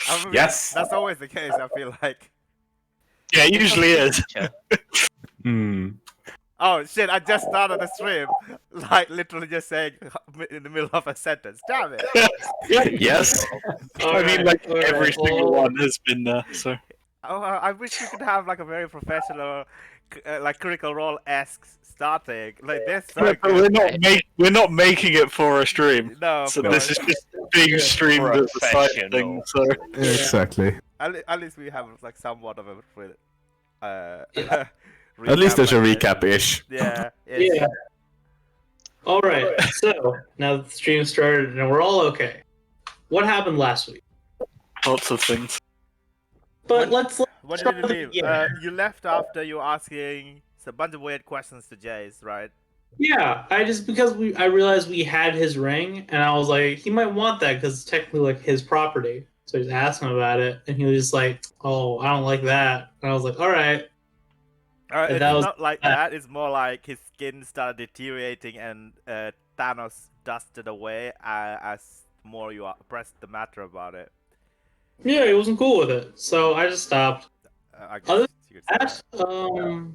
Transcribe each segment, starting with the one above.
I mean, Yes. that's always the case. I feel like. Yeah, it usually is. Hmm. Oh shit! I just started the stream, like literally just saying in the middle of a sentence. Damn it! Yes. I mean, like every single one has been there. So Oh, I wish we could have like a very professional, like Critical Role esque starting. Like this, so but good. we're not making it for a stream. No, of So course. this is just being streamed as a side thing. So Exactly. At least we have like somewhat of a Yeah. At least there's a like this. recap-ish. Yeah. Yeah. All right. So now the stream started and we're all okay. What happened last week? lots of things. But let's When start did you with leave? the beginning. You left after you were asking a bunch of weird questions to Jace, right? Yeah, because I realized we had his ring, and I was like, he might want that because it's technically like his property. So I just asked him about it, and he was just like, "Oh, I don't like that." And I was like, "All right." It's that was not like that. It's more like his skin started deteriorating and Thanos dusted away as more you pressed the matter about it. Yeah, he wasn't cool with it, so I just stopped. I guess Other you could say That,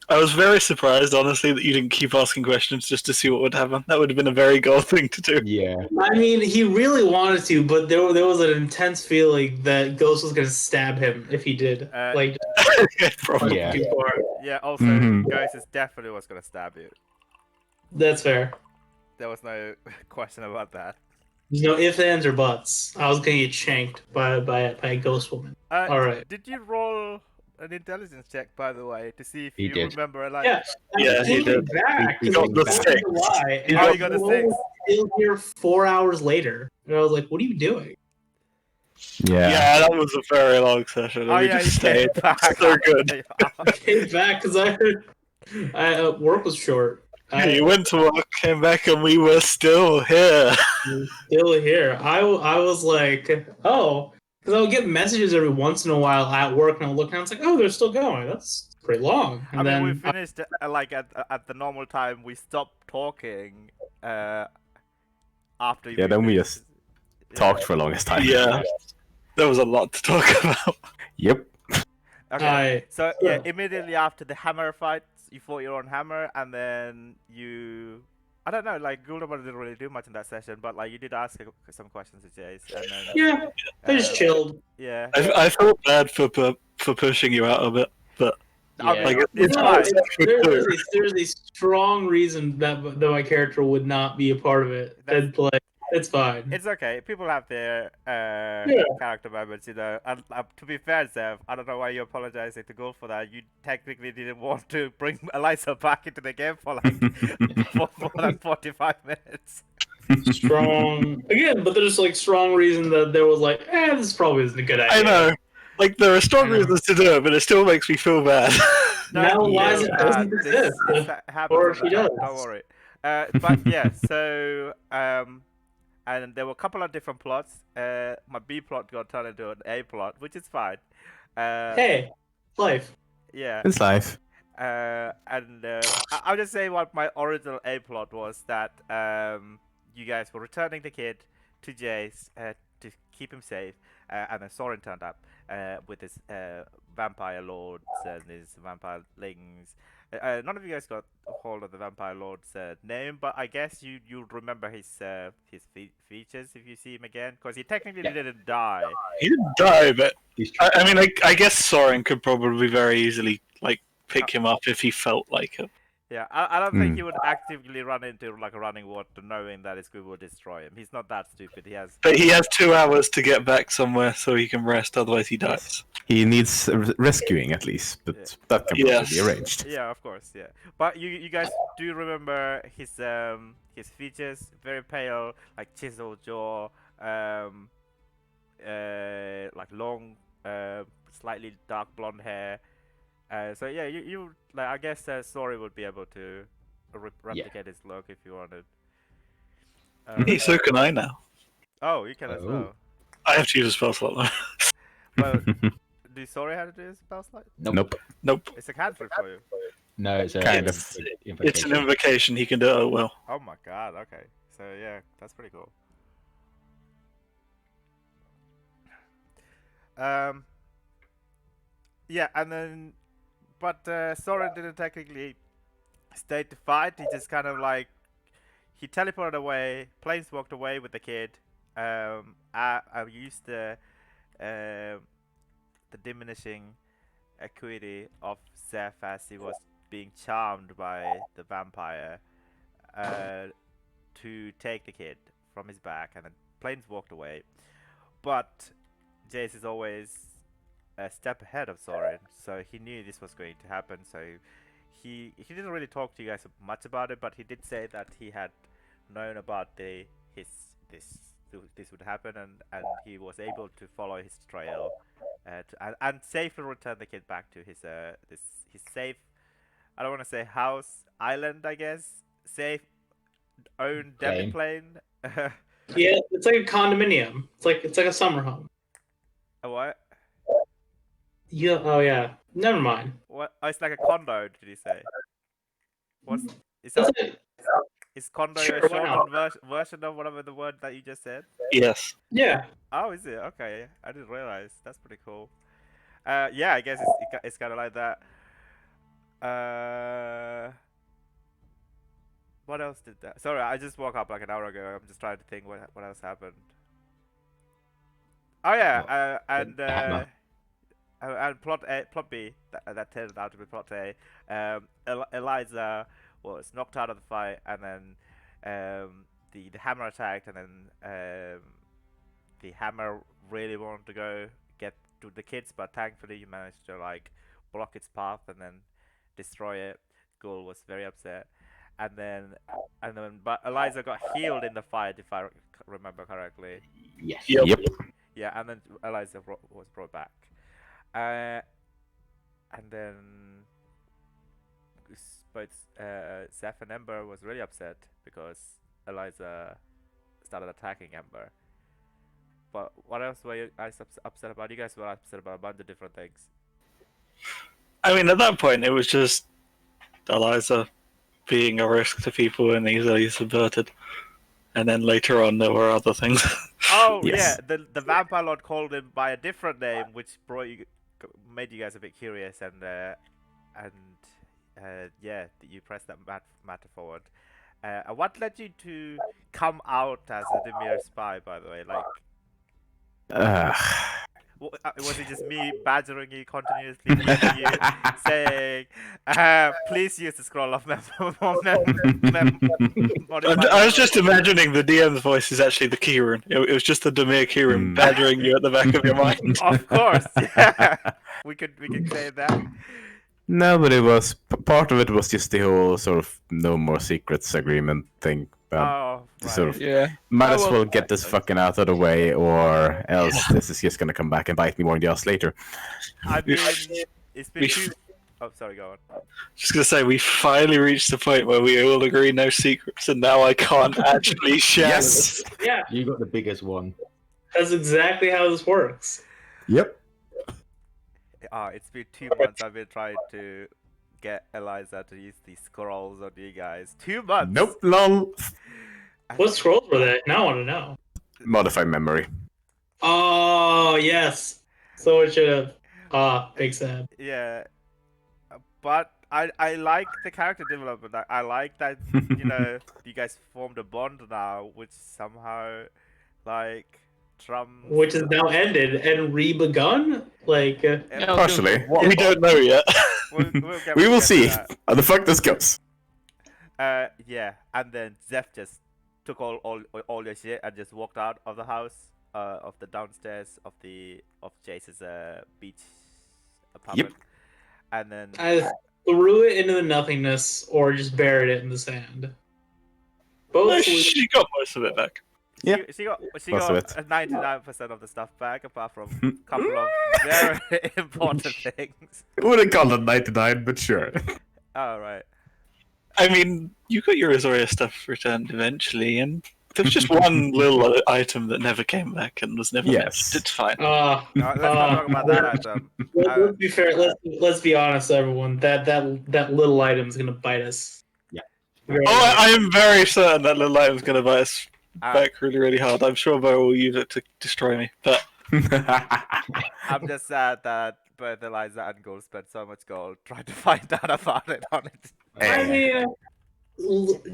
I was very surprised, honestly, that you didn't keep asking questions just to see what would happen. That would have been a very goal thing to do. Yeah. I mean, he really wanted to, but there was an intense feeling that Ghost was going to stab him if he did. Like, Probably. Yeah. too far. Yeah, also, Mhm. Ghost definitely was gonna stab you. That's fair. There was no question about that. There's no ifs, ands, or buts. I was going to get shanked by a ghost woman. All right. Did you roll an intelligence check, by the way, to see if He you did. remember? Like, Yeah, Yeah, he did. Back, He 'cause got it the was back six. in July, and Oh, I you got the was six. Still here 4 hours later, and I was like, "What are you doing?" Yeah. Yeah, that was a very long session. oh we yeah, just you came stayed. back. So good. I came back because work was short. Yeah, you went to work, came back, and we were still here. Still here. I was like, oh, because I would get messages every once in a while at work, and I would look and I was like, oh, they're still going. That's pretty long. And I mean, then we finished like at the normal time. We stopped talking after. Yeah, then we just talked for the longest time. Yeah. There was a lot to talk about. Yep. Okay. So yeah, immediately after the hammer fight, you fought your own hammer, and then you. I don't know, like Guldabar didn't really do much in that session, but like you did ask some questions to Jace, and then yeah, I just chilled. yeah. I felt bad for pushing you out of it, but I mean, like, it's No, fine. there's a strong reason that my character would not be a part of it. That's- Like, it's fine. It's okay. People have their character moments, you know. And to be fair, Zev, I don't know why you're apologizing to Gold for that. You technically didn't want to bring Eliza back into the game for like for more than 45 minutes. Strong again, but there's like strong reason that there was like, this probably isn't a good idea. I know. Like, there are strong reasons to do it, but it still makes me feel bad. Now Eliza doesn't this exist. happens Or all if the she time, does. Don't worry. But yeah, so and there were a couple of different plots. My B plot got turned into an A plot, which is fine. Hey, life. Yeah. It's life. I'll just say what my original A plot was, that you guys were returning the kid to Jace to keep him safe, and then Soren turned up with his vampire lords and his vampire lings. None of you guys got a hold of the vampire lord's name, but I guess you remember his features if you see him again, because he technically didn't die. He didn't die, but I mean, I guess Soren could probably very easily like pick him up if he felt like it. Yeah, I don't think he would actively run into like a running water knowing that his group will destroy him. He's not that stupid. He has. But he has 2 hours to get back somewhere so he can rest, otherwise he dies. He needs rescuing at least, but that can probably be arranged. Yeah, of course, yeah. But you guys do remember his features, very pale, like chiseled jaw, like long, slightly dark blonde hair. So yeah, you like I guess Sori would be able to replicate his look if you wanted. Hey, so can I now. Oh, you can as well. I have to use a spell slot though. Well, do Sori have to do his spell slot? Nope. Nope. It's a cantrip for you. No, it's a Kind of. It's an invocation. He can do it well. Oh my god. Okay. So yeah, that's pretty cool. Yeah, and then, but Soren didn't technically stay to fight. He just kind of like he teleported away, planes walked away with the kid. I used the diminishing acuity of Zeph as he was being charmed by the vampire to take the kid from his back, and then planes walked away. But Jace is always a step ahead of Soren, so he knew this was going to happen. So he didn't really talk to you guys much about it, but he did say that he had known about this would happen, and he was able to follow his trail and safely return the kid back to his safe. I don't want to say house, island, I guess. Safe, own demi plane. Yeah, it's like a condominium. It's like a summer home. A what? Yeah. Oh yeah. Never mind. What? Oh, it's like a condo. Did you say? What's is That's that? it. Is condo Sure, a why not? shortened version of whatever the word that you just said? Yes. Yeah. Oh, is it? Okay, I didn't realize. That's pretty cool. Yeah, I guess it's kind of like that. What else did that? Sorry, I just woke up like an hour ago. I'm just trying to think what else happened. Oh yeah, and plot B that turned out to be plot A. Eliza was knocked out of the fight, and then the hammer attacked, and then the hammer really wanted to go get to the kids, but thankfully you managed to like block its path and then destroy it. Ghoul was very upset, and then but Eliza got healed in the fight, if I remember correctly. Yes. Yep. Yeah, and then Eliza was brought back. And then both Zeph and Ember was really upset because Eliza started attacking Ember. But what else were you guys upset about? You guys were upset about a bunch of different things. I mean, at that point, it was just Eliza being a risk to people and easily subverted. And then later on, there were other things. Oh Yes. yeah, the vampire lord called him by a different name, which made you guys a bit curious, and yeah, you pressed that matter forward. What led you to come out as a Demir spy, by the way? Like, was it just me badgering you continuously, leaving you, saying, please use the scroll of I was just imagining the DM's voice is actually the Kieran. It was just the Demir Kieran badgering you at the back of your mind. Of course, yeah. we could say that. No, but it was part of it was just the whole sort of no more secrets agreement thing. Oh, right. Sort of Yeah. might as well get this fucking out of the way, or else this is just gonna come back and bite me more just later. I mean, it's been two. Oh, sorry, go on. Just gonna say, we finally reached the point where we all agree no secrets, and now I can't actually share Yes. this. Yeah. You got the biggest one. That's exactly how this works. Yep. It's been 2 months. I've been trying to get Eliza to use these scrolls on you guys. 2 months. Nope. Lol. What scrolls were they? Now I want to know. Modify memory. Oh yes. So it should have. Big sad. Yeah, but I like the character development. I like that you guys formed a bond now, which somehow like trumps. Which is now ended and re-begun. Like. Partially. We don't know yet. We will get see to how the fuck this goes. that. Yeah, and then Zeph just took all your shit and just walked out of the house, of the downstairs of Jace's beach apartment. Yep. And then I threw it into the nothingness or just buried it in the sand. Both. She got most of it back. Yeah. She got Most of it. 99% of the stuff back, apart from a couple of very important things. Wouldn't call it 99, but sure. All right. I mean, you got your Azoria stuff returned eventually, and there's just one little item that never came back and was never Yes. mentioned. It's fine. Let's not talk about that item. Let's be fair. Let's be honest, everyone. That little item's gonna bite us. Yeah. I am very certain that little item's going to bite us back really, really hard. I'm sure Bo will use it to destroy me. But I'm just sad that both Eliza and Gold spent so much gold trying to find out about it on it. I Eh. mean,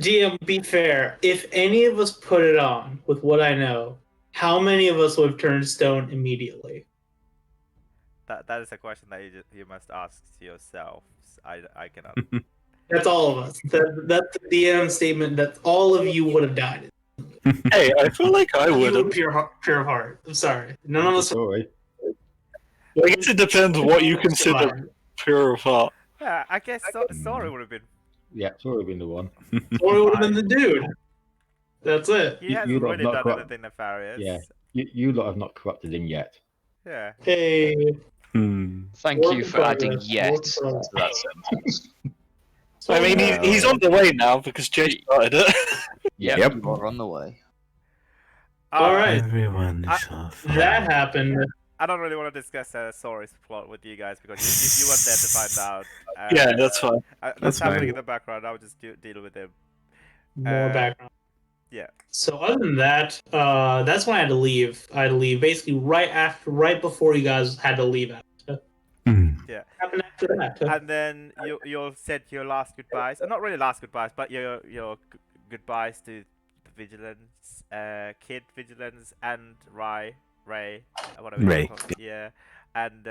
GM, be fair. If any of us put it on with what I know, how many of us would have turned stone immediately? That is a question that you must ask yourselves. I cannot. That's all of us. That's the DM statement that all of you would have died. Hey, I feel like I You wouldn't. would pure of heart. I'm sorry. None of us. Sorry. I guess it depends what you consider survived. pure of heart. Yeah, I guess sorry would have been. Yeah, sorry, been the one. Or would have been the dude. That's it. He You- hasn't you lot really not done got- anything nefarious. Yeah. You lot have not corrupted him yet. Yeah. Hey. Hmm. Thank Work you in for adding progress, yet work in to progress. that sentence. So, I mean, he's on the way now because Jay started it. Yeah, Yep. you are on the way. All right. Everyone I- is off. that happened. I don't really want to discuss Sorry's plot with you guys because you weren't there to find out. Yeah, that's fine. That's That's happening fine. in the background. I'll just deal with him. More background. Yeah. So other than that, that's when I had to leave. I had to leave basically right before you guys had to leave. Hmm. What happened after that? And then you all said your last goodbyes. Not really last goodbyes, but your goodbyes to the Vigilance, Kid Vigilance, and Ray, whatever. Ray. You call it. Yeah. And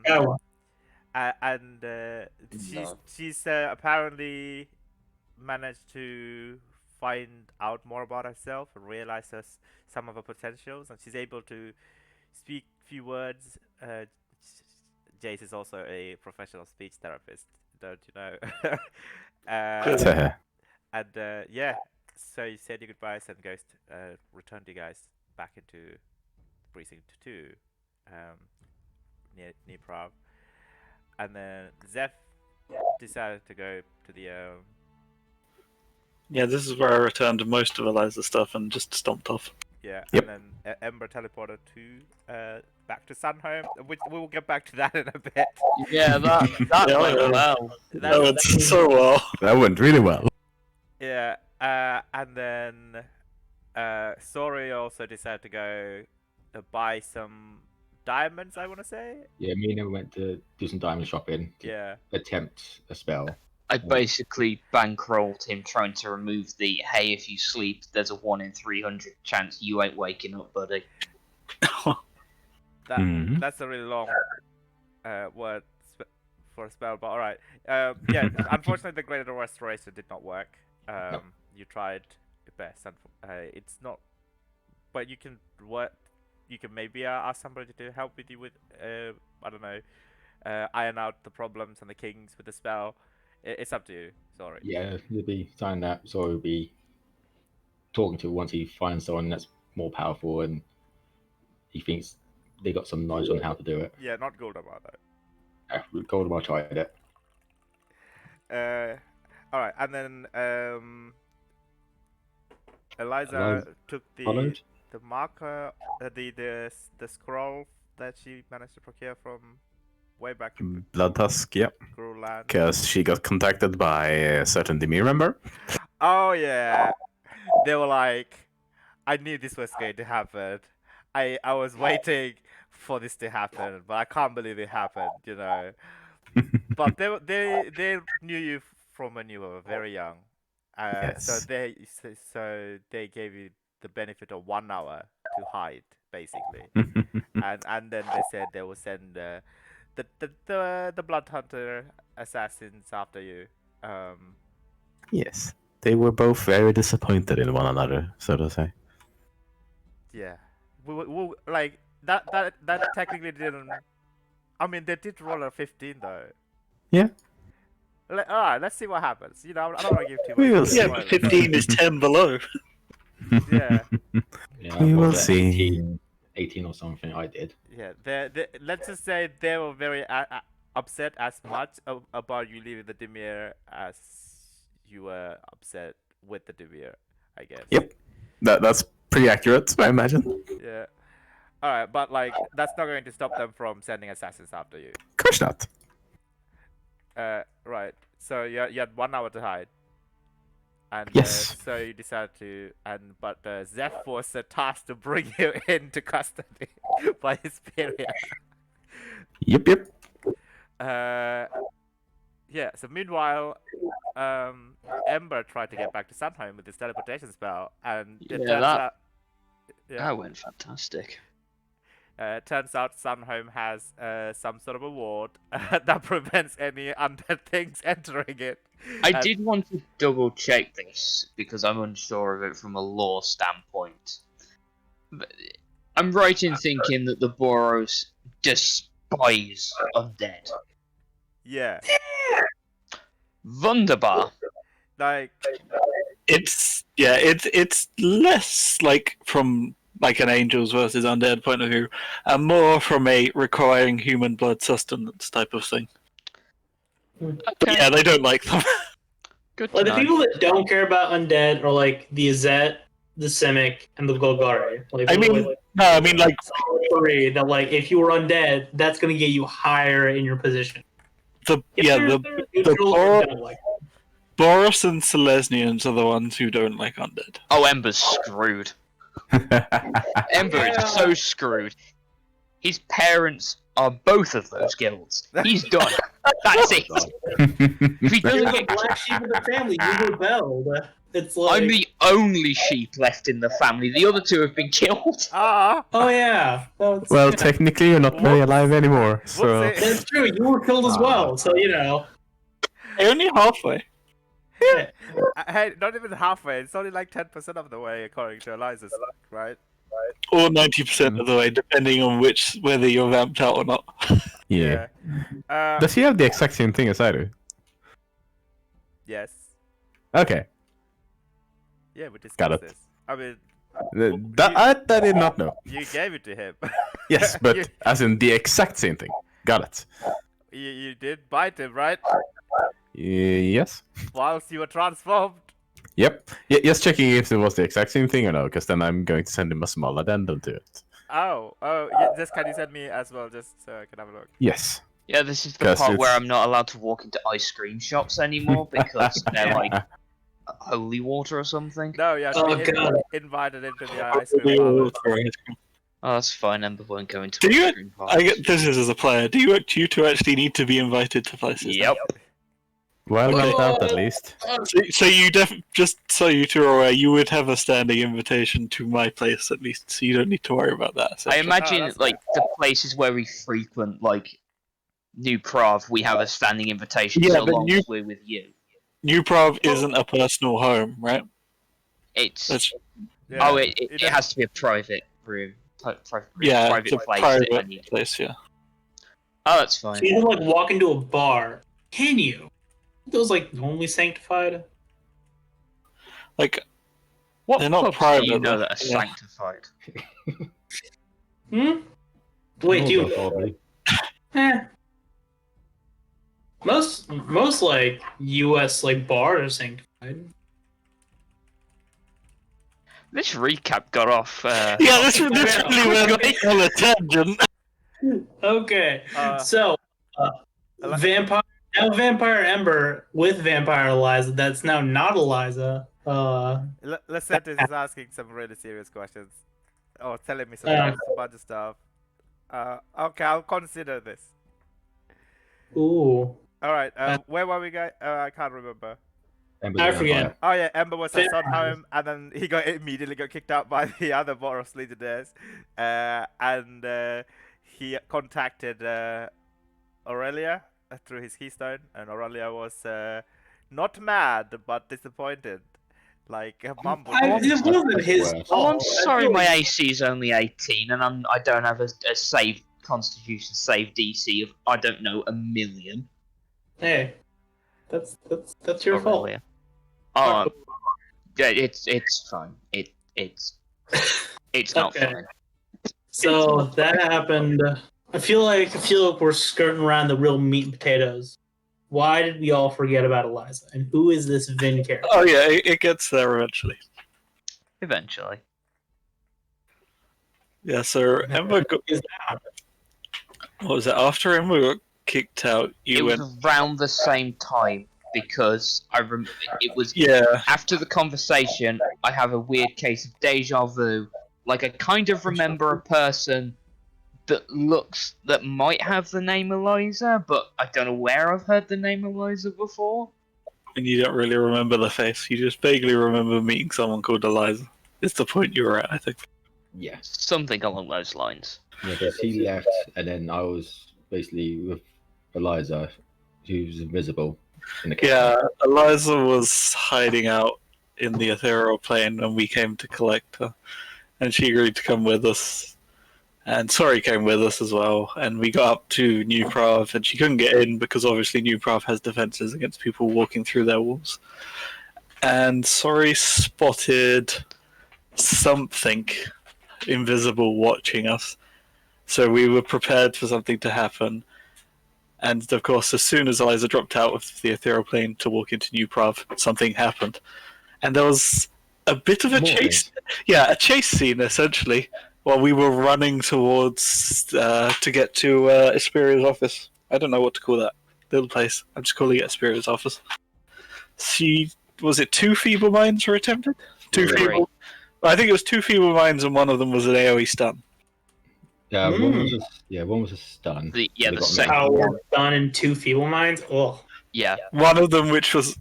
Oh, she's apparently managed to find out more about herself and realize some of her potentials, and she's able to speak few words. Jace is also a professional speech therapist, don't you know? And yeah, so you said your goodbyes and Ghost returned you guys back into precinct 2, near Prague, and then Zeph decided to go to the Yeah, this is where I returned most of Eliza's stuff and just stomped off. yeah, Yep. and then Ember teleported to back to Sunhome, which we will get back to that in a bit. Yeah, that Yeah, went yeah. well. That- Oh, it's so well. That went really well. Yeah, and then Sori also decided to go buy some diamonds, I want to say. Yeah, me and him went to do some diamond shopping to Yeah, attempt a spell. I basically bankrolled him trying to remove the hey, if you sleep, there's a 1 in 300 chance you ain't waking up, buddy. Mhm. that's a really long word for a spell, but alright. Yeah, unfortunately, the Greater Restoration did not work. You tried your best, and it's not. But you can you can maybe ask somebody to help with you with I don't know, iron out the problems and the kings with the spell. It's up to you. Sorry. Yeah, he'll be signing that. So he'll be talking to once he finds someone that's more powerful and he thinks they got some knowledge on how to do it. Yeah, not Goldemar though. Goldemar tried it. All right, and then Eliza Eliza took Followed. the marker, the scroll that she managed to procure from way back in Blood Tusk, yeah. Gruland. Because she got contacted by a certain Demir member. Oh yeah, they were like, I knew this was going to happen. I was waiting for this to happen, but I can't believe it happened. You know. But they knew you from when you were very young, so Yes. they gave you the benefit of 1 hour to hide, basically, and then they said they will send the blood hunter assassins after you. Yes. They were both very disappointed in one another, so to say. Yeah, we like that technically didn't. I mean, they did roll a 15 though. Yeah. Alright, let's see what happens. You know, I don't want to give too much. We will Yeah, see. but 15 is 10 below. Yeah. Yeah, We I will rolled a see. 18 or something. I did. Yeah, let's just say they were very upset as much about you leaving the Dimir as you were upset with the Dimir, I guess. Yep. That's pretty accurate, I imagine. Yeah. Alright, but like, that's not going to stop them from sending assassins after you. Of course not. Right. So you had 1 hour to hide. And Yes. so you decided to, but Zeph was tasked to bring you into custody. by his period. Yep, yep. Yeah. So meanwhile, Ember tried to get back to Sunhome with his teleportation spell, and it Yeah, turns that- out. Yeah. That went fantastic. Turns out Sunhome has some sort of a ward that prevents any undead things entering it. I And- did want to double check this because I'm unsure of it from a lore standpoint. But I'm right in thinking that the Boros despise undead. Yeah. Wunderbar. Like, It's less like from like an angels versus undead point of view, and more from a requiring human blood sustenance type of thing. But Okay, yeah, they don't like them. good to Like the know. people that don't care about undead are like the Azet, the Simic, and the Golgari. Like I those are, mean, like, no, I mean like three that like if you were undead, that's gonna get you higher in your position. the Neutrals don't like Boros and Selesnians are the ones who don't like undead. Oh, Ember's screwed. Ember is so screwed. His parents are both of those guilds. He's done. That's it. If he You're doesn't the get, black sheep of the family. You rebelled. It's like, I'm the only sheep left in the family. The other two have been killed. ah, oh yeah. That's, Well, technically, you're not very alive anymore, so... Whoopsie. that's true. You were killed as well. So you know. Only halfway. hey, not even halfway. It's only like 10% of the way, according to Eliza's, right? Or 90% of the way, depending on whether you're vamped out or not. Yeah. Yeah. Does he have the exact same thing as I do? Yes. Okay. Yeah, we discussed Got it. this. I mean, That I did not know. you gave it to him. Yes, but you, as in the exact same thing. Got it. you did bite him, right? Yes. Whilst you were transformed. Yep. Just checking if it was the exact same thing or no, because then I'm going to send him a small addendum to it. Oh, yeah, just can you send me as well, just so I can have a look? Yes. Yeah, this is the Because part where it's- I'm not allowed to walk into ice cream shops anymore because they're like holy water or something. No, yeah, Oh, be God. invited into the ice cream parlor. Oh, that's fine. Ember won't go into Do ice you- cream I parlors. get this is as a player. Do you two actually need to be invited to places? Yep. Well, Okay. not out at least. So you just so you two are aware, you would have a standing invitation to my place at least, so you don't need to worry about that. I essentially. imagine that's like the places where we frequent, like New Prov, we have a standing invitation Yeah, so but long New- as we're with you. New Prov isn't a personal home, right? It's That's Yeah, oh, it does- has to be a private room, private yeah, private it's a place. That I private need. place. Yeah. Oh, that's So fine. you can like walk into a bar. Can you? Those like normally sanctified. Like What they're not pubs private, do you know though. that are Yeah. sanctified? Hmm. Wait, do you? Probably. Eh. Most like U.S. like bars are sanctified. This recap got off. Yeah, this really went on a tangent. Okay, Uh, so Eli- Vampire Ember with Vampire Eliza. That's now not Eliza. Lisette is asking some really serious questions. Or telling me some Yeah. a bunch of stuff. Okay, I'll consider this. Ooh. Alright, where were we going? I can't remember. Ember's I a forget. vampire. Oh yeah, Ember was at Vampire. Sunhome, and then he immediately got kicked out by the other Boros Legionnaires. And he contacted Aurelia through his keystone, and Aurelia was not mad, but disappointed. Like, mumbled. It wasn't his Worse. Oh, I'm fault. sorry, my AC is only 18, and I don't have a save Constitution save DC of I don't know 1,000,000. Hey, that's your fault. Aurelia. Oh, yeah, it's fine. It's not Okay. fine. So that happened. I feel like we're skirting around the real meat and potatoes. Why did we all forget about Eliza? And who is this Vin character? Oh yeah, it gets there eventually. Eventually. Yeah, so Ember got, Is what was it? After Ember got kicked out, It you was went. around the same time because it was Yeah, after the conversation. I have a weird case of deja vu. Like I kind of remember a person that might have the name Eliza, but I don't know where I've heard the name Eliza before. And you don't really remember the face. You just vaguely remember meeting someone called Eliza. It's the point you were at, I think. Yeah. Something along those lines. Yeah, because he left, and then I was basically with Eliza, who's invisible in the cabin. Yeah, Eliza was hiding out in the ethereal plane when we came to collect her, and she agreed to come with us. And Sorry came with us as well, and we got up to New Prav, and she couldn't get in because obviously New Prav has defenses against people walking through their walls. And Sorry spotted something invisible watching us, so we were prepared for something to happen. And of course, as soon as Eliza dropped out of the ethereal plane to walk into New Prav, something happened. And there was a bit of a More chase. things. Yeah, a chase scene, essentially, while we were running towards to get to Esperia's office. I don't know what to call that little place. I'm just calling it Esperia's office. Was it 2 feeble minds were attempted? Two Three. feeble. I think it was 2 feeble minds, and one of them was an AoE stun. Yeah, Mm. one was a stun. The They got second How one. we're done in 2 feeble minds. Oh, Yeah, One of them, which was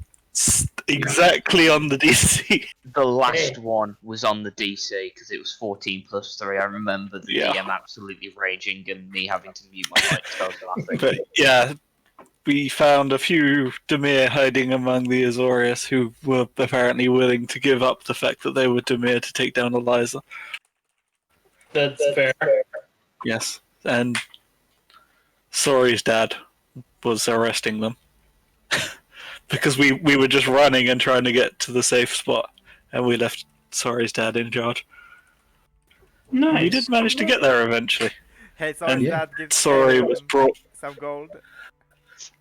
exactly on the DC. the last Hey. one was on the DC because it was 14 plus 3. I remember the Yeah. DM absolutely raging and me having to mute my mic because I was laughing. But yeah, we found a few Demir hiding among the Azorius who were apparently willing to give up the fact that they were Demir to take down Eliza. that's fair. Yes, and Sorry's dad was arresting them because we were just running and trying to get to the safe spot, and we left Sorry's dad in charge. Nice. We did manage to get there eventually. Hey, sorry, And Dad, give Sorry him was brought. some gold.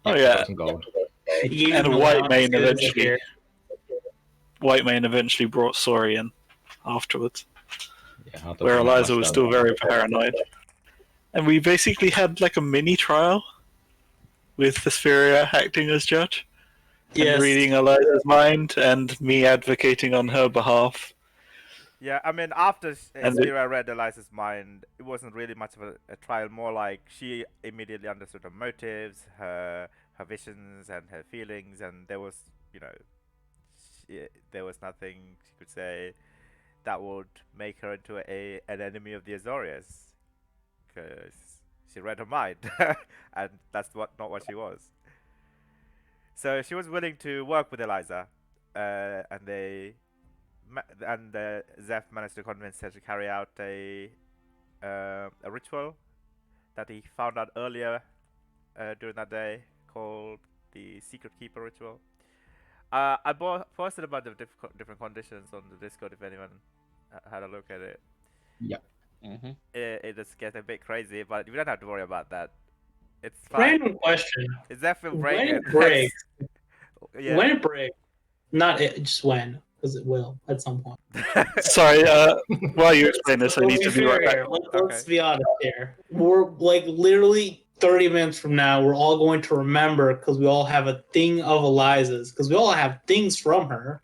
Oh, got yeah. some gold. You And know White how Mane good is it eventually. here? Whitemane eventually brought Sorry in afterwards, Yeah, I thought where about Eliza was myself. still very paranoid. And we basically had like a mini trial with Vesperia acting as judge and Yes. reading Eliza's mind and me advocating on her behalf. Yeah, I mean, after And it- Spira read Eliza's mind, it wasn't really much of a trial. More like she immediately understood her motives, her visions, and her feelings, and there was, there was nothing she could say that would make her into an enemy of the Azorius, because she read her mind, and that's not what she was. So she was willing to work with Eliza, and Zeph managed to convince her to carry out a ritual that he found out earlier during that day, called the Secret Keeper ritual. I posted a bunch of different conditions on the Discord if anyone had a look at it. Mm-hmm. It just gets a bit crazy, but you don't have to worry about that. It's fine. Random question. It's definitely When breaking. it breaks, Yeah. when it breaks, not it, just when, because it will at some point. Sorry, while you explain this, I Let's need to be fair right back. here. Let's Okay. be honest here. We're like literally 30 minutes from now, we're all going to remember because we all have a thing of Eliza's, because we all have things from her.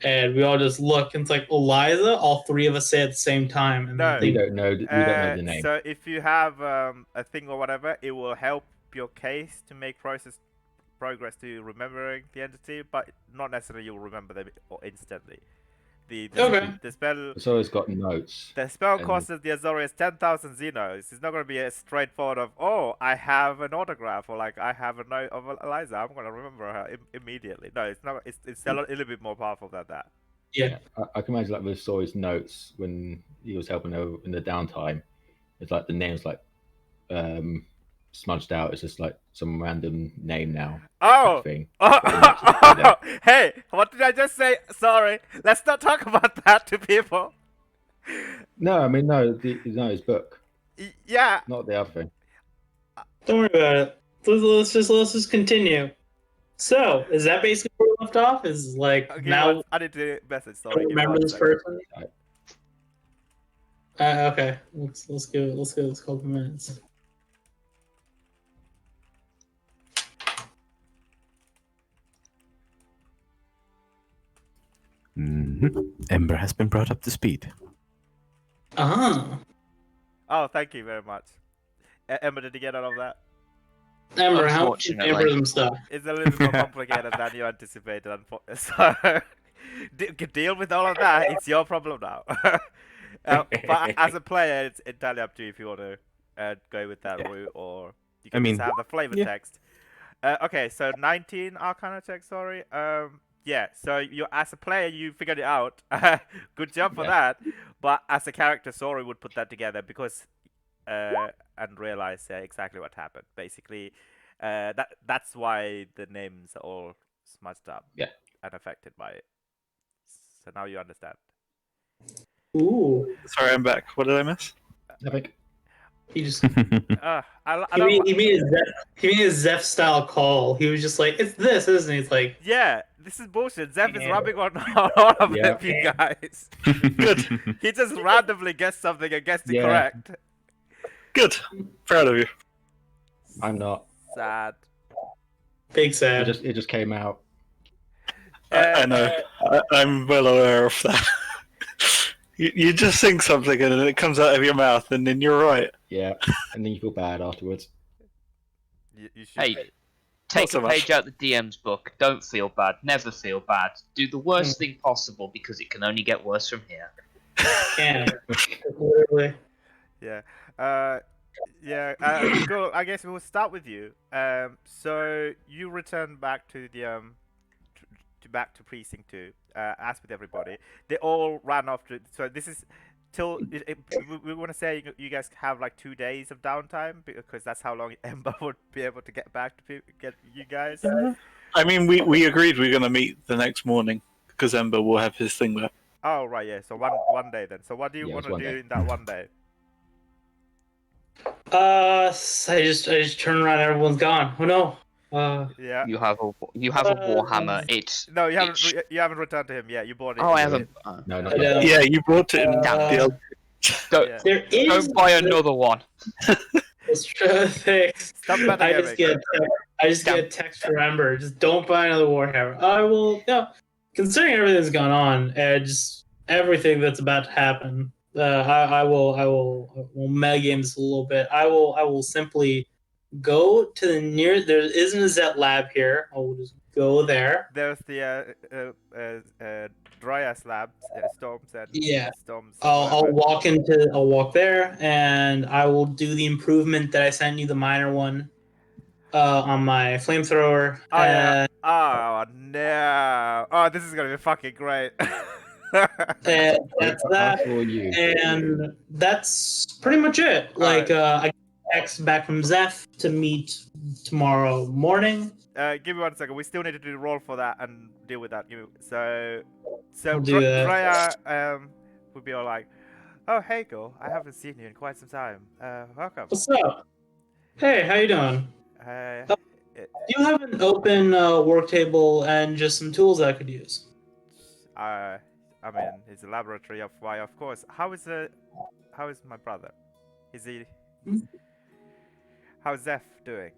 And we all just look, and it's like, Eliza, all 3 of us say at the same time. And No. then We think, don't know. We don't know the name. So if you have a thing or whatever, it will help your case to make progress to remembering the entity, but not necessarily you'll remember them instantly. Okay. The spell So it's got notes. the spell And- costs the Azorius 10,000 Xenos. It's not going to be a straightforward of, oh, I have an autograph, or like I have a note of Eliza. I'm going to remember her immediately. No, it's not. It's a little bit more powerful than that. yeah. I can imagine like with Saw's notes when he was helping her in the downtime. It's like the name's like smudged out. It's just like some random name now. Oh. Thing. Hey, what did I just say? Sorry. Let's not talk about that to people. No, I mean no. His book, Yeah. not the other thing. Don't worry about it. Let's just continue. So, is that basically where we left off? Is like Okay, now I need to message. I Sorry. give me remember one this second. person? Okay. Let's give it a couple minutes. Ember has been brought up to speed. Ah. Oh, thank you very much. Emma, did you get all of that? Ember, how much Unfortunately. Ember some stuff? It's a little bit more complicated than you anticipated. So deal with all of that. It's your problem now. But as a player, it's entirely up to you if you want to go with that route, or you can I mean, just have the flavor yeah. text. Okay, so 19 Arcana check. Sorry. Yeah. So you, as a player, you figured it out. Good job for that. But as a character, Sori would put that together because and realize exactly what happened. Basically, that's why the names are all smudged up. Yeah. And affected by it. So now you understand. Ooh, Sorry, I'm back. What did I miss? I think. he just I he don't. made a Zeph style call. He was just like, "It's this, isn't it?" It's like, Yeah, this is bullshit. Zeph is Yeah. rubbing on all of Yeah. them, you guys. Good. He just randomly guessed something and guessed it Yeah. correct. Good. Proud of you. I'm not. Sad. big It sad. just came out. I know. I'm well aware of that. You just think something and then it comes out of your mouth and then you're right. Yeah, and then you feel bad afterwards. You should Hey, be. take so a much. page out the DM's book. Don't feel bad. Never feel bad. Do the worst thing possible because it can only get worse from here. Can literally. Yeah. Yeah. Cool. I guess we'll start with you. So you return back to the back to precinct 2. As with everybody, they all ran off to. So this is till we want to say you guys have like 2 days of downtime because that's how long Ember would be able to get back to get you guys. I mean, we agreed we are going to meet the next morning because Ember will have his thing there. Oh right, yeah. So one day then. So what do you Yeah, want it's to one do day. in that one day? I just turn around. Everyone's gone. Oh no. Yeah. You have a warhammer. It's No, you haven't. it's- You haven't returned to him yet. You bought it. Oh, I haven't. No, not I yet. don't- Yeah, you brought it in Uh, the other. Don't, Yeah. There is don't buy another one. Thanks. Stop metagaming. I just get a text from Ember. Just don't buy another Warhammer. I will. Yeah. Considering everything that's gone on, just everything that's about to happen, I will metagame this a little bit. I will simply go to the near. There isn't a Zet lab here. I will just go there. There's the Dryas Labs, Storms and Yeah. Storms. I'll walk there, and I will do the improvement that I sent you, the minor one, on my flamethrower. Oh yeah. Oh no. Oh, this is gonna be fucking great. And that's that. For you. And that's pretty much it. Like, I get a text back from Zeph to meet tomorrow morning. Give me 1 second. We still need to do the roll for that and deal with that. So I'll do that. Drea would be all like, "Oh, hey, girl. I haven't seen you in quite some time. Welcome. What's up? Hey, how you doing? Uh, Do you have an open work table and just some tools I could use? I mean, it's a laboratory of why, of course. How is my brother? Is he? Hmm? How's Zeph doing?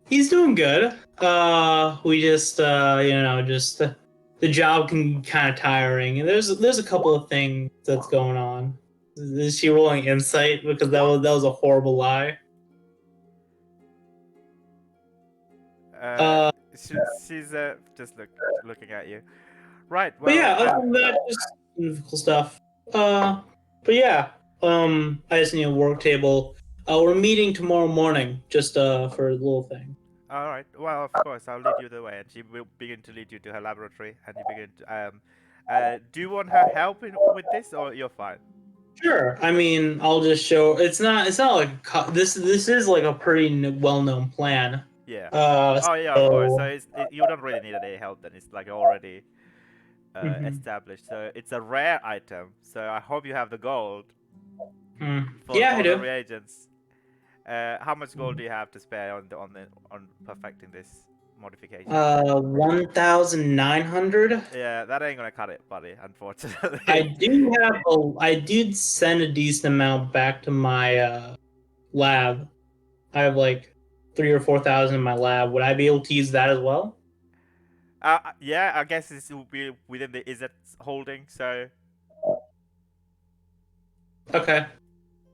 He's doing good. We just, just the job can be kind of tiring, and there's a couple of things that's going on. Is she rolling insight because that was a horrible lie? She's just looking at you. Right. But Well, yeah, other than that, just difficult stuff. But yeah, I just need a work table. We're meeting tomorrow morning, just for a little thing. all right. Well, of course, I'll lead you the way, and she will begin to lead you to her laboratory, and you begin to. Do you want her help with this, or you're fine? Sure. I mean, I'll just show. It's not like this. This is like a pretty well-known plan. Yeah. Oh yeah, of course. So you don't really need any help then. It's like already Mhm. established. So it's a rare item. So I hope you have the gold for Yeah, all I the do. reagents. How much gold do you have to spare on perfecting this modification? 1,900. Yeah, that ain't gonna cut it, buddy. Unfortunately. I did send a decent amount back to my lab. I have like 3,000 or 4,000 in my lab. Would I be able to use that as well? Yeah, I guess this will be within the Izzet holding. So Okay.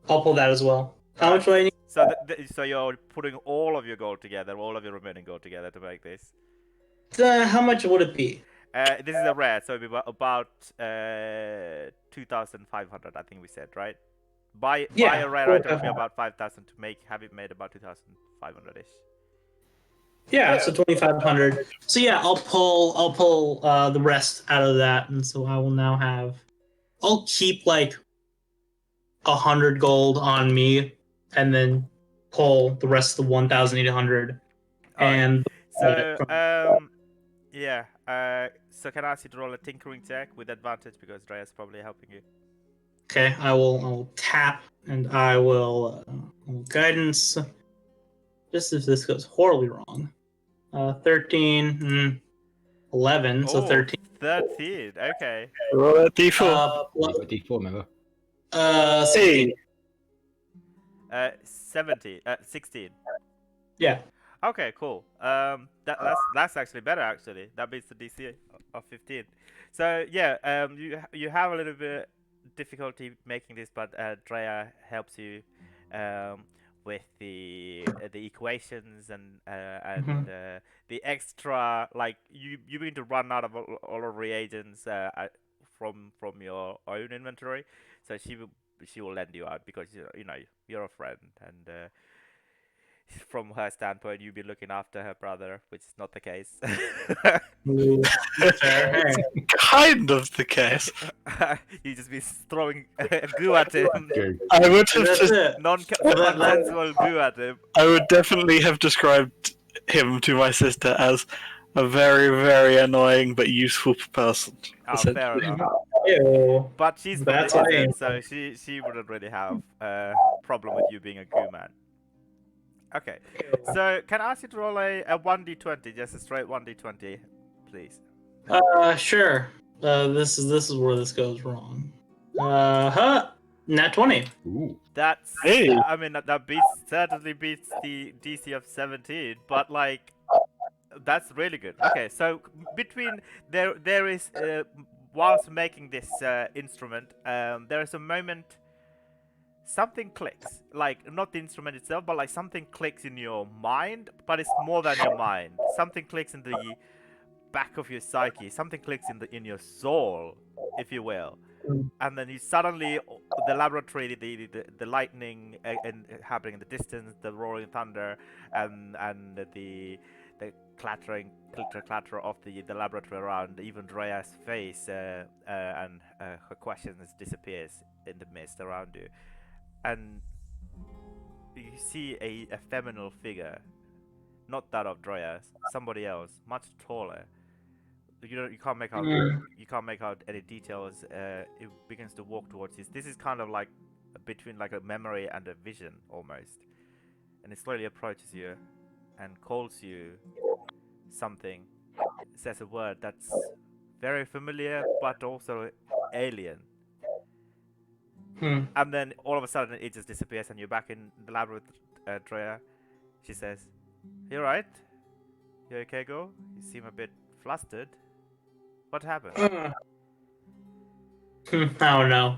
I'll pull that as well. How Alright. much do I need? So so you're putting all of your gold together, all of your remaining gold together to make this. How much would it be? This is a rare, so it'll be about 2,500. I think we said, right? Buy Yeah, a rare item will be about 5,000 to have it made about 2,500 ish. Yeah, so 2,500. So yeah, I'll pull the rest out of that, and so I will now have. I'll keep like 100 gold on me, and then pull the rest of the 1,800. All right. And So yeah. So can I ask you to roll a tinkering check with advantage because Drea's probably helping you. okay, I'll tap and I will guidance. Just if this goes horribly wrong. 13, 11, so Oh, 13. 13. Okay. Roll a d4. You've got D4, remember? 16. 16. Yeah. Okay, cool. That's actually better. Actually, that beats the DC of 15. So yeah, you have a little bit difficulty making this, but Drea helps you with the equations and the extra, like you begin to run out of all of reagents from your own inventory. So she will lend you out because you're a friend and. From her standpoint, you'd be looking after her brother, which is not the case. Fair. Kind of the case. You just be throwing goo at him, Go. I would have That's just, it. non-consensual goo at him. I would definitely have described him to my sister as a very, very annoying but useful person. Oh, fair essentially. enough. Ew. But she's from That's the fine. Izzet, so she wouldn't really have a problem with you being a goo man. Okay, so can I ask you to roll a 1d20, just a straight 1d20, please? Sure. This is where this goes wrong. Nat 20. Ooh. That's Hey. I mean that certainly beats the DC of 17, but like that's really good. Okay, so between there is whilst making this instrument, there is a moment something clicks. Like not the instrument itself, but like something clicks in your mind, but it's more than your mind. Something clicks in the back of your psyche. Something clicks in your soul, if you will. And then you suddenly the laboratory, the lightning and happening in the distance, the roaring thunder, and the clatter of the laboratory around, even Drea's face and her questions disappears in the mist around you, and you see a feminine figure, not that of Drea, somebody else, much taller. You can't make out you can't make out any details. It begins to walk towards you. This is kind of like between like a memory and a vision almost, and it slowly approaches you and calls you something. Says a word that's very familiar but also alien. And then all of a sudden it just disappears and you're back in the lab with Drea. She says, "You right? You okay, girl? You seem a bit flustered. What happened?" I don't know.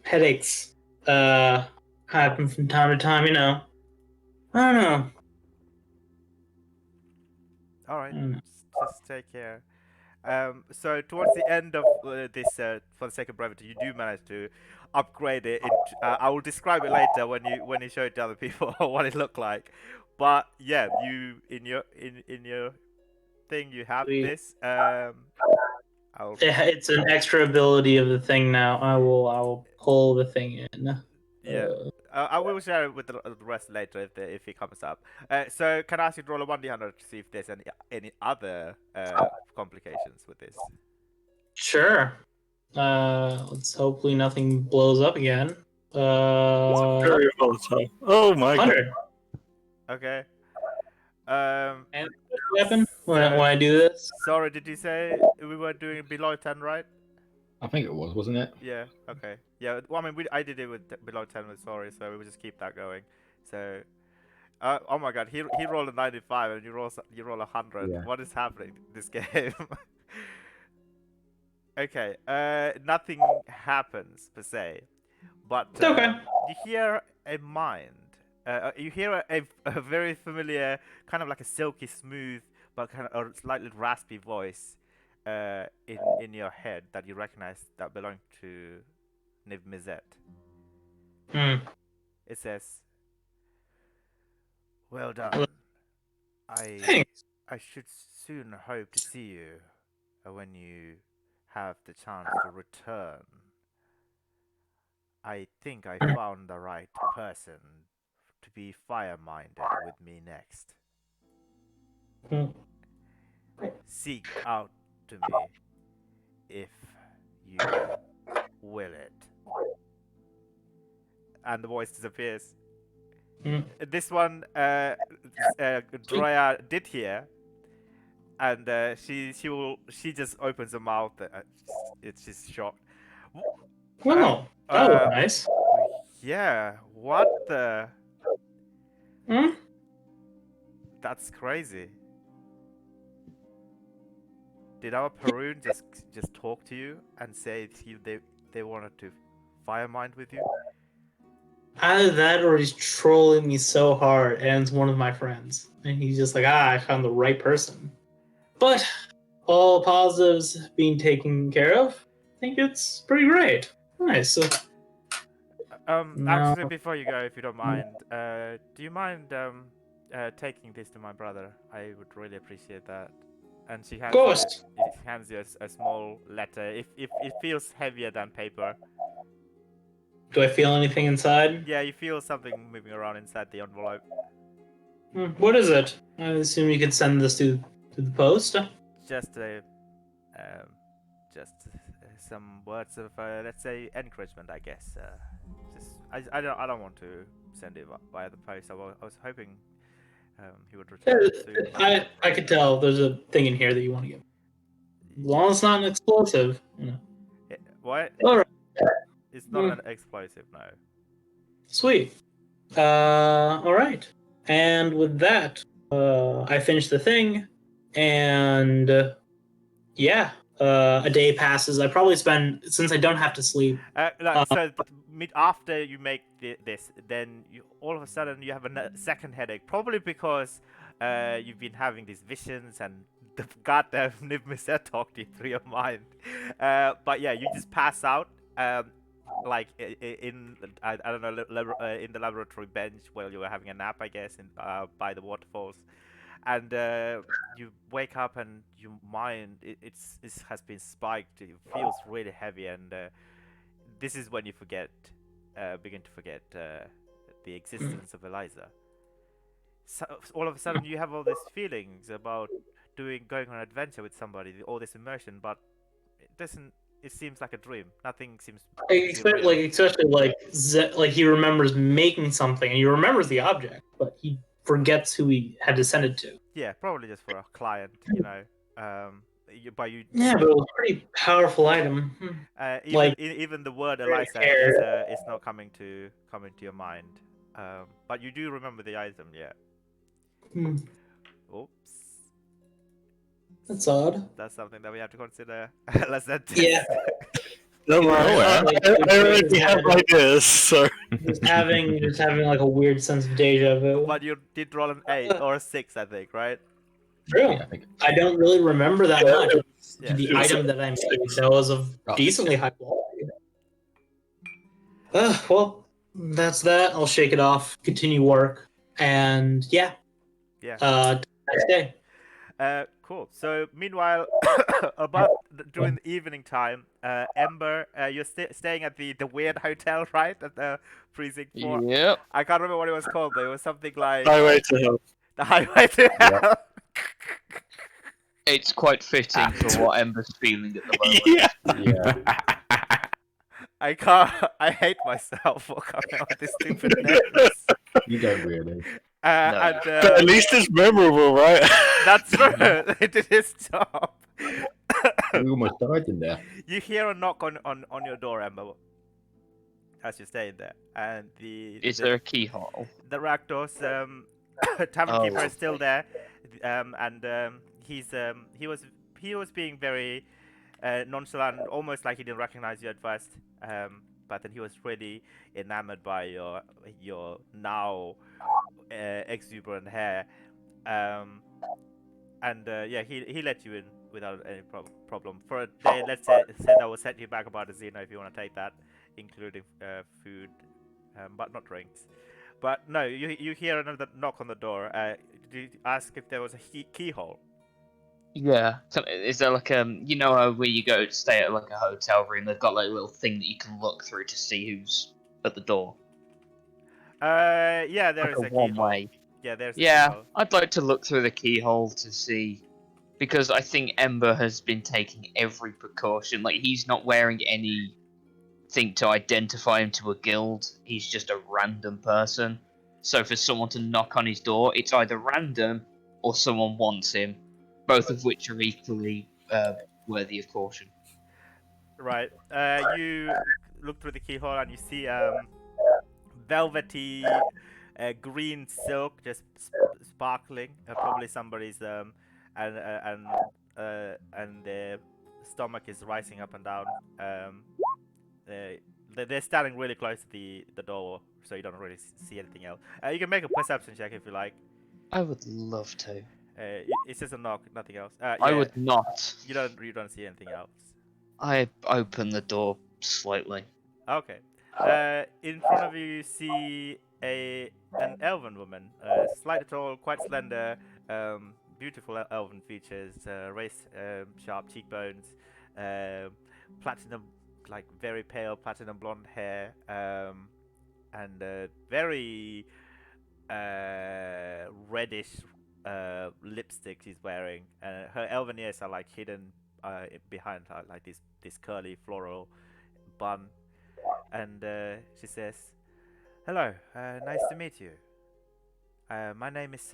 Headaches. Happen from time to time, you know. I don't know. All right, Mm. just take care. So towards the end of this, for the sake of brevity, you do manage to upgrade it. I will describe it later when you show it to other people what it looked like. But yeah, you in your thing you have Sweet. this. It's an extra ability of the thing now. I will pull the thing in. Yeah. I will share it with the rest later if it comes up. So can I ask you to roll a 1d100 to see if there's any other complications with this? Sure. Let's hopefully nothing blows up again. Very volatile. Oh my god. 100. Okay. And weapon when I do this. Sorry, did you say we were doing below 10, right? I think it was, wasn't it? Yeah. Okay. Yeah. Well, I mean, I did it with below 10 with sorry, so we will just keep that going. So, oh my God, he rolled a 95 and you roll 100. Yeah. What is happening in this game? Okay. Nothing happens per se, but Okay. you hear a mind. You hear a very familiar, kind of like a silky smooth, but kind of a slightly raspy voice, in your head that you recognize that belonged to Niv Mizzet. Hmm. It says, "Well done. I Thanks. I should soon hope to see you when you have the chance to return. I think I found the right person to be fire-minded with me next. Hmm. Seek out to me if you will it." And the voice disappears. Hmm. This one, Droya did hear, and she just opens her mouth. It's just shocked. Well, that was nice. Yeah, what the? Hmm? That's crazy. Did our Perun just talk to you and say they wanted to fire mind with you? Either that or he's trolling me so hard and it's one of my friends. And he's just like, I found the right person. But all positives being taken care of, I think it's pretty great. Nice. So, no. Actually, before you go, if you don't mind, do you mind taking this to my brother? I would really appreciate that. And she Of hands course. you a small letter. If it feels heavier than paper. Do I feel anything inside? Yeah, you feel something moving around inside the envelope. What is it? I assume you could send this to the post. Just um, just some words of let's say encouragement, I guess. I don't want to send it via the post. I was hoping he would return soon. I could tell there's a thing in here that you want to give. As long as it's not an explosive. What? All right. It's not an explosive, no. Sweet. All right. And with that, I finished the thing, and yeah, a day passes. I probably spend, since I don't have to sleep. So after you make this, then you all of a sudden you have a second headache, probably because you've been having these visions and the goddamn Nibmiset talked you through your mind. But yeah, you just pass out. Like in I don't know in the laboratory bench while you were having a nap, I guess, by the waterfalls, and you wake up and your mind it has been spiked. It feels really heavy, and this is when you begin to forget the existence of Eliza. So all of a sudden you have all these feelings about going on an adventure with somebody, all this immersion, but it doesn't. It seems like a dream. Nothing seems Especially like he remembers making something and he remembers the object, but he forgets who he had to send it to. Yeah, probably just for a client, but you. Yeah, but it was a pretty powerful item. Even the word really Eliza is not coming to your mind. But you do remember the item, yeah. Hmm. Oops. That's odd. That's something that we have to consider. Let's not. Yeah. Don't worry, I already have ideas, so. just having like a weird sense of deja vu. But you did roll an 8 or a 6, I think, right? True. Yeah, I think. I don't really remember that much. Yeah. The item that I made that was of decently high quality. Well, that's that. I'll shake it off, continue work, and yeah. Yeah. Next day. Cool. So meanwhile, during the evening time, Ember, you're staying at the weird hotel, right? At the precinct 4. Yep. I can't remember what it was called, but it was something like Highway to Hell. the Highway to Hell. It's quite fitting for what Ember's feeling at the moment. Yeah. Yeah. I can't. I hate myself for coming up with this stupid names. You don't really. No. And, But at least it's memorable, right? that's true. It did its job. We almost died in there. You hear a knock on your door, Ember, as you're staying there, and Is there a keyhole? the Rakdos tavern keeper Oh. is still there, and he was being very nonchalant, almost like he didn't recognize you at first. But then he was really enamored by your now exuberant hair. Yeah, he let you in without any problem for a day. Let's say that will set you back about a Xeno if you want to take that, including food, but not drinks. But no, you hear another knock on the door. Did you ask if there was a keyhole? Yeah. So is there like you know where you go to stay at like a hotel room? They've got like a little thing that you can look through to see who's at the door. Yeah, there Like is a a keyhole. one-way. Yeah, there's a Yeah, keyhole. I'd like to look through the keyhole to see, because I think Ember has been taking every precaution. Like he's not wearing anything to identify him to a guild. He's just a random person. So for someone to knock on his door, it's either random or someone wants him. Both of which are equally worthy of caution. Right. You look through the keyhole and you see velvety green silk just sparkling. Probably somebody's and their stomach is rising up and down. They're standing really close to the door, so you don't really see anything else. You can make a perception check if you like. I would love to. It's just a knock, nothing else. I Yeah, would not. You don't see anything else. I open the door slightly. Okay. In front of you, you see an elven woman, slightly tall, quite slender, beautiful elven features, raised sharp cheekbones, platinum, like very pale platinum blonde hair, and very reddish lipstick she's wearing. Her elven ears are like hidden behind her, like this curly floral bun. And she says, "Hello, nice to meet you. My name is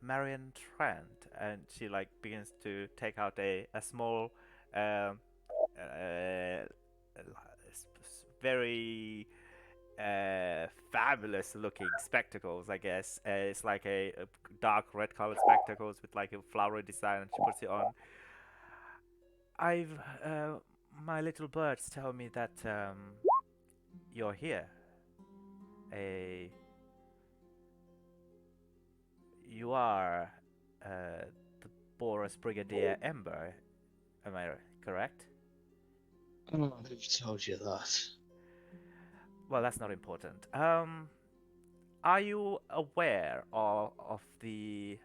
Marion Trent," and she like begins to take out a small, very fabulous looking spectacles. I guess it's like a dark red colored spectacles with like a flowery design, and she puts it on. My little birds tell me that you're here. You are the Boros Brigadier Ember. Am I correct? Oh, who told you that? Well, that's not important. Are you aware of the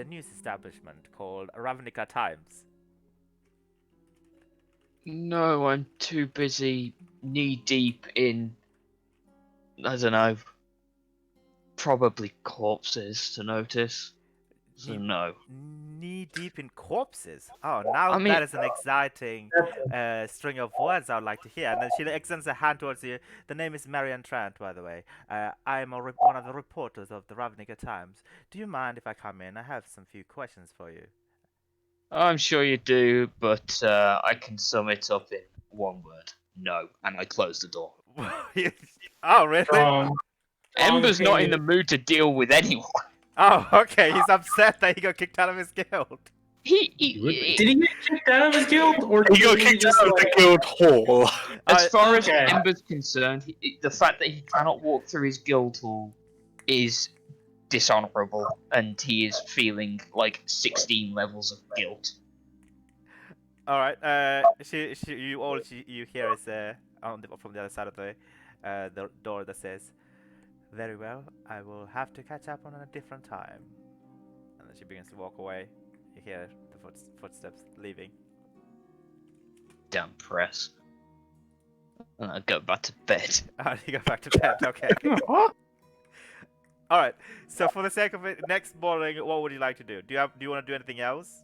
news establishment called Ravnica Times? No, I'm too busy knee deep in, I don't know, probably corpses to notice. So no. Knee deep in corpses. Oh, now I mean- that is an exciting string of words I would like to hear. And then she extends a hand towards you. The name is Marian Trant, by the way. I'm one of the reporters of the Ravnica Times. Do you mind if I come in? I have some few questions for you. I'm sure you do, but I can sum it up in one word. No. And I close the door. Oh, really? Ember's not in the mood to deal with anyone. Oh, okay. He's upset that he got kicked out of his guild. He Did he get kicked out of his guild, or He did got he kicked just out of the guild hall. As far as okay. Ember's concerned, the fact that he cannot walk through his guild hall is dishonourable, and he is feeling like 16 levels of guilt. All right. You hear is from the other side of the door that says, "Very well. I will have to catch up on a different time." And then she begins to walk away. You hear the footsteps leaving. Damn press. And I go back to bed. Oh, you go back to bed. Okay. All right. So for the sake of it, next morning, what would you like to do? Do you want to do anything else?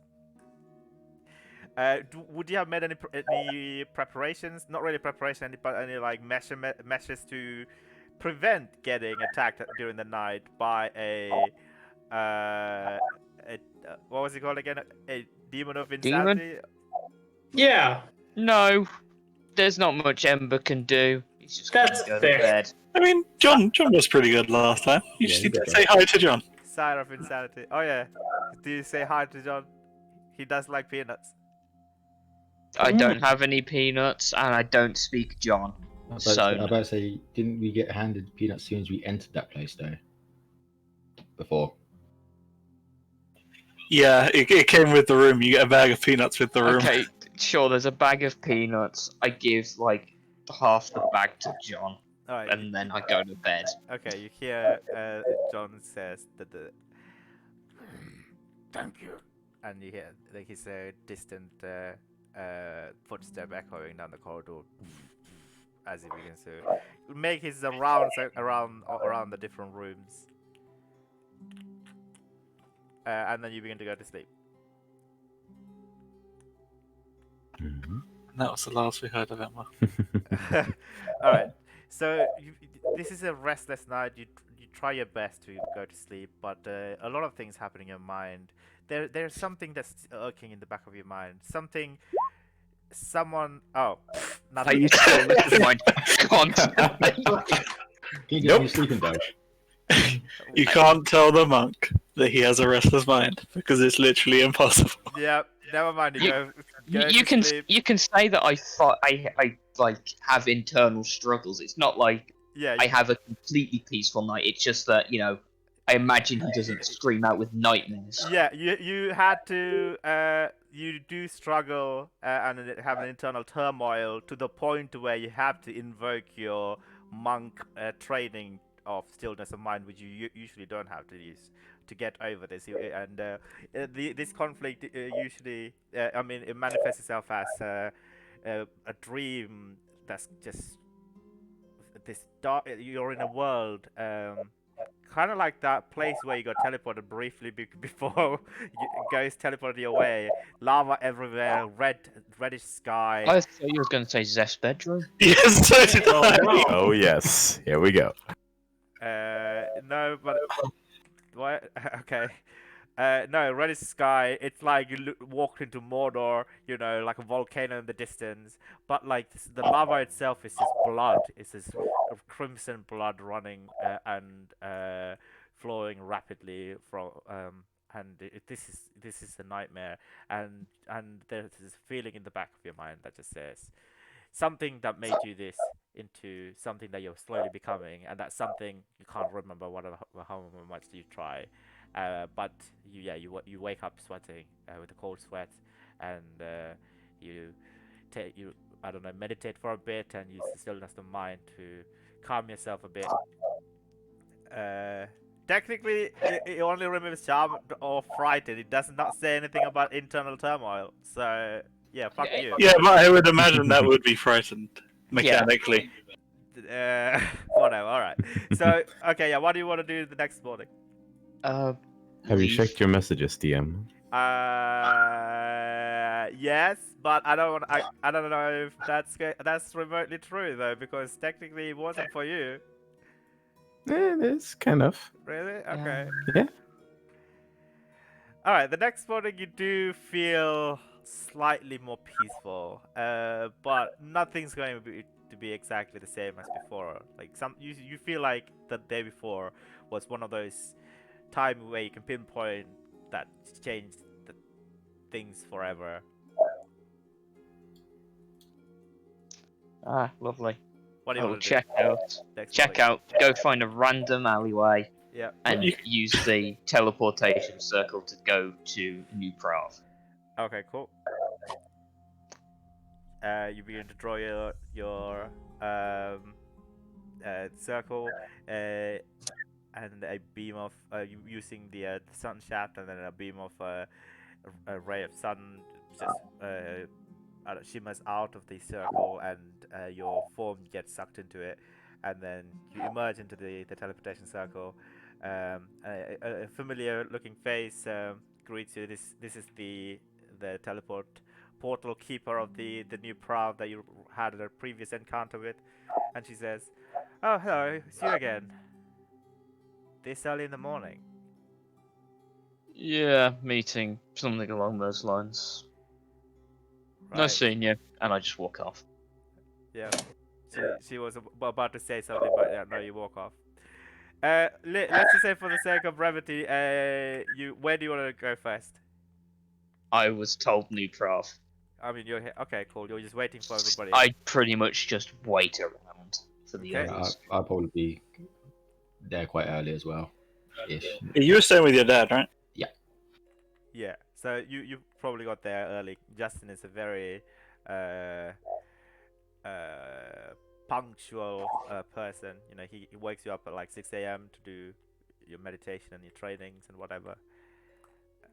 Would you have made any preparations? Not really preparation, but any like measures to prevent getting attacked during the night by what was it called again? A demon of insanity? Yeah, No, there's not much Ember can do. He's just gonna That's go fair. to bed. I mean, John was pretty good last time. You Yeah, just he need to did. say hi to John. Sire of insanity. Oh yeah. Do you say hi to John? He does like peanuts. I don't have any peanuts, and I don't speak John. I about to say, didn't we get handed peanuts as soon as we entered that place though? Before. Yeah, it came with the room. You get a bag of peanuts with the room. Okay, sure. There's a bag of peanuts. I give like half the bag to John, All right. and then I go to bed. Okay, you hear John says that the thank you, and you hear like his distant footstep echoing down the corridor as he begins to make his rounds around the different rooms, and then you begin to go to sleep. Mhm. That was the last we heard of Emma. All right. So this is a restless night. You try your best to go to sleep, but a lot of things happen in your mind. There's something that's lurking in the back of your mind. Someone. Oh, I nothing. used to listen my constantly. Can you give Nope. me a sleeping bag? You can't tell the monk that he has a restless mind because it's literally impossible. Yeah. Never mind. You go. You to can sleep. you can say that I like have internal struggles. It's not like Yeah. I have a completely peaceful night. It's just that I imagine he doesn't scream out with nightmares. Yeah, you had to you do struggle and have an internal turmoil to the point where you have to invoke your monk training of stillness of mind, which you usually don't have to use to get over this. And this conflict usually, I mean, it manifests itself as a dream that's just this dark. You're in a world. Kind of like that place where you got teleported briefly before ghosts teleported you away. Lava everywhere, reddish sky. I thought you were going to say Zeph's bedroom. Yes, so did I. Oh yes, here we go. No, but what? Okay. No, reddish sky. It's like you walked into Mordor. You know, like a volcano in the distance. But like the lava itself is just blood. It's this crimson blood running and flowing rapidly from. And this is a nightmare. And there's this feeling in the back of your mind that just says something that made you this into something that you're slowly becoming, and that's something you can't remember how much you try. But you wake up sweating with a cold sweat, and you I don't know, meditate for a bit and use the stillness of mind to calm yourself a bit. Technically, it only removes charm or frightened. It does not say anything about internal turmoil. So yeah, fuck you. Yeah, but I would imagine that would be frightened mechanically. Whatever. All right. So okay, yeah. What do you want to do the next morning? Have you checked your messages, DM? Yes, but I don't want. I don't know if that's remotely true though, because technically it wasn't for you. It is kind of. Really? Okay. Yeah. All right. The next morning you do feel slightly more peaceful, but nothing's going to be exactly the same as before. Like you feel like the day before was one of those times where you can pinpoint that changed the things forever. Ah, lovely. What do you I will want to check out. next Check morning? out. Go find a random alleyway Yeah. and use the teleportation circle to go to New Prav. Okay. Cool. You begin to draw your circle, and a beam of using the sun shaft, and then a beam of a ray of sun just shimmers out of the circle, and your form gets sucked into it, and then you emerge into the teleportation circle. A familiar looking face greets you. This is the portal keeper of the new Prav that you had a previous encounter with, and she says, "Oh, hello, it's you again. This early in the morning." Yeah, meeting something along those lines. Right. Nice seeing you, and I just walk off. Yeah. She was about to say something, but yeah, no, you walk off. Let's just say for the sake of brevity, where do you want to go first? I was told New Prav. I mean, you're here. Okay, cool. You're just waiting for everybody. I pretty much just wait around for the Okay. Yeah, others. I'll probably be there quite early as well. Ish. You were staying with your dad, right? Yeah. So you probably got there early. Justin is a very uh, punctual person. You know, he wakes you up at like 6 a.m. to do your meditation and your trainings and whatever.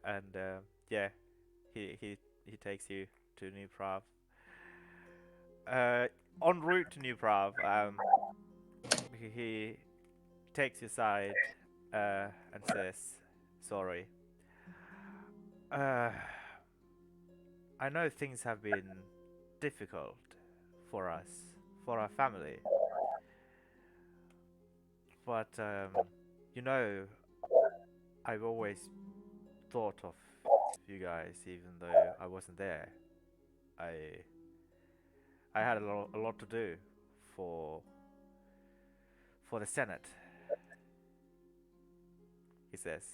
And yeah, he takes you to New Prav. En route to New Prav, he takes you aside and says, "Sorry. I know things have been difficult for us, for our family, but you know, I've always thought of you guys, even though I wasn't there. I had a lot to do for the Senate," he says.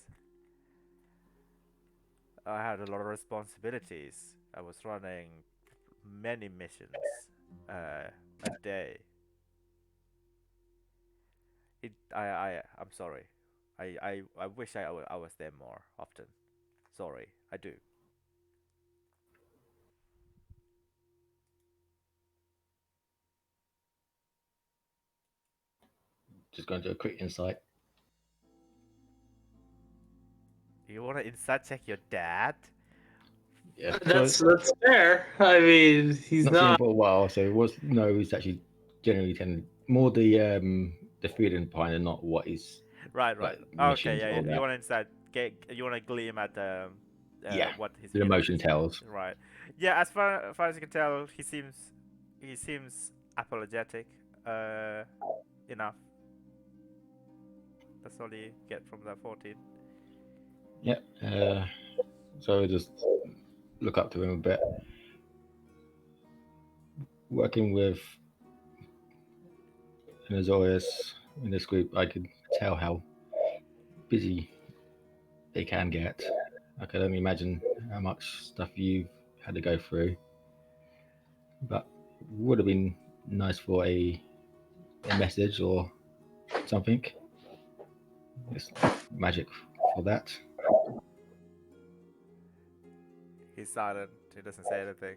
"I had a lot of responsibilities. I was running many missions a day. I'm sorry. I wish I was there more often. Sorry, I do." Just going to do a quick insight. You wanna inside check your dad? Yeah, That's fair. I mean, he's not seen him not. for a while, so it was no. He's actually generally tending more the feeling behind it, not what he's Right. like Okay, missions yeah. or You that. wanna inside you wanna gleam at Yeah, what his the emotion feelings. tells. Right. Yeah. As far as you can tell, he seems apologetic. Enough. That's all you get from that 14. Yeah. So I just look up to him a bit. Working with an Azorius in this group, I could tell how busy they can get. I could only imagine how much stuff you've had to go through. But it would have been nice for a message or something. It's magic for that. He's silent. He doesn't say anything.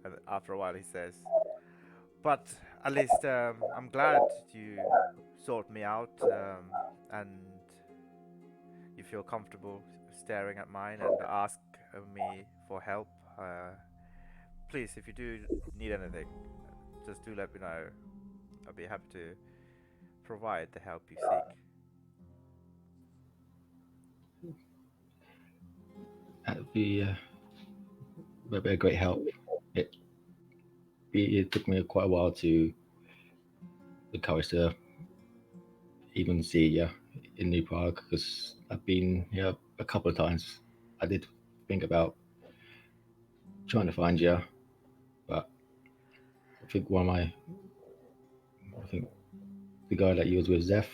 And after a while, he says, "But at least I'm glad you sought me out and you feel comfortable staring at mine and ask me for help. Please, if you do need anything, just do let me know. I'll be happy to provide the help you seek." That'd be a great help. It took me quite a while to the courage to even see you in New Prague because I've been here a couple of times. I did think about trying to find you, but I think I think the guy that you was with, Zeph,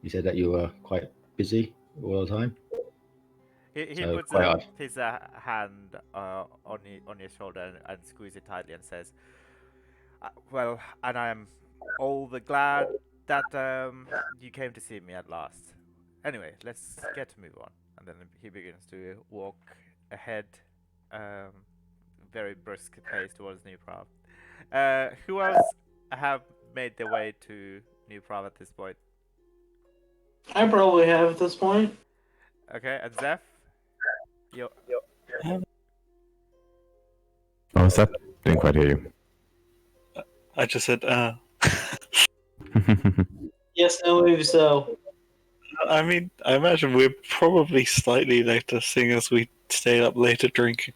he said that you were quite busy all the time. He So puts quite hard. his hand on your shoulder and squeezes it tightly and says, "Well, and I'm all the glad that you came to see me at last. Anyway, let's get to move on." And then he begins to walk ahead, very brisk pace towards New Prav. Who else have made their way to New Prav at this point? I probably have at this point. Okay, and Zeph? You What was that? Didn't quite hear you. I just said, Yes, no, maybe so. I mean, I imagine we're probably slightly later, seeing as we stayed up later drinking.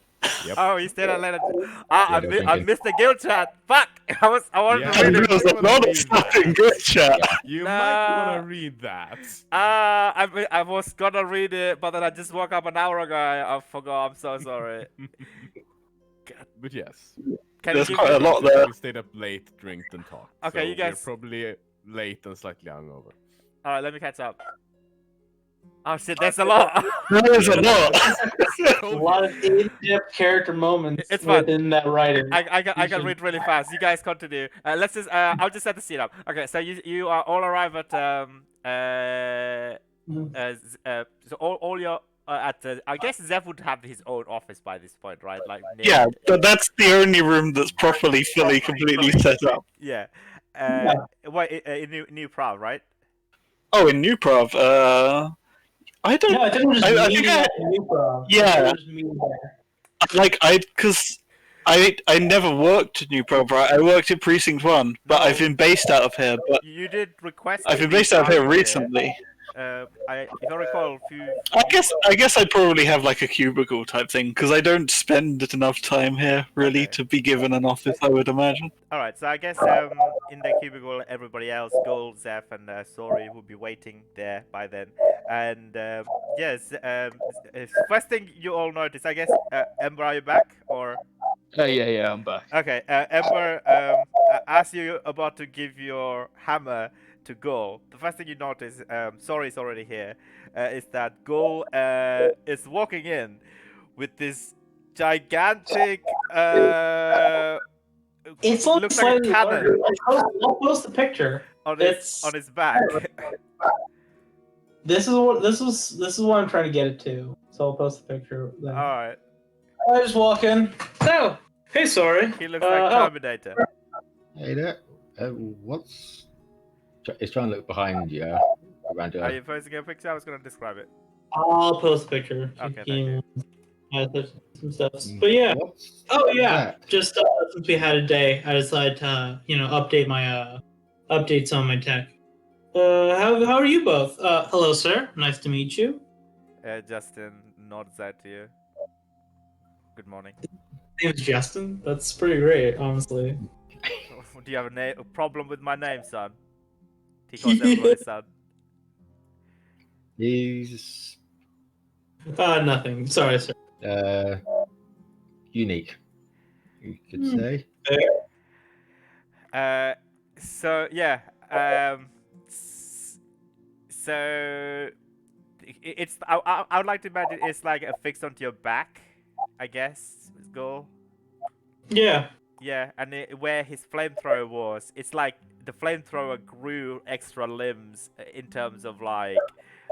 Oh, you stayed out later. Yeah, I they're I drinking. missed the guild chat. Fuck! I wanted Yeah, to read And it. it was might wanna not a read fucking that. good chat. You Nah. might want to read that. I was gonna read it, but then I just woke up an hour ago. I forgot. I'm so sorry. But yes, Can There's you give quite me? a lot there. we stayed up late, drank, and talked. Okay, so you guys- We're probably late and slightly hungover. All right, let me catch up. Oh shit, there's a lot. There's a lot. A lot of in-depth character moments It's fine. within that writing. I can should- read really fast. You guys continue. Let's just I'll just set the scene up. Okay, so you are all arrive at so all your at I guess Zev would have his own office by this point, right? Like Yeah, but that's the only room that's properly, fully, completely set up. yeah. Yeah. Wait, in new Prague, right? Oh, in New Prov, I don't. No, I think we're just I meeting think at New Prague. Yeah. We're just meeting there. Because I never worked in New Prov, right? I worked in Precinct 1, but No. I've been based out of here. But You did request. I've to been be based out of here found recently. If I recall, a few. I guess I'd probably have like a cubicle type thing because I don't spend enough time here really Okay. to be given an office. I would imagine. All right, so I guess in the cubicle, everybody else, Gold, Zeph, and Sori will be waiting there by then. And yes, first thing you all notice, I guess, Ember, are you back or? Yeah, I'm back. Okay, Ember, as you're about to give your hammer to Gol, the first thing you notice, Sori is already here, is that Gol is walking in with this gigantic. It's only looks like a slightly cannon larger. I'll post the picture. on It's- his back. This is what I'm trying to get it to. So I'll post the picture. Then. All right, I just walk in. Oh, hey, sorry. he looks like Terminator. Hey there. What's? It's trying to look behind you. Around Are you. you posting a picture? I was gonna describe it. I'll post a picture. Okay, thank you. There's some stuff. But yeah. What's Oh yeah. that? Just since we had a day, I decided to update my update some of my tech. How are you both? Hello, sir. Nice to meet you. Justin nods out to you. Good morning. My name's Justin. That's pretty great, honestly. Do you have a problem with my name, son? He calls everybody son. He's Mm-hmm. Nothing. Sorry, sir. unique. You could say. So yeah. So it's I would like to imagine it's like affixed onto your back, I guess. Go. Yeah. Yeah, and where his flamethrower was, it's like the flamethrower grew extra limbs in terms of like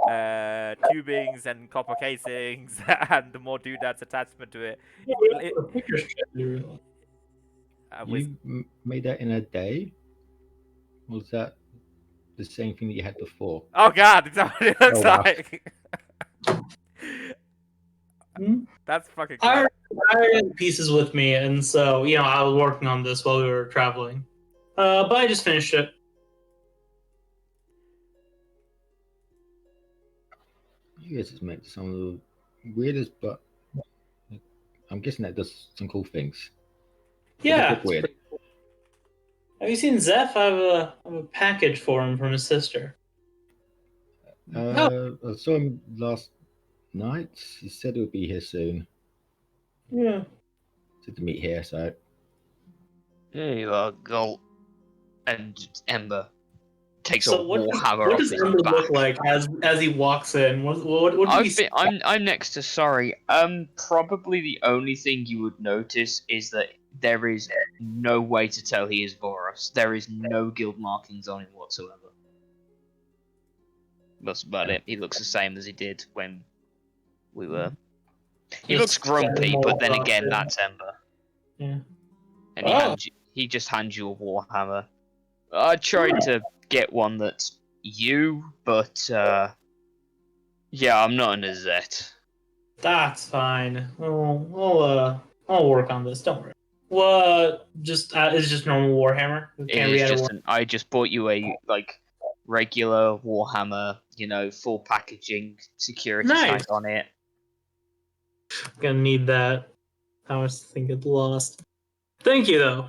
tubings and copper casings and more doodads attachment to it. The picture's good. With, You made that in a day? Was that the same thing that you had before? oh god, is that what it looks Oh, wow. like? Hmm? That's fucking I great. had pieces with me, and so I was working on this while we were traveling. But I just finished it. You guys just make some of the weirdest, but I'm guessing that does some cool things. Yeah. It's weird. Have you seen Zeph? I have a package for him from his sister. I saw him last night. He said he would be here soon. Yeah. Said to meet here, so There you are, Gol. And Ember takes So a what warhammer what off does his Ember back. look like as he walks in? What do we see? I'm next to Sorry. Probably the only thing you would notice is that there is no way to tell he is Voros. There is no guild markings on him whatsoever. That's about it. He looks the same as he did when we were. He looks grumpy, but then again, that's Ember. Yeah. And Oh. he just hands you a warhammer. I tried to get one that's you, but yeah, I'm not an Azet. That's fine. I'll work on this. Don't worry. What? Just it's just normal Warhammer. It Can't is re-add a just I just bought you a regular warhammer, full packaging, security Nice. tag on it. Gonna need that. I was thinking lost. Thank you though.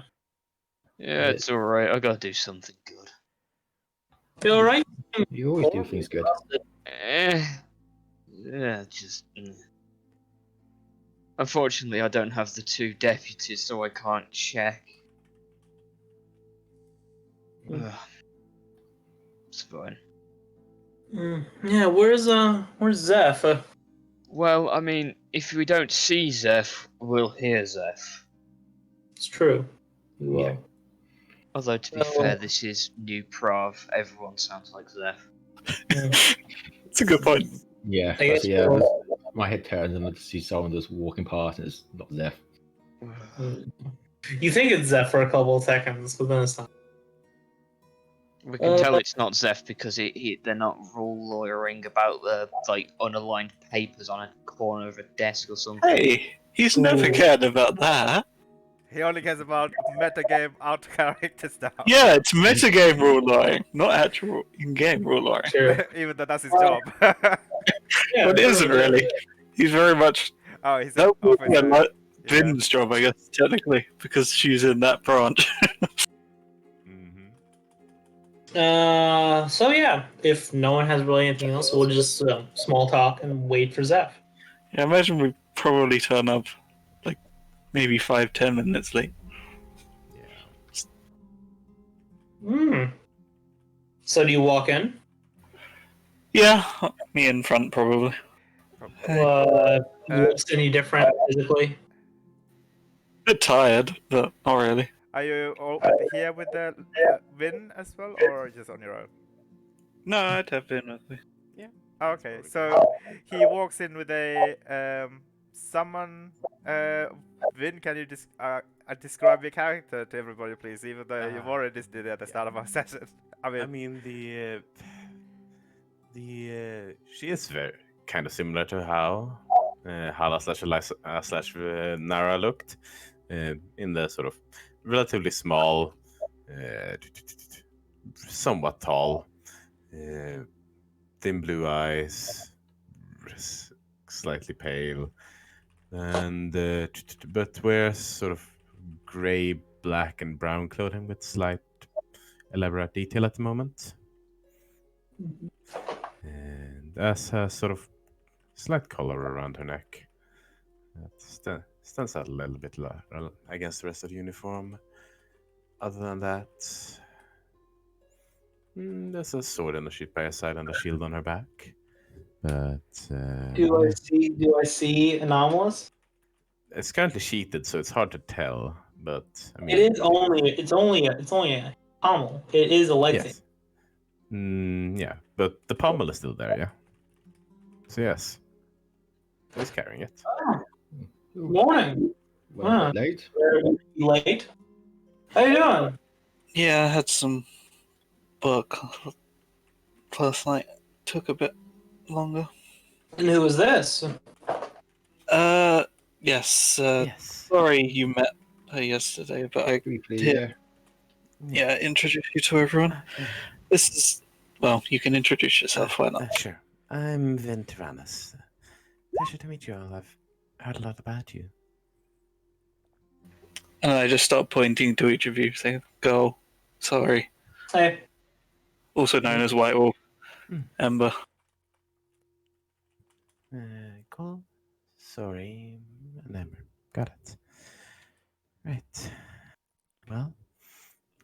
Yeah, it's alright. I gotta do something good. You all right? you always do things good. Yeah, just. Unfortunately, I don't have the 2 deputies, so I can't check. Ugh. It's fine. Yeah, where's Zeph? Well, I mean, if we don't see Zeph, we'll hear Zeph. It's true. You Yeah. will. Although, to be So- fair, this is New Prov. Everyone sounds like Zeph. It's a good point. Yeah, I guess yeah. we'll- My head turns and I see someone just walking past, and it's not Zeph. You think it's Zeph for a couple of seconds, but then it's not. We can tell it's not Zeph because they're not rule lawyering about the unaligned papers on a corner of a desk or something. Hey, he's never Ooh. cared about that. He only cares about metagame out character stuff. Yeah, it's metagame rule lawyering, not actual in-game rule lawyering. Sure. Even though that's his job. Yeah, But it isn't really. He's very much Oh, he's that an would be officer. like Yeah. Vin's job, I guess, technically, because she's in that branch. So yeah, if no one has really anything else, we'll just small talk and wait for Zeph. Yeah, I imagine we probably turn up like maybe 5-10 minutes late. Hmm. So do you walk in? Yeah, me in front probably. Looks any different physically? Bit tired, but not really. Are you all here with the Vin as well, or just on your own? No, I'd have been with me. Oh, okay, so he walks in with a someone. Vin, can you describe your character to everybody, please? Even though you've already did it at the start of our session. I mean, she is very kind of similar to how Hala slash Nara looked, in the sort of relatively small, somewhat tall, thin blue eyes, slightly pale, and but wears sort of gray, black, and brown clothing with slight elaborate detail at the moment. And as a sort of slight collar around her neck that stands out a little bit against the rest of the uniform. Other than that, there's a sword and a sheath by her side and a shield on her back. But Do I see anomalous? it's currently sheeted, so it's hard to tell. But I mean, It's only a pommel. It is a lightsaber. yes. Yeah, but the pommel is still there, yeah. So yes, he's carrying it. Morning. Well, a bit late. You late? How you doing? Yeah, I had some work last night. Took a bit longer. And who is this? Yes. Yes. Sorry you met her yesterday, but I Briefly, did. Yeah, introduce you to everyone. This is. Well, you can introduce yourself. Why not? Sure. I'm Vin Tyrannus. Pleasure to meet you all. I've heard a lot about you. And I just start pointing to each of you, saying, "Go." Sorry. Hey. Also known as White Wolf. Ember. Cool. Sorry, Ember. Got it. Right. Well,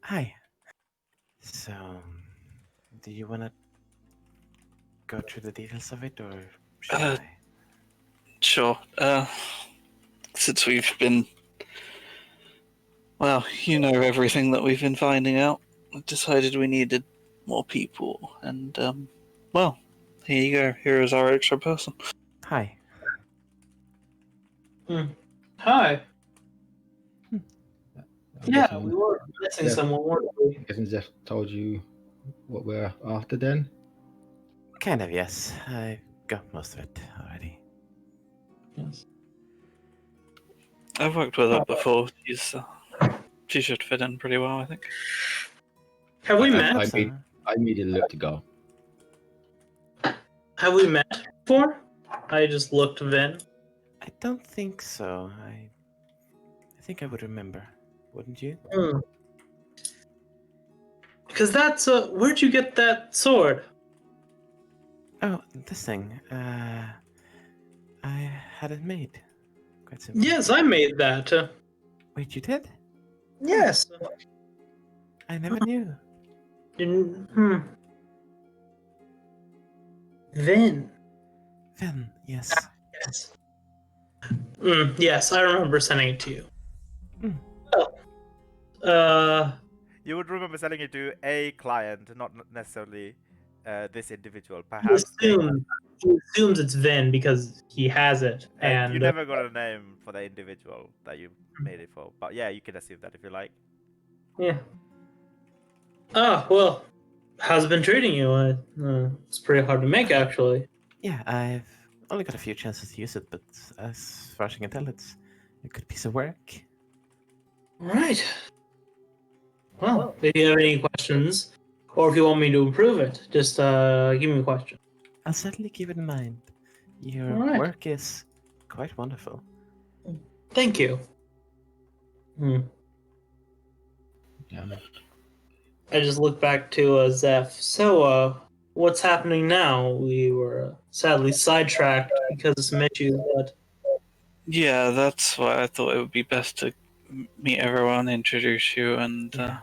hi. So, do you want to go through the details of it, or should Uh, I? Sure. Since we've been. Well, you know everything that we've been finding out. We decided we needed more people, and, well, here you go. Here is our extra person. Hi. Hi. I'm Yeah, guessing- we were missing Yeah. someone, weren't we? Guessing Zeph told you what we're after then? Kind of, yes. I got most of it already. Yes. I've worked with her before. She should fit in pretty well, I think. Have we I- met? I immediately looked to go. Have we met before? I just looked Vin. I don't think so. I think I would remember. Wouldn't you? Because that's where'd you get that sword? Oh, this thing. I had it made. Quite simply. Yes, I made that. Wait, you did? Yes. I never knew. Vin. Then, yes. Yes. Yes, I remember sending it to you. Mm. Oh. You would remember selling it to a client, not necessarily this individual. He Perhaps assumes it's Vin because he has it, and you never got a name for the individual that you made it for. But yeah, you can assume that if you like. yeah. Oh well, how's it been treating you? It's pretty hard to make, actually. Yeah, I've only got a few chances to use it, but as far as I can tell, it's a good piece of work. All right. Well, if you have any questions, or if you want me to improve it, just give me a question. I'll certainly keep it in mind. Your All right. work is quite wonderful. Thank you. Yeah. I just look back to Zeph. So, what's happening now? We were sadly sidetracked because of some issues, but Yeah, that's why I thought it would be best to meet everyone, introduce you, and. Yeah.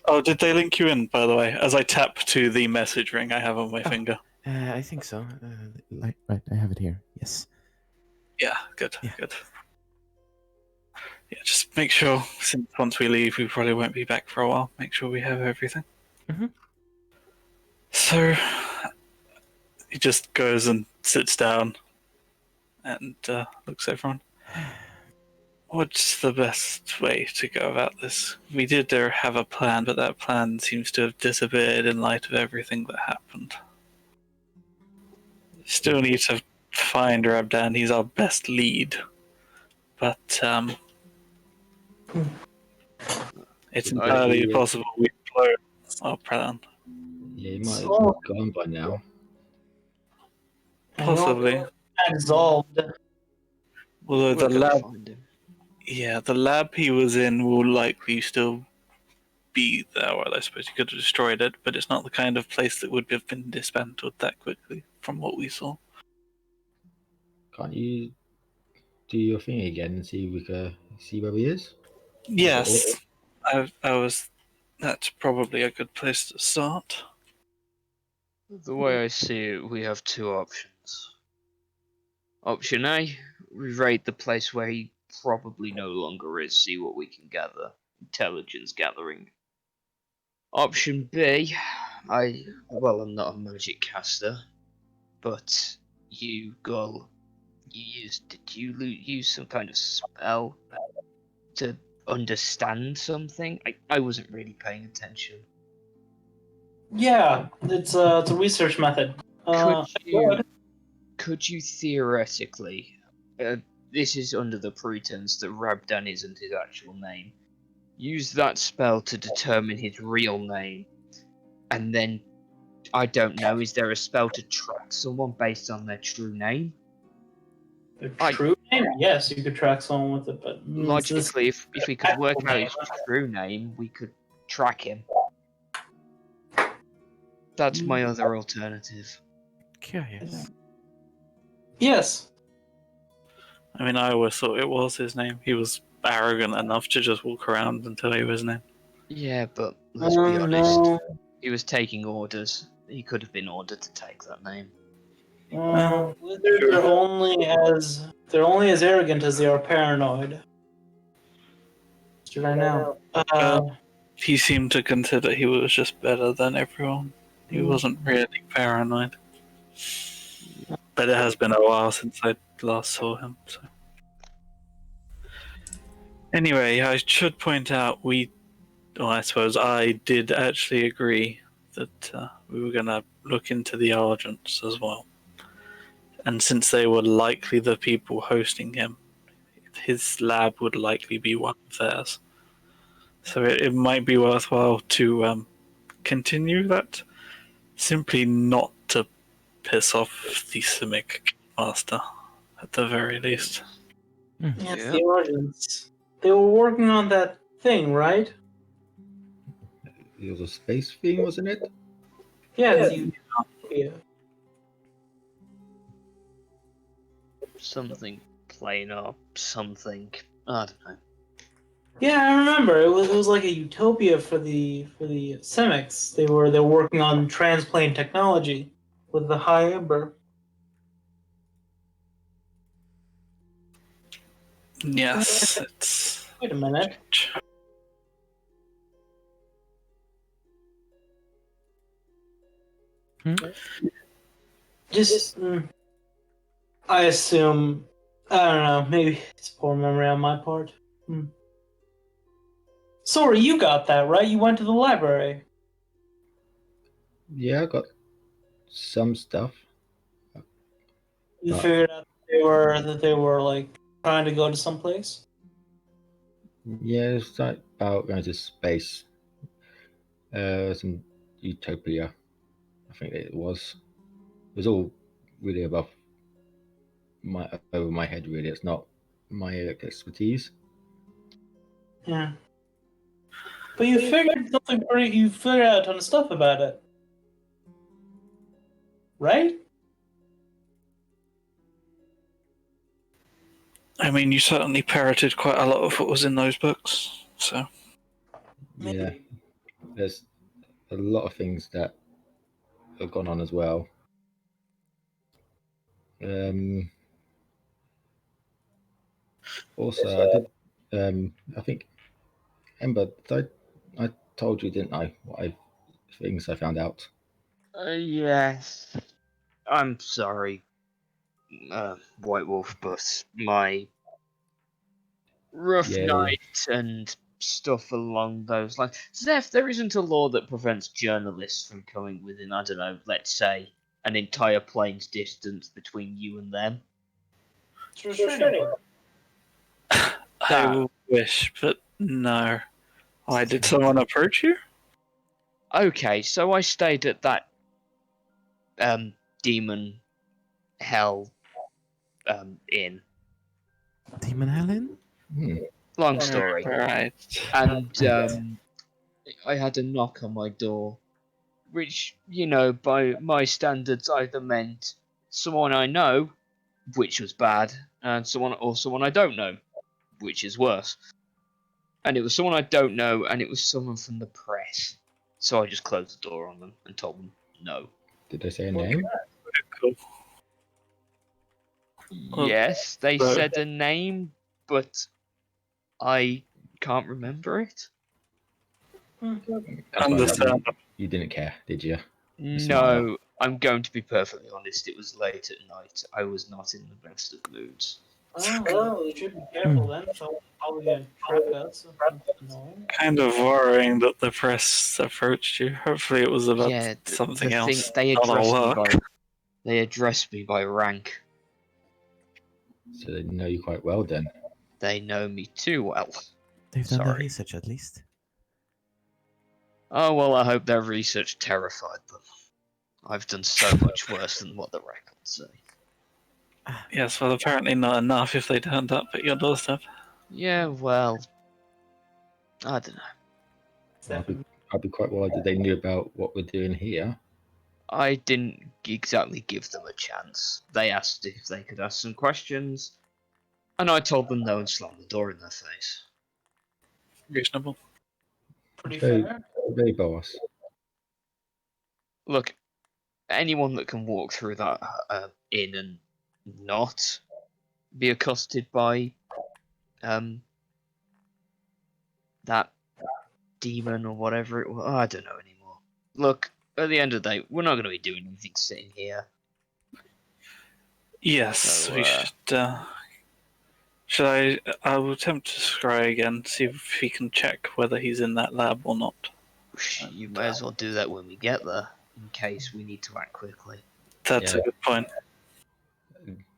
Oh, did they link you in, by the way? As I tap to the message ring I have on my finger. I think so. Right, I have it here. Yes. Yeah, good, Yeah. good. Yeah, just make sure, since once we leave, we probably won't be back for a while. Make sure we have everything. Mhm. So, he just goes and sits down and looks at everyone. What's the best way to go about this? We did have a plan, but that plan seems to have disappeared in light of everything that happened. Still need to find Rabdan. He's our best lead. But it's entirely possible we blow our plan. Yeah, you might have Oh. gone by now. Possibly. Absolved. Although We're the gonna lab, find him. yeah, the lab he was in will likely still be there. Well, I suppose he could have destroyed it, but it's not the kind of place that would have been dismantled that quickly, from what we saw. Can't you do your thing again and see if we can see where he is? Yes, I was. That's probably a good place to start. The way I see it, we have two options. Option A, we raid the place where he probably no longer is, see what we can gather. Intelligence gathering. Option B, I'm not a magic caster, but did you use some kind of spell to understand something? I wasn't really paying attention. Yeah, it's a research method. Could you theoretically, this is under the pretense that Rabdan isn't his actual name, use that spell to determine his real name, and then, I don't know, is there a spell to track someone based on their true name? The true name? Yes, you could track someone with it, but Logically, if we could work out his true name, we could track him. That's my other alternative. Curious. Yes. I mean, I always thought it was his name. He was arrogant enough to just walk around and tell you his name. Yeah, but let's be honest. No. He was taking orders. He could have been ordered to take that name. Wizards are only as arrogant as they are paranoid. Should I know? He seemed to consider he was just better than everyone. He wasn't really paranoid. But it has been a while since I last saw him. So. Anyway, I should point out I suppose I did actually agree that we were going to look into the Argents as well. And since they were likely the people hosting him, his lab would likely be one of theirs. So it might be worthwhile to continue that, simply not to piss off the Simic Master, at the very least. Yes, Yeah. the Argents. They were working on that thing, right? It was a space thing, wasn't it? Yeah, it's Utopia. Something planar, something. I don't know. Yeah, I remember. It was like a utopia for the Semics. They were working on transplane technology. with the high ember. Yes, it's. Wait a minute. Just, I assume, I don't know, maybe it's poor memory on my part. Sorry, you got that, right? You went to the library. Yeah, I got some stuff. You Right. figured out that they were like trying to go to some place. Yeah, it's like about going to space. Some utopia, I think it was. It was all really above over my head. Really, it's not my expertise. Yeah. But you figured something pretty. You figured out a ton of stuff about it, right? I mean, you certainly parroted quite a lot of what was in those books. So Yeah, Maybe. there's a lot of things that have gone on as well. Also, I did. I think Ember, I told you, didn't I? Things I found out. Yes. I'm sorry, White Wolf, but my rough Yeah, night and stuff along those lines. Zeph, there isn't a law that prevents journalists from coming within, I don't know, let's say, an entire plane's distance between you and them. It's restraining order. I wish, but no. Why did someone approach you? Okay, so I stayed at that demon hell inn. Demon Helen? Long story. Right. And I had a knock on my door, which, you know, by my standards either meant someone I know, which was bad, and someone I don't know, which is worse. And it was someone I don't know, and it was someone from the press. So I just closed the door on them and told them no. did they say a name? Cool. Well, Yes, they so- said a name, but I can't remember it. That's fine. Understand. You didn't care, did you? No, I'm going to be perfectly honest. It was late at night. I was not in the best of moods. Oh, you should be careful then. So probably gonna track us. Annoying. Kind of worrying that the press approached you. Hopefully, it was about Yeah, something the else. thing, not all work. they addressed me by rank. So they know you quite well then. They know me too well. They've done their Sorry. research at least. Oh well, I hope their research terrified them. I've done so much worse than what the records say. Yes, well, apparently not enough if they turned up at your doorstep. Yeah, well, I don't know. I'd be quite worried that they knew about what we're doing here. I didn't exactly give them a chance. They asked if they could ask some questions, and I told them no and slammed the door in their face. Reasonable. Pretty Very, fair. very boss. Look, anyone that can walk through that inn and not be accosted by that demon or whatever it was, I don't know anymore. Look, at the end of the day, we're not going to be doing anything sitting here. Yes, So, we should. Should I? I will attempt to scry again, see if he can check whether he's in that lab or not. You may as well do that when we get there, in case we need to act quickly. That's Yeah. a good point.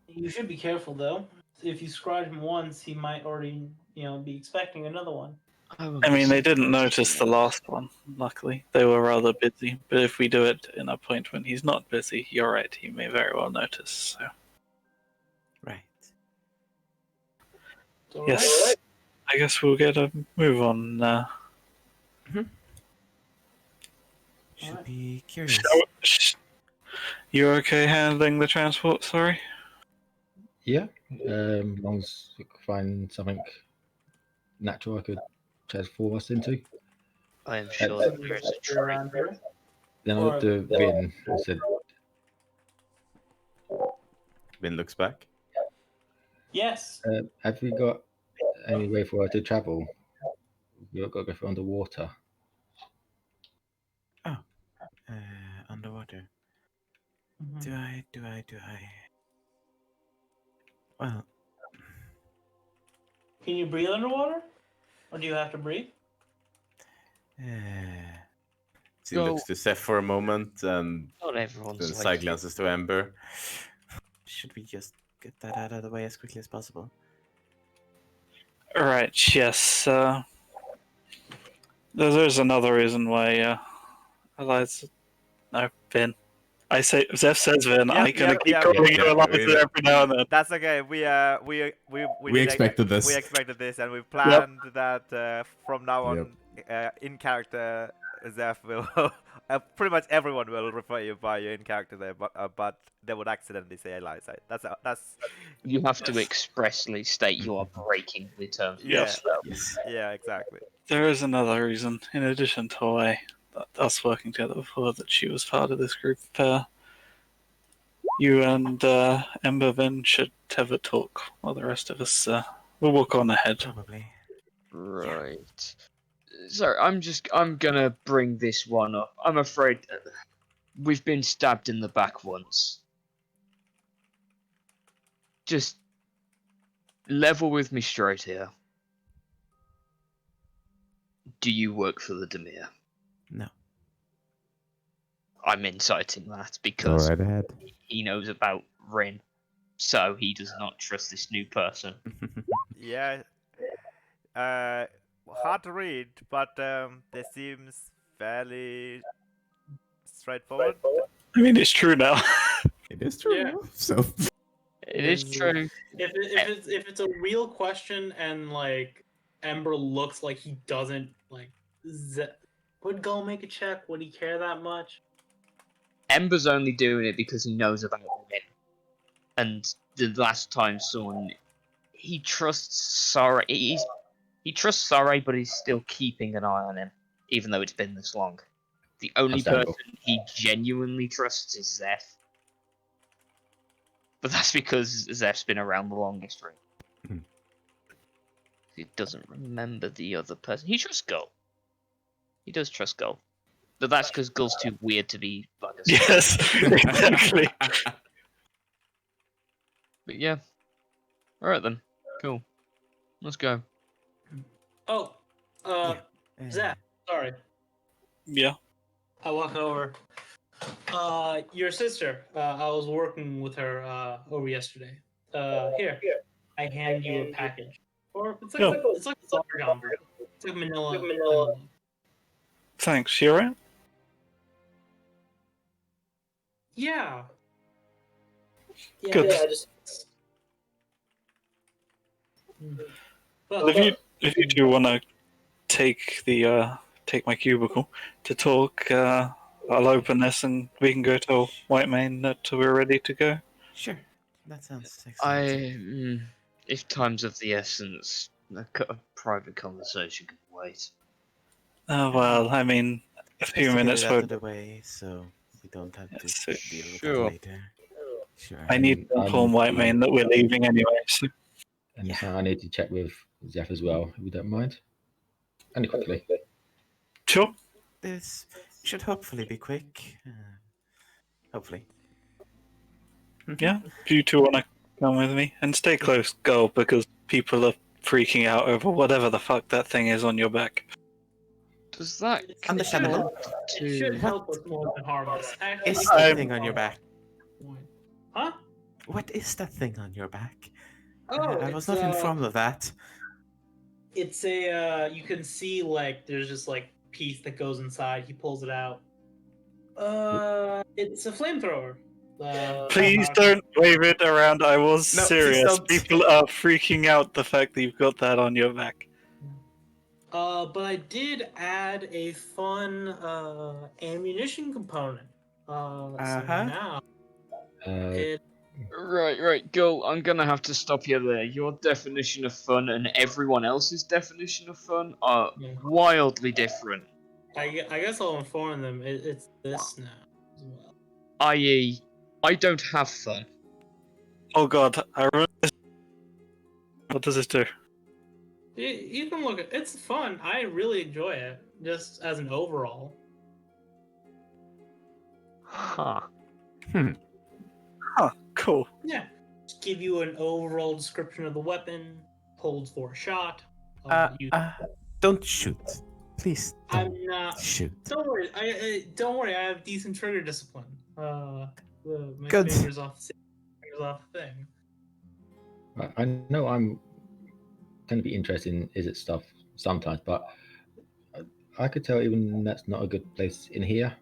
You should be careful though. If you scribe him once, he might already, be expecting another one. I mean, they didn't notice the last one, luckily. They were rather busy. But if we do it in a point when he's not busy, you're right, he may very well notice. So. Right. So, Yes. right? I guess we'll get a move on. Should Alright. be curious. You okay handling the transport? Sorry. Yeah. As long as we can find something natural I could transform us into. I am sure that there is a Around train. here. Then I Or- looked at Vin and said, Vin looks back. Yes. Have we got any way for her to travel? We've got to go through underwater. Underwater. Mhm. Do I? Well, Can you breathe underwater? Or do you have to breathe? she Go. looks to Seth for a moment and Not everyone's then like side you. glances to Ember. Should we just get that out of the way as quickly as possible? Right, yes. There's another reason why Eliza. No, Vin. I say Zeph says Vin. Yep, I kind of yep, keep yep. calling Yeah, you Eliza yeah. every now and then. That's okay. We We expected this. We expected this, and we planned that from now on, in character, Zeph will pretty much everyone will refer you by your in character there, but they would accidentally say Eliza. That's You have to expressly state you are breaking the terms of yeah, Yes. Yes. yeah, exactly. There is another reason, in addition to why us working together before, that she was part of this group. You and Ember Vin should have a talk while the rest of us will walk on ahead. Probably. Right. Sorry, I'm gonna bring this one up. I'm afraid we've been stabbed in the back once. Just level with me straight here. Do you work for the Demir? No. I'm inciting that Go because right ahead. he knows about Rin, so he does not trust this new person. Yeah. Hard to read, but this seems fairly straightforward. I mean, it's true now. It is true. Yeah. So It is true. If it's a real question and like Ember looks like he doesn't like, would Gull make a check? Would he care that much? Ember's only doing it because he knows about Rin. And the last time someone... He trusts Sarai. He trusts Sarai, but he's still keeping an eye on him, even though it's been this long. The only person Understandable. he genuinely trusts is Zeph. But that's because Zeph's been around the longest, right? Mhm. He doesn't remember the other person. He trusts Gull. He does trust Gull. But that's because Gull's too weird to be like a Yes, exactly. But yeah. Alright then. Cool. Let's go. Oh, Zach, sorry. Yeah. I walk over. Your sister. I was working with her over yesterday. Here, I hand you a package. Or it's like Yeah. it's like a large envelope. It's like manila envelope. Thanks. You alright? Yeah. Yeah. Good. Yeah, just. Well, if you do want to take my cubicle to talk, I'll open this and we can go tell White Mane that we're ready to go. Sure. That sounds excellent. If time's of the essence, a private conversation can wait. Well, I mean, a few Let's minutes get it out would. of the way so we don't have to Yes, deal with sure. that later. Sure. I need to inform White Mane that we're leaving anyway. So. And I need to check with Zeph as well, if you don't mind. Only quickly. Sure. This should hopefully be quick. Hopefully. Yeah. If you two want to come with me and stay close, go, because people are freaking out over whatever the fuck that thing is on your back. Does that Understandable. It should help us more than harm us. Actually, Is it's that I'm- thing on your back? Huh? What is that thing on your back? Oh, I was not informed of that. It's a you can see like there's just like piece that goes inside. He pulls it out. It's a flamethrower. Please don't wave it around. I was No, please serious. don't. People are freaking out the fact that you've got that on your back. But I did add a fun ammunition component. So Uh-huh. now Uh, it Right, Gul, I'm gonna have to stop you there. Your definition of fun and everyone else's definition of fun are Yeah. wildly different. I guess I'll inform them. It's this now as well. I.e., I don't have fun. Oh god, I remember this. What does this do? You can look at it's fun. I really enjoy it, just as an overall. Huh. Huh, cool. Yeah, just give you an overall description of the weapon. Holds for a shot. You, Don't shoot. Please don't I'm not. shoot. Don't worry. Don't worry. I have decent trigger discipline. My Good. fingers off the thing. I know I'm going to be interested in is it stuff sometimes, but I could tell even that's not a good place in here.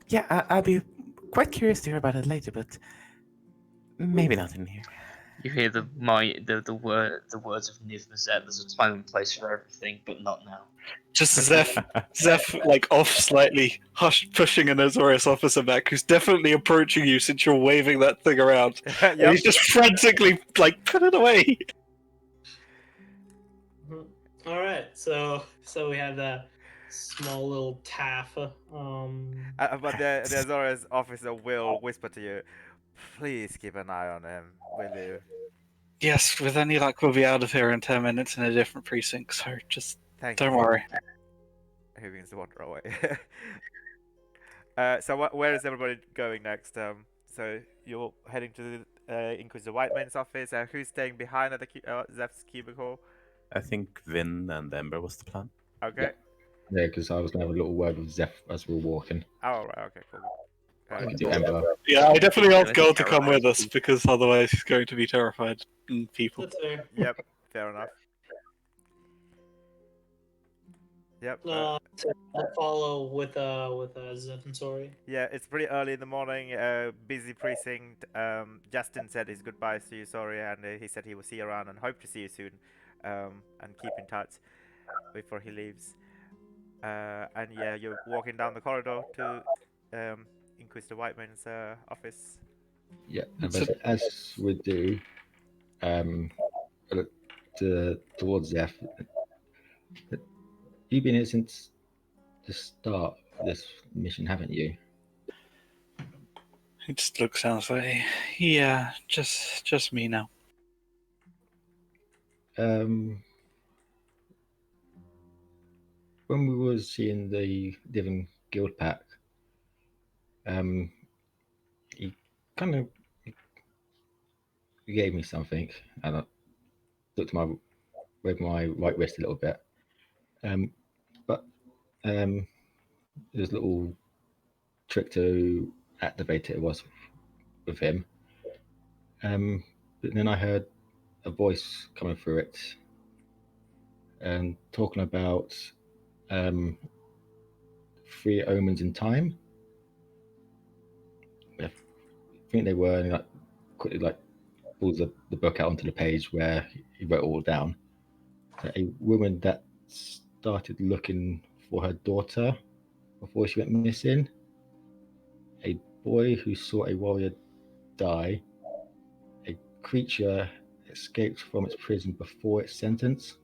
Yeah, I'll be quite curious to hear about it later, but maybe not in here. You hear the words of Niv Mizzet. There's a time and place for everything, but not now. Just Zeph, like off slightly, pushing an Azorius officer back, who's definitely approaching you since you're waving that thing around. And Yep. he's just frantically, like, put it away. All right, so we have that small little taff. But the Azorius officer will whisper to you, "Please keep an eye on him, will you?" Yes, with any luck, we'll be out of here in 10 minutes in a different precinct, so just Thank don't you. worry. He begins to wander away. So where is everybody going next? So you're heading to the Inquisitor Whitemane's office. Who's staying behind at the Zeph's cubicle? I think Vin and Ember was the plan. Okay. Yeah, because I was going to have a little word with Zeph as we were walking. Oh, right. Okay, cool. I could do Ember. Yeah, I definitely asked Yeah, Girl to come terrified. with us, because otherwise he's going to be terrified. People. That's fair. Yep, fair enough. Yep. So I'll follow with Zeph and Sori. Yeah, it's pretty early in the morning. Busy precinct. Justin said his goodbyes to you, sorry, and he said he will see you around and hope to see you soon. And keep in touch before he leaves. And yeah, you're walking down the corridor to Inquisitor Whitemane's office. Yeah, but as we do, I look towards Zeph. You've been here since the start of this mission, haven't you? He just looks down and says, yeah, just me now. When we were seeing the Divin Guild Pack, he kind of gave me something, and I looked at with my right wrist a little bit. But there's a little trick to activate it was with him. But then I heard a voice coming through it, talking about 3 omens in time. I think they were, and he quickly pulls the book out onto the page where he wrote it all down. So a woman that started looking for her daughter before she went missing. A boy who saw a warrior die. A creature escaped from its prison before its sentence.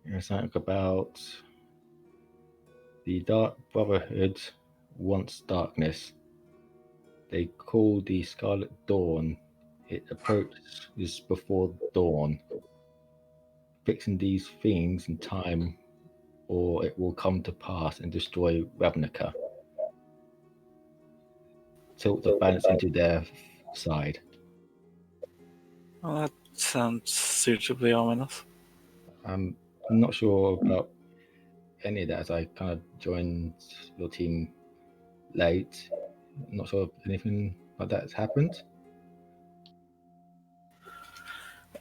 There's something about the Dark Brotherhood wants darkness. They call the Scarlet Dawn. It approaches before dawn. Fixing these things in time, or it will come to pass and destroy Ravnica. Tilt the balance into their side. Well, that sounds suitably ominous. I'm not sure about any of that as I kind of joined your team late. I'm not sure if anything like that has happened.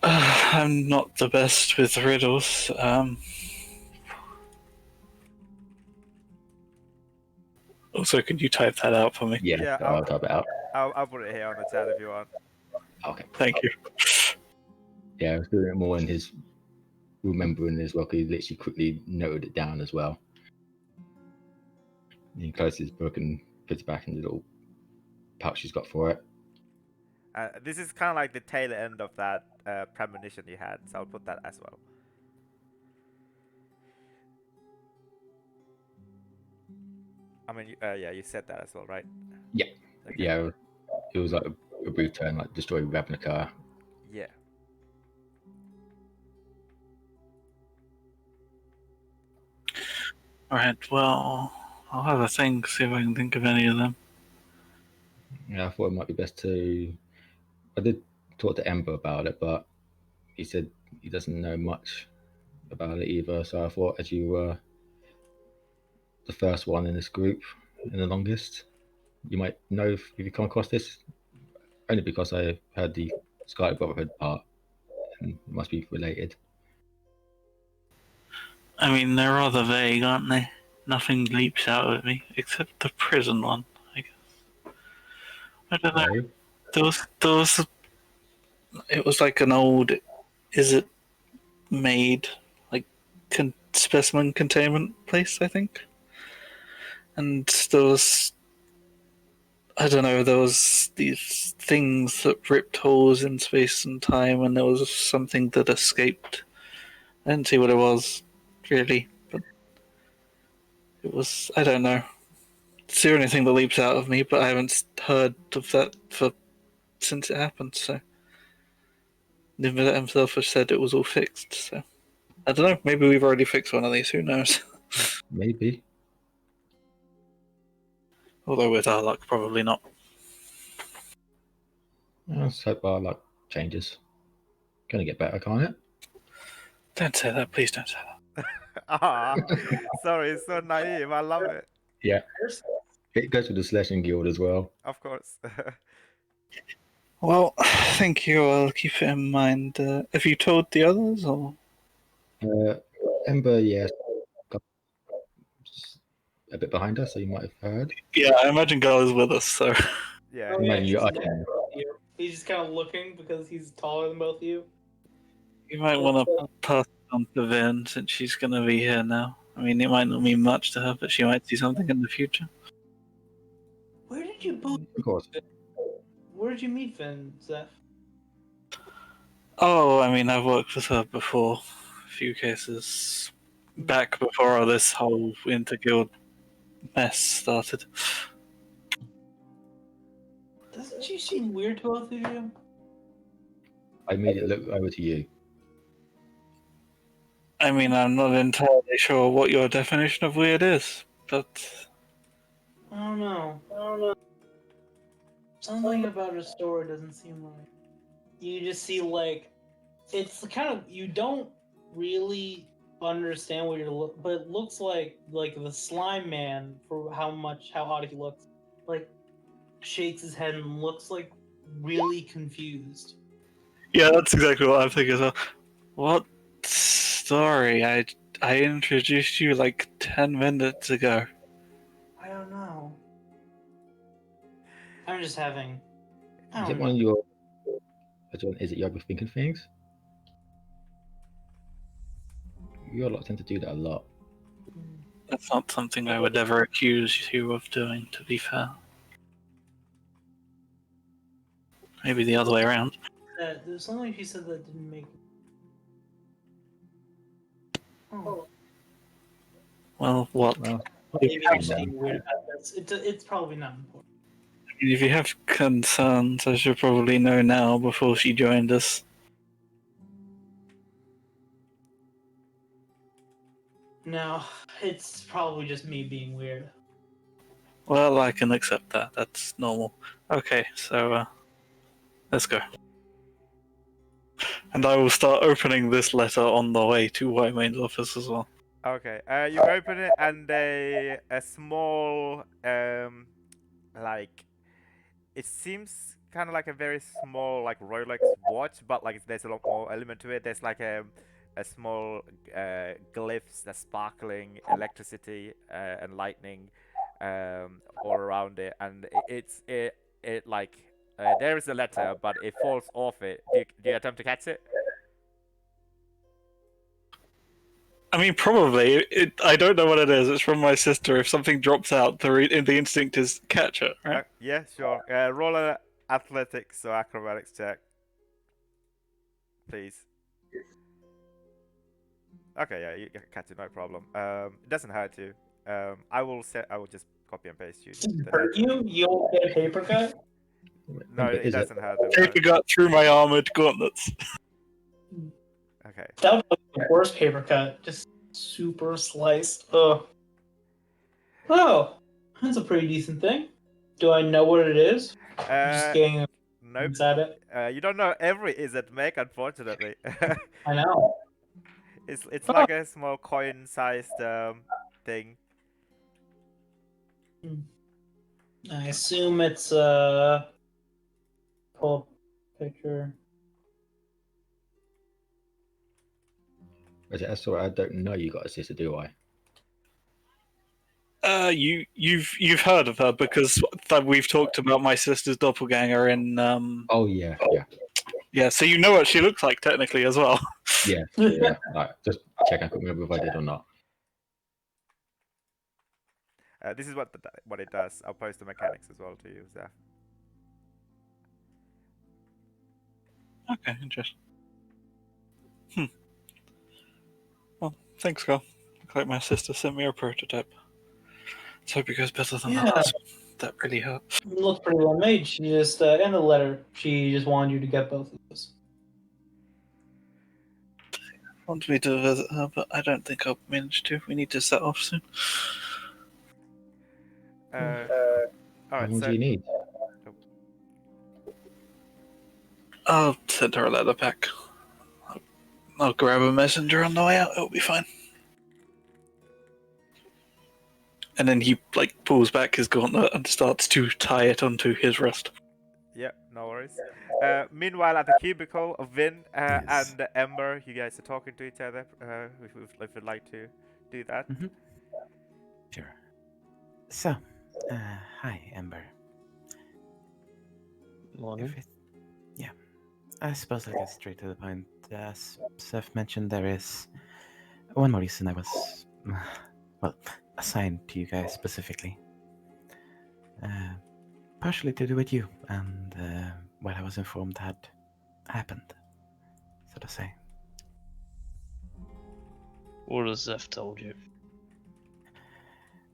I'm not the best with riddles. Also, could you type that out for me? Yeah, Yeah, I'll type it out. I'll put it here on the chat if you want. Okay. Thank you. Yeah, I was doing it more in his remembering as well, because he literally quickly noted it down as well. He closes his book and puts it back in the little pouch he's got for it. This is kind of like the tail end of that premonition you had, so I'll put that as well. I mean, yeah, you said that as well, right? Yeah. Okay. Yeah, it was like a brief turn, like destroy Ravnica. Yeah. Alright, well, I'll have a think, see if I can think of any of them. Yeah, I thought it might be best to. I did talk to Ember about it, but he said he doesn't know much about it either. So I thought, as you were the first one in this group and the longest, you might know if you come across this. Only because I heard the Scarlet Brotherhood part, and it must be related. I mean, they're rather vague, aren't they? Nothing leaps out at me, except the prison one, I guess. I don't know. So, There was it was like an old, is it made, like, specimen containment place, I think? And there was, I don't know, there was these things that ripped holes in space and time, and there was something that escaped. I didn't see what it was, really, but it was, I don't know. It's the only thing that leaps out of me, but I haven't heard of that since it happened, so. The inventor himself has said it was all fixed, so. I don't know, maybe we've already fixed one of these, who knows? maybe. Although with our luck, probably not. Let's hope our luck changes. Gonna get better, can't it? Don't say that, please don't say that. Ah, sorry, it's so naive. I love it. Yeah. It goes with the Slashing Guild as well. Of course. Well, thank you, I'll keep it in mind. Have you told the others, or? Ember, yes, got a bit behind us, so you might have heard. Yeah, I imagine Gull is with us, so. Yeah. Oh, yeah, Imagine you he's, are. he's just kind of looking because he's taller than both of you. You might want to pass it on to Vin, since she's going to be here now. I mean, it might not mean much to her, but she might see something in the future. Where did you both? Of course. Where did you meet Finn, Zeph? Oh, I mean, I've worked with her before. A few cases. Back before all this whole inter-guild mess started. Doesn't she seem weird to both of you? I made it look over to you. I mean, I'm not entirely sure what your definition of weird is, but I don't know. Something about her story doesn't seem right. You just see like it's kind of you don't really understand what you're but it looks like the slime man for how odd he looks. Like shakes his head and looks like really confused. yeah, that's exactly what I'm thinking as well. What story? I introduced you like 10 minutes ago. I don't know. I'm just having. I Is don't it know. one of your? Is it you overthinking things? You lot tend to do that a lot. That's not something I would ever accuse you of doing, to be fair. Maybe the other way around. There's something she said that didn't make. Oh. Well, what? Well, Maybe I'm just Yeah. being weird about this. It's probably not important. If you have concerns, I should probably know now before she joined us. No, it's probably just me being weird. Well, I can accept that. That's normal. Okay, so let's go. And I will start opening this letter on the way to Whitemane's office as well. Okay. You open it and a small like it seems kind of like a very small like Rolex watch, but like there's a lot more element to it. There's like a small glyphs that's sparkling electricity and lightning all around it, and it like there is a letter, but it falls off it. Do you attempt to catch it? I mean, probably. I don't know what it is. It's from my sister. If something drops out, the instinct is catch it, right? Yeah, sure. Roll a athletics or acrobatics check, please. Okay, yeah, you can catch it, no problem. It doesn't hurt you. I will just copy and paste you. Hurt you? You don't get a paper cut? No, But it is it? doesn't hurt him. Paper cut through my armored gauntlets. Okay. That was the worst paper cut. Just super sliced. Ugh. Oh, that's a pretty decent thing. Do I know what it is? I'm just getting a Nope. glance at it. You don't know every is it make, unfortunately. I know. It's Oh. like a small coin-sized thing. I assume it's pull up picture. Is it a sort? I don't know. You got a sister, do I? You've heard of her because we've talked about my sister's doppelganger in Oh yeah, yeah. So you know what she looks like technically as well. yeah. Right, just check. I couldn't remember if I did or not. This is what it does. I'll post the mechanics as well to you, Zeph. Okay, interesting. Well, thanks, girl. Looks like my sister sent me a prototype. Let's hope it goes better than Yeah. that. That really hurt. It looks pretty well made. She just in the letter, she just wanted you to get both of those. Wants me to visit her, but I don't think I'll manage to. We need to set off soon. All How right. long So do you need? I'll send her a letter back. I'll grab a messenger on the way out. It'll be fine. And then he pulls back his gauntlet and starts to tie it onto his wrist. yeah, no worries. Meanwhile, at the cubicle, Vin Yes. and Ember, you guys are talking to each other. If you'd like to do that. Sure. So, hi, Ember. Morning. I suppose I'll get straight to the point. As Seth mentioned, there is one more reason I was, well, assigned to you guys specifically. Partially to do with you and what I was informed had happened, so to say. What has Zeph told you?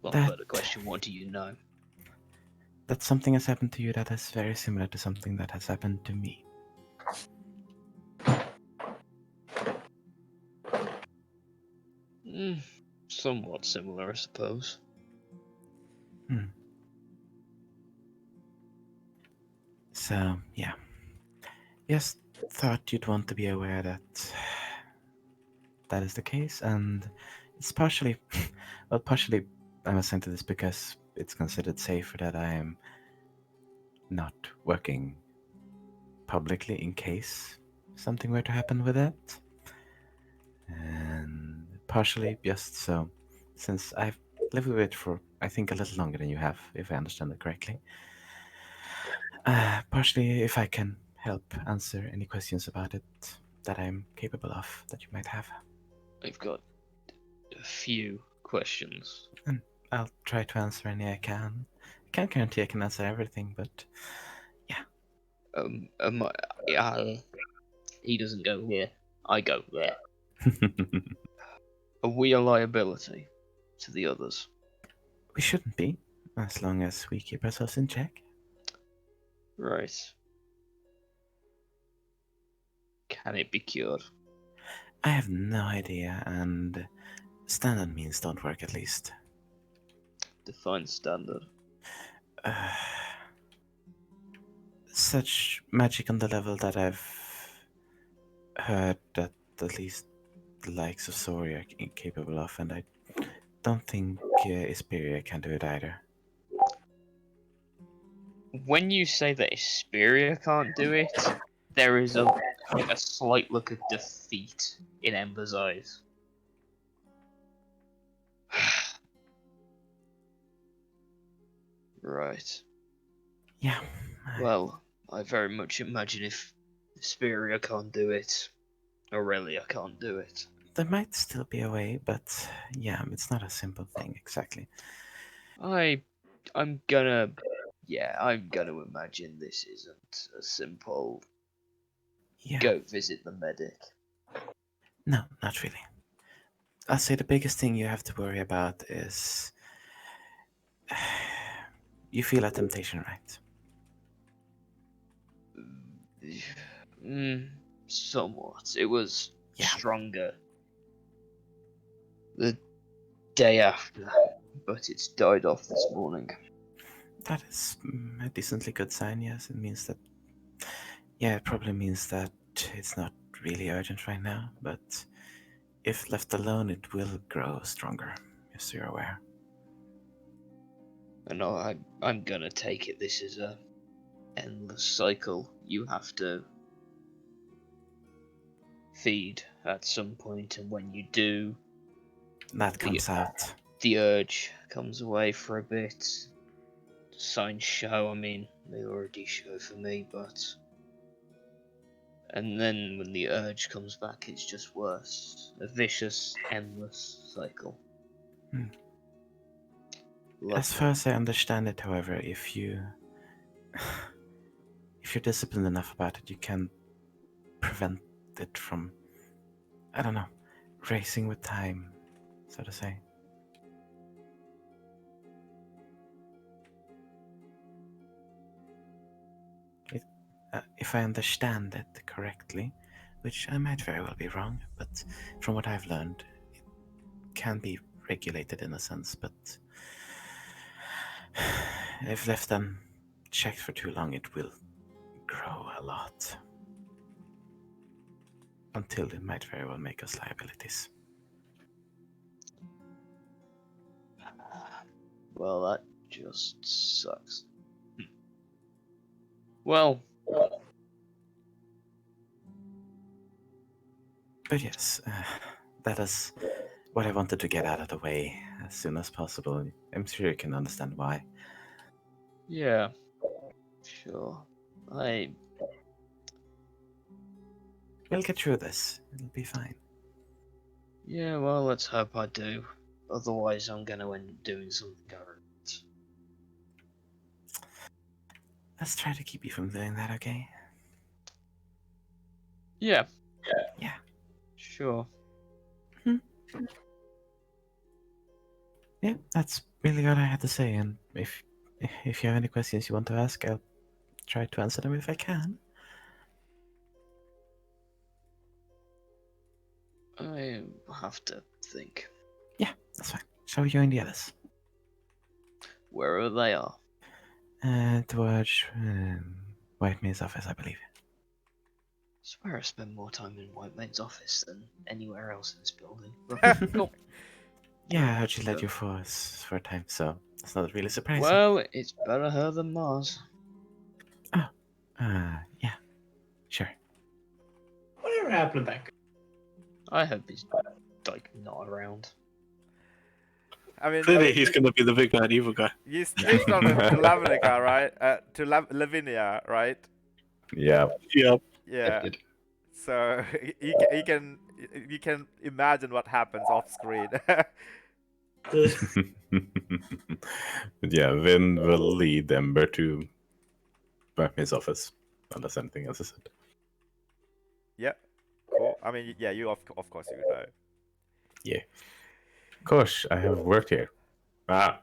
Well, That- further question, what do you know? That something has happened to you that is very similar to something that has happened to me. Somewhat similar, I suppose. So, yeah. Just thought you'd want to be aware that that is the case, and it's partially, well, partially I'm assigned to this because it's considered safer that I am not working publicly in case something were to happen with it. And partially just so, since I've lived with it for, I think, a little longer than you have, if I understand it correctly. Partially if I can help answer any questions about it that I'm capable of that you might have. I've got a few questions. I'll try to answer any I can. I can't guarantee I can answer everything, but He doesn't go here. I go there. Are we a liability to the others? we shouldn't be, as long as we keep ourselves in check. Right. Can it be cured? I have no idea, and standard means don't work at least. Define standard. Such magic on the level that I've heard that at least the likes of Sori are incapable of, and I don't think Isperia can do it either. When you say that Isperia can't do it, there is a slight look of defeat in Ember's eyes. Right. Yeah. Well, I very much imagine if Isperia can't do it, Aurelia can't do it. There might still be a way, but yeah, it's not a simple thing exactly. I'm gonna imagine this isn't a simple Yeah. go visit the medic. No, not really. I'll say the biggest thing you have to worry about is you feel a temptation, right? Somewhat. It was Yeah. stronger the day after, but it's died off this morning. That is a decently good sign, yes. It means that. Yeah, it probably means that it's not really urgent right now, but if left alone, it will grow stronger, just so you're aware. And I'm gonna take it this is a endless cycle. You have to feed at some point, and when you do, That comes out. the urge comes away for a bit. Signs show, I mean, they already show for me, but. And then when the urge comes back, it's just worse. A vicious, endless cycle. Hmm. Lovely. As far as I understand it, however, if you're disciplined enough about it, you can prevent it from, I don't know, racing with time, so to say. If I understand it correctly, which I might very well be wrong, but from what I've learned, it can be regulated in a sense, but if left unchecked for too long, it will grow a lot. Until it might very well make us liabilities. Well, that just sucks. Well, But yes, that is what I wanted to get out of the way as soon as possible. I'm sure you can understand why. yeah, sure. We'll get through this. It'll be fine. Yeah, well, let's hope I do. Otherwise, I'm gonna end up doing something horrendous. Let's try to keep you from doing that, okay? Yeah. Yeah. Sure. Yeah, that's really all I had to say. And if you have any questions you want to ask, I'll try to answer them if I can. I have to think. Yeah, that's fine. Shall we join the others? Wherever they are. Towards White Maid's office, I believe. Swear I spend more time in White Maid's office than anywhere else in this building. But, cool. Yeah, I heard she led your force for a time, so it's not really surprising. Well, it's better her than Mars. Yeah, sure. Whatever happened to that guy? I hope he's, like, not around. I mean, Clearly, he's going to be the big bad evil guy. you still on to Lavinica, right? To Lavinia, right? Yeah. Yep. Yeah. Good. So you can imagine what happens off screen. But yeah, Vin will lead Ember to Batman's office, unless anything else is said. Yeah. Cool. I mean, yeah, you of course you know. Yeah. Of course, I have worked here. Ah.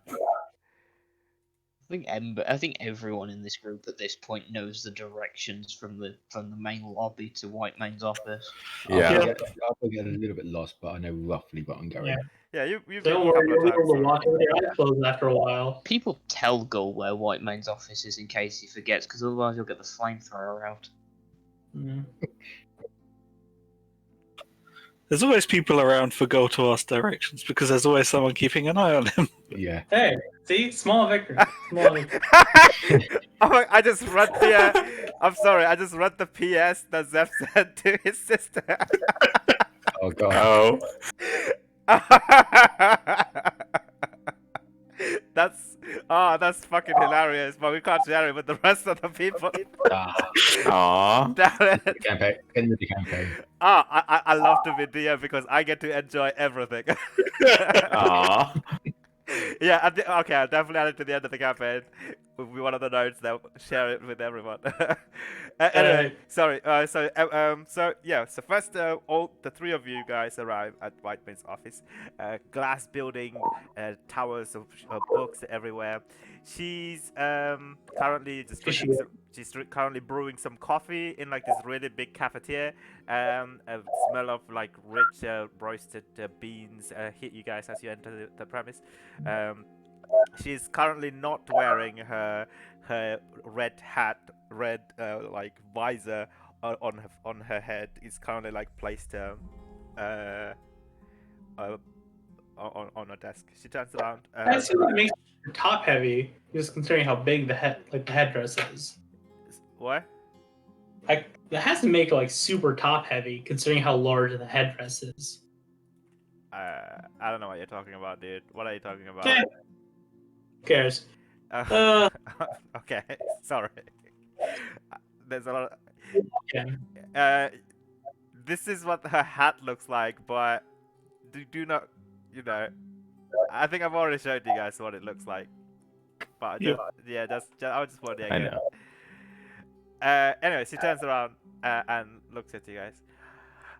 I think everyone in this group at this point knows the directions from the main lobby to White Main's office. Yeah. I'll get a little bit lost, but I know roughly what I'm going. Yeah. Yeah, you've been Don't a worry, couple you'll of be able to times. walk with your eyes closed after a while. People tell Gull where White Main's office is in case he forgets, because otherwise he'll get the flamethrower out. Mm. There's always people around for go to ask directions because there's always someone keeping an eye on him. Yeah. Hey, see? Small victory. Small victory. Oh, I just read the. I'm sorry. I just read the PS that Zeph sent to his sister. Oh god. Oh. That's fucking hilarious. But we can't share it with the rest of the people. Aw. Damn it. Campaign. End of the campaign. I love to be DM because I get to enjoy everything. Aw. Yeah. Okay. I'll definitely add it to the end of the campaign. will be one of the notes that share it with everyone. Anyway, sorry. So yeah. So first, all the three of you guys arrive at Whiteman's office. Glass building, towers of books everywhere. She's currently just drinking some. She's currently brewing some coffee in like this really big cafetiere. A smell of like rich roasted beans hit you guys as you enter the premise. She's currently not wearing her red hat, red like visor on her head. It's currently like placed uh, on her desk. She turns around. I assume it makes it top heavy, just considering how big the headdress is. What? Like that has to make it like super top heavy, considering how large the headdress is. I don't know what you're talking about, dude. What are you talking about? Okay. Who cares? Okay, sorry. There's a lot. Yeah. This is what her hat looks like, but do not, I think I've already showed you guys what it looks like. But I was just wondering. I know. Anyway, she turns around and looks at you guys.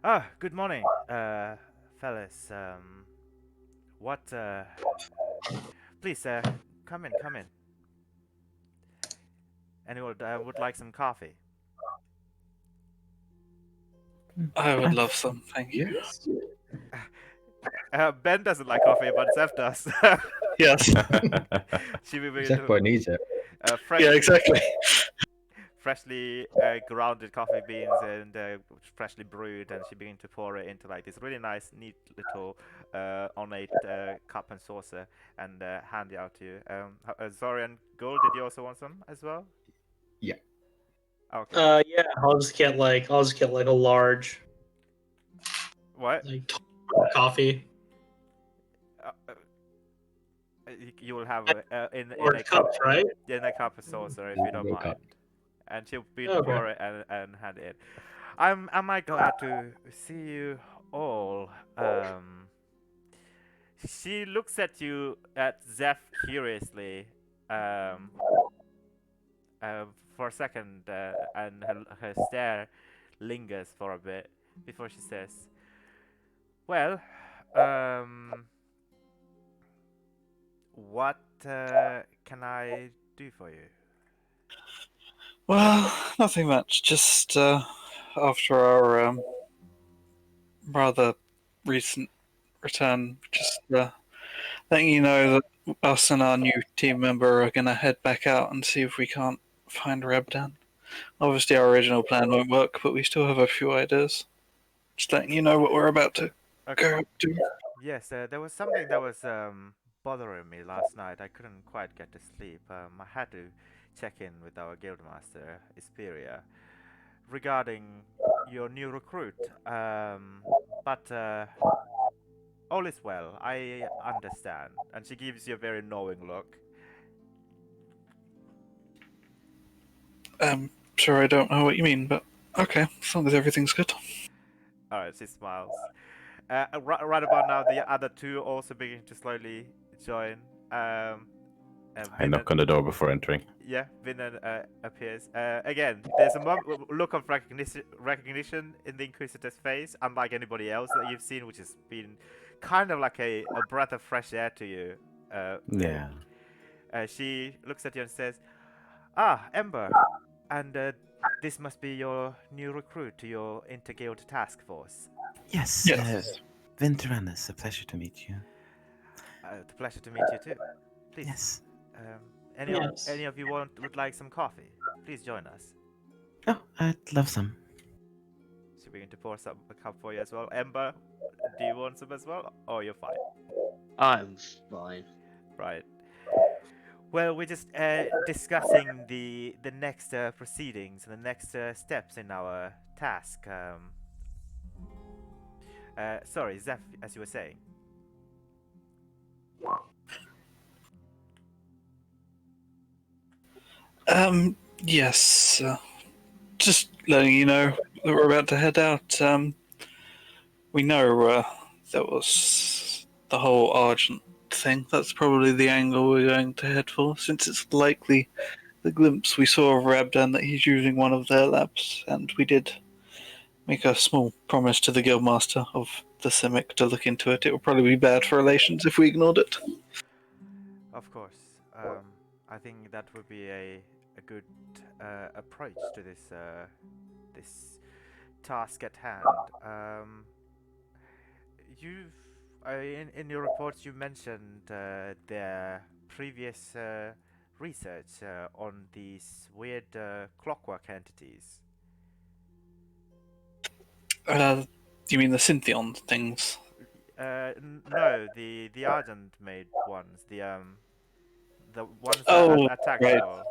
Oh, good morning, fellas. What? Please, come in. Anyone would like some coffee? I would love some, thank you. Ben doesn't like coffee, but Zeph does. Yes. She will be Zephyr needs it. Yeah, exactly. Freshly grounded coffee beans and freshly brewed, and she began to pour it into like this really nice, neat little ornate cup and saucer, and hand it out to you. Zorian Gold, did you also want some as well? Yeah. Okay. Yeah. I'll just get like a large What? like coffee. You will have in Large a cup, cups, right? in a cup of saucer if you don't Real mind. cup. And she'll be Okay. pour it and hand it in. Am I glad to see you all? She looks at you at Zeph curiously, for a second, and her stare lingers for a bit before she says, "Well, what can I do for you?" Well, nothing much. Just after our rather recent return, just letting you know that us and our new team member are going to head back out and see if we can't find Rebdan. Obviously, our original plan won't work, but we still have a few ideas. Just letting you know what we're about to go up to. Yes, there was something that was bothering me last night. I couldn't quite get to sleep. I had to check in with our guildmaster, Isperia, regarding your new recruit. But all is well. I understand. And she gives you a very knowing look. Sure, I don't know what you mean, but okay, as long as everything's good. Alright, she smiles. Right about now, the other two also begin to slowly join. I knock on the door before entering. Yeah, Vinan appears. Again, there's a look of recognition in the Inquisitor's face, unlike anybody else that you've seen, which has been kind of like a breath of fresh air to you. Yeah. She looks at you and says, "Ah, Ember, and this must be your new recruit to your Interguild task force." Yes. Yes. Venturanus, a pleasure to meet you. It's a pleasure to meet you too. Please. Yes. Any of you would like some coffee? Please join us. Oh, I'd love some. She begin to pour a cup for you as well. Ember, do you want some as well? Or you're fine? I'm fine. Right. Well, we're just discussing the next proceedings and the next steps in our task. Sorry, Zeph, as you were saying. Yes. Just letting you know that we're about to head out. We know there was the whole Argent thing. That's probably the angle we're going to head for, since it's likely the glimpse we saw of Rabdan that he's using one of their labs, and we did make a small promise to the guildmaster of the Simic to look into it. It would probably be bad for relations if we ignored it. Of course. I think that would be a good approach to this task at hand. You've in your reports you mentioned the previous research on these weird clockwork entities. You mean the Syntheon things? No, the Argent made ones. The ones that Oh, attacked right. you all.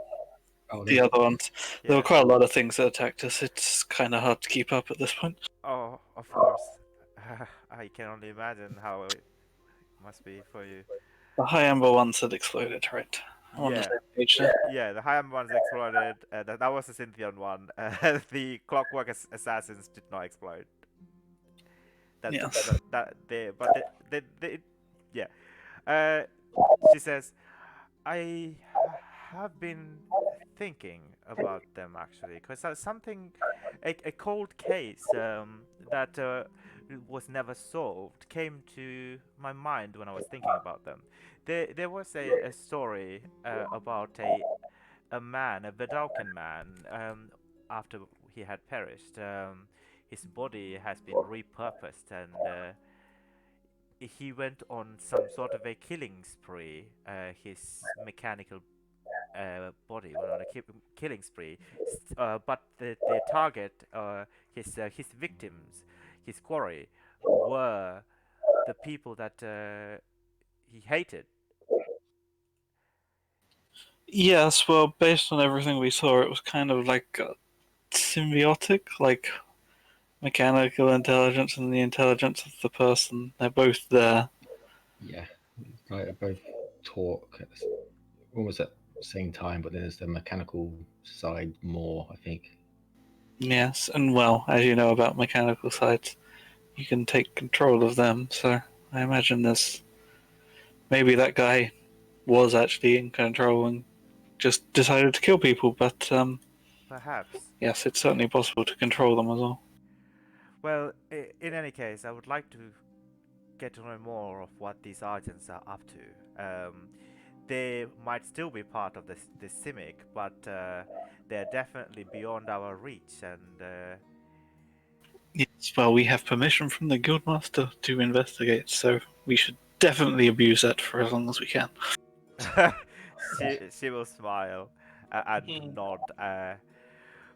Oh, The other ones. There Yeah. were quite a lot of things that attacked us. It's kind of hard to keep up at this point. Oh, of course. I can only imagine how it must be for you. The high amber ones had exploded, right? I'm on the Yeah. same page now. Yeah, the Hayam ones exploded. That was the Cynthian one. The Clockwork Assassins did not explode. That, Yes. that they, but they yeah. She says, I have been thinking about them actually, because something, a cold case that was never solved came to my mind when I was thinking about them. There was a story about a man, a Vedalken man, after he had perished. His body has been repurposed and he went on some sort of a killing spree. His mechanical body went on a killing spree, but the target, his victims, his quarry, were the people that he hated. Yes, well, based on everything we saw, it was kind of like symbiotic, like mechanical intelligence and the intelligence of the person. They're both there. Yeah, I both talk almost at the same time, but then there's the mechanical side more, I think. Yes, and well, as you know about mechanical sides, you can take control of them. So I imagine this. Maybe that guy was actually in control and just decided to kill people, but Perhaps. yes, it's certainly possible to control them as well. Well, in any case, I would like to get to know more of what these agents are up to. They might still be part of the Simic, but they're definitely beyond our reach. And Yes, well, we have permission from the guildmaster to investigate, so we should definitely abuse that for as long as we can. she will smile and nod.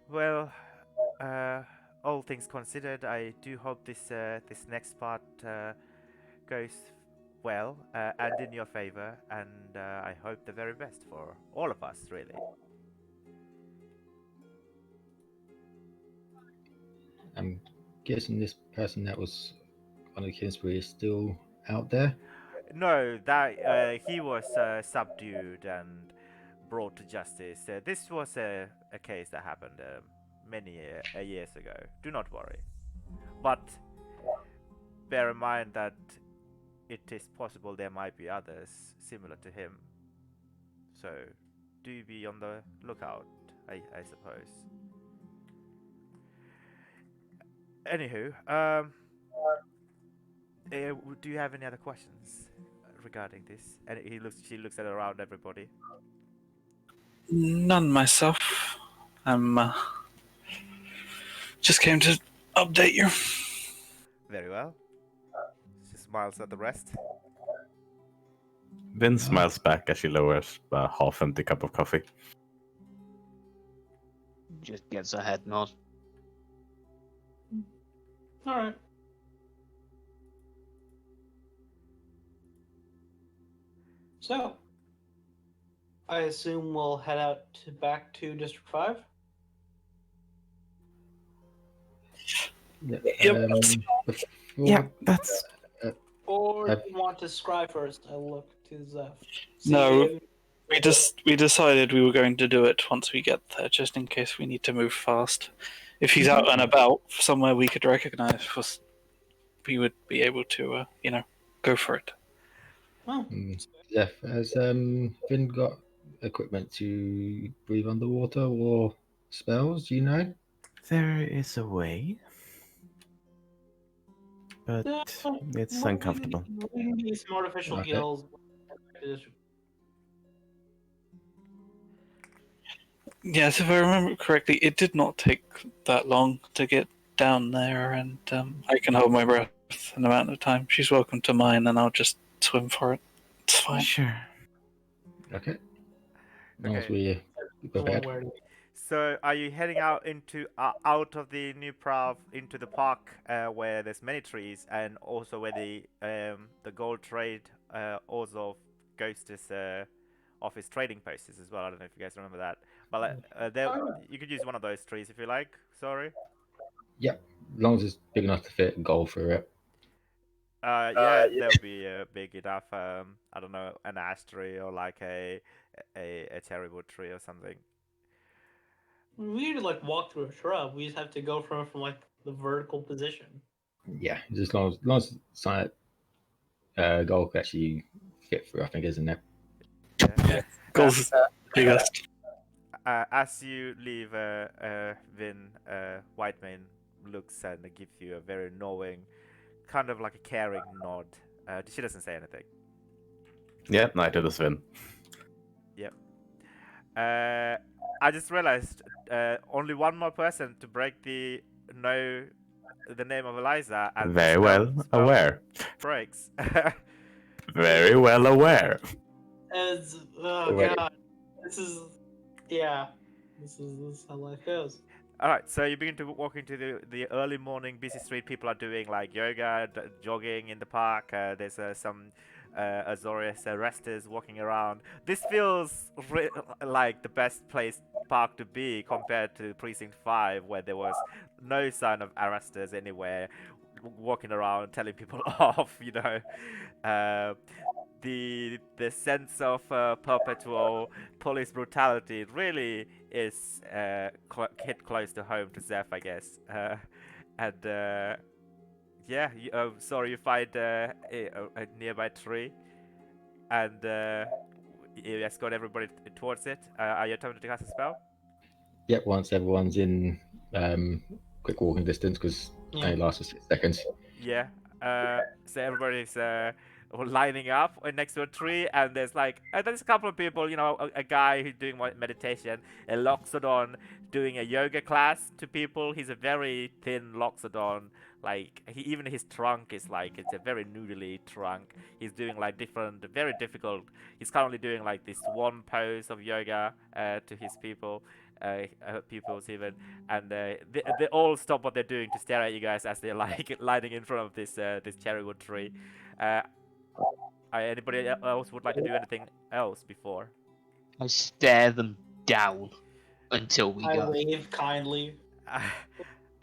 Well, uh, all things considered, I do hope this next part goes well and in your favor, and I hope the very best for all of us, really. I'm guessing this person that was on the killing spree is still out there. No, that he was subdued and brought to justice. This was a case that happened many years ago. Do not worry, but bear in mind that it is possible there might be others similar to him. So, do be on the lookout, I suppose. Anywho, do you have any other questions regarding this? And she looks at around everybody. None myself. I'm just came to update you. Very well. She smiles at the rest. Vin smiles back as she lowers a half-empty cup of coffee. Just gets a head nod. All right. So, I assume we'll head out back to District 5? Yeah. Yep. Before, Yeah, that's Or do you want to scry first? I look to Zeph. No. We decided we were going to do it once we get there, just in case we need to move fast. If he's out and about somewhere we could recognize, we would be able to, go for it. Oh, Zeph, has Finn got equipment to breathe underwater or spells? Do you know? There is a way, but no, it's we uncomfortable. can get some artificial Okay. gills. Yes, if I remember correctly, it did not take that long to get down there, and I can hold my breath an amount of time. She's welcome to mine, and I'll just swim for it. It's fine. Sure. Okay. As long as Okay. we're prepared. So, are you heading out out of the new Prav into the park where there's many trees and also where the gold trade Orzov Ghost is off his trading posts as well? I don't know if you guys remember that, but you could use one of those trees if you like. Sorry. Yep. As long as it's big enough to fit a goal through it. Yeah, there'll be big enough. I don't know, an ash tree or like a cherry wood tree or something. We could like walk through a shrub. We just have to go from like the vertical position. Yeah, just as long as side goal could actually fit through, I think, isn't it? Yeah. Goals biggest. As you leave, Vin, Whitemane looks and gives you a very knowing, kind of like a caring nod. She doesn't say anything. Yeah, neither does Finn. Yep. I just realized only one more person to break the name of Eliza and the Very well spell aware. breaks. Very well aware. As Already. god, this is this is how life goes. All right, so you begin to walk into the early morning busy street. People are doing like yoga, jogging in the park. There's some Azorius resters walking around. This feels like the best place park to be compared to Precinct 5, where there was no sign of arresters anywhere, walking around telling people off. The sense of perpetual police brutality really is hit close to home to Zeph, I guess. And yeah, sorry, you find a nearby tree, and you escort everybody towards it. Are you attempting to cast a spell? Yep, once everyone's in quick walking distance, because it only lasts for 6 seconds. Yeah. So everybody's lining up next to a tree, and there's a couple of people. A guy who's doing meditation, a Loxodon doing a yoga class to people. He's a very thin Loxodon. Even his trunk is it's a very noodly trunk. He's doing different, very difficult. He's currently doing this one pose of yoga to his people. Peoples even, and they all stop what they're doing to stare at you guys as they're lighting in front of this cherrywood tree. Anybody else would like to do anything else before? I stare them down until we I go. wave kindly.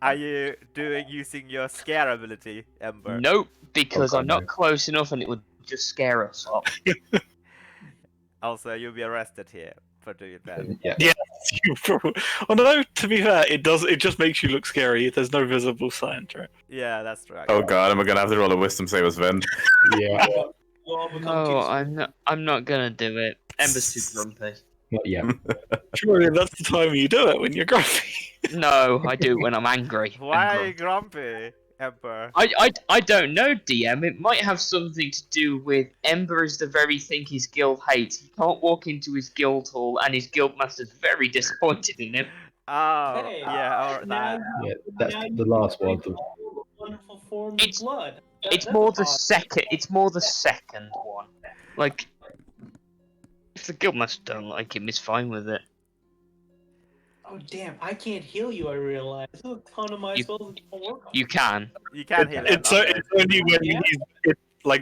Are you using your scare ability, Ember? Nope, because Oh, I'm not no. close enough and it would just scare us up. Also, you'll be arrested here for doing that. Yeah. Yeah. Although, to be fair, it does. It just makes you look scary. There's no visible sign to it. Yeah, that's right. Oh god, am I gonna have to roll a wisdom save as Finn? Yeah, You all become No, too I'm not. I'm not gonna do it. Ember's too grumpy. not yet. Surely that's the time you do it when you're grumpy. No, I do it when I'm angry. Why and are you grumpy, Ember? I don't know, DM. It might have something to do with Ember is the very thing his guild hates. He can't walk into his guild hall, and his guild master's very disappointed in him. Oh, Hey, yeah, or now that. Yeah, that's now the you last drink one. all the wonderful forms It's- of blood. It's That's more a the positive. second. It's more the second one. Like, if the guildmaster don't like him, he's fine with it. Oh damn! I can't heal you. I realize. There's a ton of my You- spells that don't work. You can. You can heal him. It's only when Yeah.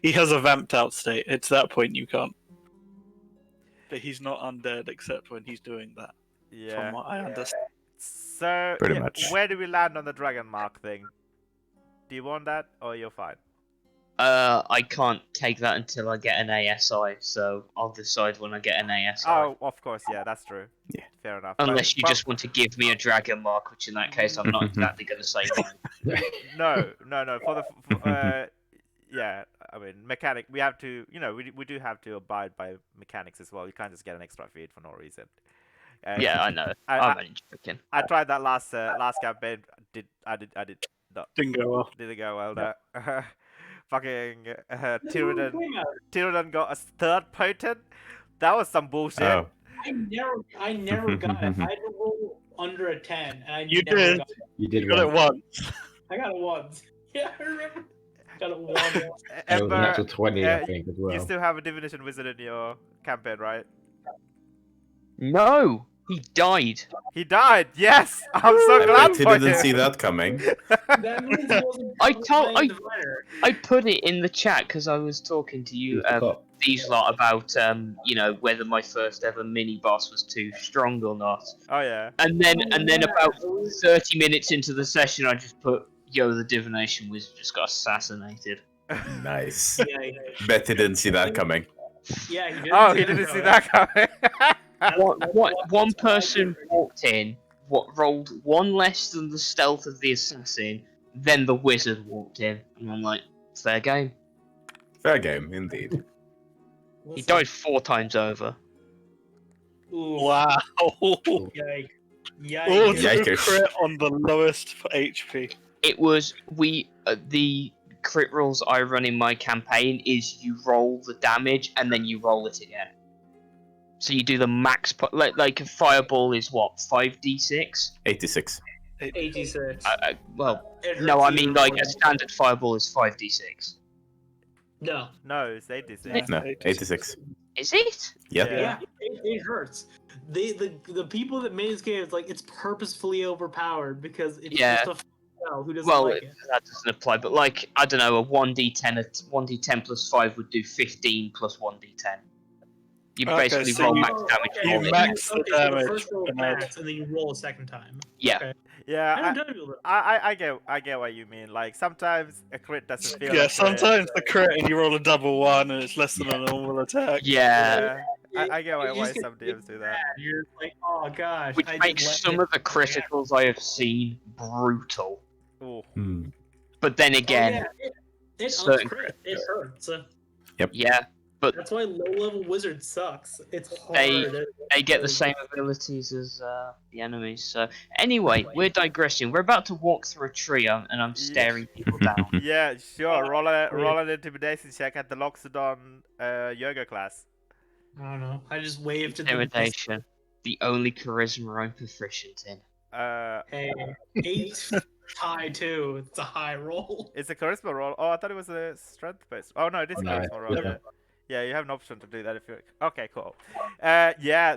he has a vamped out state. It's that point you can't. But he's not undead except when he's doing that. Yeah. From what I understand. So, Pretty yeah, much. where do we land on the dragon mark thing? Do you want that, or you're fine? I can't take that until I get an ASI, so I'll decide when I get an ASI. Oh, of course, yeah, that's true. Yeah. Fair enough. Unless you But- just want to give me a dragon mark, which in that case I'm not exactly going to say no. No. For the yeah, I mean, mechanic. We have to, we do have to abide by mechanics as well. You can't just get an extra feed for no reason. Yeah, I know. I, I'm I, only joking. I tried that last campaign. I did not Didn't go well. didn't go well there. Fucking Came out. Tyrannon got a third potent. That was some bullshit. Oh. I never got it. I had to roll under a 10, and I You never did. got it. You did You got it one. once. I got it once. Yeah, I remember. Got it once. And it was an Ember, actual 20, I uh, think, as you well. still have a divination wizard in your campaign, right? No, he died. He died. Yes, I'm so I glad bet he for didn't you. see that coming. That means it wasn't playing Diviner. I put it in the chat because I was talking to you, Who's the cop? these lot about whether my first ever mini boss was too strong or not. Oh yeah. And then about 30 minutes into the session, I just put, "Yo, the divination wizard just got assassinated." Nice. Yeah, Bet he didn't see that coming. yeah, he didn't. Oh, he didn't see that coming. One person walked in, rolled one less than the stealth of the assassin, then the wizard walked in, and I'm like, fair game. Fair game, indeed. He died 4 times over. Ooh, Wow. Yikes. Auto Yikers. crit on the lowest for HP. It was the crit rolls I run in my campaign is you roll the damage and then you roll it again. So you do the max like a fireball is what 5d6. 86. 86. Well, It no, hurts I mean even like more. a standard fireball is 5d6. No. No, it's 86. No, 86. Is it? Yep. Yeah. Yeah, it hurts. The people that made this game, it's like it's purposefully overpowered because it's Yeah. just a who doesn't Well, like it. that doesn't apply. But like I don't know, a 1d10 plus 5 would do 15 plus 1d10. You Okay, basically so roll you- max damage. you on it. max the so the damage first roll is and add- max, and then you roll a second time. Yeah. Okay. Yeah, I don't tell people that. I get what you mean. Like sometimes a crit doesn't feel. Yeah, like a crit. sometimes the crit and you roll a double 1 and it's less than a normal attack. Yeah. Yeah, I get why You just get some DMs do that. mad. You're like, oh gosh. Which I makes just some let of the criticals I have seen brutal. Ooh. Hmm. But then Oh, again, yeah, it ups certain crit. It hurts. yeah, That's why low level wizard sucks. It's hard. they get the same abilities as the enemies. So anyway, we're digressing. We're about to walk through a tree and I'm staring people down. Yeah, sure. Roll an intimidation check at the Loxodon yoga class. I don't know. I just waved to the Intimidation, the only charisma I'm proficient in. Hey, 8 tie too. It's a high roll. It's a charisma roll. Oh, I thought it was a strength based. Oh no, it is a No, charisma roll. yeah. Yeah. Yeah, you have an option to do that if you. Okay, cool. Yeah,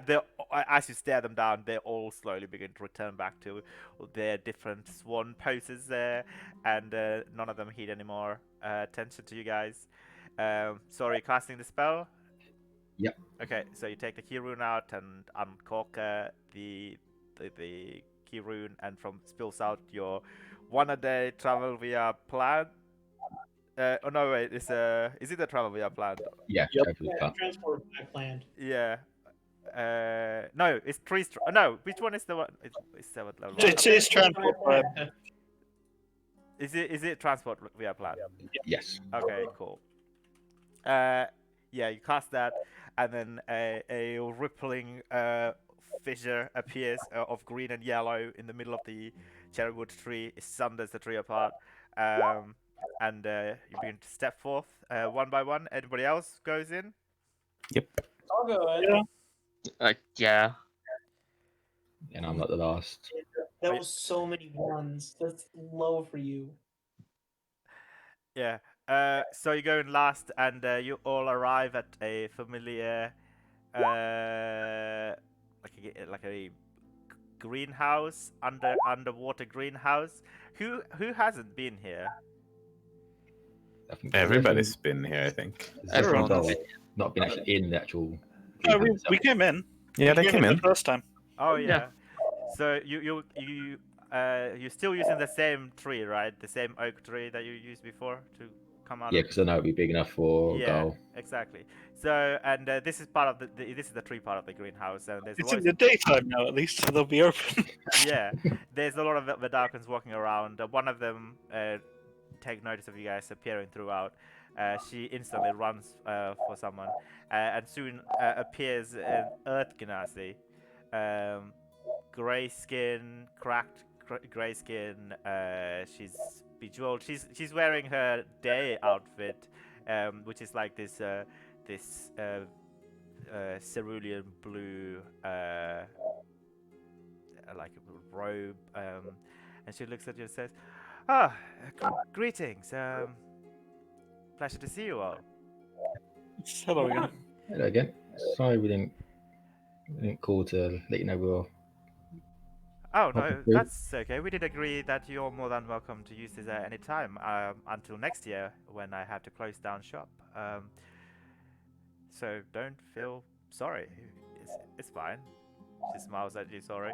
as you stare them down, they all slowly begin to return back to their different swan poses there, and none of them heed any more attention to you guys. Sorry, casting the spell. Yep. Okay, so you take the key rune out and uncork the key rune, and from spills out your 1-a-day travel via plant. Oh no, wait, is it the travel via plant? Yeah, Yep. hopefully Yeah, fun. transport back land. Yeah. No, it's tree. No, which one is the one? It's 7th level. It is transport by Is it transport via plant? Yes. Okay, cool. Yeah, you cast that, and then a rippling fissure appears of green and yellow in the middle of the cherrywood tree. It sunders the tree apart, and you begin to step forth one by one. Anybody else goes in? I'll go ahead. Yeah. Yeah. And I'm not the last. That was so many ones. That's low for you. Yeah. So you go in last, and you all arrive at a familiar, like a greenhouse, underwater greenhouse. Who hasn't been here? I think Everybody's been here, I think. Everyone's Everyone's been. not been actually in the actual. No, we came in. Yeah, We they came the in. first time. Oh yeah. Yeah. So you're still using the same tree, right? The same oak tree that you used before to come out. Yeah, of... because I know it'd be big enough for Yeah, goal. exactly. So and this is part of this is the tree part of the greenhouse, and there's It's loads in the daytime now, at least, so they'll be open. yeah, there's a lot of Vedalkans walking around. One of them take notice of you guys appearing throughout, She instantly runs for someone, and soon appears an Earth Genasi. Gray skin, cracked gray skin. She's bejeweled. She's wearing her day outfit, which is like this cerulean blue like a robe. And she looks at you and says, "Ah, greetings. Pleasure to see you all." Hello again. Hello again. Sorry we didn't call to let you know we were. Oh no, Okay. that's okay. We did agree that you're more than welcome to use this at any time until next year when I have to close down shop. So don't feel sorry. It's fine. She smiles at you. Sorry.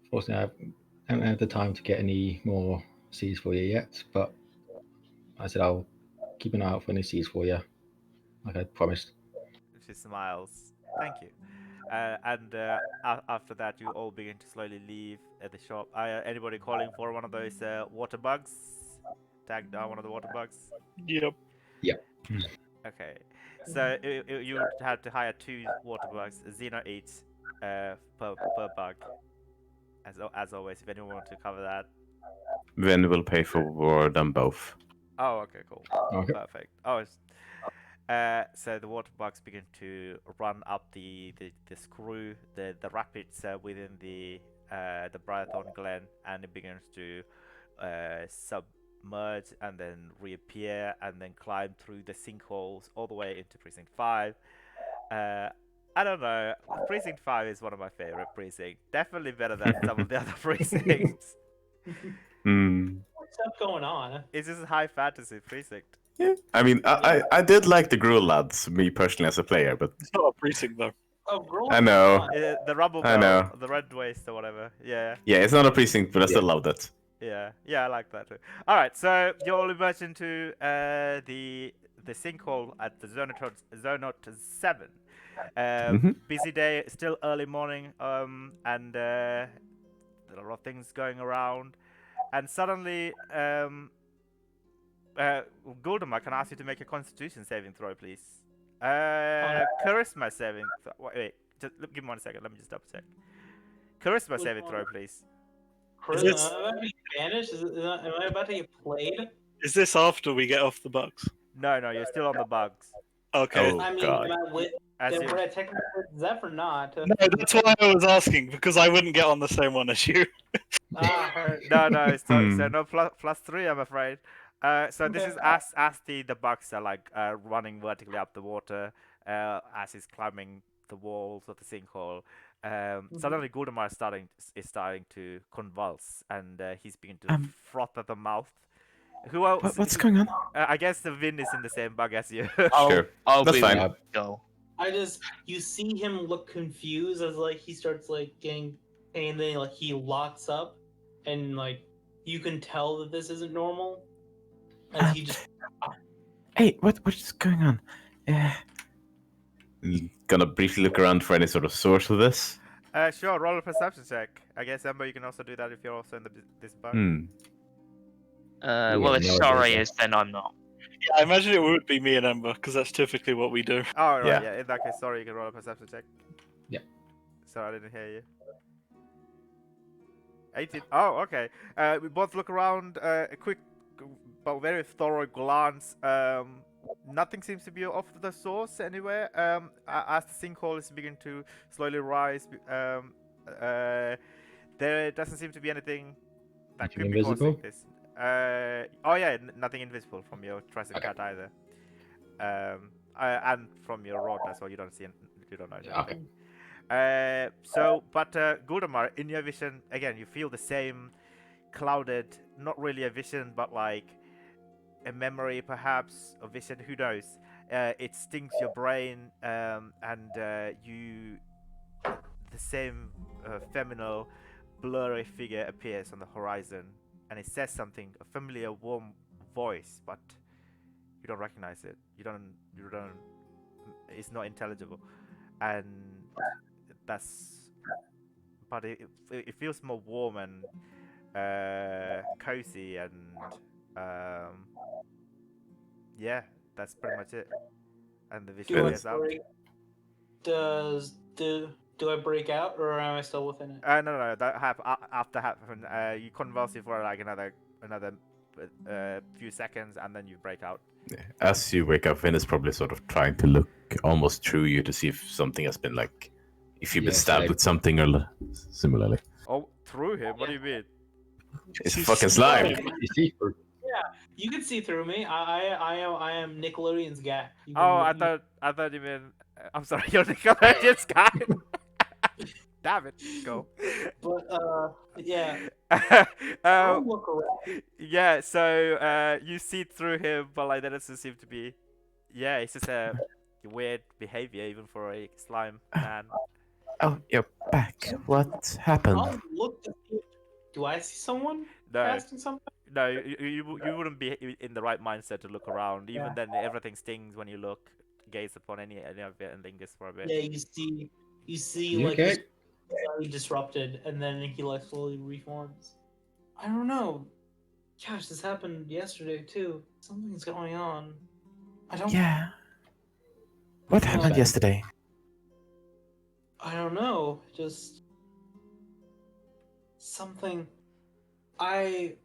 Unfortunately, I haven't had the time to get any more seeds for you yet, but I said I'll keep an eye out for any seeds for you, like I promised. She smiles. Thank you. And after that, you all begin to slowly leave the shop. Anybody calling for one of those water bugs? Tag down one of the water bugs. Yep. Okay. So you would have to hire 2 water bugs, Xeno each per bug. As always, if anyone wants to cover that. Then we'll pay for them both. Oh, okay, cool. Okay. Perfect. So the water bugs begin to run up the screw, the rapids within the Briarthorn Glen, and it begins to submerge and then reappear and then climb through the sinkholes all the way into Precinct 5. I don't know. Precinct 5 is one of my favorite precincts. Definitely better than some of the other precincts. Hmm. What's up going on? It's just a high fantasy precinct. I mean, I did like the Gruul lads, me personally as a player, but It's not a precinct though. Oh, girl. I know. The Rumble I Bell, know. the Red Waste or whatever. Yeah. Yeah, it's not a precinct, but I still loved it. Yeah, I like that too. All right, so you all emerge into the sinkhole at the Zonot 7. Busy day, still early morning, and there are a lot of things going around. And suddenly, Goldemar, can I ask you to make a Constitution saving throw, please? Charisma saving. Wait, just give me 1 second. Let me just double check. Charisma saving throw, please. Chris, this- am I about to be banished? Am I about to get played? Is this after we get off the bugs? No, you're still on the bugs. Okay. Oh, I mean, God. am I with? As Am you, I technically with Zeph or not? No, that's why I was asking because I wouldn't get on the same one as you. Hurt. no, so Hmm. no plus 3, I'm afraid. So this is as the bugs are like running vertically up the water, as he's climbing the walls of the sinkhole. Suddenly, Goldemar is starting to convulse, and he's beginning to froth at the mouth. Who else? What's going on? I guess the Vin is in the same bug as you. Sure. I'll That's be fine. with go. You see him look confused as like he starts like getting pain, then like he locks up, and like you can tell that this isn't normal. As he just Hey, what's going on? Gonna briefly look around for any sort of source of this. Sure, roll a perception check. I guess Ember, you can also do that if you're also in this bug. Well, if no Sorry idea. is, then I'm not. Yeah, I imagine it would be me and Ember because that's typically what we do. Oh, right, Yeah. yeah. In that case, sorry, you can roll a perception check. Yeah. Sorry, I didn't hear you. 18. Oh, okay. We both look around. A quick, but very thorough glance. Nothing seems to be off the source anywhere. As the sinkhole is beginning to slowly rise, there doesn't seem to be anything that Nothing could be causing invisible? this. Oh yeah, nothing invisible from your Triceratops cat either. And from your rod as well, you don't see, you don't know anything. Okay. But Goldemar, in your vision, again, you feel the same clouded, not really a vision, but like a memory, perhaps, a vision. Who knows? It stings your brain, and the same feminine, blurry figure appears on the horizon, and it says something, a familiar, warm voice, but you don't recognize it. You don't. It's not intelligible, and but it feels more warm and cozy and Um, yeah, that's pretty much it. And the vision Do I wears out. break? Do I break out, or am I still within it? No, that after happen. You convulse it for like another few seconds, and then you break out. As you wake up, Vin is probably sort of trying to look almost through you to see if something has been like, if you've been Yes, stabbed I- with something or similarly. Oh, through him? What do you mean? It's She's fucking slime. You see, for You can see through me. I am Nickelodeon's guy. You Oh, can- I thought you meant. I'm sorry, you're Nickelodeon's guy. Damn it, go. But yeah. um, I'll look around. yeah, so you see through him, but like that doesn't seem to be. Yeah, it's just a weird behavior even for a slime man. Oh, you're back. What happened? I'll look to see. Do I see someone No, asking something? no, you wouldn't be in the right mindset to look around. Even Yeah. then, everything stings when you look, gaze upon any of it, and lingers for a bit. Yeah, you see You like okay? his body disrupted, and then he like slowly reforms. I don't know. Gosh, this happened yesterday too. Something's going on. I don't. Yeah. What happened Sad. yesterday? I don't know. Just something. I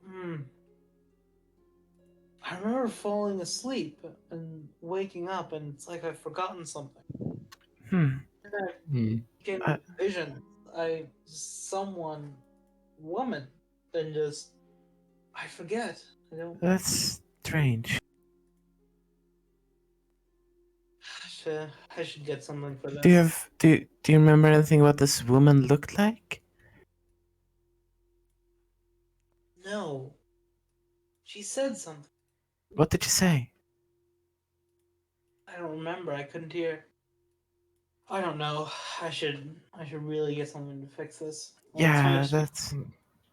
remember falling asleep and waking up, and it's like I've forgotten something. Hmm. And I Hmm. get Uh, vision. Someone, woman, then just I forget. I don't. That's strange. I should get something for that. Do you remember anything what this woman looked like? No. She said something. What did you say? I don't remember. I couldn't hear. I don't know. I should really get something to fix this. Well, it's Yeah, just- that's.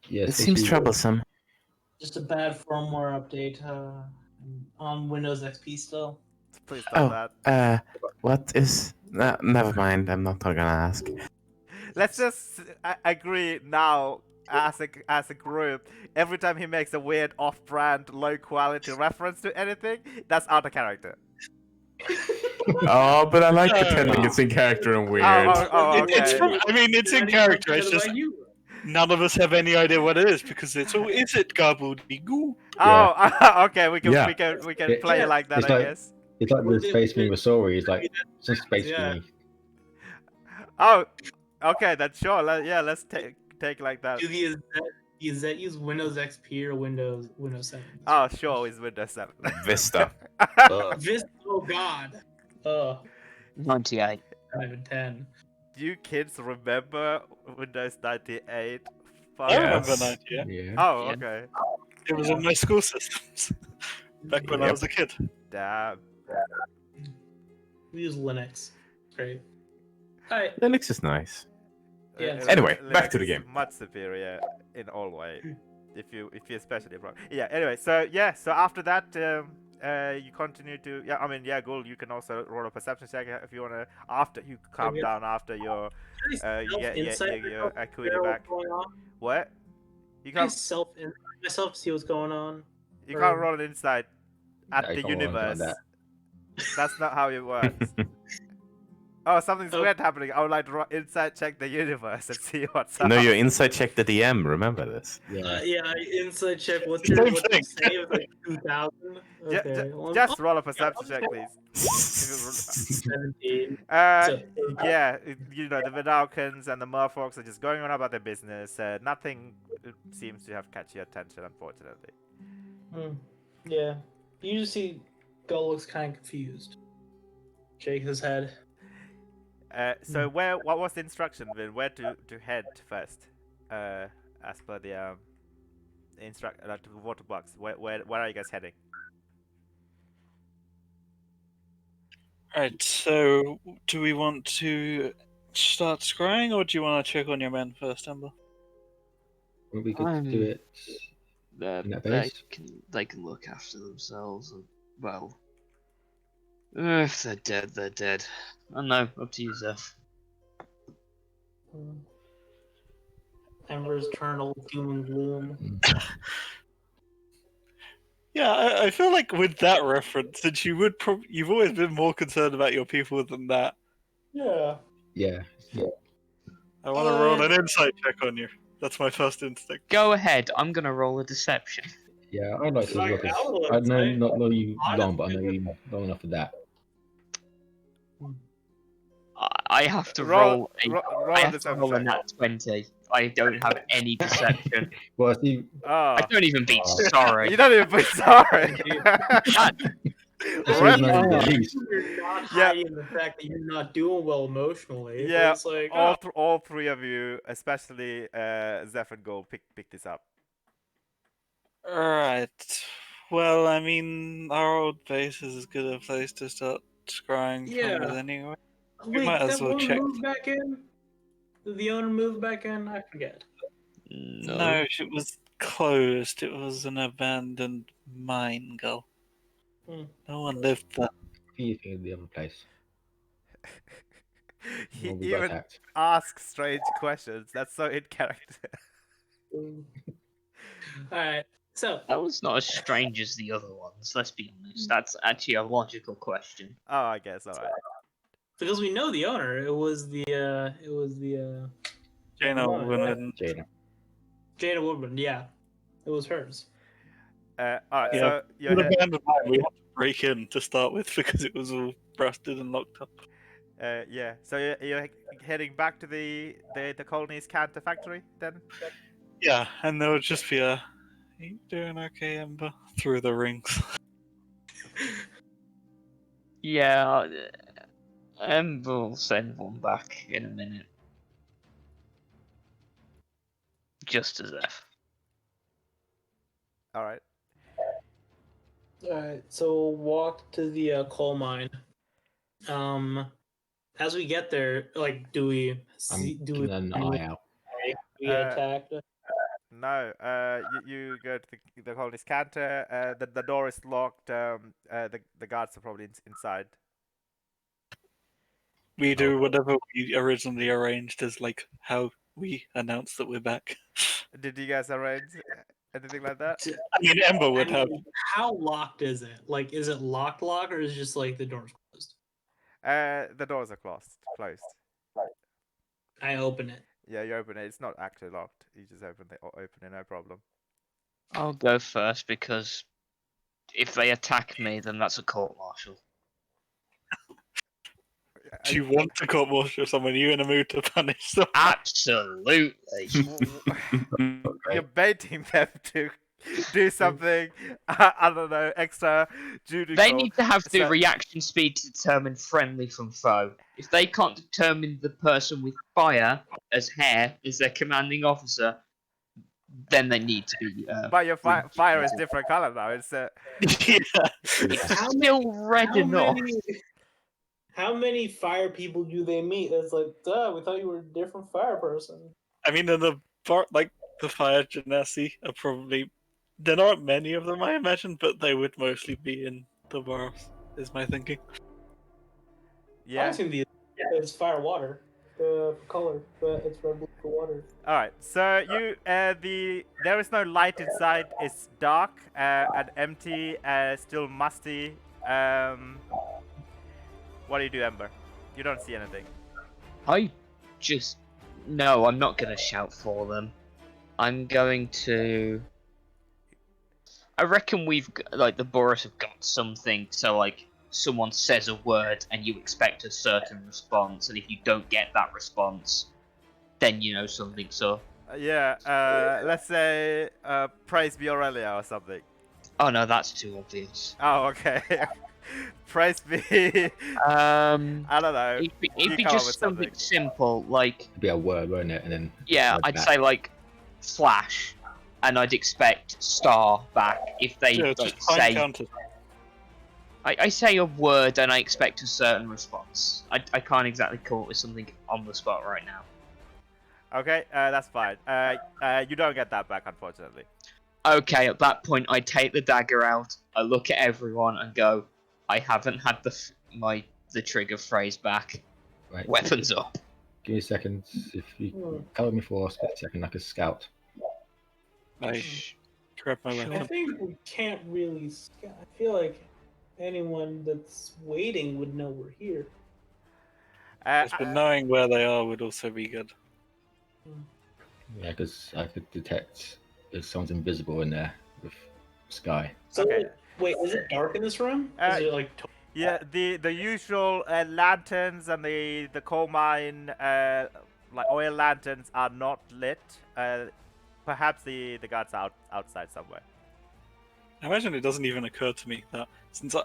Yes, It seems troublesome. just a bad firmware update on Windows XP still. Please stop Oh, that. what is? Never mind. I'm not gonna ask. Let's just agree now as a group. Every time he makes a weird off-brand, low-quality reference to anything, that's out of character. Oh, but I like pretending it's in character and weird. It's Okay. from, I mean, it's in character. It's just you. none of us have any idea what it is because it's all. Is it gobbledygoo? Oh, okay. We can Yeah. play it like that, It's I like- guess. It's like the Space Marine story. It's like some space Yeah. beneath. Oh, okay. Then sure. Let's take like that. Does that use Windows XP or Windows 7? Oh, sure. It's Windows 7. Vista. Vista, oh god. 98. 5 and 10. Do you kids remember Windows 98? Fuck. I remember Yes. 98. Yeah. Oh, Yeah. okay. It was on my school systems back when I Yep. was a kid. Damn. We use Linux. Great. Alright. Linux is nice. Yeah. Anyway, back Linux to the is game. Much superior in all way. If you especially wrong. Yeah. Anyway, so after that, you continue to Ghoul, you can also roll a perception check if you wanna. After you calm Okay. down after your you get Insight your acuity what's back. going on? What? You Can I can't myself to see what's going on? you can't roll an insight at Yeah, the you can't roll anything like universe. that. That's not how it works. Oh, something's Oh. weird happening. I would like to inside check the universe and see what's up. No, you inside check the DM. Remember this. Yeah. Inside check. What's Same your what's thing. your save? Like 2,000. Ju- Okay. ju- well, just roll a perception check, please. 17. Uh, yeah, the Vidalkins and the Murfolks are just going on about their business. Nothing seems to have catch your attention, unfortunately. Yeah. You just see Gull looks kind of confused. Shake his head. So what was the instruction, Vin? Where to head first? As per the to the water box. Where are you guys heading? Right, so do we want to start scrying or do you want to check on your men first, Ember? Well, we could do it. In that base? They can look after themselves. Well, if they're dead, they're dead. I don't know, up to you, Zeph. Ember's eternal doom and gloom. Yeah, I feel like with that reference, since you've always been more concerned about your people than that. Yeah. Yeah. I want to roll an insight check on you. That's my first instinct. Go ahead. I'm gonna roll a deception. Yeah, I'd like to Like, look at. I'll I know say, not know you long, but I know honestly. you long enough for that. I have to Roll, roll. roll I a have to roll a deception. nat 20. I don't have any deception. Well, I see. I Oh, don't even be Oh. sorry. you don't even be sorry. It shows Rep- no release. You're not Yeah. hiding the fact that you're not doing well emotionally. Yeah, It's like, all three of you, especially Zeph and Gold, pick this up. Alright. Well, I mean, our old base is as good a place to start scrying Yeah. from as anyway. wait, might as that well one check. moved back in? Did the owner move back in? I forget. No, it was closed. It was an abandoned mine, girl. Hmm. No one lived there. What do you think of the other place? He Well, we got even attacked. asks strange questions. That's so in character. Alright, so That was not as strange as the other ones. Let's be honest. That's actually a logical question. Oh, I guess. All right. because we know the owner, it was the Jaina Mine, Woodman. Jaina. Jada Woodman. Yeah, it was hers. All right. Yeah. So An you're abandoned mine we had to break in to start with because it was all rusted and locked up. yeah. So you're heading back to the colony's canter factory then. Yeah, and there would just be a. Are you doing okay, Ember? Through the rings. Yeah, we'll send one back in a minute. Just as if. All right. Alright, so we'll walk to the coal mine. As we get there, like, do we I'm see? Do keeping we an eye out. be attacked? No. You go to the colony's canter. The door is locked. The guards are probably inside. We do whatever we originally arranged as like how we announce that we're back. Did you guys arrange anything like that? I mean, Ember would have. How locked is it? Like, is it locked, or is it just like the door's closed? The doors are closed. I open it. Yeah, you open it. It's not actually locked. You just open it, no problem. I'll go first because if they attack me, then that's a court martial. Do you want to court martial someone? Are you in a mood to punish them? Absolutely. You're baiting them to do something, I don't know, extra judicial. They need to have the So- reaction speed to determine friendly from foe. If they can't determine the person with fire as hair as their commanding officer, then they need to be. But your fire is different color now. It's Yeah. It's How still red enough. How many fire people do they meet? It's like, duh, we thought you were a different fire person. I mean, in the the fire genasi are probably there aren't many of them, I imagine, but they would mostly be in the boroughs. Is my thinking. yeah. I've seen the it's fire water, the color, but it's red blue for water. All right. So you there is no light inside. It's dark and empty. Still musty. What do you do, Ember? You don't see anything. No, I'm not gonna shout for them. I'm going to. I reckon the Boris have got something. So like, someone says a word and you expect a certain response, and if you don't get that response, then you know something. So. Yeah. Let's say praise be Aurelia or something. Oh no, that's too obvious. Oh, okay. praise be. I don't know. It'd be You come up just with something simple, like It'd be a word, won't it? And then yeah, word I'd back. say like flash, and I'd expect star back if they Yeah, like, just find say. counters. I say a word and I expect a certain response. I can't exactly come up with something on the spot right now. Okay, that's fine. You don't get that back, unfortunately. Okay, at that point, I take the dagger out. I look at everyone and go, I haven't had the trigger phrase back. Right. Weapons up. Give me a second. If you cover me for a split second, like a scout. I grab my Sure. I weapon. think we can't really. I feel like anyone that's waiting would know we're here. Yes, but knowing where they are would also be good. Yeah, because I could detect if someone's invisible in there with Sky. So Okay. wait, is it dark in this room? Uh, Is it like Yeah, the usual lanterns and the coal mine like oil lanterns are not lit. Perhaps the guards are outside somewhere. I imagine it doesn't even occur to me that since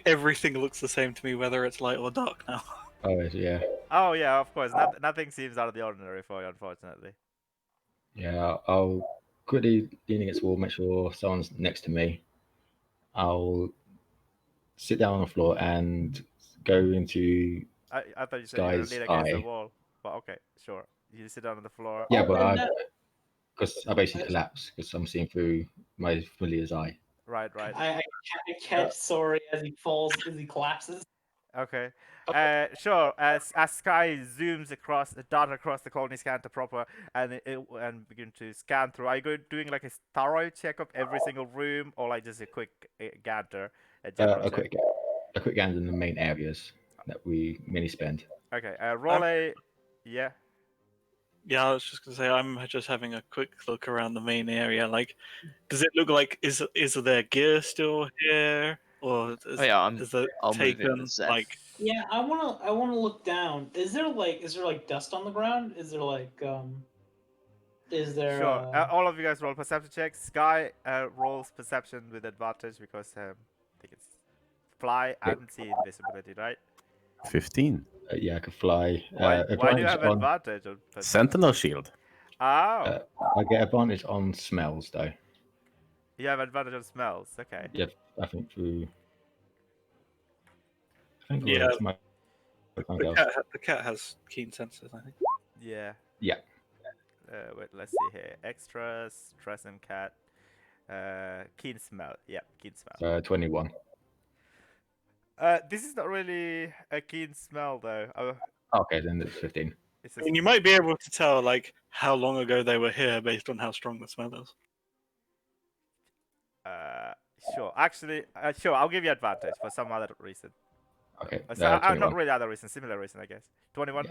everything looks the same to me, whether it's light or dark now. Oh, yeah. Oh yeah, of course. Nothing seems out of the ordinary for you, unfortunately. Yeah, I'll quickly lean against the wall, make sure someone's next to me. I'll sit down on the floor and go into I thought you said you were gonna Sky's lean against the eye. wall, but okay, sure. You sit down on the floor. Yeah, but Oh, no. because I basically collapse because I'm seeing through my familiar's eye. Right. I catch Sorry as he falls, as he collapses. Okay. Sure. As Sky zooms across, dart across the colony scanner proper, and begin to scan through. Are you doing like a thorough check of every single room, or like just a quick gander, a general check? A quick gander in the main areas that we mainly spend. Okay. Roll a. Yeah. Yeah, I was just gonna say I'm just having a quick look around the main area. Like, does it look like is there gear still here, or is, Oh, yeah, is it I'll move in taken? with Zeph. Like, Yeah, I wanna look down. Is there like dust on the ground? Is there is there Sure. All of you guys roll perception checks. Sky rolls perception with advantage because I think it's fly and see invisibility, right? 15. Yeah, I could fly. Why do you Advantage have on advantage on perception? Sentinel shield. Oh, I get advantage on smells though. you have advantage on smells. Okay. Yeah, I think through. I think Yeah, my the cat has keen senses. I think. Yeah. Yeah. Wait, let's see here. Extras, Tresem cat, keen smell. Yeah, keen smell. 21. This is not really a keen smell though. Okay, then it's 15. It's I mean, you might be able to tell like how long ago they were here based on how strong the smell is. Sure. Actually, sure. I'll give you advantage for some other reason. Okay. Not 21. really other reason, similar reason, I guess. 21.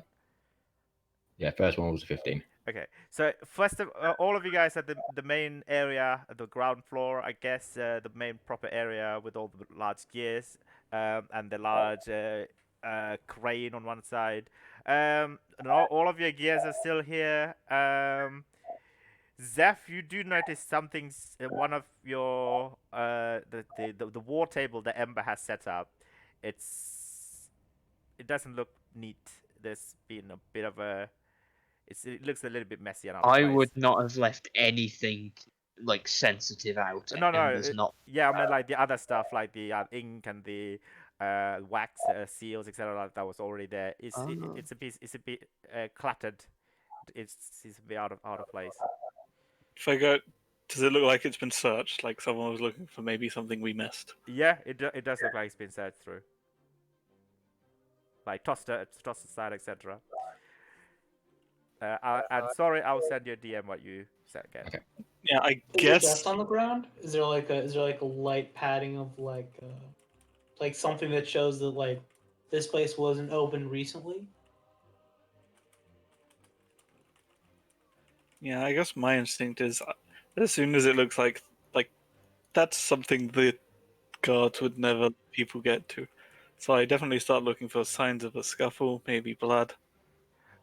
Yeah, first one was 15. Okay, so first of all of you guys at the main area, the ground floor, I guess, the main proper area with all the large gears, and the large crane on one side. And all of your gears are still here. Zeph, you do notice something's one of your the war table that Ember has set up. It doesn't look neat. There's been a bit of a it looks a little bit messy and out of I place. would not have left anything like sensitive out. No, Ember's not. Yeah, I mean like the other stuff, like the ink and the wax seals, etc. That was already there. It's a bit cluttered. It's a bit out of place. If I go, does it look like it's been searched? Like someone was looking for maybe something we missed? Yeah, it does look like it's been searched through. Like tossed aside, etc. And sorry, I'll send you a DM what you said again. Okay. Yeah, I Is there guess. dust on the ground? Is there like a light padding of like something that shows that like this place wasn't open recently? Yeah, I guess my instinct is as soon as it looks like that's something the guards would never let people get to. So I definitely start looking for signs of a scuffle, maybe blood,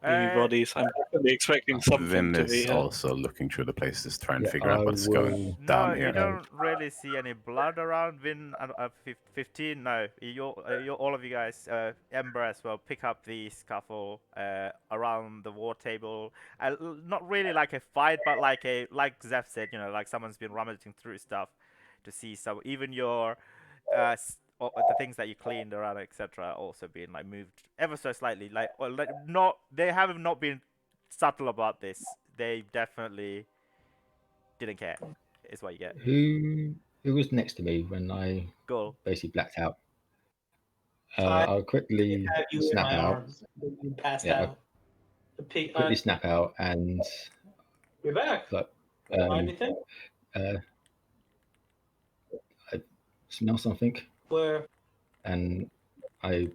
maybe bodies. I'm definitely expecting something Vin to be is also looking through the places, trying to Yeah, figure out I what's will- going No, down you here. don't really see any blood around. Vin, 15. No, you all of you guys, Ember as well, pick up the scuffle around the war table. Not really like a fight, but like Zeph said, like someone's been rummaging through stuff to see. So even your the things that you cleaned around, etc., also being like moved ever so slightly. They have not been subtle about this. They definitely didn't care. Is what you get. Who was next to me when I Goal. basically blacked out? I I'll quickly have you in snap my out. arms. You passed Yeah, out. The pig, Quickly snap out and you're back. like Find anything? smell something, Where? and I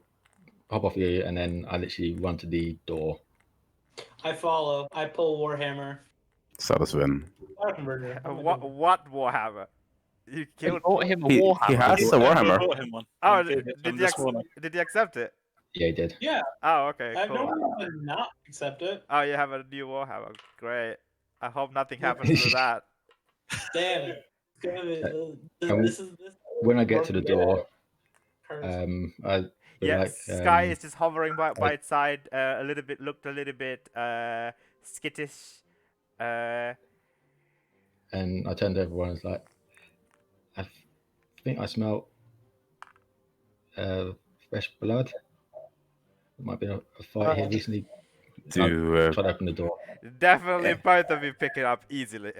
hop off you, and then I literally run to the door. I follow. I pull Warhammer. So does Vin. Warhammer. What Warhammer? You You killed. bought him a He Warhammer. has a I Warhammer. bought him one. Oh, and gave it to did him you this morning. did you accept it? Yeah, he did. Yeah, Oh, okay, I have no cool. reason to not accept it. Oh, you have a new Warhammer. Great. I hope nothing Yeah. happens to that. Damn it. It's gonna be, And this is this. When I get to the door, Curse. I feel Yeah, like Sky is just hovering by I- its side, looked a little bit skittish. and I turned to everyone and was like, I think I smell fresh blood. There might have been a fight here recently. Do Try to open the door. Definitely both of you pick it up easily.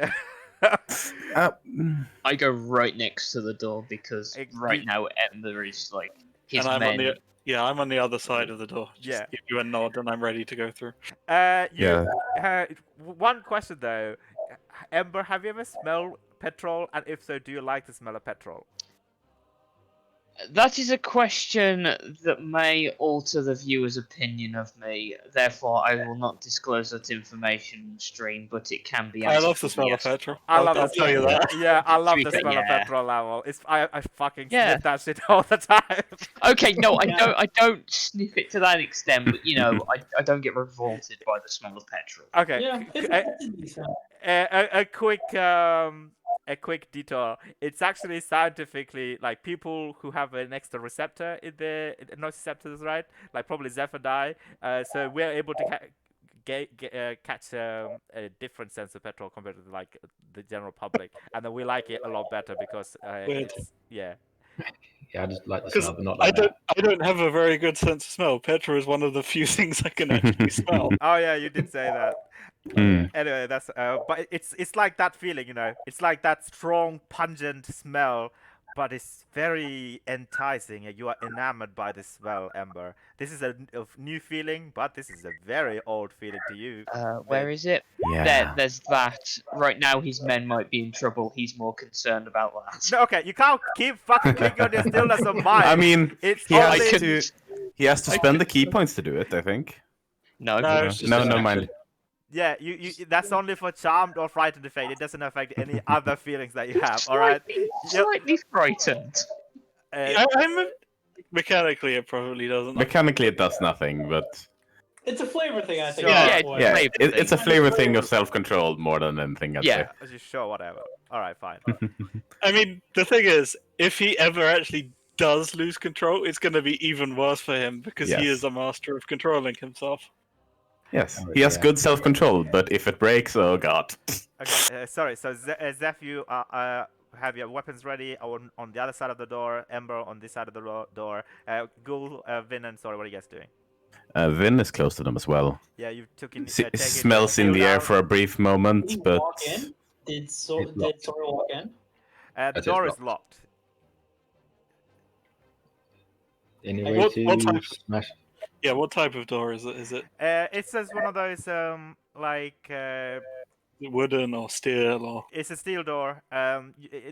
I go right next to the door because It- right you- now Ember is like his And I'm men. I'm on the other side of the door. Just Yeah. give you a nod, and I'm ready to go through. You, one question though, Ember, have you ever smelled petrol? And if so, do you like the smell of petrol? That is a question that may alter the viewer's opinion of me. Therefore, I will not disclose that information on stream, but it can be I answered love the with smell yes. of petrol. I love I'll the tell you smell. that. Yeah, I love be the fair, smell of yeah. petrol level. I fucking Yeah. sniff that shit all the time. Okay, no, I Yeah. don't sniff it to that extent, but you know, I don't get revolted by the smell of petrol. Okay. Yeah, it's a decent. A quick detour. It's actually scientifically like people who have an extra receptor in the nociceptors, right? Like probably Zeph and I. So we're able to catch a different sense of petrol compared to like the general public, and then we like it a lot better because Weird. it's yeah. Yeah, I just like the Because smell, but not I like don't, that. I don't have a very good sense of smell. Petrol is one of the few things I can actually smell. Oh yeah, you did say that. Mm. Anyway, that's but it's like that feeling, you know. It's like that strong, pungent smell, but it's very enticing. You are enamored by the smell, Ember. This is a new feeling, but this is a very old feeling to you. Where is it? Yeah. There's that. Right now, his men might be in trouble. He's more concerned about that. No, okay, you can't keep fucking clicking on your stillness of mind. I mean, it's he has only to. He has to spend the key points to do it. I think. No, No, it's just No, an no, action. mind. yeah. You that's only for charmed or frightened effect. It doesn't affect any other feelings that you have. All right. Slightly frightened. Mechanically, it probably doesn't. Mechanically, it does nothing, but It's a flavor thing, I think. Sure. Yeah, That way. yeah, flavor it's a thing. flavor thing of self-control more than anything. I'd Yeah. As you sure, whatever. All right, fine. I mean, the thing is, if he ever actually does lose control, it's going to be even worse for him because he Yes. is a master of controlling himself. Yes, Oh, he has yeah. good self-control, but if it breaks, oh god. Okay, sorry. So Zeph, you have your weapons ready on the other side of the door. Ember on this side of the door. Ghoul, Vin, and sorry, what are you guys doing? Vin is close to them as well. Yeah, you took in. Smells in the air for a brief Did moment, he but walk in? Did Sora walk in? The That is door is locked. locked. Any Like, way what to type- smash? Yeah, what type of door is it? Is it It's just one of those like wooden or steel or? it's a steel door.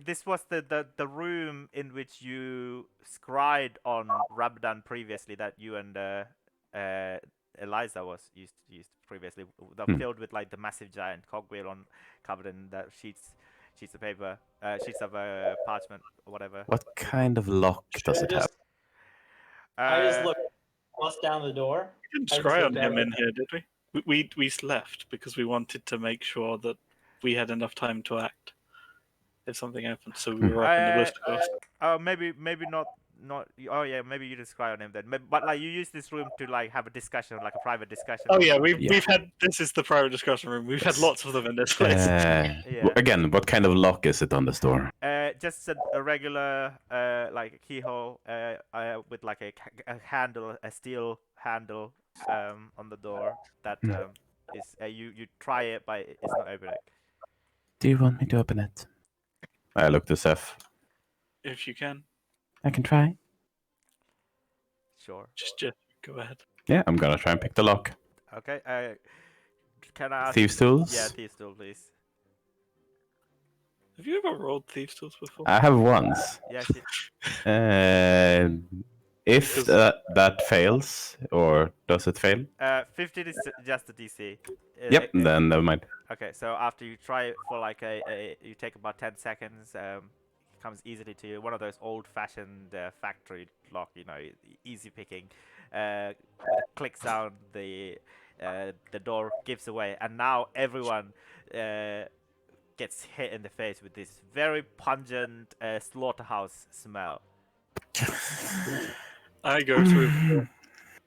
This was the room in which you scried on Rabdan previously that you and Eliza was used previously. Filled with like the massive giant cogwheel covered in the sheets of paper, sheets of parchment, or whatever. what kind of lock does it have? I just looked, bust down the door. We didn't I just scry on looked at him it. in here, did we? We left because we wanted to make sure that we had enough time to act if something happened. So we were up in the bush. Oh, maybe not. Oh yeah, maybe you just cry on him then. But like you use this room to like have a discussion, like a private discussion. Oh yeah, we've Yeah. had this is the private discussion room. We've had lots of them in this place. Yeah. Again, what kind of lock is it on this door? Just a regular like a keyhole with like a handle, a steel handle on the door that is you try it but it's not opening. Do you want me to open it? I look to Seth. If you can, I can try. Sure. just go ahead. Yeah, I'm gonna try and pick the lock. Okay. Can I ask? Thieves' tools. Yeah, thieves tool, please. Have you ever rolled thieves tools before? I have once. Yes. If Because- that fails, or does it fail? 15 is just the DC. Yep, then never mind. Okay, so after you try it for like you take about 10 seconds, it comes easily to you. One of those old-fashioned factory lock, easy picking. With a click sound, the door gives away, and now everyone gets hit in the face with this very pungent slaughterhouse smell. I go through.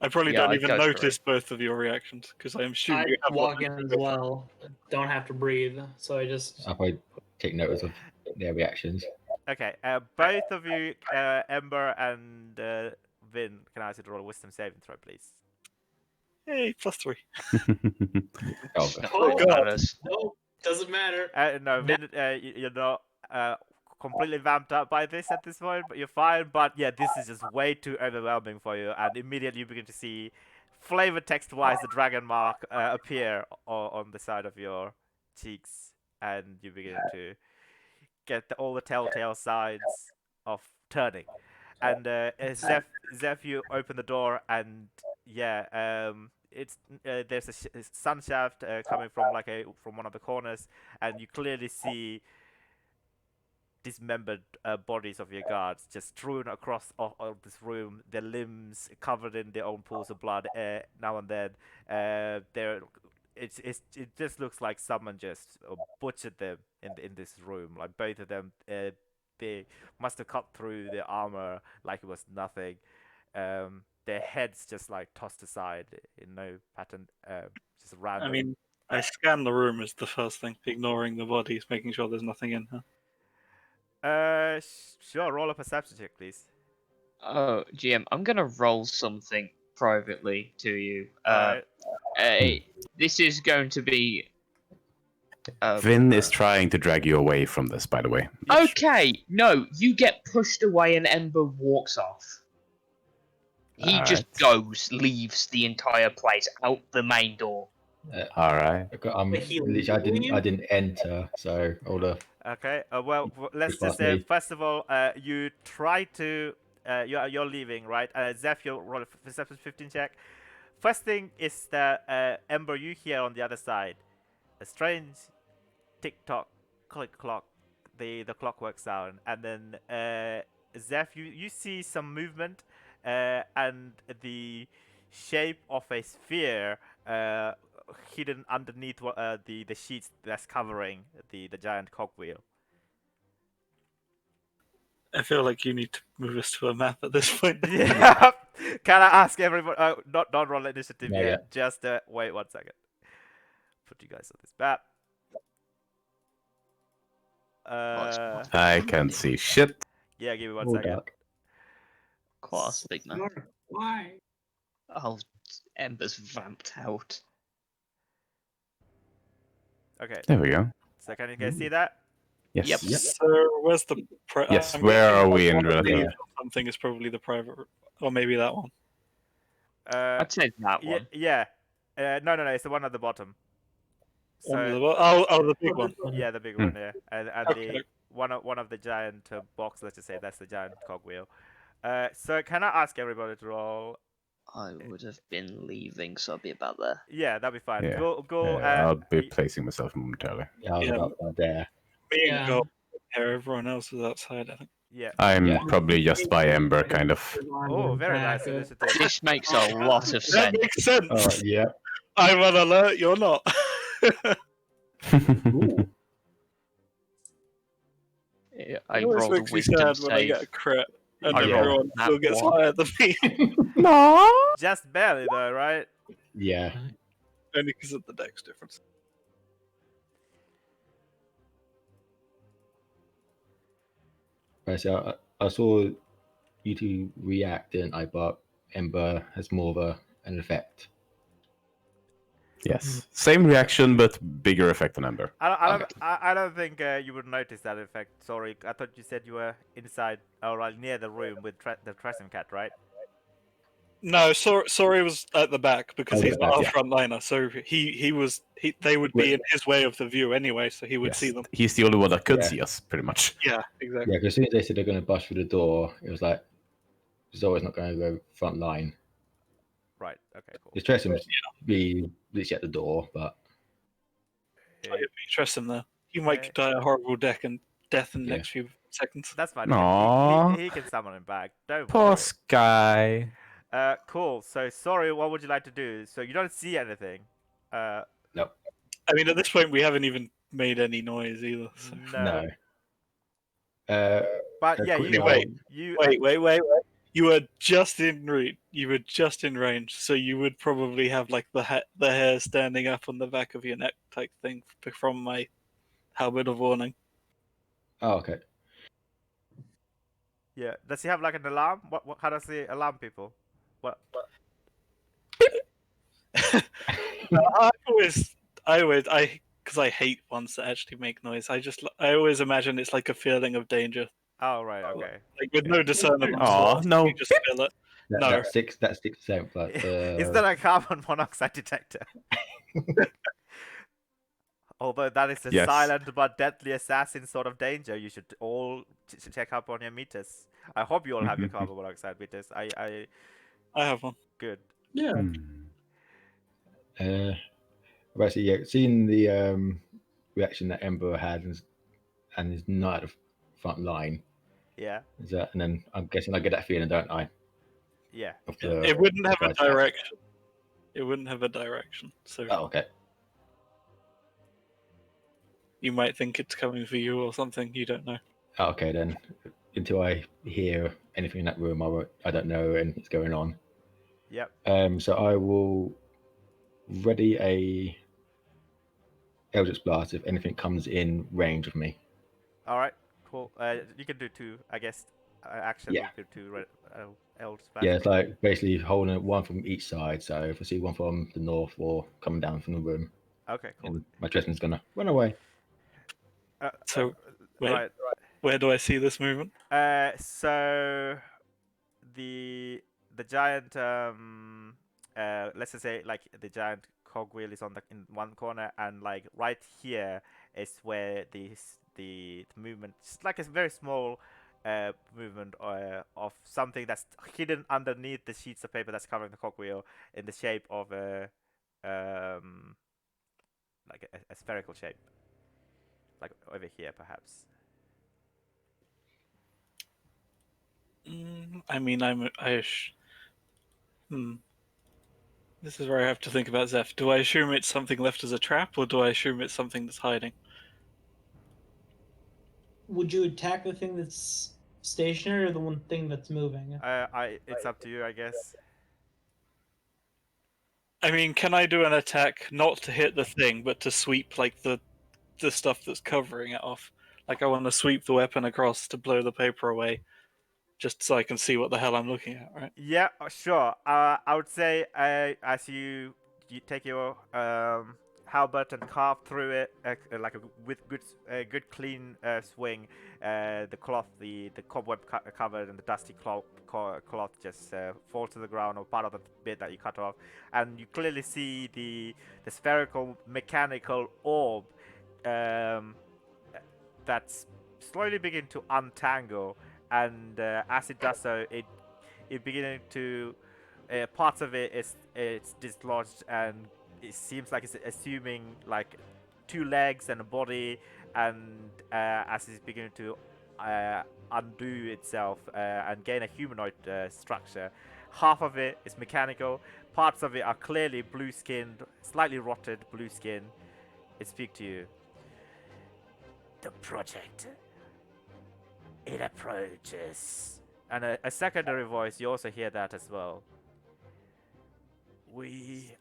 I probably Yeah, don't I even go notice both of your reactions because I am sure I you have walk one. in as well. Don't have to breathe, so I just. I'll probably take notice of their reactions. Okay, both of you, Ember and Vin, can I ask you to roll a wisdom saving throw, please? Hey, +3. Oh, Not God. that it God. matters. No, doesn't matter. No, Vin, you're not completely vamped up by this at this point, but you're fine. But yeah, this is just way too overwhelming for you, and immediately you begin to see, flavor text-wise, the dragon mark appear on the side of your cheeks, and you begin to get all the telltale signs of turning. And Zeph, you open the door, and yeah, it's there's a sun shaft coming from from one of the corners, and you clearly see dismembered bodies of your guards just strewn across of this room, their limbs covered in their own pools of blood now and then. It just looks like someone just butchered them in this room. Like both of them, they must have cut through their armor like it was nothing. Their heads just like tossed aside in no pattern, just random. I mean, I scan the room as the first thing, ignoring the bodies, making sure there's nothing in here. Sure. Roll a perception check, please. Oh, GM, I'm gonna roll something privately to you. Alright. This is going to be. Vin is trying to drag you away from this, by the way. Okay, no, you get pushed away and Ember walks off. He just goes, leaves the entire place out the main door. All right. I didn't enter, so all the Okay. Well, let's just past say me. first of all, you try to you're leaving, right? Zeph, you roll a perception 15 check. First thing is that Ember, you hear on the other side a strange tick tock, click clock, the clockwork sound, and then Zeph, you see some movement, and the shape of a sphere hidden underneath the sheets that's covering the giant cogwheel. I feel like you need to move us to a map at this point. Yeah. Can I ask everyone? Don't roll initiative Not yet. yet. Just wait 1 second. Put you guys on this map. I can't see shit. Yeah, give me 1 all second. dark. Class, big man. Why? Oh, Ember's vamped out. Okay. There we go. So can you guys see that? Yes. Yep. So where's the? Yes, I'm where guessing are we in one of relative? these or Something is probably the private, or maybe that one. I'd say that Yeah, one. yeah. No, it's the one at the bottom. One of So the big one. yeah, the big Hmm. one, yeah, and Okay. the one of the giant box. Let's just say that's the giant cogwheel. So can I ask everybody to roll? I would have been leaving, so I'll be about there. Yeah, that'd be fine. Yeah. Go. I'll be placing myself momentarily. Yeah, I was Yeah. about there. Me and Yeah. Go here. Everyone else is outside. I think. Yeah. I'm Yeah. probably just by Ember, kind of. Oh, very nice initiative. This makes a lot of That sense. makes sense. Yeah. I'm on alert. You're not. Yeah, It I always rolled a makes me wisdom sad when I get a save. crit, and I rolled everyone that still gets one. higher than me. Just barely though, right? Yeah. Only because of the dex difference. Right, so I saw you two react, didn't I? But Ember has more of an effect. Yes. Same reaction, but bigger effect on Ember. I don't think you would notice that effect. Sorry, I thought you said you were inside or near the room with the Tresem cat, right? No, sorry was at the back because Oh, he's at the not back, our yeah. frontliner. So they would be in his way of the view anyway, so he would Yes, see them. he's the only one that could Yeah. see us, pretty much. Yeah, exactly. Yeah, because as soon as they said they're going to bust through the door, it was like Zora's not going to go front line. Right. Okay. Cool. It's Tresem be literally at the door, but I'd be interested in there. He might die a horrible death in the Yeah. next few seconds. That's fine. Aww. He can summon him back. Don't Poor worry. Sky. Cool. So sorry. What would you like to do? So you don't see anything. no. I mean, at this point, we haven't even made any noise either. So. No. No. But yeah, quickly, you Wait. You were just in reach. You were just in range, so you would probably have like the hair standing up on the back of your neck type thing from my halberd of warning. Oh, okay. Yeah. Does he have like an alarm? What? How does he alarm people? What? Because I hate ones that actually make noise. I always imagine it's like a feeling of danger, Oh right. Okay. like with no discernible Aw, source. no. You just feel it. No. That's 6%, but Is that a carbon monoxide detector? Although that is a Yes. silent but deadly assassin sort of danger, you should all check up on your meters. I hope you all have your carbon monoxide meters. I have one. Good. Yeah. right, so yeah, seeing the reaction that Ember had and is not at the front line, Yeah. is that, and then I'm guessing I get that feeling, don't I? Yeah. Of the, It wouldn't have a guy's back. direction. It wouldn't have a direction. So Oh, okay. you might think it's coming for you or something. You don't know. Oh, okay, then until I hear anything in that room, I don't know anything's going on. Yep. So I will ready a Eldritch Blast if anything comes in range of me. All right. Cool. You can do two, I guess. Action Yeah. would be two elves. Yeah, it's like basically holding one from each side. So if I see one from the north or coming down from the room, Okay. Cool. and my Dresden's gonna run away. So Right. where do I see this movement? So the giant let's just say like the giant cogwheel is on in one corner, and like right here is where the movement, it's like a very small movement of something that's hidden underneath the sheets of paper that's covering the cogwheel in the shape of a like a spherical shape, like over here perhaps. I mean, This is where I have to think about Zeph. Do I assume it's something left as a trap, or do I assume it's something that's hiding? Would you attack the thing that's stationary or the one thing that's moving? It's up to you, I guess. I mean, can I do an attack not to hit the thing, but to sweep like the stuff that's covering it off? Like I want to sweep the weapon across to blow the paper away, just so I can see what the hell I'm looking at, right? Yeah, sure. I would say as you take your halberd and carve through it like with good clean swing, the cloth, the cobweb covered and the dusty cloth just fall to the ground, or part of the bit that you cut off, and you clearly see the spherical mechanical orb that's slowly beginning to untangle, and as it does so, it beginning to parts of it's dislodged, and it seems like it's assuming like two legs and a body, and as it's beginning to undo itself and gain a humanoid structure. Half of it is mechanical, parts of it are clearly blue skinned, slightly rotted blue skin. It speaks to you. The project, it approaches. And a secondary voice, you also hear that as well. We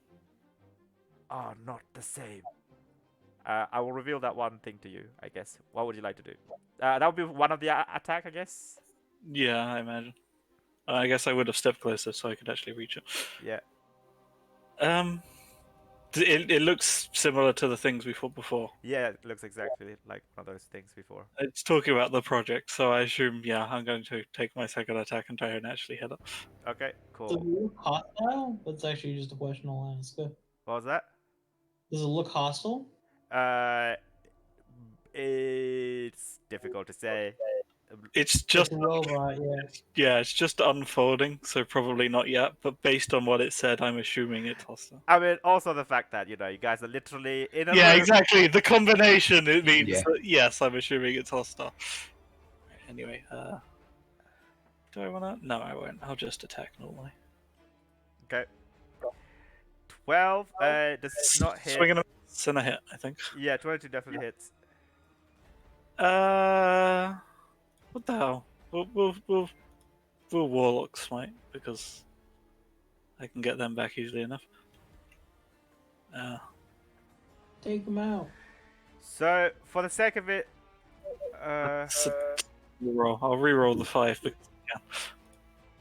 are not the same. I will reveal that one thing to you, I guess. What would you like to do? That would be one of the attack, I guess. Yeah, I imagine. I guess I would have stepped closer so I could actually reach it. Yeah. It looks similar to the things we fought before. Yeah, it looks exactly like one of those things before. It's talking about the project, so I assume, yeah, I'm going to take my second attack and try and actually hit it. Okay, Does cool. it look hostile? That's actually just a question I'll ask. What was that? Does it look hostile? It's difficult to say. It's Just just a robot, yeah. yeah, it's just unfolding, so probably not yet. But based on what it said, I'm assuming it's hostile. I mean, also the fact that you guys are literally in a Yeah, room. exactly. The combination it means Yeah. that, yes, I'm assuming it's hostile. Anyway, do I wanna? No, I won't. I'll just attack normally. Okay. 12. Does not hit. Swing and a miss and a hit, I think. Yeah, 22 definitely hits. What the hell? We'll Warlock Smite because I can get them back easily enough. Take them out. So, for the sake of it, Reroll. I'll reroll the 5 because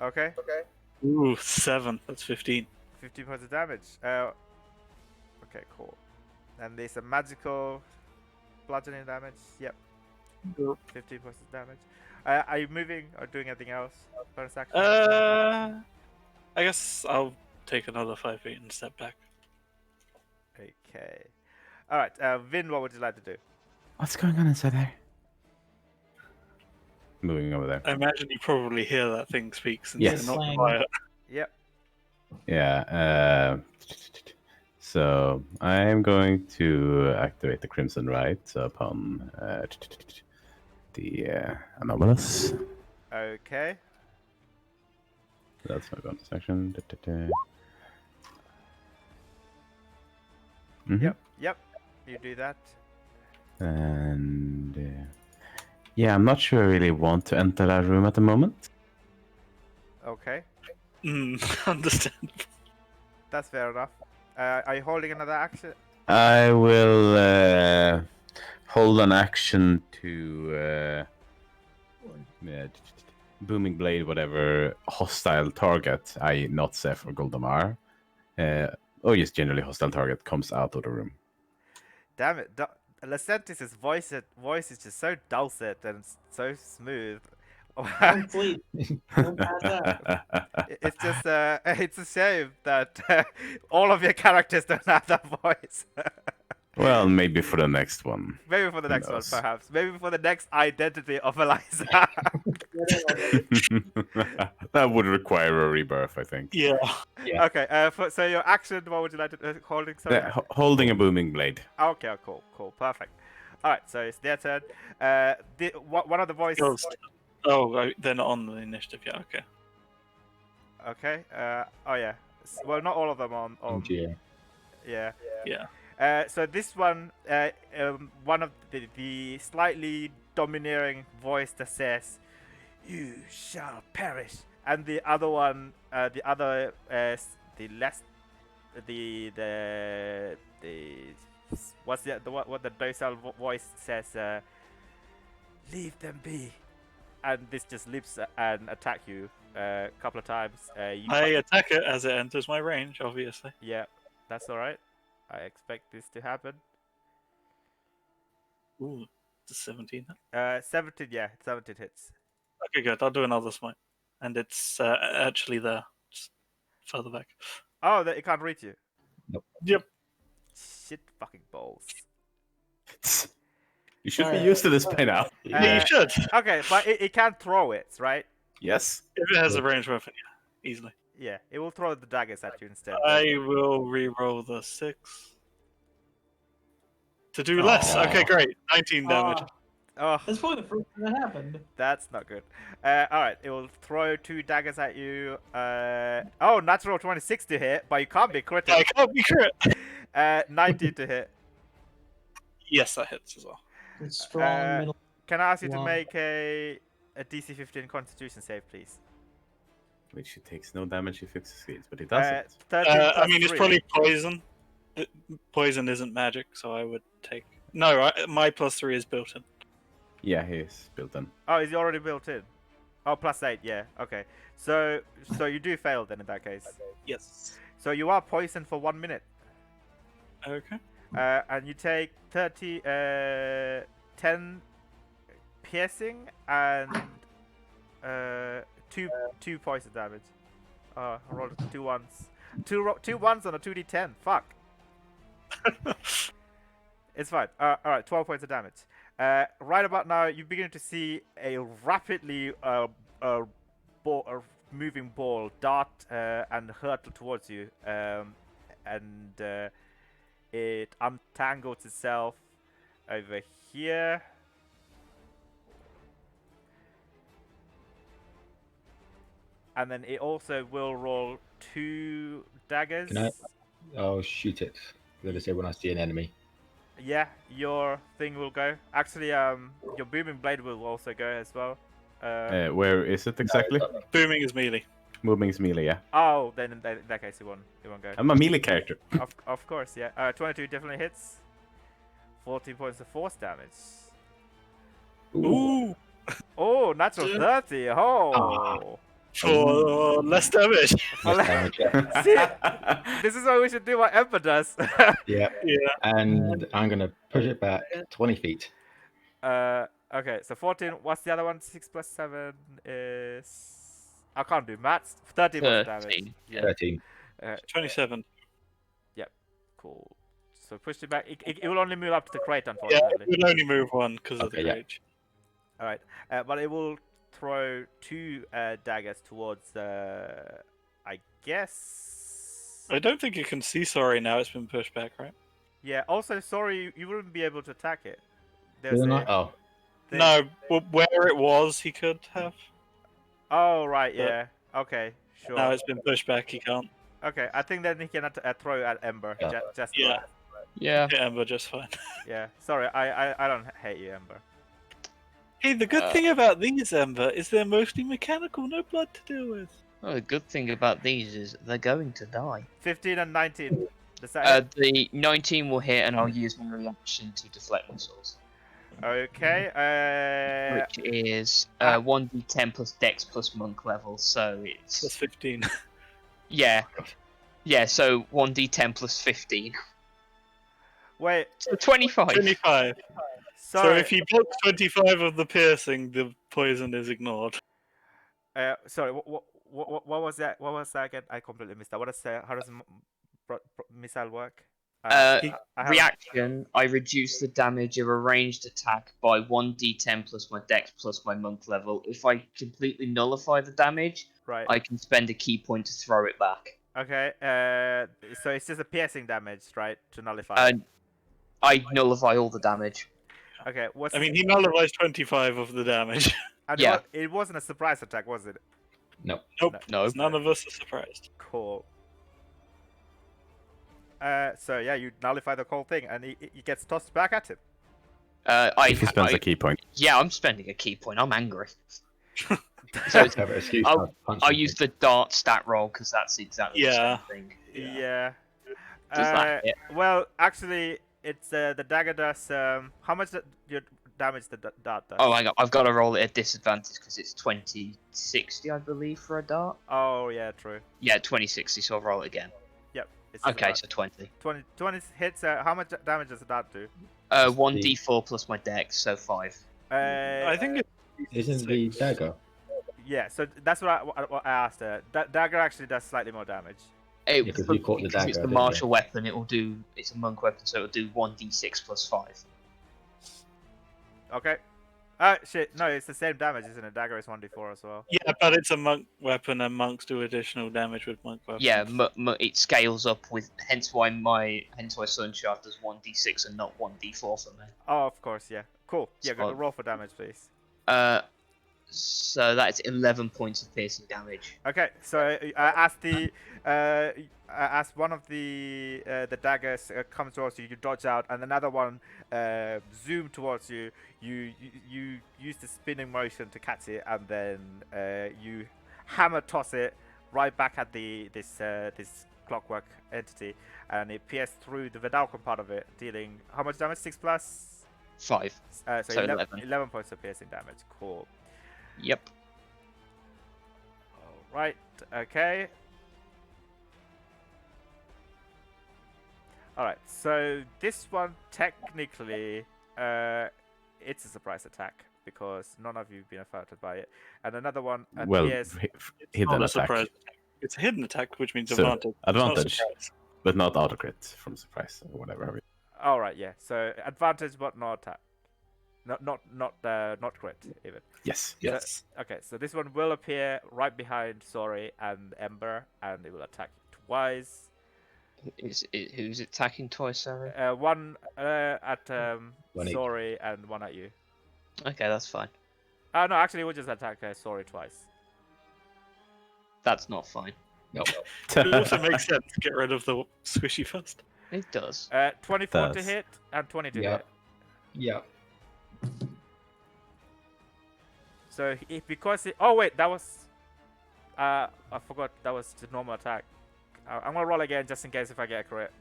okay, ooh, 7. That's 15. 15 points of damage. Okay, cool. And there's a magical bludgeoning damage. Yep, 15 points of damage. Are you moving or doing anything else? Bonus action? I guess I'll take another 5 feet and step back. Okay. All right, Vin, what would you like to do? What's going on inside there? Moving over there. I imagine you probably hear that thing speak since Yes. they're not Slang. quiet. Yep. Yeah. So I'm going to activate the Crimson Right upon the anomalous. Okay. That's my bonus action. Mhm. Yep. You do that. And yeah, I'm not sure I really want to enter that room at the moment. Okay. Understand. That's fair enough. Are you holding another action? I will hold an action to booming blade whatever hostile target, i.e. not Seth or Goldamar, or just generally hostile target comes out of the room. Damn it. Lacentis' voice is just so dulcet and so smooth. Don't sleep. Don't pass out. It's just it's a shame that all of your characters don't have that voice. Well, maybe for the next one. Maybe for the Who next one, knows? perhaps. Maybe for the next identity of Eliza. That would require a rebirth, I think. Yeah. Yeah. Okay. So your action, what would you like to holding? Sorry. Yeah, holding a booming blade. Okay. Cool. Perfect. All right. So it's their turn. One of the voices. Ghost. Oh, they're not on the initiative yet. Okay. Okay. Oh yeah. Well, not all of them on. Yeah. Yeah. Yeah. So this one, one of the slightly domineering voice that says, "You shall perish," and the other one, the what's what the docile voice says, "Leave them be," and this just leaps and attack you a couple of times. I attack it as it enters my range, obviously. Yeah, that's all right. I expect this to happen. Ooh, it's a 17. 17, yeah, 17 hits. Okay, good. I'll do another smite. And it's actually there, just further back. Oh, it can't reach you. Yep. Shit, fucking balls. You should be used to this by now. Yeah, you should. Okay, but it can't throw it, right? Yes. If it has a range weapon, yeah, easily. Yeah, it will throw the daggers at you instead. I will re-roll the 6 to do less. Aw. Okay, great. 19 damage. Oh, That's probably the first time that happened. that's not good. Alright, it will throw 2 daggers at you. Oh, natural 26 to hit, but you can't be I critical. can't be crit. 19 to hit. Yes, that hits as well. It's strong middle. Can I ask you to Wow. make a DC 15 Constitution save, please? Which it takes no damage if it succeeds, but it doesn't. 13 I plus mean, it's 3. probably poison. Poison isn't magic, so I would take. No, my +3 is built in. Yeah, he is built in. Oh, is he already built in? Oh, +8, yeah. Okay. So you do fail then in that case. Yes. So you are poisoned for 1 minute. Okay. And you take 10 piercing and 2 poison damage. I rolled 2 ones. 2 ones on a 2d10. Fuck. It's fine. Alright, 12 points of damage. Right about now, you're beginning to see a rapidly moving ball dart and hurtle towards you. And it untangles itself over here. And then it also will roll 2 daggers. Can I? I'll shoot it. I'm gonna say when I see an enemy. Yeah, your thing will go. Actually, your booming blade will also go as well. Where is it exactly? Booming is melee. Moving is melee, yeah. Oh, then in that case it won't go. I'm a melee character. Of course, yeah. 22 definitely hits. 14 points of force damage. Ooh, Oh, natural 30. Oh. for less damage. Less damage, yeah. See, this is what we should do. What Ember does. Yeah. Yeah. And I'm gonna push it back 20 feet. Okay, so 14. What's the other one? 6 plus 7 is. I can't do maths. 13 points of damage. 13. Yeah. 13. 27. Cool. So push it back. It will only move up to the crate, Yeah, unfortunately. it will only move one because of Okay, the yeah. rage. All right, but it will throw 2 daggers towards. I guess. I don't think you can see Sorry now. It's been pushed back, right? Yeah. Also, sorry, you wouldn't be able to attack it. There's Will a I? Oh, thing. No, where it was, he could have. Oh right, yeah. Okay, sure. Now it's been pushed back. He can't. Okay, I think then he can throw at Ember. Yeah. Just Yeah. right. Yeah. Hit Ember just fine. Yeah. Sorry, I don't hate you, Ember. Hey, the good thing about these Ember is they're mostly mechanical, no blood to deal with. Well, the good thing about these is they're going to die. 15 and 19. Does that hit? The 19 will hit, and I'll use my reaction to deflect missiles, Okay. which is 1d10 plus Dex plus Monk level. So That's it's 15. yeah. So 1d10 plus 15, Wait. so 25. 25. So Sorry. if he blocks 25 of the piercing, the poison is ignored. Sorry. What was that? What was that again? I completely missed that. What is that? How does missile work? I haven't- Reaction, I reduce the damage of a ranged attack by 1d10 plus my Dex plus my Monk level. If I completely nullify the damage, Right. I can spend a key point to throw it back. Okay. So it's just a piercing damage, right? To nullify. I nullify all the damage. Okay. What's? I mean, he nullifies 25 of the damage. and yeah. It wasn't a surprise attack, was it? no. Nope. No. None of us are surprised. Cool. So yeah, you nullify the whole thing, and he gets tossed back at him. If he spends a key point. Yeah, I'm spending a key point. I'm angry. So it's, Have an excuse. I'll use the dart stat roll because that's exactly Yeah. the same thing. Yeah. Does that hit? Well, actually, it's the dagger does. How much your damage the dart does? Oh, hang on. I've got to roll it at disadvantage because it's 2060, I believe, for a dart. Oh yeah, true. Yeah, 2060, so I'll roll it again. Yep. It's Okay, so 20. 20 hits. How much damage does the dart do? 1d4 plus my dex, so 5. I think it's Isn't the dagger? Yeah. So that's what I asked her. Dagger actually does slightly more damage. because you caught the because it's dagger, the didn't you? martial weapon, it will do. It's a monk weapon, so it'll do 1d6 plus 5. Okay. Shit. No, it's the same damage, isn't it? Dagger is 1d4 as well. yeah, but it's a monk weapon, and monks do additional damage with monk weapons. Yeah, it scales up with. Hence why Sunshaft does 1d6 and not 1d4 for me. Oh, of course. Yeah. Cool. Yeah. Spot. Roll for damage, please. So that's 11 points of piercing damage. Okay, so as one of the daggers comes towards you, you dodge out, and another one zoom towards you. You use the spinning motion to catch it, and then you hammer toss it right back at this clockwork entity, and it pierces through the Vidalcon part of it, dealing how much damage? 6 plus. 5. So So 11 points of piercing damage. Cool. Yep. Right, okay. All right. So this one technically, it's a surprise attack because none of you've been affected by it, and another one Well, appears. hidden Not a attack. surprise attack. It's a hidden attack, which means So, advantage. It's not a advantage. surprise. But not auto crit from surprise or whatever. All right. Yeah. So advantage, but not attack. Not crit even. Yes. Yes. Okay, so this one will appear right behind Sorry and Ember, and it will attack you twice. Who's attacking twice, sorry? One at One each. Sorry and one at you. Okay, that's fine. No, actually, we'll just attack Sorry twice. That's not fine. No. It also makes sense to get rid of the squishy first. It does. 24 to Does. hit and 20 to Yeah. hit. Yeah. So because it. Oh wait, that was. I forgot that was the normal attack. I'm gonna roll again just in case if I get a crit.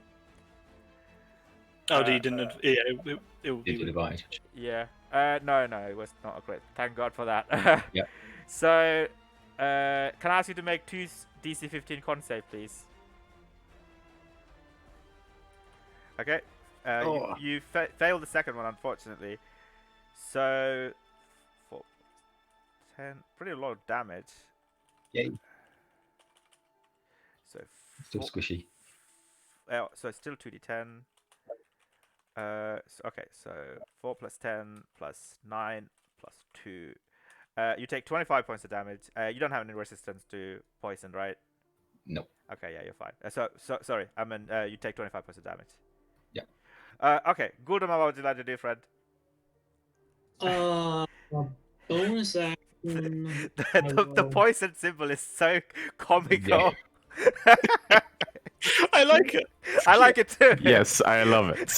Oh, you didn't. Yeah, it would Did you be. advantage? Yeah. No, it was not a crit. Thank God for that. Yep. So, can I ask you to make two DC 15 con save, please? Okay. Oh. You failed the second one, unfortunately. So, 4, 10, pretty lot of damage. Yay. So, Still squishy. so it's still 2d10. Okay, so 4 plus 10 plus 9 plus 2. You take 25 points of damage. You don't have any resistance to poison, right? No. Okay, yeah, you're fine. Sorry, I mean, you take 25 points of damage. Yeah. Okay, Gul'dam, what would you like to do, Fred? Bonus action. The poison symbol is so comical. I like it. I like it too. Yes, I love it.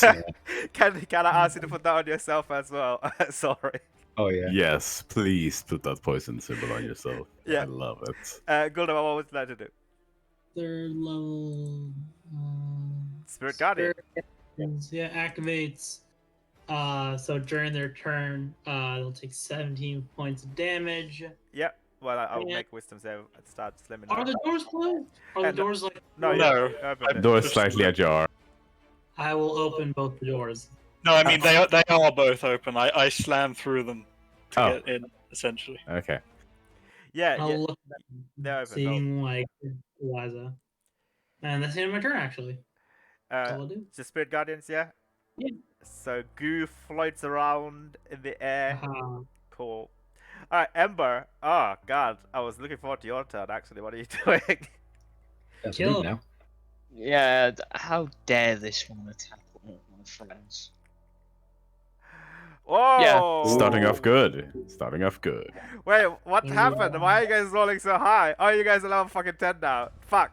Can I ask you to put that on yourself as well? Sorry. Oh yeah. Yes, please put that poison symbol on yourself. Yeah. I love it. Gul'dam, what would you like to do? Third level. Spirit Guardian. Yeah, activates. So during their turn, they'll take 17 points of damage. Yep. Well, I'll Yeah. make wisdom save at the start. Just let me know. Are the doors closed? Are no. the doors like? No, No. yeah, open it. Door is slightly ajar. I will open both the doors. No, I mean they are both open. I slammed through them to Oh. get in, essentially. Okay. Yeah, I'll yeah. look at They're them, open. seeing like Eliza. And that's the end of my turn, actually. That's all I'll do. The Spirit Guardians, yeah? Yeah. So goo floats around in the air. Uh, Cool. Alright, Ember. Oh, God. I was looking forward to your turn, actually. What are you doing? That's Kill me him. now. Yeah, how dare this one attack one of my friends? Whoa! Starting off good. Starting off good. Wait, what Yeah. happened? Why are you guys rolling so high? Oh, you guys are level fucking 10 now. Fuck.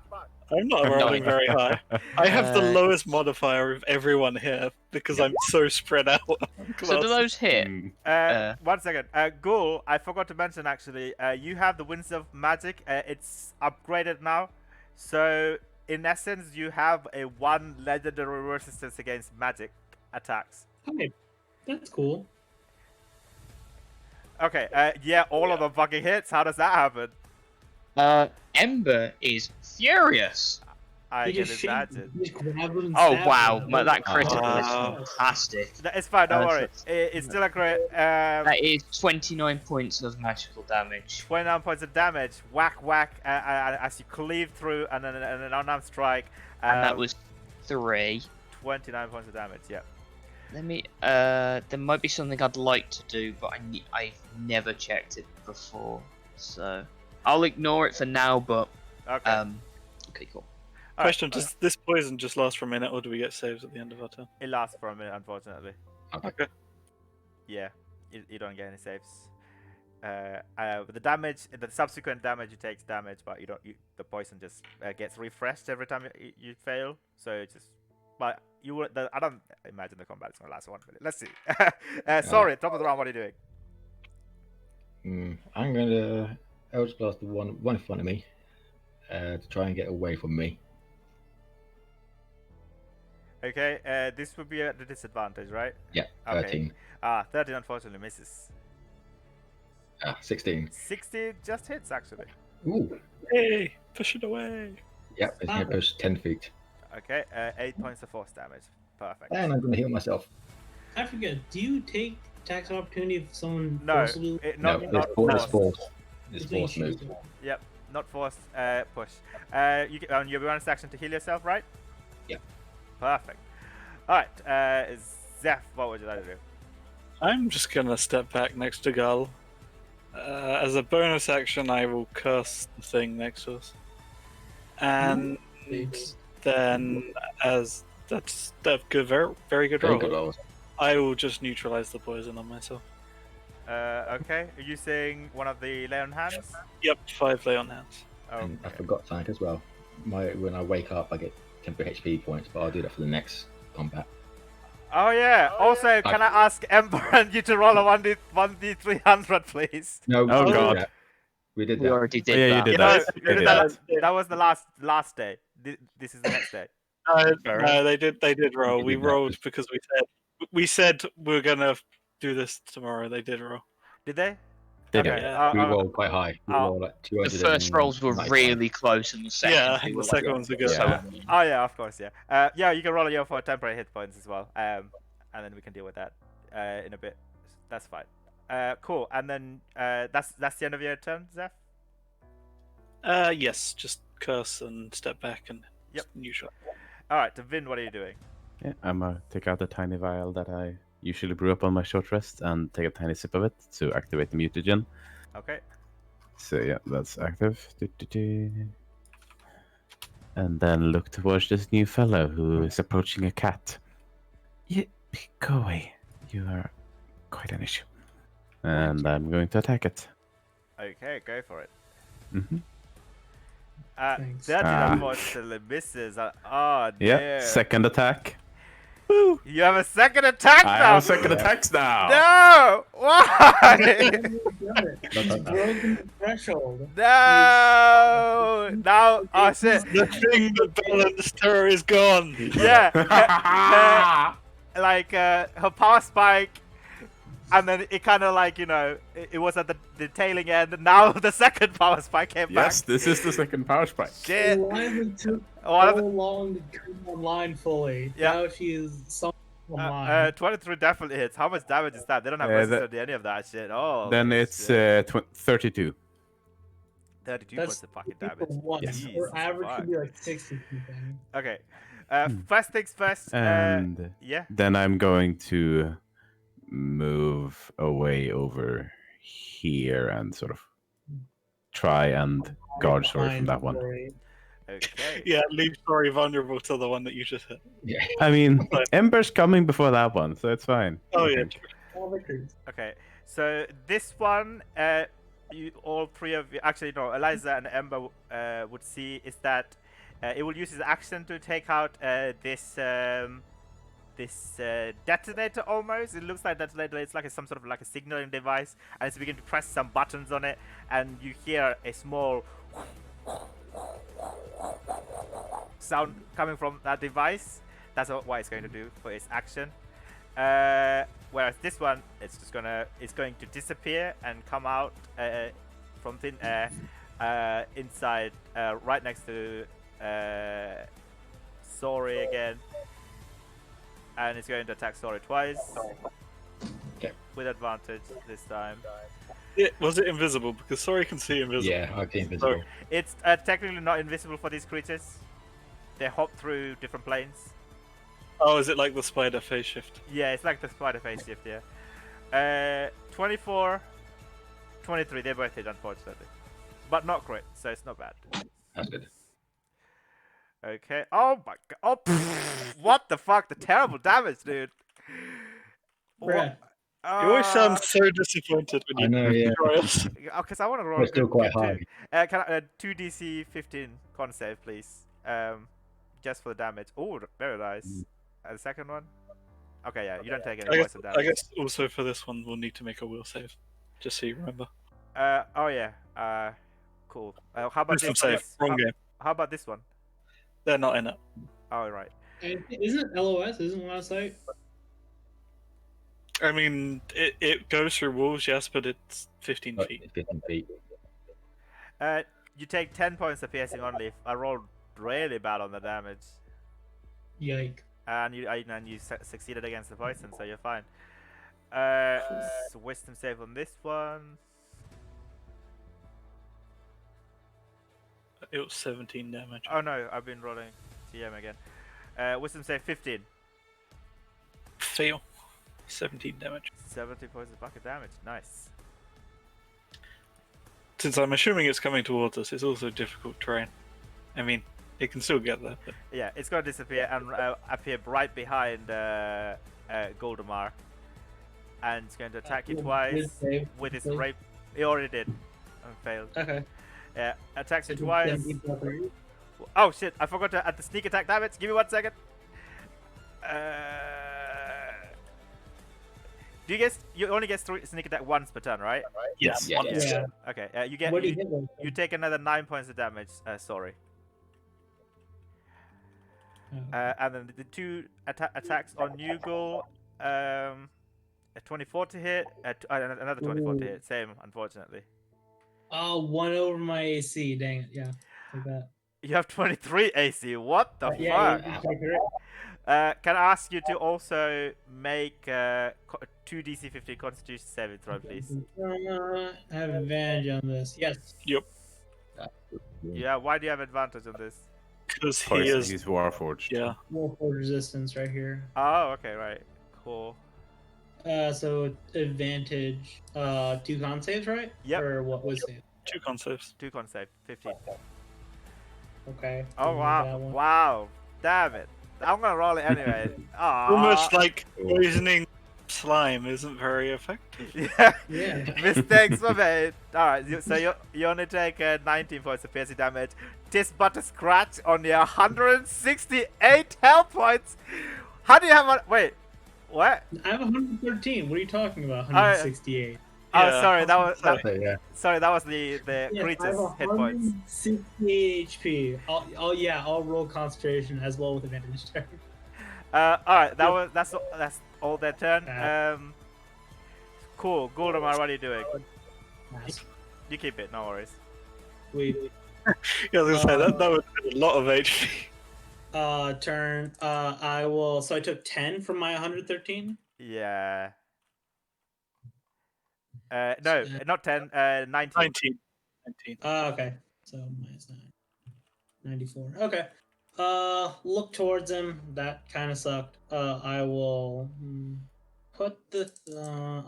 I'm not rolling very high. I have the lowest modifier of everyone here because I'm so spread out. So do those hit? Mm, 1 second. Ghoul, I forgot to mention actually, you have the Winds of Magic. It's upgraded now. So, in essence, you have a 1 legendary resistance against magic attacks. okay, that's cool. Okay, yeah, all of them fucking hits. How does that happen? Ember is furious. I You can just shoot- imagine. you just grab them and Oh stab wow, them. that critical Wow. is fantastic. It's fine, don't worry. That's- It's still a great. That is 29 points of magical damage. 29 points of damage. Whack, whack, as you cleave through and then an unarmed strike. And that was 3. 29 points of damage, yeah. Let me. There might be something I'd like to do, but I've never checked it before, so I'll ignore it for now. But Okay. okay, cool. Alright, Question: Does this poison just last for a minute, or do we get saves at the end of our turn? It lasts for a minute, unfortunately. Okay. Yeah, you don't get any saves. With the damage, the subsequent damage, you take damage, but you don't. The poison just gets refreshed every time you fail. So it just. But you would. I don't imagine the combat is gonna last 1 minute. Let's see. Sorry, top of the round. What are you doing? I'm going to Eldritch Blast the one in front of me to try and get away from me. Okay. This would be at the disadvantage, right? Yeah, Okay. 13. 13 unfortunately misses. 16. 60 just hits actually. Ooh. Hey, push it away. Yeah, it's going to push 10 feet. Okay, 8 points of force damage. Perfect. And I'm going to heal myself. I forget. Do you take tax opportunity if someone No, forcibly? No, not it's force. force. It's Just making force sure. move. Yep, not force. Push. You get on your bonus action to heal yourself, right? Yeah. Perfect. All right, Zeph, what would you like to do? I'm just gonna step back next to Gull. As a bonus action, I will curse the thing next to us, and then as that's good, very good Very roll. good rolls. I will just neutralize the poison on myself. Okay, are you saying one of the lay on hands? Yep, 5 lay on hands. And I Okay. forgot something as well. When I wake up, I get temporary HP points, but I'll do that for the next combat. Oh yeah. Also, can I ask Ember and you to roll a 1d300, please? No, Oh, we did God. that. We did We that. already did yeah, you that. did No, that. you You did did that. that. That was the last day. This is the next day. No, they did roll. We We did that. rolled because we said we're gonna do this tomorrow. They did roll. Did they? Did Okay. it? Yeah. We rolled quite high. We Oh. rolled like The 200. first rolls were really close, and the second Yeah, two the were second like ones are good. so Yeah. annoying. Oh yeah, of course, yeah. Yeah, you can roll your for temporary hit points as well. And then we can deal with that in a bit. That's fine. Cool. And then that's the end of your turn, Zeph. Yes, just curse and step back and Yep. neutral. All right, Vin, what are you doing? Yeah, I'm gonna take out the tiny vial that I usually brew up on my short rest and take a tiny sip of it to activate the mutagen. Okay. So yeah, that's active. Do-do-do. And then look towards this new fellow who is approaching a cat. Yeah, go away. You are quite an issue. And I'm going to attack it. Okay, go for it. Mm-hmm. Thanks. That Ah. unfortunately misses. Oh Yeah, dear. second attack. Woo! You have a second attack I now. have second attacks now. No! Why? He's broken the threshold. No! Now, oh shit. The thing that balanced her is gone. Yeah. Like her power spike, and then it kind of like it was at the tailing end. Now the second power spike came Yes, back. this is the second power spike. Shit. Why it took One of so the- long to come online fully? Yeah. Now she's some online. 23 definitely hits. How much damage is that? They don't have resistance to any of that shit. Oh. Then it's shit. 32. 32 That's points of fucking for damage. one. Yes. Jesus Her average fuck. should be like 60 something. Okay. First things first. And Yeah. then I'm going to move away over here and sort of try and guard Sorry from that one. Okay. Yeah, leave Sorry vulnerable to the one that you just hit. Yeah. I mean, Ember's coming before that one, so it's fine. Oh, I yeah. think. All victories. Okay. So this one, you all three of you, actually no, Eliza and Ember would see is that it will use its action to take out this detonator almost. It looks like detonator. It's like some sort of like a signaling device, and it's beginning to press some buttons on it, and you hear a small sound coming from that device. That's what it's going to do for its action. Whereas this one, it's going to disappear and come out from thin air inside, right next to Sori again, and it's going to attack Sori twice Okay. with advantage this time. Was it invisible? Because Sorry can see invisible. Yeah, I can invisible. It's technically not invisible for these creatures. They hop through different planes. Oh, is it like the spider phase shift? Yeah, it's like the spider phase shift, yeah. 24, 23, they both hit, unfortunately. But not crit, so it's not bad. That's good. Okay. Oh my god. Oh, pfft, what the fuck? The terrible damage, dude. Bruh. You always sound so disappointed when you I know, yeah. destroy us. Because I want to roll We're still quite high. too. Can I, 2DC 15 con save, please? Just for the damage. Oh, very nice. The second one? Okay, yeah, you don't take any points of damage. I guess also for this one, we'll need to make a will save. Just so you remember. Oh yeah. Cool. How about Wisdom this? save. Wrong game. How about this one? They're not in it. Oh right. And isn't it LOS? Isn't last sight? I mean, it goes through walls, yes, but it's 15 But feet. 15 feet. You take 10 points of piercing only. I rolled really bad on the damage. Yike. And you succeeded against the poison, so you're fine. So wisdom save on this one. It was 17 damage. Oh no, I've been rolling TM again. Wisdom save 15. Fail. 17 damage. 70 points of bucket damage. Nice. Since I'm assuming it's coming towards us, it's also difficult terrain. I mean, it can still get there. But... Yeah, it's gonna disappear and appear right behind Goldemar, and it's going to attack you twice with his rape. He already did, and failed. Okay. Yeah, attacks you So twice. Oh shit! I forgot to add the sneak attack damage. Give me 1 second. Do you guess you only get sneak attack once per turn, right? Yes. Yeah. Yeah. Okay. You get What do you, you hit with? you take another 9 points of damage. Sorry. And then the two attacks on Nugul. A 24 to hit. Another 24 to hit. Same, unfortunately. Oh, 1 over my AC. Dang it. Yeah. Like that. You have 23 AC. What the Yeah, fuck? you take it. Can I ask you to also make 2 DC 15 Constitution saving throw, please? I have advantage on this. Yes. Yep. Yeah. Why do you have advantage on this? Because he Poison, is. he's Warforged. Yeah. Warford resistance right here. Oh, okay, right. Cool. So advantage. 2 con saves, right? Yep. Or what was it? 2 con saves. 2 con save, 15. Okay. Oh That wow! one. Wow! Damn it! I'm gonna roll it anyway. Almost like poisoning slime isn't very effective. Yeah. Yeah. Mistakes were made. Alright, so you only take 19 points of piercing damage. This but a scratch on your 168 health points. How do you have a wait? What? I have 113. What are you talking about? 168. Oh, Yeah. sorry. That was Yeah. sorry. That was the Yeah, I creature's have hit points. 160 HP. I'll roll concentration as well with advantage. All right. That's all their turn. Uh, Cool. Goldemar, what are you doing? You keep it. No worries. Wait. Yeah, I was gonna say that would be a lot of HP. Turn. I will. So I took 10 from my 113. Yeah. No, not 10. 19. 19. Okay. So minus 9. 94. Okay. Look towards him. That kind of sucked. I will put the.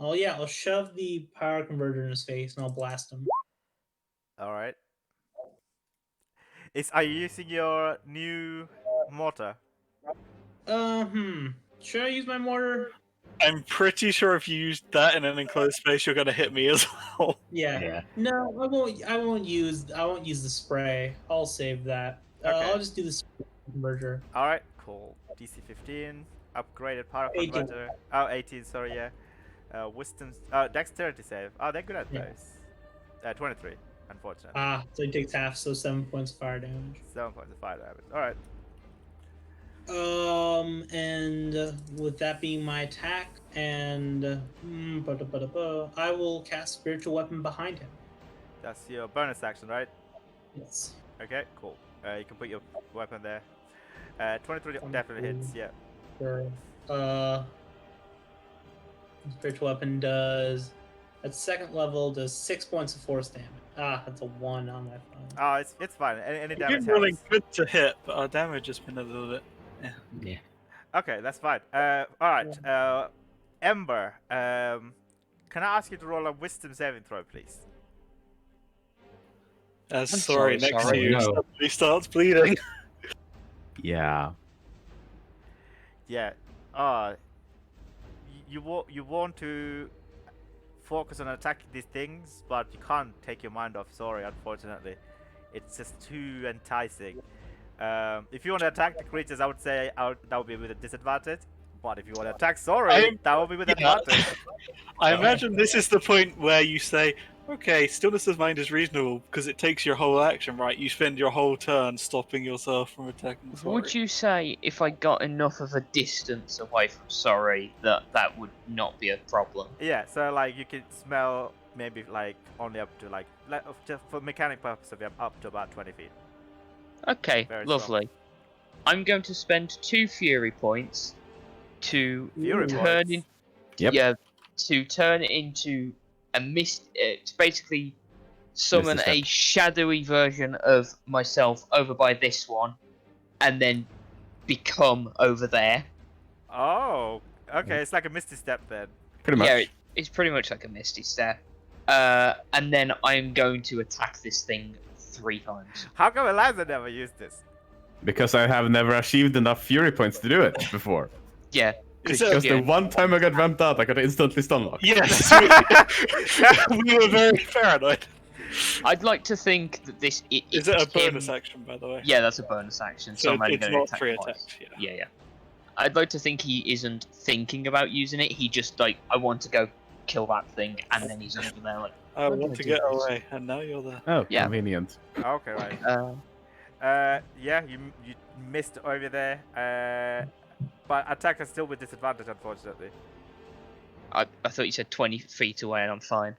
I'll shove the power converter in his face and I'll blast him. All right. Are you using your new mortar? Should I use my mortar? I'm pretty sure if you use that in an enclosed space, you're gonna hit me as well. Yeah. Yeah. No, I won't use the spray. I'll save that. Okay. I'll just do the spray converter. All right. Cool. DC 15. Upgraded power 18. converter. Oh, 18. Sorry. Yeah. Wisdom. Dexterity save. Oh, they're good at Yeah. those. 23. Unfortunately. So he takes half, so 7 points of fire damage. 7 points of fire damage. All right. And with that being my attack, and I will cast spiritual weapon behind him. That's your bonus action, right? Yes. Okay. Cool. You can put your weapon there. 23 definitely hits. Yeah. Sure. Spiritual weapon does at second level does 6 points of force damage. That's a 1 on my phone. Oh, it's fine. Any We've damage been rolling helps. good to hit, but our damage has been a little bit. Yeah. Okay, that's fine. All right. Ember. Can I ask you to roll a wisdom saving throw, please? Sorry, next sorry. to you No. suddenly starts bleeding. Yeah. Yeah. You want to focus on attacking these things, but you can't take your mind off. Sorry, unfortunately, it's just too enticing. If you want to attack the creatures, I would say that would be with a disadvantage. But if you want to attack Sorry, that would be with Yeah. advantage. I imagine this is the point where you say, okay, stillness of mind is reasonable because it takes your whole action, right? You spend your whole turn stopping yourself from attacking. Would you say if I got enough of a distance away from Sorry that would not be a problem? Yeah, so like you can smell maybe like only up to like just for mechanic purposes, we have up to about 20 feet. Okay, Very lovely. I'm going to spend 2 fury points to Fury turn points. Yep. yeah, to turn it into a mist. To basically summon Misty a Step. shadowy version of myself over by this one, and then become over there. Oh, okay. It's like a Misty Step then. Pretty much. Yeah, it's pretty much like a misty step. And then I'm going to attack this thing 3 times. How come Eliza never used this? Because I have never achieved enough fury points to do it before. Yeah, Is it- Because yeah. the one time I got ramped out, I got instantly stun locked. Yes, we were very paranoid. I'd like to think that this Is it a it's him- bonus action, by the way? Yeah, that's a bonus action. So I'm only it's gonna not attack free twice. attack. Yeah. Yeah. I'd like to think he isn't thinking about using it. He just like, I want to go kill that thing, and then he's over there like, I I'm want gonna to do get this. away, and now you're there. Oh, Yeah. convenient. Okay, right. Yeah, you missed over there. But attack is still with disadvantage, unfortunately. I thought you said 20 feet away, and I'm fine.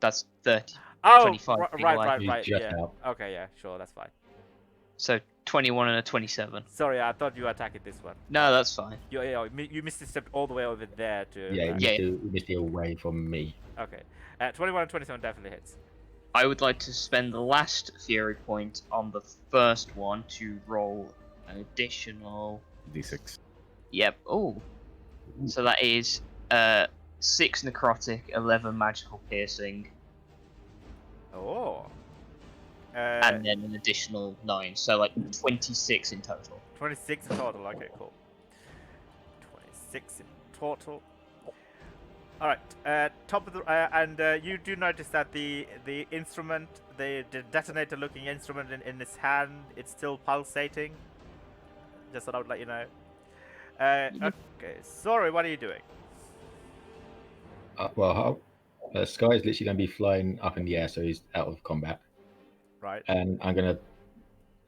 That's 30. Oh, 25 feet away. right, He's just yeah. out. Okay, yeah, sure, that's fine. So 21 and a 27. Sorry, I thought you were attacking this one. No, that's fine. You missed the step all the way over there to. Yeah, attack. you missed it away from me. Okay. 21 and 27 definitely hits. I would like to spend the last Fury point on the first one to roll an additional. D6. Yep. Oh. So that is 6 necrotic, 11 magical piercing, Oh. and then an additional 9. So like 26 in total. 26 in total. Okay, cool. 26 in total. All right. Top of the and you do notice that the instrument, the detonator-looking instrument in his hand, it's still pulsating. Just thought I would let you know. Okay. Sorry, what are you doing? Sky is literally going to be flying up in the air, so he's out of combat. Right. And I'm going to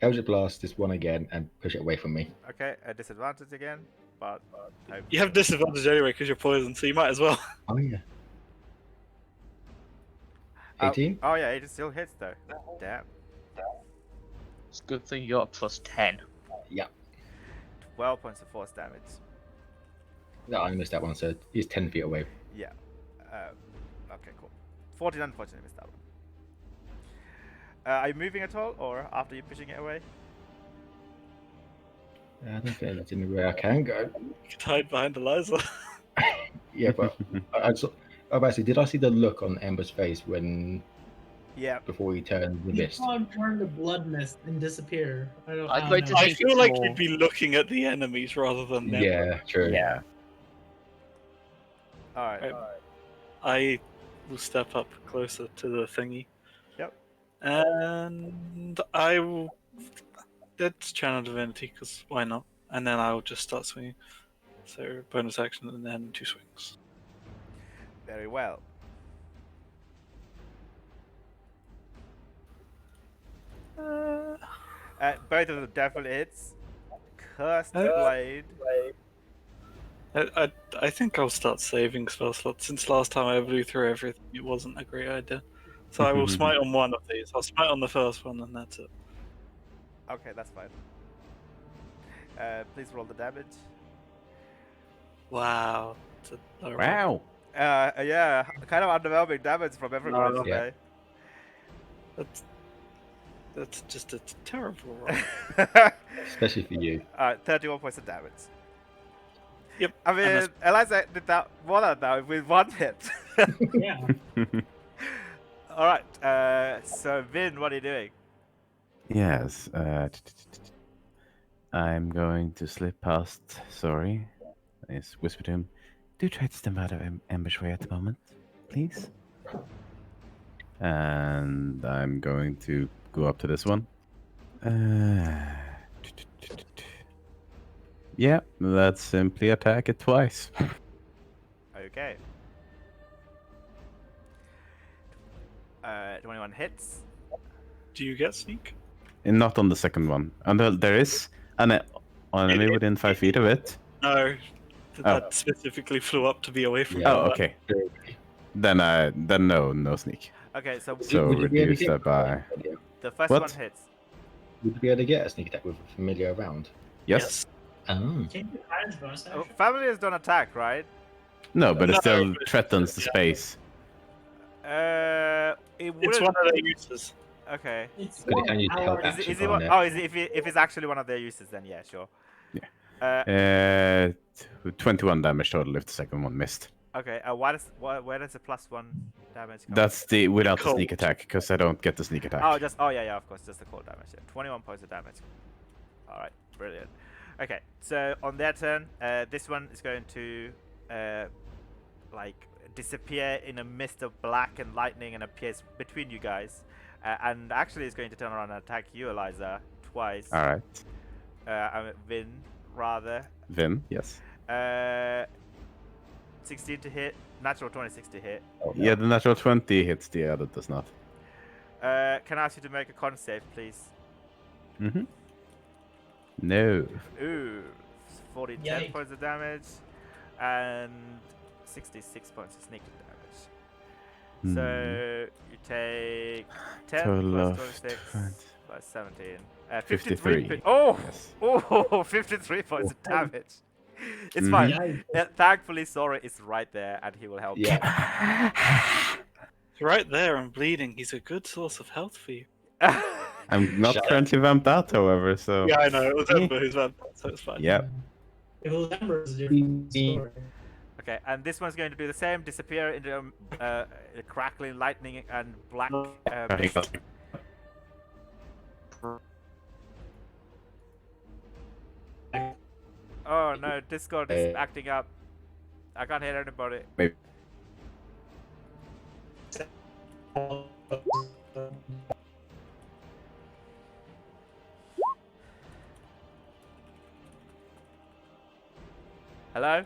Eldritch Blast this one again and push it away from me. Okay. A disadvantage again, but hope. You have disadvantage anyway because you're poisoned, so you might as well. Oh, yeah. 18? Oh yeah, it still hits though. Damn. It's a good thing you got plus 10. Yeah. 12 points of force damage. No, I missed that one, so he's 10 feet away. Yeah. Okay, cool. 14 unfortunately missed that one. Are you moving at all, or after you pushing it away? I don't think that's anywhere I can go. You could hide behind Eliza. Yeah, but I saw. Oh, actually, did I see the look on Ember's face when Yeah. before he turned the You mist? saw him turn to blood mist and disappear. I don't I'd like to know. I think feel it's like more- you'd be looking at the enemies rather than them. Yeah, true. Yeah. All right. Right. I will step up closer to the thingy. Yep. And I will. Let's channel divinity, because why not? And then I will just start swinging. So bonus action and then 2 swings. Very well. Both of them definitely hits. Cursed blade. I think I'll start saving spell slots. Since last time I blew through everything, it wasn't a great idea. So I will smite on one of these. I'll smite on the first one, and that's it. Okay, that's fine. Please roll the damage. Wow. It's a low roll. Wow. Yeah, kind of underwhelming damage from everyone Yeah. today. That's just a terrible roll. Especially for you. 31 points of damage. Yep. I mean, that's- Eliza did that one of that with one hit. Yeah. All right. So Vin, what are you doing? Yes. I'm going to slip past. Sorry. I just whisper to him. Do try to step out of ambush way at the moment, please. And I'm going to go up to this one. Yeah, let's simply attack it twice. Okay. 21 hits. Do you get sneak? And not on the second one. And there is an enemy within 5 feet of it. No. That specifically flew up to be away from Yeah. Oh, combat. okay. Then no sneak. Okay, so So Would you be able reduce to- that by. the first What? one hits. would you be able to get a sneak attack with a familiar around? Yes. Oh. Can you do hide bonus Oh, action? familiars don't attack, right? No, but it No, still but- threatens the yeah. space. It It's wouldn't. one of their uses. Okay. It's But it can use the help hour- Is it? action, Is it? can't What, it? oh, is it? If it's actually one of their uses, then yeah, sure. Yeah. 21 damage total if the second one missed. Okay. Where does the +1 damage come? That's the without the Cold. sneak attack, because I don't get the sneak attack. Yeah, of course, just the cold damage. Yeah. 21 points of damage. All right, brilliant. Okay, so on their turn, this one is going to like disappear in a mist of black and lightning and appears between you guys, and actually is going to turn around and attack you, Eliza, twice. All right. Vin, rather. Vin, yes. 16 to hit, natural 26 to hit. Oh, no. Yeah, the natural 20 hits, the other does not. Can I ask you to make a con save, please? Mm-hmm. No. Ooh, 10 Yikes. points of damage and 66 points of sneak damage. So you take 10 Total plus of 26 20. plus 17. 53. Oh! Yes. Oh, 53 points of damage. It's fine. Yikes. Thankfully, Sora is right there and he will help you. Yeah. He's right there and bleeding. He's a good source of health for you. I'm not Shut up. currently vamped out, however, so... Yeah, I know. It was Ember who's vampire, so it's fine. Yeah. If it was Ember, it's a different story. Okay, and this one's going to do the same, disappear into crackling lightning and black mist. Oh no, Discord is acting up. I can't hear anybody. Hello?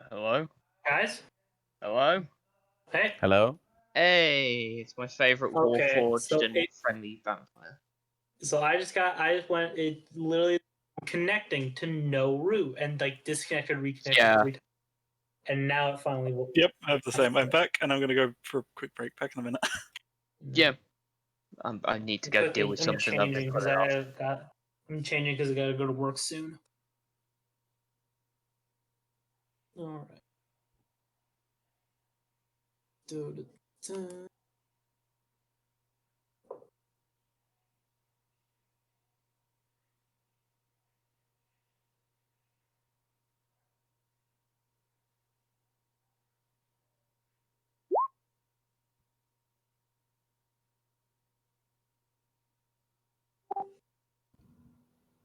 Hello? Guys? Hello? Hey? Hello? Hey, it's my favourite Okay, Warforged so and it- friendly vampire. So I just went, it literally connecting to no root and like disconnected, reconnected Yeah. every time. And now it finally will. Yep, I have the same. I'm back, and I'm going to go for a quick break. Back in a minute. Yeah. I need to go deal with something I've been putting off. I'm changing because I gotta go to work soon. All right.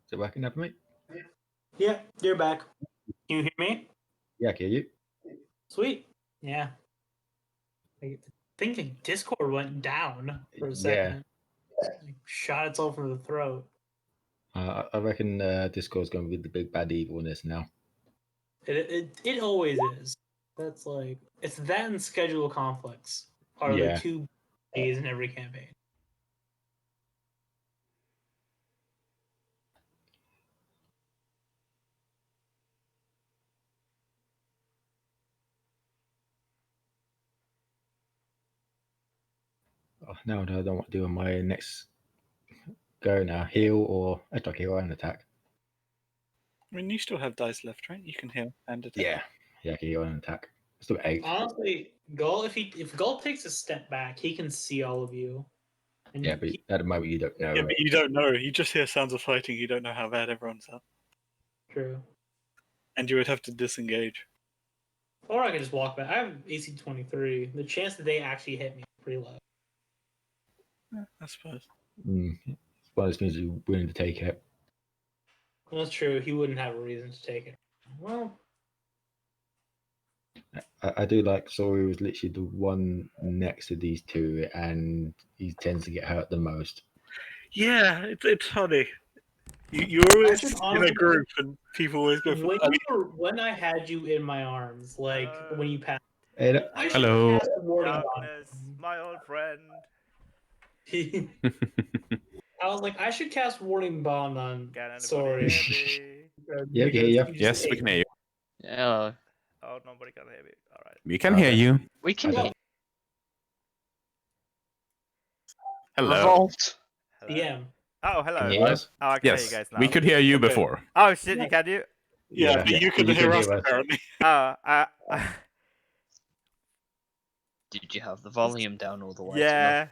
Is it working now for me? Yeah, you're back. Can you hear me? Yeah, I can hear you. Sweet. Yeah. I thinking Discord went down for a second. Like, shot itself in the throat. I reckon Discord's going to be the big bad evil in this now. It always is. That's like it's that and schedule conflicts are Yeah. the two days in every campaign. Oh, no, I don't know what to do on my next go now. Heal or attack, heal and attack. I mean, you still have dice left, right? You can heal and attack. Yeah. Yeah, I can heal and attack. Still got 8. Honestly, Gull, if Gull takes a step back, he can see all of you. And Yeah, but at the moment you don't know. Yeah, but you don't know. You just hear sounds of fighting. You don't know how bad everyone's up. true. And you would have to disengage. Or I can just walk back. I have AC 23. The chance that they actually hit me is pretty low. Yeah, I suppose. It's one of those things you're willing to take it. That's true. He wouldn't have a reason to take it. Well, I do like Sori was literally the one next to these two, and he tends to get hurt the most. Yeah, it's funny. You're always should in a honestly- group, and people always go for. When I had you in my arms, like when you passed, And I should Hello. cast a warning Darkness, my old friend. bond. I was like, I should cast warning bond on. Can anybody Sorry. hear me? Yeah, Because yeah. you just Yes, we hate can hear you. Yeah, Oh, nobody can hear me. All right. We can hear you. we can I hear Hello. Revolt. Hello? DM. Oh, hello. Can you hear us? Oh, I can hear you Yes, guys now. we could hear you Okay. before. Oh shit, you can do? Yeah, Yeah. but you can You hear can us hear us. apparently. Oh, Did you have the volume down all the way? yeah.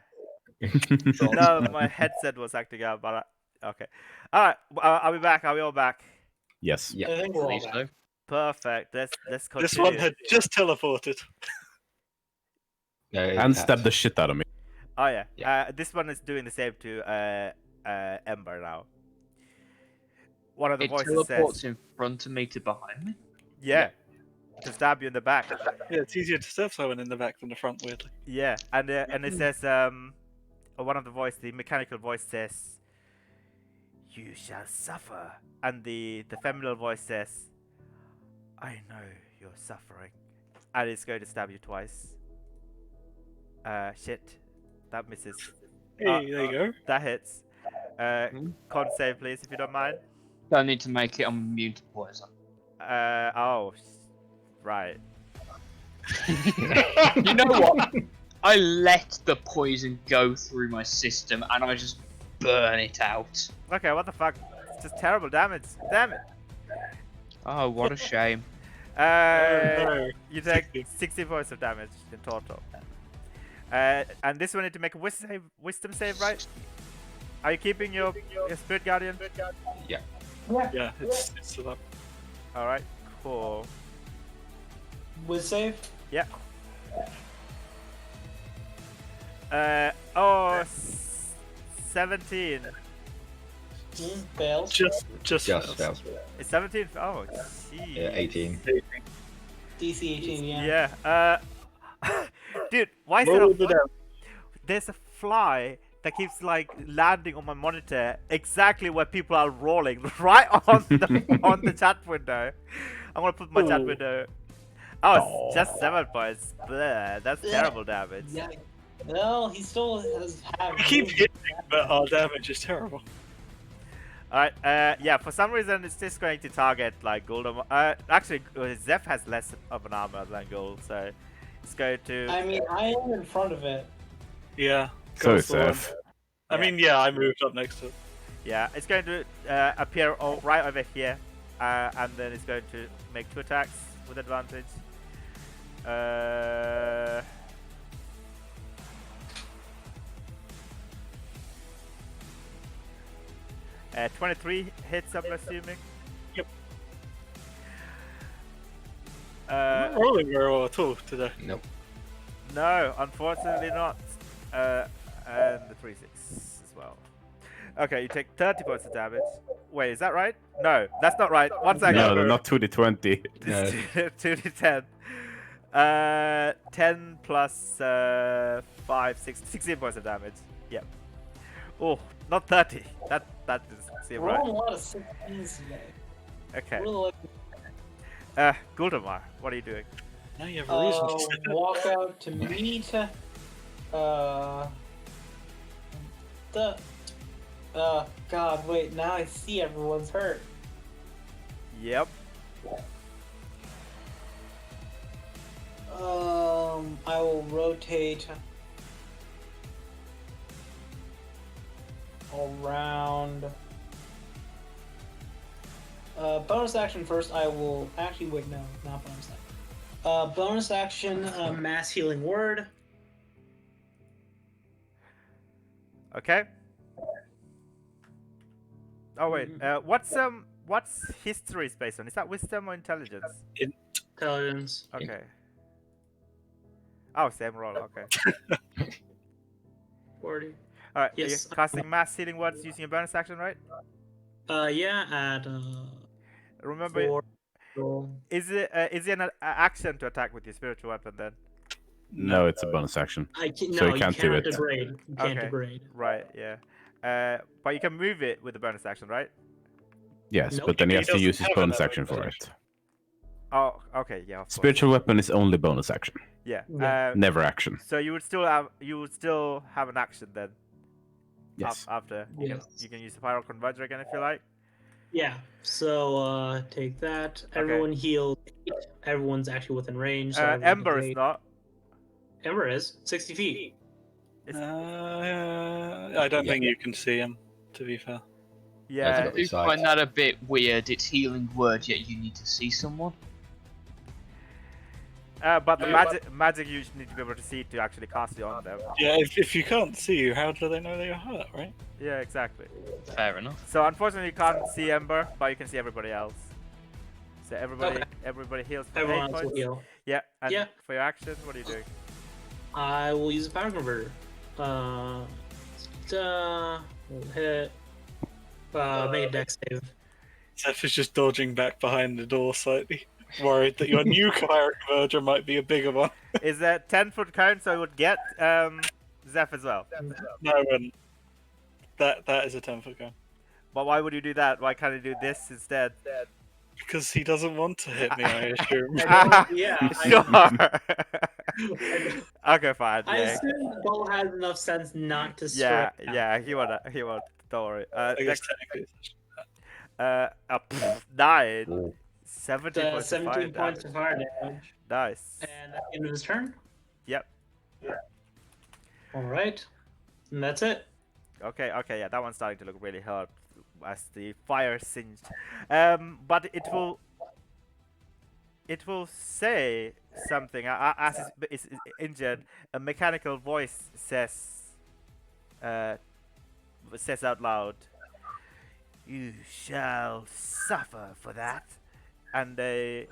No, my headset was acting out, but okay. All right, I'll be back. Are we all back? Yes. Yeah. I think we're all Believe back. so. Perfect. Let's continue. This one had just teleported. No, it And has. stab the shit out of me. Oh yeah. Yeah. This one is doing the same to Ember now. One of the It voices teleports says, in front of me to behind me. "Yeah, to stab you in the back." Yeah, it's easier to stab someone in the back than the front, weirdly. Yeah, and it says one of the voice, the mechanical voice says, "You shall suffer," and the feminine voice says, "I know you're suffering," and it's going to stab you twice. Shit, that misses. Hey, there you go. That hits. Hmm. Con save, please, if you don't mind. Don't need to make it. I'm immune to poison. Right. You know what? I let the poison go through my system, and I just burn it out. Okay, what the fuck? It's just terrible damage. Damn it. Oh, what a shame. no. You take 60. 60 points of damage in total. And this one need to make a wisdom save, right? Are you keeping your spirit guardian? Yeah, it's still up. All right, cool. With save? Yeah. 17. Fails. Just Just fails. fails. It's 17. Oh, jeez. Yeah, 18. DC 18, yeah. Yeah. Dude, why is Roll there the damage. there's a fly that keeps like landing on my monitor exactly where people are rolling, right on the chat window. I'm gonna put my chat Ooh. window. Oh, it's just 7 points. Bleh, that's terrible damage. Yeah. No, he still has We keep hitting, but our damage is terrible. Alright, yeah, for some reason it's just going to target like gold. Actually, Zeph has less of an armor than gold, so it's going to. I mean, I am in front of it. Yeah. So Goes the one. Seth. I mean, yeah, I moved up next to it. Yeah, it's going to appear right over here, and then it's going to make 2 attacks with advantage. 23 hits, I'm assuming. Yep. Uh, I'm not rolling very well at all today. Nope. no, unfortunately not. And the 3-6 as well. Okay, you take 30 points of damage. Wait, is that right? No, that's not right. One second. No, not 2d20. This is 2d10. 10 plus 5, 6, 16 points of damage. Yep. Oh, not 30. That seems We're right. on a lot of 16s today. Okay. We're like, Guldamar, what are you doing? Now you have a reason to say that. walk out to meet. God, wait, now I see everyone's hurt. Yep. I will rotate around. Bonus action first. I will actually wait. No, not bonus action. Bonus action. Mass healing word. Okay. Oh wait. What's history based on? Is that wisdom or intelligence? Intelligence. Okay. Oh, same roll. Okay. 40. All right. Yes. You're casting mass healing words using a bonus action, right? Yeah. At Remember, 4. Cool. Is it an action to attack with your spiritual weapon then? No, it's a bonus action. I can, So no, you can't do cannot it. degrade. You can't Okay. degrade. Right. Yeah. But you can move it with the bonus action, right? Yes, Nope. but then he He has to doesn't use his have bonus another action for bonus it. Oh, okay. Yeah. Of course. Spiritual weapon is only bonus action, Yeah. Yeah. never action. So you would still have an action then. Yes. After Yes. you can use the Pyro Converger again if you like. Yeah. So take that. Everyone healed. Everyone's actually within range. So everyone Ember can is take- not. Ember is 60 feet. I don't Yeah. think you can see him. To be fair. Yeah. got I do sight. find that a bit weird. It's healing word, yet you need to see someone. But the magic you need to be able to see to actually cast it on them. Yeah, if you can't see you, how do they know that you're hurt, right? Yeah, exactly. Fair enough. So unfortunately, you can't see Ember, but you can see everybody else. So everybody, Okay. everybody heals for Everyone 8 else will points. heal. Yeah. And Yeah. for your action, what are you doing? I will use a power converter. Hit. Make a dex save. Zeph is just dodging back behind the door slightly, worried that your new Kyric Converger might be a bigger one. Is that 10-foot cone, so it would get Zeph as well. No, I wouldn't. That is a 10-foot gun. But why would you do that? Why can't you do this instead? Because he doesn't want to hit me, I assume. Yeah. Sure. Okay, fine. I Yeah. assume Bo has enough sense not to Yeah, strike. out. yeah, he won't. Don't worry. I guess Next, technically it's 9. Ooh. 17 The points of 17 fire points damage. of fire damage. Nice. And at the end of his turn. Yep. Alright. And that's it. Okay, yeah, that one's starting to look really hard as the fire singed. But it will say something as it's injured. A mechanical voice says out loud, "You shall suffer for that." And a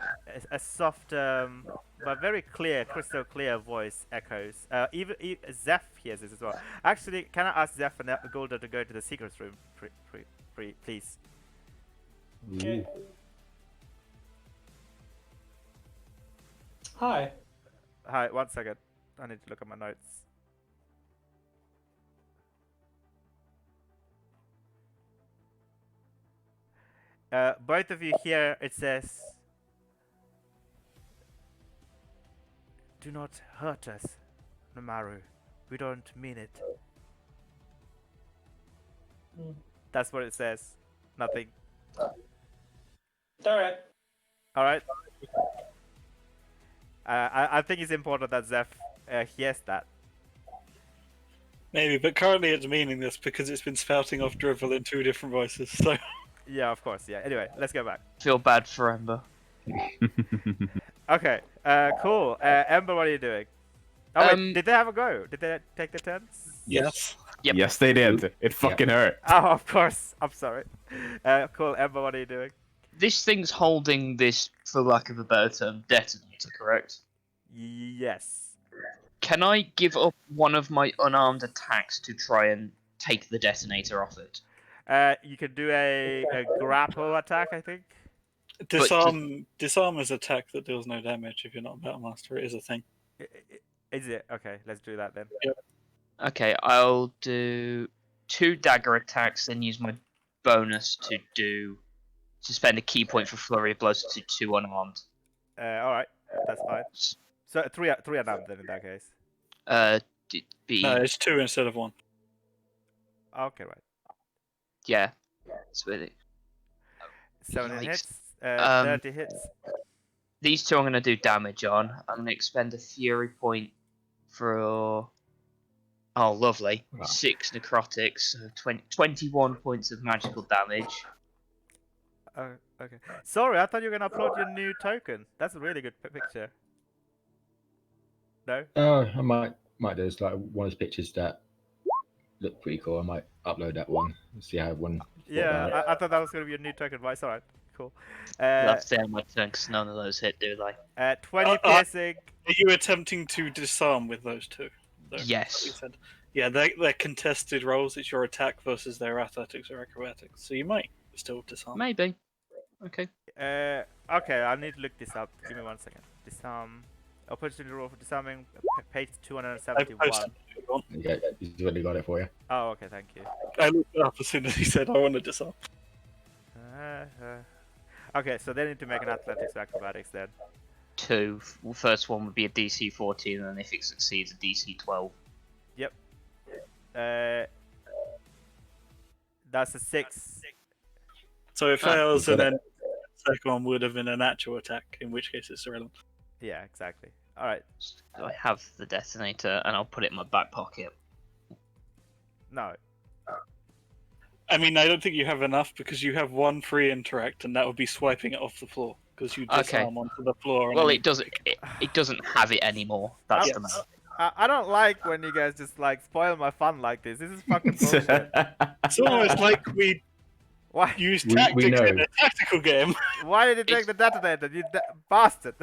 soft but very clear, crystal clear voice echoes. Even Zeph hears this as well. Actually, can I ask Zeph and Golda to go to the secrets room, please? Ooh. Hi. Hi, 1 second. I need to look at my notes. Both of you here, it says, "Do not hurt us, Namaru. We don't mean it." That's what it says. Nothing. Alright. Alright. I think it's important that Zeph hears that. maybe, but currently it's meaningless because it's been spouting off drivel in 2 different voices. So Yeah, of course. Yeah. Anyway, let's go back. Feel bad for Ember. Okay. Cool. Ember, what are you doing? Oh wait, did they have a go? Did they take the turns? yes. Yep. Yes, they did. It fucking hurt. Oh, of course. I'm sorry. Cool. Ember, what are you doing? This thing's holding this, for lack of a better term, detonator, correct? Yes. Can I give up one of my unarmed attacks to try and take the detonator off it? You can do a grapple attack, I think. Disarm is an attack that deals no damage if you're not a battle master. It is a thing. Is it? Okay, let's do that then. Okay, I'll do 2 dagger attacks, then use my bonus to spend a key point for flurry of blows to 2 unarmed. All right, that's fine. So three unarmed then in that case. Be No, it's 2 instead of 1. Okay, right. yeah. It's really 7 Yikes. hits. Um, 30 hits. These 2 I'm going to do damage on. I'm going to expend a fury point for. Oh, lovely. Wow. 6 necrotics, so 21 points of magical damage. Okay. Sorry, I thought you were gonna upload your new token. That's a really good picture. No? I might do. It's like one of those pictures that look pretty cool. I might upload that one and see how one. Yeah, I thought that was gonna be a new token, but it's alright. Cool. That's the end of my turn because none of those hit, do they? 20 piercing. Are you attempting to disarm with those 2? though? Yes. You said. Yeah, they're contested rolls. It's your attack versus their athletics or acrobatics. So you might still disarm. Maybe. Okay. Okay, I need to look this up. Give me 1 second. Disarm. Opportunity roll for disarming. Page I 271. posted it on. Yeah, he's already got it for you. Oh, okay, thank you. I looked it up as soon as he said I wanted to disarm. Okay, so they need to make an athletics or acrobatics then. 2. First one would be a DC 14, and if it succeeds, a DC 12. That's a 6. So it Ah, fails, you and got then the second one would have been a natural attack, in which case it's irrelevant. Yeah, exactly. All right. I have the detonator, and I'll put it in my back pocket. No. I mean, I don't think you have enough because you have 1 free interact, and that would be swiping it off the floor because you Okay. disarm onto the floor. And Well, then it doesn't. It doesn't have it anymore. That's Yes. the matter. I don't like when you guys just like spoil my fun like this. This is fucking bullshit. It's almost like we Why? use We tactics know. in a tactical game. Why did you take the detonator, you bastard?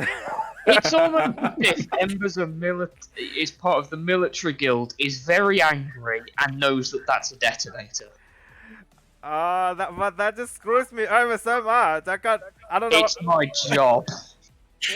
It's almost as if Ember's is part of the military guild, is very angry, and knows that that's a detonator. But that just screws me over so much. I don't know. It's my job.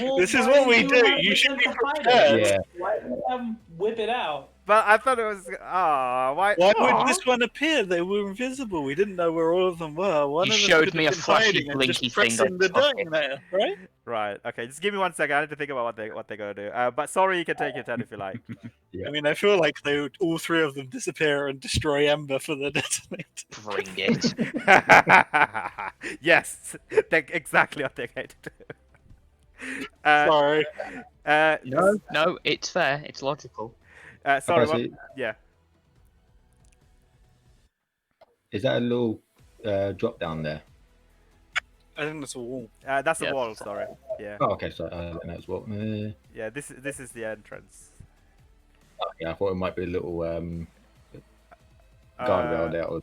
Well, This is why what we you do. have You the should be sense of hiding? prepared. Yeah. Why do you have him whip it out? But I thought it was. Why? Why Aw. would this one appear? They were invisible. We didn't know where all of them were. One You of them showed could me have a been flashy hiding and blinky just thing pressing on the top. detonator, right? Right. Okay. Just give me 1 second. I need to think about what they're gonna do. But sorry, you can take your turn if you like. I mean, I feel like they would, all 3 of them disappear and destroy Ember for the detonator. Bring it. Yes, that's exactly what they're going to do. Sorry. No, it's fair. It's logical. Sorry. Okay, What? so Yeah. is that a little drop down there? I think that's a wall. That's the Yes. wall. Sorry. Yeah. Oh, okay, so that as well. Yeah. This is the entrance. Yeah, I thought it might be a little guardrail there. Or,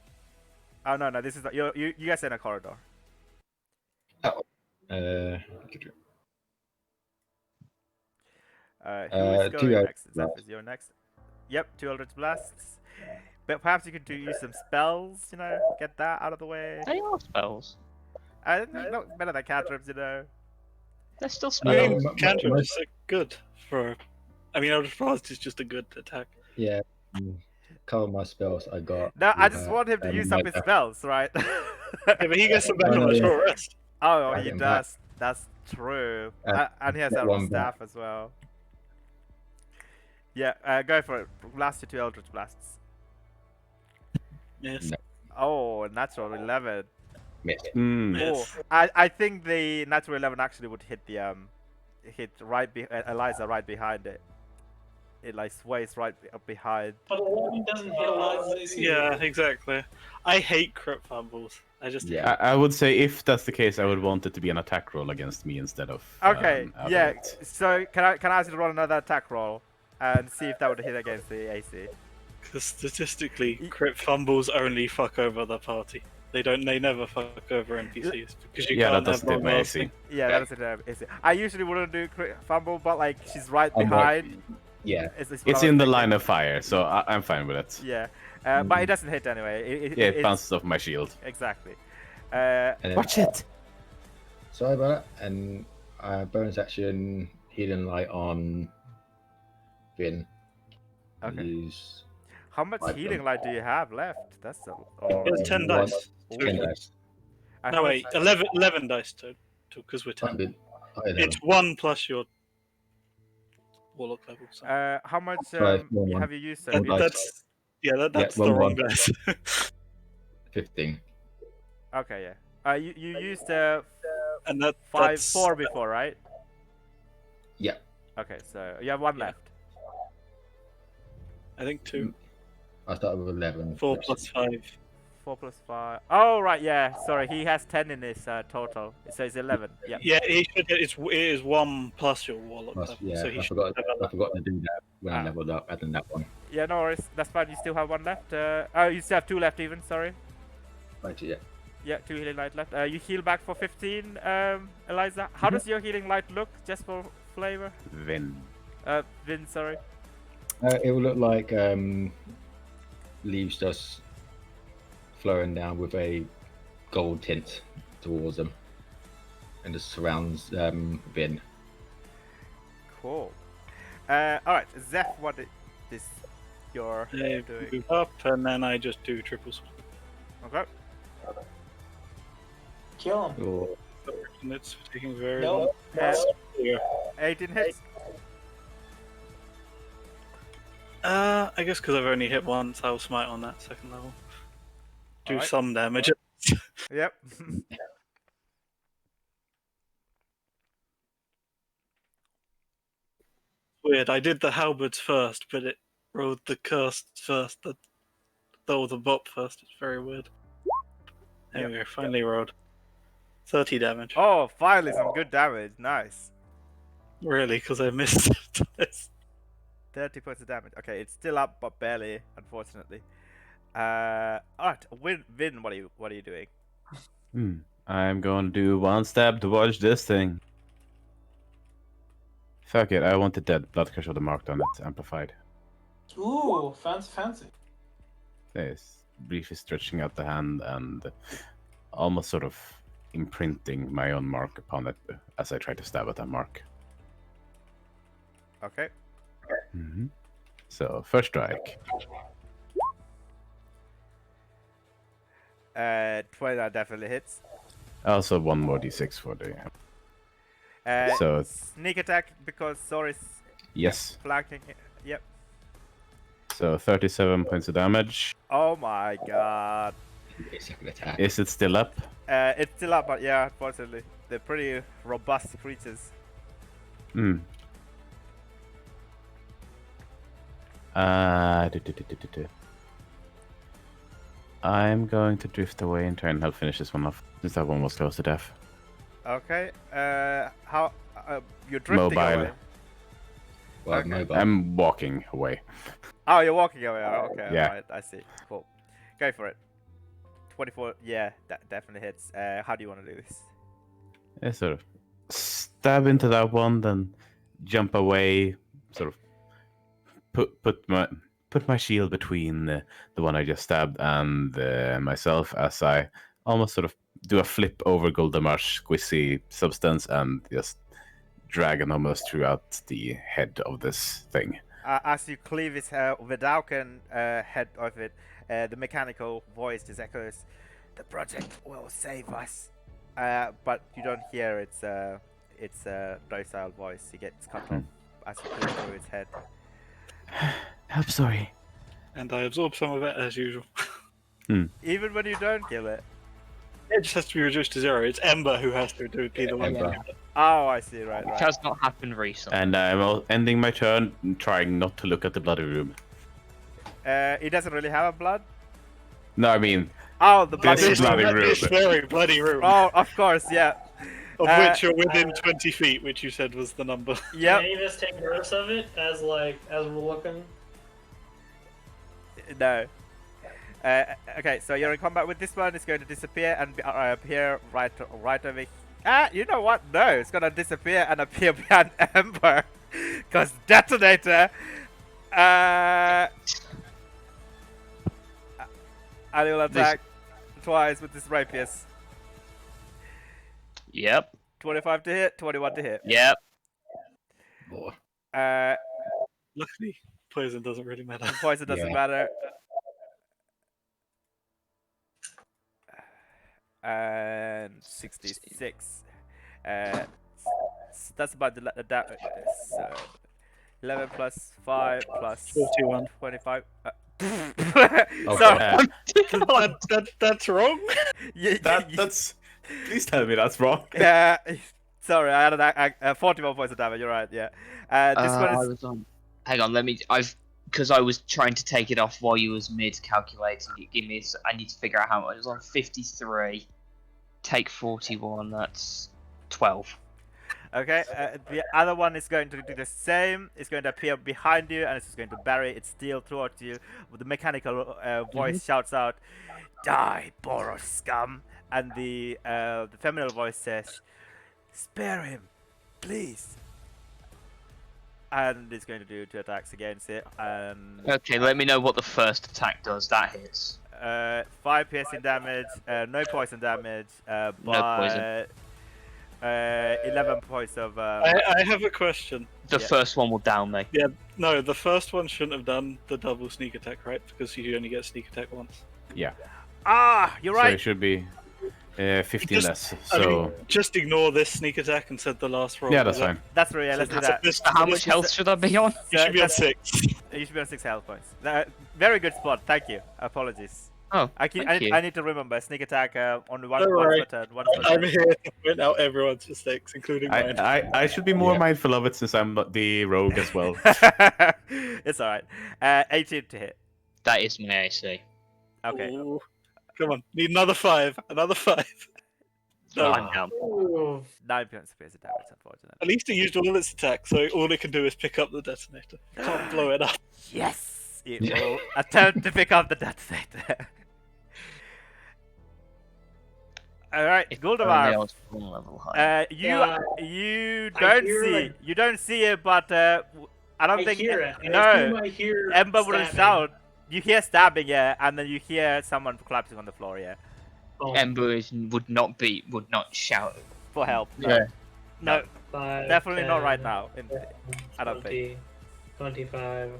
Oh no, this is you guys are in a corridor. uh, Who is two going Eldritch next? Zeph, is your next? Yep, 2 Eldritch Blasts. But perhaps you could use some spells, get that out of the way. They are spells. Not better than cantrips, They're still I spells. No, mean, m- cantrips are good for. I mean, Eldritch Blast is just a good attack. yeah, cover my spells. I got. No, I just want him to use up his Nightmare. spells, right? Yeah, but he gets some better no, on a yeah. short rest. Oh, I he get him does. That's true. And he has get that one staff as well. Yeah, go for it. Blast your 2 Eldritch Blasts. Yes. No. Oh, natural 11. Miss. Mm. Yes. Oh, I think the natural 11 actually would hit the Eliza right behind it. It like sways right behind. But 11 doesn't hit Eliza's AC. Yeah, exactly. I hate crit fumbles. I just Yeah. I would say if that's the case, I would want it to be an attack roll against me instead of. Okay, out of yeah. it. So can I ask you to roll another attack roll and see if that would hit against the AC? because statistically, crit fumbles only fuck over the party. They never fuck over NPCs because you Yeah, that can't doesn't have hit my AC. Yeah, that doesn't have AC. I usually wouldn't do crit fumble, but like she's right I'm behind. Yeah. It's what It's I in was the thinking. line of fire, so I'm fine with it. Yeah, but it doesn't hit anyway. Yeah, it it's- bounces off my shield. Exactly. And then, Watch it! sorry about that. And bonus action, healing light on Finn. Okay. Use How much Right, healing light do you have left? That's a It's 10 one- dice. 10 dice. and No, how wait, much- 11 dice total because we're 10. Higher than It's 1 plus your warlock level. So. How much Five, one, have you used? That- So that's that's the one, wrong one. dice. 15. okay, yeah. You used And that's 4 before, right? Yeah. Okay, so you have 1 Yeah. left. I think 2. I started with 11. 4 plus 5. 4 plus 5. Oh right, yeah. Sorry, he has 10 in his total. So it's 11. Yeah. Yeah, it is 1 plus your warlock Plus, level. yeah, So he I should forgot. have I forgot to do that when Ah. I leveled up. Adding that one. Yeah, no worries. That's fine. You still have 1 left. Oh, you still have 2 left even. Sorry. Right. Yeah. Yeah, 2 healing light left. You heal back for 15, Eliza. How does your healing light look, just for flavor? Vin. Vin, sorry. It will look like leaves just flowing down with a gold tint towards them. and just surrounds Vin. Cool. Alright, Zeph, what is your I doing? move up, and then I just do triple swing. Okay. Kill him. Or And it's taking very No. long. Uh, Yeah. 18 hits. I guess because I've only hit once, I'll smite on that second level. Do Alright. some damage. Yep. Weird. I did the halberds first, but it rolled the curse first. The bop first. It's very weird. There we go. Finally rolled 30 damage. Oh, finally some good damage. Nice. Really? Because I missed it twice. 30 points of damage. Okay, it's still up, but barely, unfortunately. Alright, Vin, what are you doing? I'm going to do one stab to watch this thing. Fuck it, I want the dead blood crush of the marked on it, amplified. Ooh, fancy. Yes, briefly stretching out the hand and almost sort of imprinting my own mark upon it as I try to stab at that mark. Okay. So, first strike. 29 definitely hits. Also, one more d6 for the. So- Sneak attack because Soris Yes. flanking. Yep. So, 37 points of damage. Oh my god. second attack. Is it still up? It's still up, but yeah, unfortunately. They're pretty robust creatures. Hmm. I'm going to drift away and try and help finish this one off, since that one was close to death. Okay. How you're drifting Mobile. away? Well, okay. mobile. I'm walking away. Oh, you're walking away. Oh, okay. Yeah. Alright, I see. Cool. Go for it. 24. Yeah, that definitely hits. How do you want to do this? I sort of stab into that one, then jump away. Sort of put my shield between the one I just stabbed and myself, as I almost sort of do a flip over Goldamar's squishy substance and just drag an almost throughout the head of this thing. As you cleave his Vidalcan head of it, the mechanical voice just echoes, "The project will save us." But you don't hear its docile voice. He gets cut off as you cleave through its head. I'm sorry. And I absorb some of it as usual. Even when you don't kill it. It just has to be reduced to 0. It's Ember who has to be the one. Ember. Oh, I see. Right. Which has not happened recently. And I'm ending my turn, trying not to look at the bloody room. He doesn't really have a blood. No, I mean, Oh, the bloody This bloody room. room. This very bloody room. Oh, of course, yeah. Of which you're within 20 feet, which you said was the number. Yep. Can any of us take notice of it as we're looking? No. Okay, so you're in combat with this one. It's going to disappear and appear right over here. You know what? No, it's going to disappear and appear behind Ember. Because detonator. And he will attack twice with this rapiers. Yep. 25 to hit, 21 to hit. Yep. Boy. Luckily, poison doesn't really matter. Poison doesn't Yeah. matter. And 66. That's about the so 11 plus 5 plus 41. 25. Okay. So That's wrong. that's. Please tell me that's wrong. yeah. Sorry, I had a 41 points of damage. You're right. Yeah. This one I is. was on. Hang on, because I was trying to take it off while you was mid calculating. You give me. I need to figure out how much. It was on 53. Take 41. That's 12. Okay, the other one is going to do the same. It's going to appear behind you, and it's just going to bury its steel towards you. The mechanical voice shouts out, "Die, Boros scum!" And the feminine voice says, "Spare him, please." And it's going to do 2 attacks against it. Okay, let me know what the first attack does. That hits. 5 piercing damage, no poison damage, but poison. 11 points of. I have a question. The Yeah. first one will down me. No, the first one shouldn't have done the double sneak attack, right? Because you only get sneak attack once. Yeah. Ah, you're So right. it should be 15 Just- less. I So mean, just ignore this sneak attack and set the last roll. yeah, that's Is that- fine. That's right. Yeah, let's do that. This, How this- much health should I be on? You should be on That's- 6. You should be on 6 health points. Very good spot. Thank you. Apologies. Oh, I thank you. need to remember sneak attack on one Don't once worry. per turn. Once per I'm turn. here to point out everyone's mistakes, including mine. I should be more Yeah. mindful of it since I'm not the rogue as well. It's alright. 18 to hit. That is my AC. Okay. Ooh. Come on, need another 5. Another 5. No, I'm down. Ooh. 9 points of piercing damage, unfortunately. at least it used all its attacks, so all it can do is pick up the detonator. Can't blow it up. Yes! It will attempt to pick up the detonator. Alright, If only I Guldemar. was 1 level higher. Yeah, You I don't hear see it. you don't see it, but I don't I think hear it. I no. assume I hear Ember wouldn't stabbing. shout. You hear stabbing, yeah, and then you hear someone collapsing on the floor, yeah, Oh, Ember would not shout. for help. No, Yeah. no, 5, definitely not 10, right now. I don't 20, 25,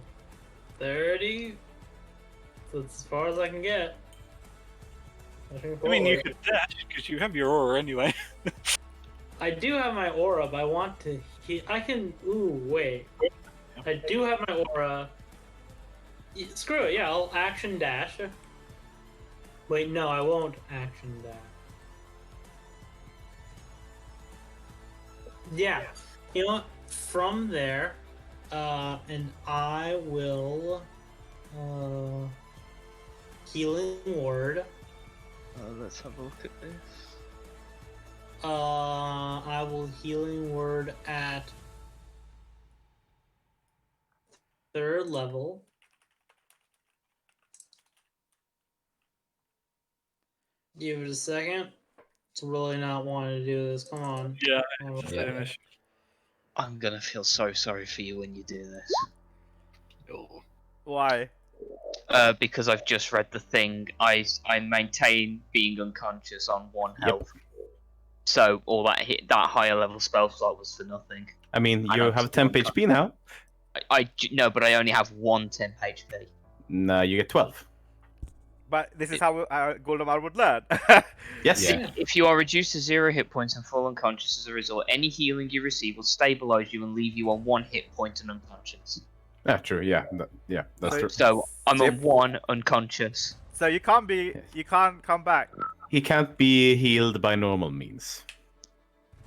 30. That's as far as I can get. I mean, you could dash, because you have your aura anyway. I do have my aura, but I want to. I can. Ooh, wait. I do have my aura. Screw it. Yeah, I'll action dash. Wait, no, I won't action dash. Yeah. You know what? From there, and I will. Healing word. Let's have a look at this. I will healing word at 3rd level. Give it a second. It's really not wanting to do this. Come on. Yeah, Oh, Yeah. Same issue. I'm gonna feel so sorry for you when you do this. Why? Because I've just read the thing. I maintain being unconscious on 1 health. So all that that higher level spell slot was for nothing. I mean, I you know, have it's 10 one HP now. No, but I only have 1 temp HP. No, you get 12. But this is how Guldemar would learn. Yes. Yeah. If you are reduced to 0 hit points and fall unconscious as a result, any healing you receive will stabilize you and leave you on 1 hit point and unconscious. Yeah, true. Yeah, that's So- true. So I'm Yep. on 1 unconscious. So you can't come back. He can't be healed by normal means.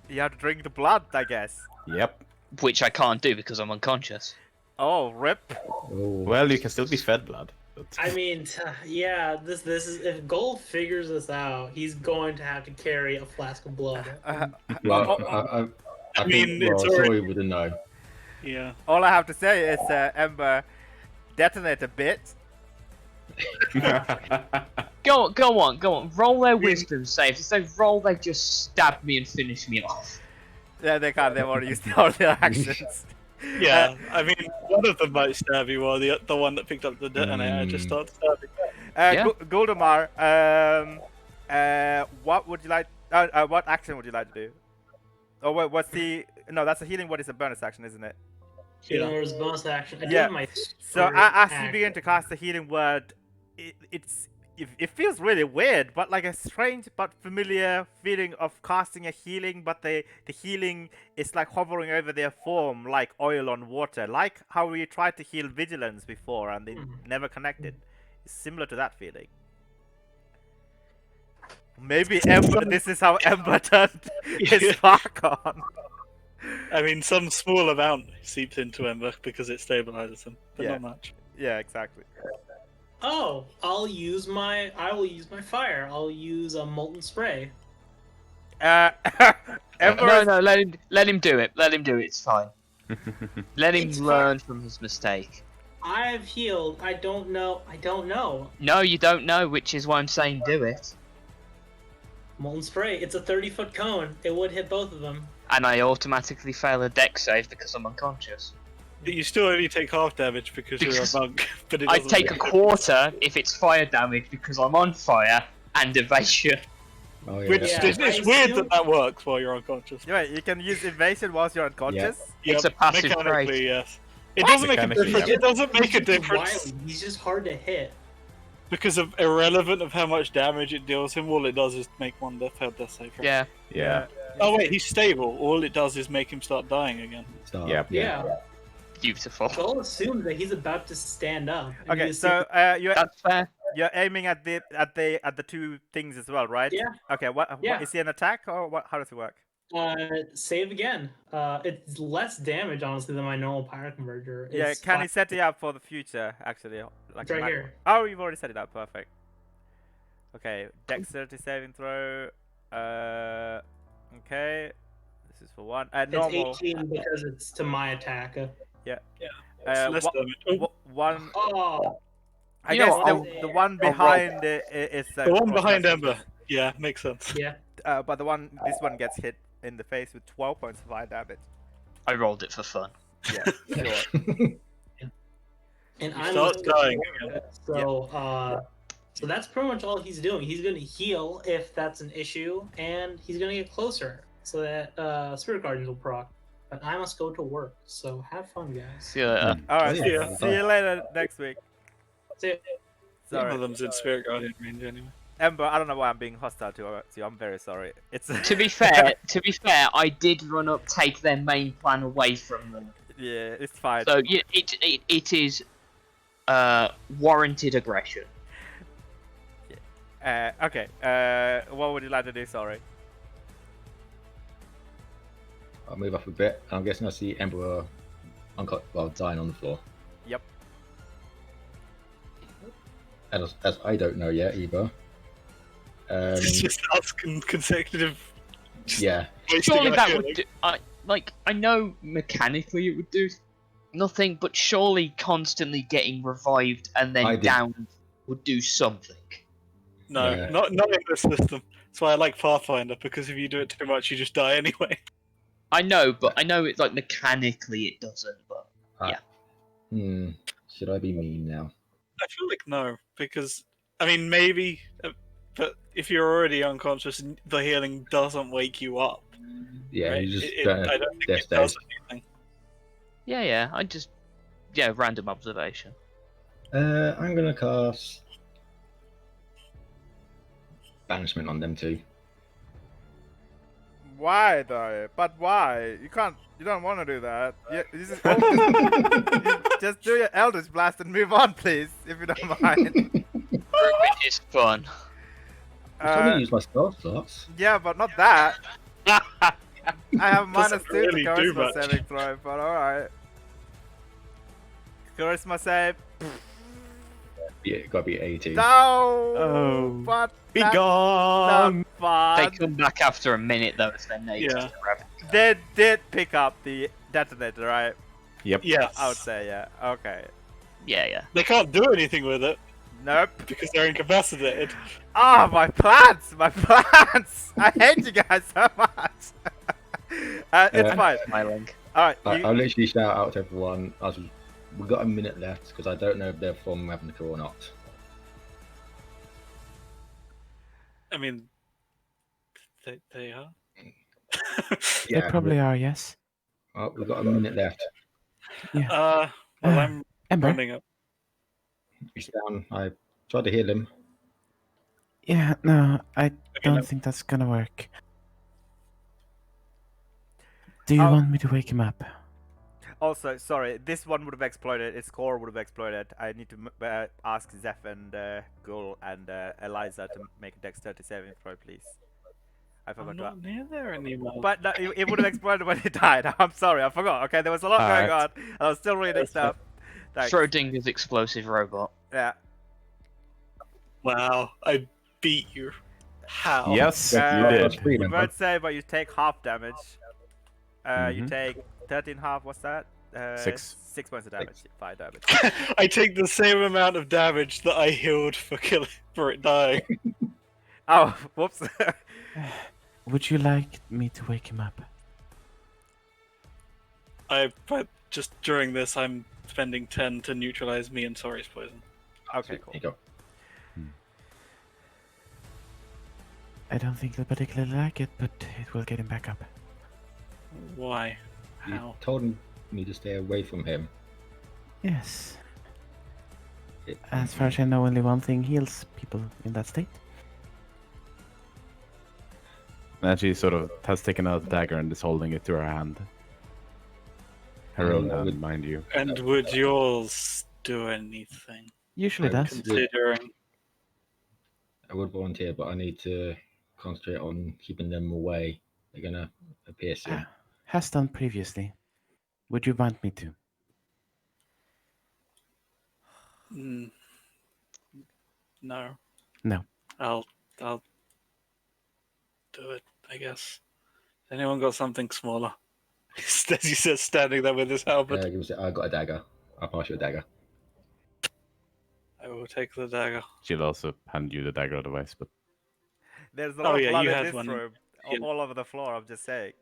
You have to drink the blood, I guess. Yep. Which I can't do because I'm unconscious. Oh, rip. Oh. Well, you can still be fed blood. But... I mean, yeah. This is if Gold figures this out, he's going to have to carry a flask of blood. Well, I mean, think, it's well, already- Sorry wouldn't know. Yeah. All I have to say is, Ember, detonate a bit. Go on. Roll their wisdom saves. If they roll, they just stab me and finish me off. Yeah, they can't. They've already used all their actions. Yeah, I mean, one of them might stab you, while the one that picked up the detonator just starts stabbing. Yeah. Guldemar, what would you like? What action would you like to do? Oh, wait, what's the? No, that's a healing word. Is a bonus action, isn't it? Healing word is bonus action. I do Yeah. have my So third as you action. begin to cast the healing word, it feels really weird, but like a strange but familiar feeling of casting a healing, but the healing is like hovering over their form like oil on water, like how we tried to heal vigilance before and they never connected. It's similar to that feeling. Maybe Ember. This is how Ember turned his spark on. I mean, some small amount seeps into Ember because it stabilizes him, but Yeah. not much. Yeah, exactly. Oh, I will use my fire. I'll use a molten spray. Ember. No, let him do it. Let him do it. It's fine. Let him It's learn from his mistake. I've healed. I don't know. No, you don't know, which is why I'm saying do it. Molten spray. It's a 30-foot cone. It would hit both of them. And I automatically fail a dex save because I'm unconscious. But you still only take half damage because you're Because a monk. But it I doesn't take a make a quarter if it's fire damage because I'm on fire and evasion. Oh yeah. Which Yeah, it's I weird assume- that works while you're unconscious. Oh yeah. Which Yeah, it's I weird assume- that works while you're unconscious. Yeah, you can use evasion whilst you're unconscious. Yep, It's a passive mechanically, trait. yes. It doesn't make a Mechanically, difference. yeah. It doesn't make a He's just difference wily. He's just hard to hit. because of irrelevant of how much damage it deals him. All it does is make one failed death save. Right? Yeah. Yeah. Oh wait, he's stable. All it does is make him start dying again. So, Yep. Yeah. Beautiful. So I'll assume that he's about to stand up. and Okay, you so That's fair. you're aiming at the two things as well, right? Yeah. Okay. What Yeah. is he an attack or what? How does it work? Save again. It's less damage, honestly, than my normal power converter. Yeah. It's Can fi- he set it up for the future? Actually, like It's right a here. Oh, you've already set it up. Perfect. Okay. Dexterity saving throw. Okay. This is for one. It's Normal. 18 because it's to my attack. It's less damage. Oh, One. Oh, I You know guess what, the one roll. behind is the one behind less Ember. Yeah, makes sense. yeah. but this one gets hit in the face with 12 points of fire damage. I rolled it for fun. Yeah, sure. And He I'm starts dying again. So that's pretty much all he's doing. He's gonna heal if that's an issue, and he's gonna get closer so that Spirit Guardians will proc. But I must go to work, so have fun, guys. See you later. All right, Yeah. see you later next week. See ya. One Sorry, of them's in Spirit Guardian range anyway. Ember. I don't know why I'm being hostile to you. I'm very sorry. It's To be fair, I did run up, take their main plan away from them. yeah, it's fine. So yeah, it is warranted aggression. Okay. What would you like to do? Sorry. I'll move up a bit. I'm guessing I see Emperor dying on the floor. Yep. As I don't know yet either. Just asking consecutive. Yeah. Surely that would do. I know mechanically it would do nothing, but surely constantly getting revived and I then did. down would do something. No, Yeah. not in this system. That's why I like Pathfinder, because if you do it too much, you just die anyway. I know, but I know it's like mechanically it doesn't. But Should I be mean now? I feel like no, because I mean maybe, but if you're already unconscious, the healing doesn't wake you up. Yeah, right? you just I don't think death it does stage. anything. yeah, I just random observation. I'm gonna cast banishment on them too. Why though? But why? You can't. You don't want to do that. You just do your Eldritch Blast and move on, please, if you don't mind. It is fun. I'm trying to use my spell slots. Yeah, but not that. I have Doesn't -2 really to do charisma much. saving throw, but alright. Charisma save. Yeah, gotta be 80. No! Oh. But Be that's gone! not fun. They come back after a minute though if they're naked. Yeah. They did pick up the detonator, right? Yes. I would say, yeah. Okay. Yeah. They can't do anything with it Nope. because they're incapacitated. Ah, my plants! My plants! I hate you guys so much. It's fine. Smiling. Alright, I'll literally shout out to everyone. We've got a minute left because I don't know if they're from Ravnica or not. I mean, they are. They probably are, yes. Oh, we've got a minute left. Well, I'm Ember? running up. He's down. I tried to heal him. Yeah, no, I Okay, don't no. think that's gonna work. Do you Oh. want me to wake him up? Also, sorry, this one would have exploded. Its core would have exploded. I need to ask Zeph and Gul and Eliza to make a dexterity saving throw, please. I I'm forgot not near there anymore. But no, it would have exploded when it died. I'm sorry, I forgot. Okay, there was a lot going on. Alright. I was still reading stuff. Thanks. Schrodinger's explosive robot. Yeah. Wow, I beat you. How? Yes, Uh, you That's did. free, You then, won't say, but you take half damage. You Mhm. take 13 half. What's that? 6. 6 points of damage. 5 damage. I take the same amount of damage that I healed for it dying. Oh, whoops. Would you like me to wake him up? But just during this, I'm spending 10 to neutralize me and Sori's poison. Okay, cool. There you go. I don't think he'll particularly like it, but it will get him back up. Why? You How? told me to stay away from him. Yes. It, As far as I know, only one thing heals people in that state. And she sort of has taken out the dagger and is holding it to her hand. Her own hand, would- mind you. And would yours do anything? Usually I does. Considering I would volunteer, but I need to concentrate on keeping them away. They're gonna appear soon. Has done previously. Would you want me to? no. No. I'll do it, I guess. Anyone got something smaller? As he says, standing there with his helmet. I got a dagger. I'll pass you a dagger. I will take the dagger. She'll also hand you the dagger otherwise, but There's a Oh, lot yeah, of blood you in had this one. room, Yeah. all over the floor. I'm just saying.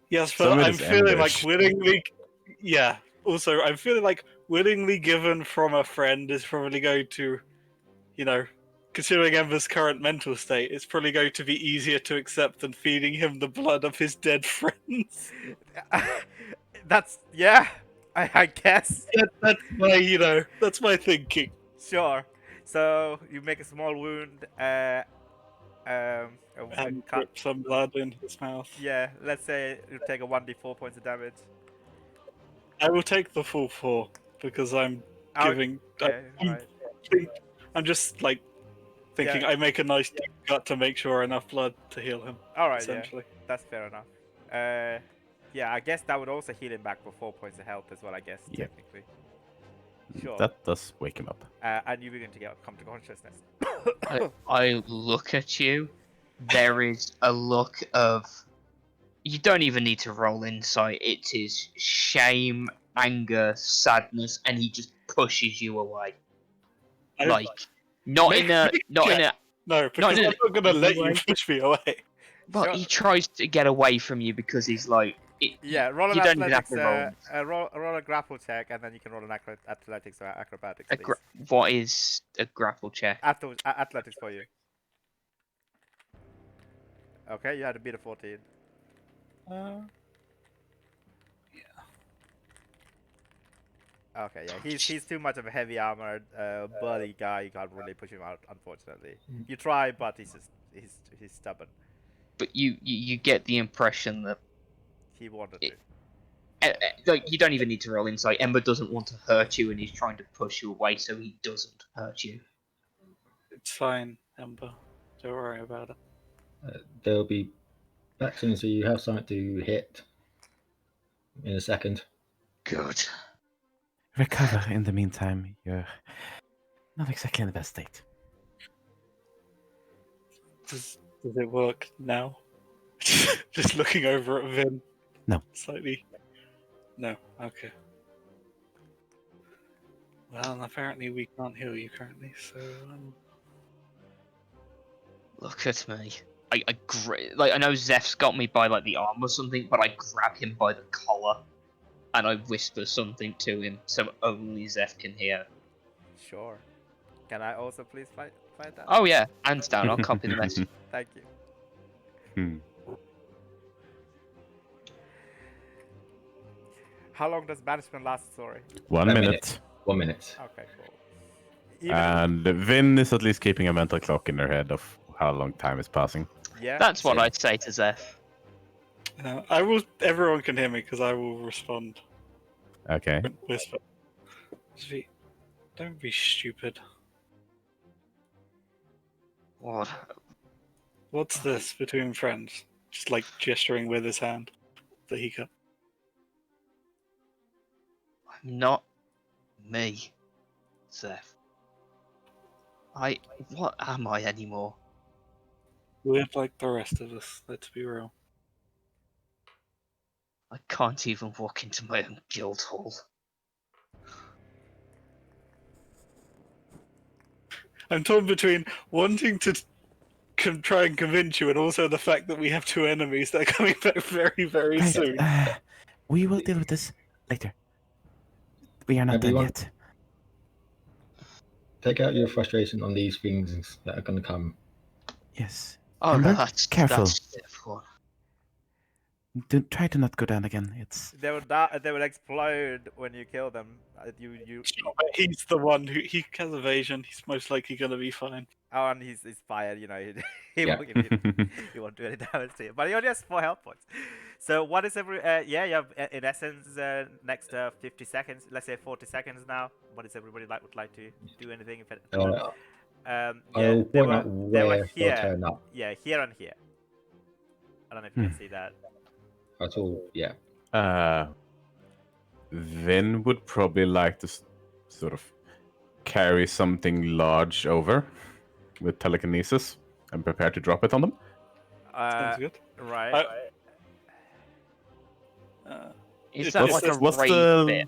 Yes, Some but of it I'm is feeling like embers. willingly. Yeah. Also, I'm feeling like willingly given from a friend is probably going to, considering Ember's current mental state, it's probably going to be easier to accept than feeding him the blood of his dead friends. That's yeah. I guess. That's that's my thinking. Sure. So you make a small wound. A And cut. drip some blood in his mouth. Yeah. Let's say you take a 1d4 points of damage. I will take the full 4 because I'm giving. Okay. Right. I'm just like thinking Yeah. I make a nice deep cut to make sure enough blood to heal him. All right. Essentially. Yeah. That's fair enough. Yeah. I guess that would also heal him back for 4 points of health as well. I guess Yeah. technically. Sure. that does wake him up. And you begin to come to consciousness. I look at you. There is a look of. You don't even need to roll insight. It is shame, anger, sadness, and he just pushes you away. Like, not in a. No, because in I'm an not gonna let way. you push me away. Well, Sure. he tries to get away from you because he's like. Yeah, roll an you don't even have athletics. to roll. Roll a grapple check, and then you can roll an athletics or acrobatics. Please. What is a grapple check? Athletics for you. Okay, you had to beat a 14. Okay, yeah, he's too much of a heavy armored, burly guy. You can't really push him out, unfortunately. You try, but he's stubborn. But you get the impression that He wanted to. like you don't even need to roll insight. Ember doesn't want to hurt you, and he's trying to push you away so he doesn't hurt you. It's fine, Ember. Don't worry about it. They'll be back soon, so you have something to hit in a second. Good. Recover in the meantime. You're not exactly in the best state. Does it work now? Just looking over at Vin. No. Slightly. No. Okay. Well, apparently we can't heal you currently, so. Look at me. I know Zeph's got me by like the arm or something, but I grab him by the collar, and I whisper something to him so only Zeph can hear. Sure. Can I also please fight that? Oh yeah, hands down. I'll copy the message. Thank you. Hmm. How long does banishment last? Sorry. 1 A minute. minute. 1 minute. Okay, cool. Even, And Vin is at least keeping a mental clock in her head of how long time is passing. yeah. That's what Same. I'd say to Zeph. I will. Everyone can hear me because I will respond. Okay. Whisper. Sweet. Don't be stupid. What? What's this between friends? Just like gesturing with his hand that he cut. I'm not me, Zeph. What am I anymore? Weird like the rest of us. Let's be real. I can't even walk into my own guild hall. I'm torn between wanting to try and convince you, and also the fact that we have two enemies that are coming back very, very Right, soon. we will deal with this later. We are not done Everyone? yet. Take out your frustration on these things that are going to come. Yes. Oh, Ember, careful. careful. That's difficult. Try to not go down again. It's They will they will explode when you kill them. Sure, but he's the one who he has evasion. He's most likely going to be fine. Oh, and he's fired. You know, he Yeah. won't give you, he won't do any damage to you. But he only has 4 health points. So what is every? Yeah, you have in essence next 50 seconds. Let's say 40 seconds now. What is everybody would like to do anything? If it, yeah, I'll they point out they were where they'll here. turn up. Yeah, here and here. I don't know if you can see that. That's all. Yeah. Vin would probably like to sort of carry something large over with telekinesis and prepare to drop it on them. Sounds good. Right. Is It's- that it's- like a What's raid the bit?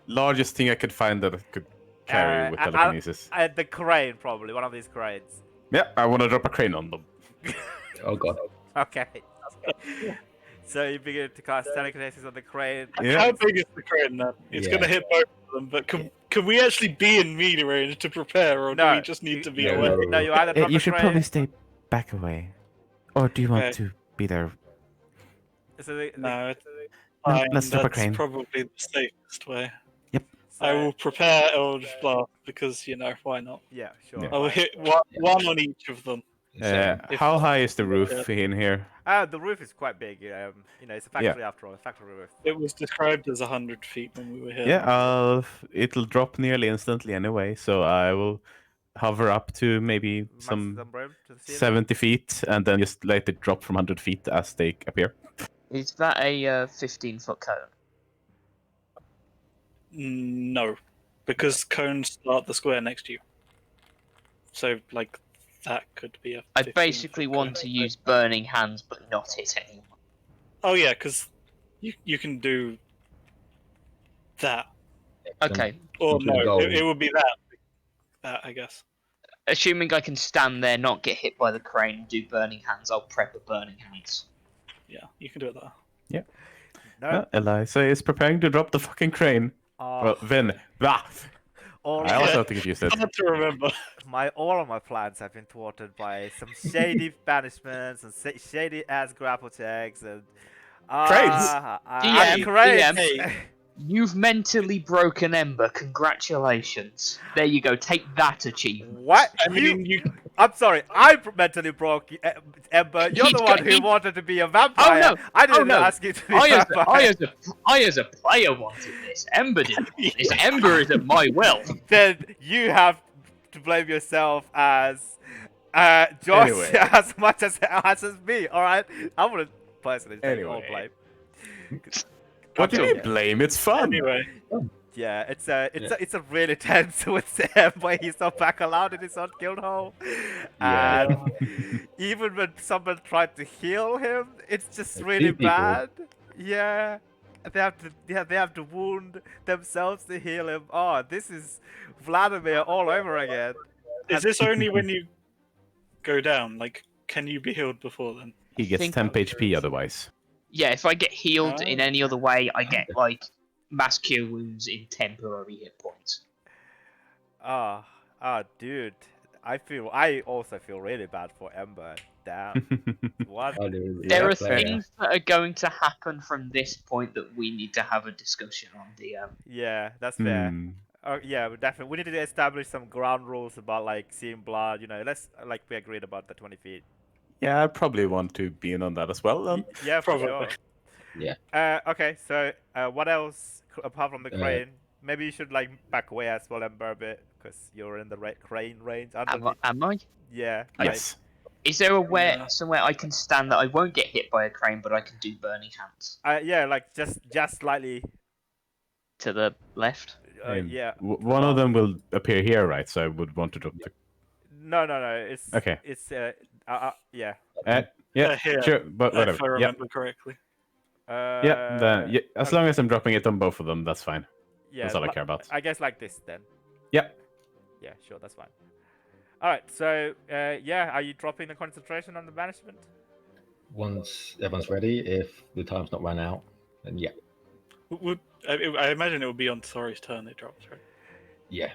largest thing I could find that I could carry with telekinesis? The crane, probably one of these cranes. Yeah, I want to drop a crane on them. Oh god. Okay. So you begin to cast telekinesis on the crane. Yeah. How big is the crane then? It's Yeah. going to hit both of them, but can we actually be in melee range to prepare, or do No, we just need to be no. away? No, you either drop you the should crane. probably stay back away, or do you want Okay. to be there? So No, it's No, fine. let's drop a That's crane. probably the safest way. so- I will prepare Eldritch Blast because, why not? Yeah, sure. Yeah. I will hit one on each of them. How high is the roof in here? The roof is quite big. It's a factory after all. A factory roof. It was described as 100 feet when we were here. Yeah, it'll drop nearly instantly anyway, so I will hover up to maybe some Maximum room to the ceiling. 70 feet and then just let it drop from 100 feet as they appear. Is that a 15-foot cone? No, because cones start the square next to you. So, that could be a. I 15 basically foot want cone. to use burning hands, but not hit anyone. Oh yeah, because you can do that, Okay, or You can no, go- it would be that I guess. assuming I can stand there, not get hit by the crane, and do burning hands, I'll prep a burning hands. Yeah, you can do it there. No. Eliza is preparing to drop the fucking crane. Well, Vin. Ah, all, I also have to confuse it. Hard to remember. all of my plans have been thwarted by some shady banishments and shady ass grapple checks and DM, cranes. DM. You've mentally broken Ember. Congratulations. There you go. Take that achievement. What? I mean, you I'm sorry. Mentally broke Ember. You're the one who wanted to be a vampire. no. I didn't Oh, no. ask you to be I a as, vampire. I as a player wanted this. Ember didn't want this. Ember is at my will. Then you have to blame yourself as Josh Anyway. as much as me. All right. I wouldn't personally take all Anyway. blame. What do you Okay. mean blame? It's fun. anyway. Yeah, it's a really tense with Sam where he's not back allowed in his own guild hole. Yeah. And even when someone tried to heal him, it's just A really few people. bad. Yeah. They have to wound themselves to heal him. Oh, this is Vladimir all over again. Is this only when you go down? Can you be healed before then? He gets Think- 10 HP otherwise. Yeah, if I get healed in Oh. any other way, I get mass cure wounds in temporary hit points. Oh, dude. I also feel really bad for Ember. Damn. What? There are fair. things that are going to happen from this point that we need to have a discussion on, DM. Yeah, that's fair. Hmm. Yeah, we definitely. We need to establish some ground rules about seeing blood. Let's we agreed about the 20 feet. Yeah, I probably want to be in on that as well. Then. Yeah, for Probably. sure. Yeah. Okay. So, what else apart from the Uh, crane? Maybe you should back away as well, Ember, a bit, because you're in the crane range. Underneath. Am I? Yeah. Yes. Is there Yeah. somewhere I can stand that I won't get hit by a crane, but I can do burning hands? Yeah. Just slightly. To the left? Yeah. One of them will appear here, right? So I would want to drop the. No. It's. Okay. It's. Yeah. Yeah, here, sure, but if I whatever. Yeah, remember correctly. yeah. As long as I'm dropping it on both of them, that's fine. Yeah. That's all I care about. I guess like this then. Yep. Yeah, sure, that's fine. Alright, so, are you dropping the concentration on the banishment? Once everyone's ready, if the time's not run out, then yeah. I imagine it would be on Thori's turn it drops, right? Yeah.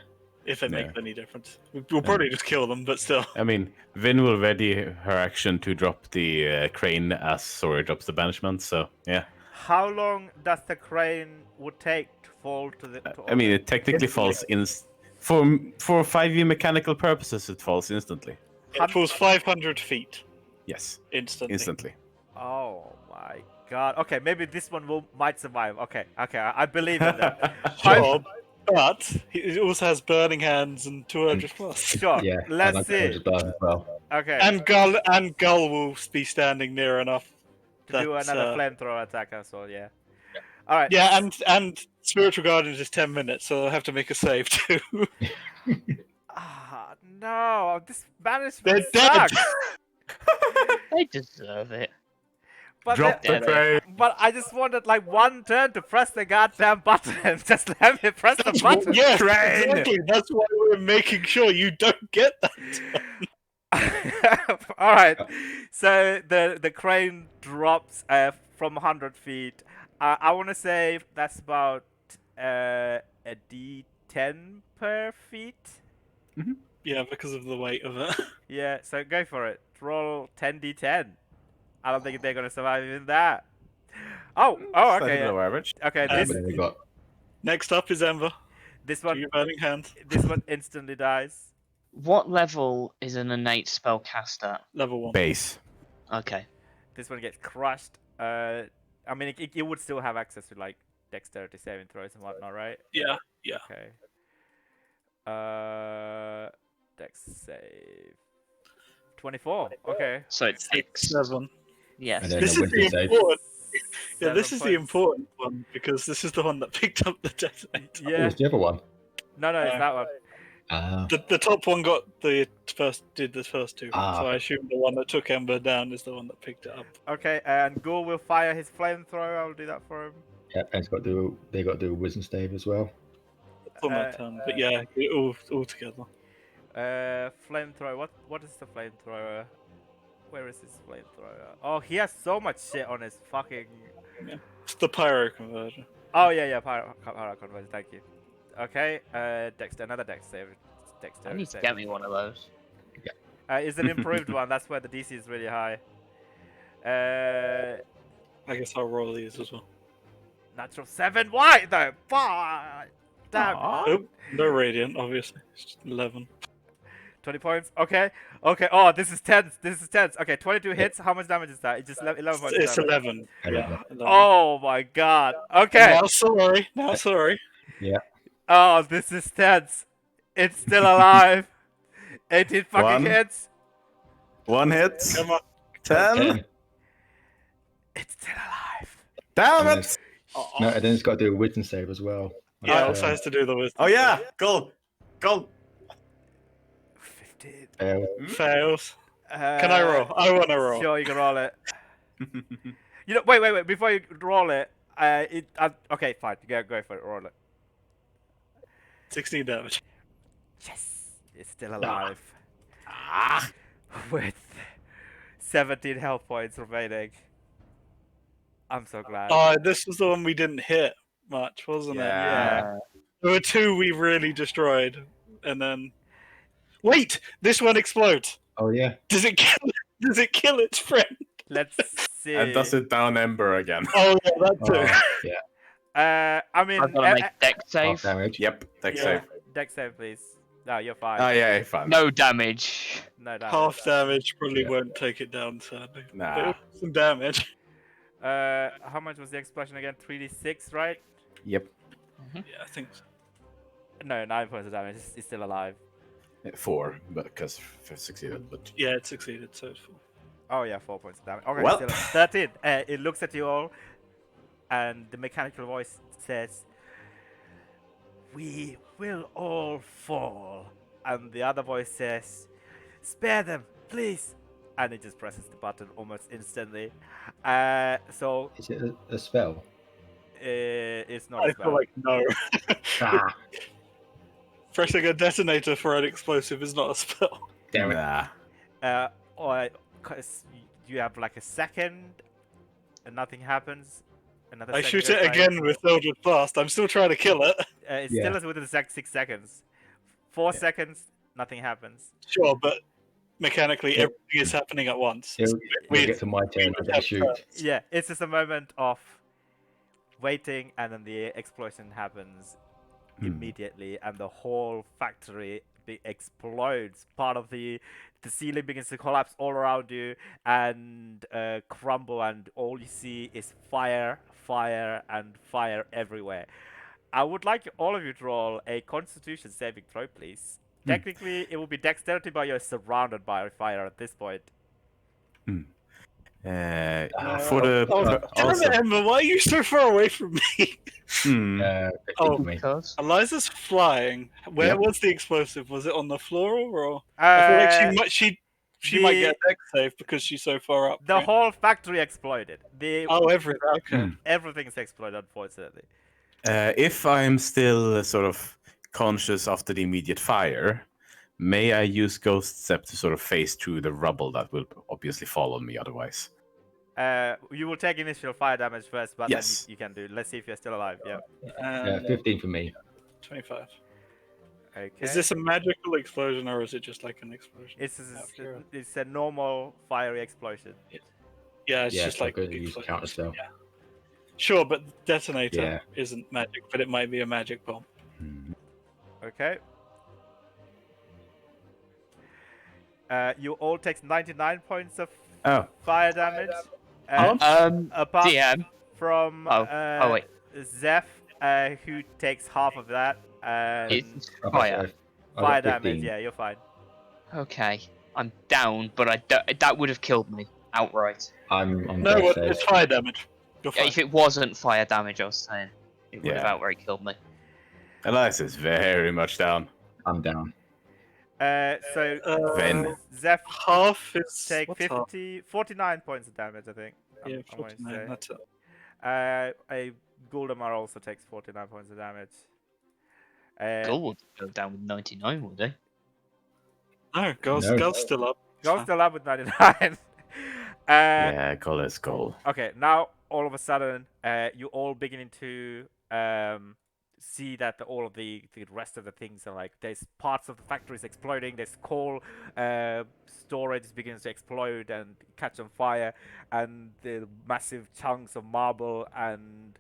if it makes Yeah. any difference. We'll probably just kill them, but still. I mean, Vin will ready her action to drop the crane as Sora drops the banishment. So yeah, How long does the crane would take to fall to the? I mean, it technically falls in for 5e mechanical purposes. It falls instantly. It falls 500 feet Yes, instantly. instantly. Oh my god. Okay, maybe this one might survive. Okay, I believe in that. Sure, but it also has burning hands and 200 plus. Sure. Yeah, Let's and see. as well. Okay. And Gull will be standing near enough to do that, another flamethrower attack as well. Yeah. All right. Yeah, and Spiritual Guardians is 10 minutes, so I'll have to make a save too. Ah, no, this They're banishment dead. sucks. They deserve it. But, Drop the crane. but I just wanted like one turn to press the goddamn button. Just let me press the button. Yes, Crane. exactly. That's why we're making sure you don't get that. All right. So the crane drops from 100 feet. I want to say that's about a D10 per feet. Yeah, because of the weight of it. Yeah. So go for it. Roll 10d10. I don't think they're gonna survive even that. Oh, Slightly okay. below average. Okay, And this But then we got Next up is Ember. this To one your burning hand. this one instantly dies. What level is an innate spell cast at? Level 1. Base. Okay. This one gets crushed. I mean, it would still have access to like dexterity saving throws and whatnot, right? Yeah. Okay. Dex save. 24. Okay. So it's 6. 7. Yes. And then This a is the wisdom save. important. Yeah, 7 this is the points. important one because this is the one that picked up the detonator. What Yeah. was the other one? No, it's that one. The top one got did the first two. Ah. So I assume the one that took Ember down is the one that picked it up. Okay, and Ghoul will fire his flamethrower. I'll do that for him. Yeah, and they got to do a wisdom save as well. It's on my turn. But yeah, all together. Flamethrower. What is the flamethrower? Where is his flamethrower? Oh, he has so much shit on his fucking. It's the pyro conversion. Oh yeah, pyro conversion. Thank you. Okay, another dex save. I need to get me one of those. Is an improved one. That's where the DC is really high. I guess I'll roll these as well. Natural 7. Why though? Fuck. Damn. Nope, no radiant, obviously. It's just 11. 20 points. Okay. Oh, this is tense. Okay, 22 hits. How much damage is that? It's just 11 points. It's damage. 11. Yeah. 11. 11. Oh my god. Okay. Now sorry. Oh, this is tense. It's still alive. 18 fucking One. hits. 1 hit. Come on. 10. It's still alive. Damn And it! No, and then it's got to do a wisdom save as well. Yeah, it also has to do the wisdom. Oh yeah, go. 15. Fail. Fails. Can I roll? I want to roll. Sure, you can roll it. You know, wait. Before you roll it, okay, fine. Go for it. Roll it. 16 damage. Yes, it's still alive. With 17 health points remaining. I'm so glad. Oh, this was the one we didn't hit much, wasn't Yeah. it? There were 2 we really destroyed, and then wait, this one explodes. Oh yeah. Does it kill its friend? Let's see. And does it down Ember again? Oh yeah, that too. Oh, yeah. I mean, I've got to make deck Half save. damage. Yep, dex Yeah. save. dex save, please. No, you're fine. Oh yeah, fine. No damage. No damage. Half damage probably Yeah. won't take it down, sadly. Nah. But it was some damage. How much was the explosion again? 3d6, right? Yep. Yeah, I think so. No, 9 points of damage. It's still alive. 4, because succeeded. But Yeah, it succeeded, so it's full. Oh yeah, 4 points of damage. Okay, Well. still 13. It looks at you all, and the mechanical voice says, "We will all fall." And the other voice says, "Spare them, please." And it just presses the button almost instantly. So Is it a spell? it's not a I spell. feel like no. Ah, Pressing a detonator for an explosive is not a spell. damn it. nah. Or 'cause you have like a second, and nothing happens. Another I second shoot goes it by. again with Eldritch Blast. I'm still trying to kill it. It Yeah. still is within the 6 seconds. seconds, nothing happens. Sure, but mechanically, Yeah. everything is happening at once. It'll We- get to my turn. I get to shoot. Yeah, it's just a moment of waiting, and then the explosion happens immediately, and the whole factory explodes. Part of the ceiling begins to collapse all around you and crumble, and all you see is fire, fire, and fire everywhere. I would like all of you to roll a Constitution saving throw, please. Technically, it will be dexterity, but you're surrounded by fire at this point. For the Damn also, it, Emma, why are you so far away from me? 15 Oh, for me. Because Eliza's flying. Where Yep. was the explosive? Was it on the floor or? I feel like she might get a deck save because she's so far up. The right? whole factory exploded. Oh, everything. Okay. Everything's exploded, unfortunately. If I'm still sort of conscious after the immediate fire, may I use Ghost Step to sort of phase through the rubble that will obviously fall on me otherwise? You will take initial fire damage first, but Yes. then you can do. Let's see if you're still alive. Yeah. Yeah, 15 for me. 25. Okay. Is this a magical explosion or is it just like an explosion? It's a normal fiery explosion. Yeah, it's Yeah, just so I like could use explosion. counter spell. Yeah. Sure, but detonator Yeah. isn't magic, but it might be a magic bomb. Okay. You all take 99 points of Oh, fire damage. Apart DM. from Oh, wait. Zeph, who takes half of that. And It's Okay, fire. so I fire got 15. damage. Yeah, you're fine. Okay, I'm down, but that would have killed me outright. I'm No, dead it's safe. fire damage. You're Yeah, fine. if it wasn't fire damage, I was saying it would have Yeah. outright killed me. Eliza's very much down. I'm down. So Ven. Zeph Half is take what's half? 49 points of damage, I think. Yeah, I wanna 49. say. That's it. A Guldamar also takes 49 points of damage. Gull would go down with 99, would they? No, girl's No. still up. Goes still up with 99. Yeah, call it goal. Okay, now all of a sudden, you all beginning to see that all of the rest of the things are like there's parts of the factories exploding. There's coal storage begins to explode and catch on fire, and the massive chunks of marble and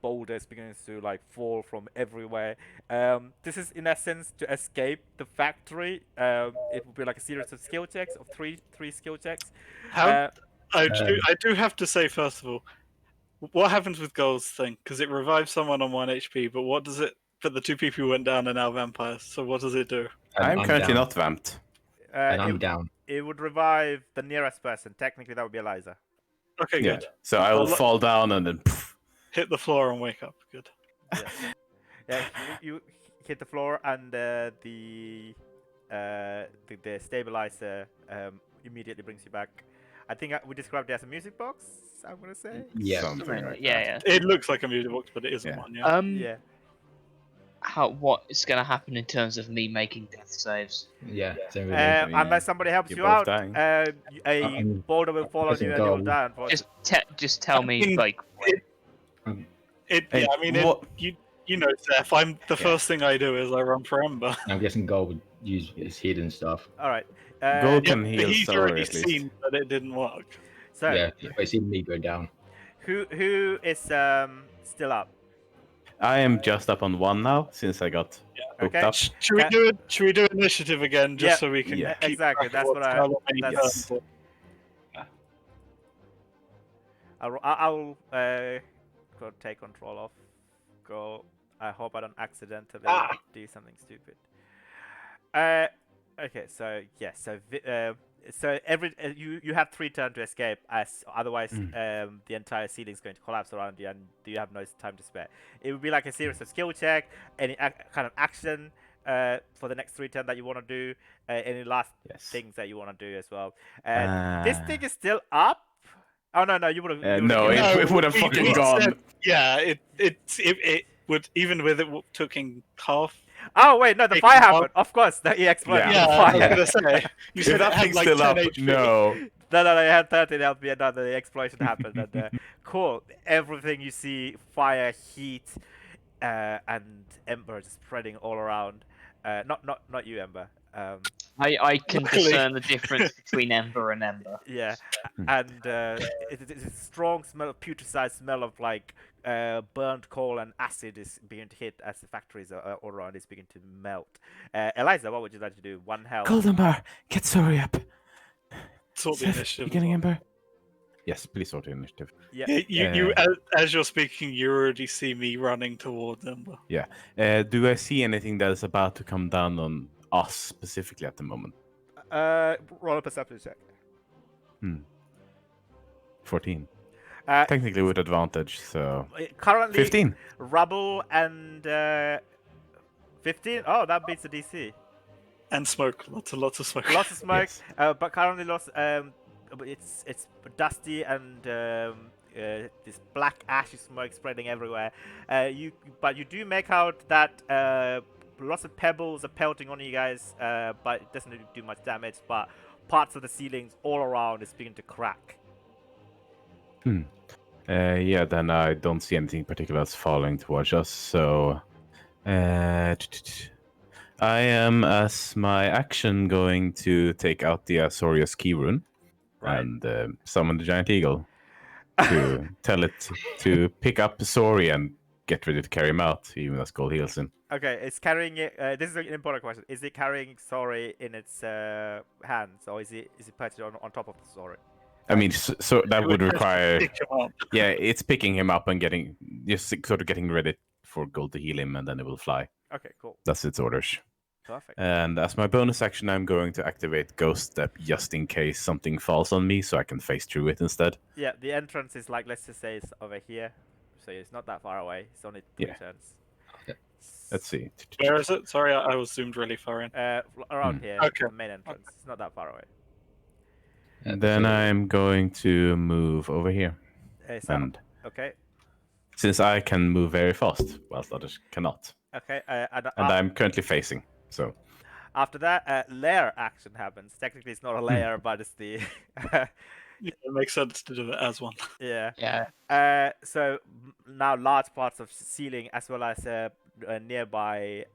boulders begins to like fall from everywhere. This is in essence to escape the factory. It will be like a series of skill checks of three skill checks. How I do have to say first of all, what happens with Gold's thing? Because it revives someone on 1 HP, but what does it? But the two people who went down are now vampires. So what does it do? I'm currently down. not vamped. And I'm down. It would revive the nearest person. Technically, that would be Eliza. Okay, Yeah. good. So I will Well, fall down and then poof. Hit the floor and wake up. Good. Yeah, you hit the floor, and the stabilizer immediately brings you back. I think we described it as a music box. I'm gonna say. Yeah. Something like Yeah, that. yeah. It looks like a music box, but it isn't Yeah. one. Yeah. Yeah. What is going to happen in terms of me making death saves? Yeah. Same with me. Yeah. Unless somebody helps You're you both out, dying. a boulder will fall on pressing you and you'll goal. die. Unfortunately. Just tell me, mean, like, It. Hey, Yeah. I mean, what- you know, Seth. The first thing I do is I run for Ember. I'm guessing Gold would use his hidden stuff. All right. Gold Yeah, can but heal he's Solar already at least. seen that it didn't work. So Yeah, I see me go down. who is still up? I am just up on 1 now since I got hooked Okay. up. Should we do it? Should we do initiative again, just Yeah. so we can? Yeah. keep Exactly, track that's of what what's I- how many that's- turns? I'll go take control of. Go. I hope I don't accidentally do something stupid. Okay. So yes. So every you have 3 turns to escape, as otherwise the entire ceiling is going to collapse around you, and you have no time to spare. It would be like a series of skill check, any kind of action for the next 3 turns that you want to do, any last Yes. things that you want to do as well. This thing is still up. Oh no, you would have. No, it would have we- fucking we gone. said- Yeah, it would even with it taking half. Oh wait, no, the Taking fire half- happened. Of course, he exploded. Yeah. The Yeah, I fire. was gonna say. You If said it that had thing's like still 10 up, HP. no. No, you had 13 health, and the explosion happened. And cool, everything you see, fire, heat, and embers spreading all around. Not you, Ember. I can Luckily. discern the difference between Ember and Ember. Yeah, Hmm. and it's a strong smell of putrescent smell of like burnt coal and acid is beginning to hit as the factories all around is beginning to melt. Eliza, what would you like to do? One health. Golden Bar, get Sorry up. Sort the Seth, initiative. you as getting well. Ember? Yes, please sort the initiative. Yeah. Yeah, as you're speaking, you already see me running towards Ember. Do I see anything that is about to come down on us specifically at the moment? Roll a perception check. 14. Uh, Technically with advantage, so Currently, 15. rubble and 15. Oh, that beats the DC. And smoke, lots of smoke. Lots of smoke, Yes. but currently it's dusty and this black ashy smoke spreading everywhere. But you do make out that lots of pebbles are pelting on you guys, but it doesn't do much damage. But parts of the ceilings all around is beginning to crack. Yeah, then I don't see anything particular that's falling towards us, so I am, as my action, going to take out the Azorius key rune Right. and summon the giant eagle to tell it to pick up Sori and get ready to carry him out, even as Gold heals him. Okay, it's carrying it. This is an important question. Is it carrying Sori in its hands, or is it perched on top of the Sori? I mean, so that would require, Pick him up. yeah, it's picking him up and just sort of getting ready for Gold to heal him, and then it will fly. Okay, cool, That's its orders. perfect. And as my bonus action, I'm going to activate Ghost Step just in case something falls on me, so I can face through it instead. Yeah, the entrance is like, let's just say it's over here, so it's not that far away. It's only 3 Yeah. turns. Okay. Let's see. Where is it? Sorry, I was zoomed really far in. Around here, Okay. the main entrance. It's not that far away. Then so- I'm going to move over here. And Okay, since I can move very fast, whilst others cannot. okay. And I'm currently facing, so. After that, layer action happens. Technically, it's not a layer, but it's the Yeah, it makes sense to do it as one. yeah. Yeah. So now large parts of ceiling as well as nearby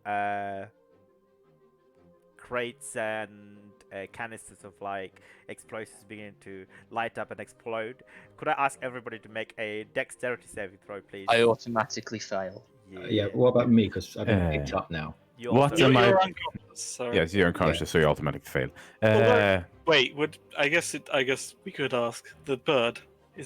crates and canisters of like explosives beginning to light up and explode. Could I ask everybody to make a dexterity saving throw, please? I automatically fail. Yeah, what about me? Because I've been picked up now. You What also- am I- You're unconscious, so... Yes, you're unconscious, so you automatically fail. Although- Wait, I guess we could ask the bird.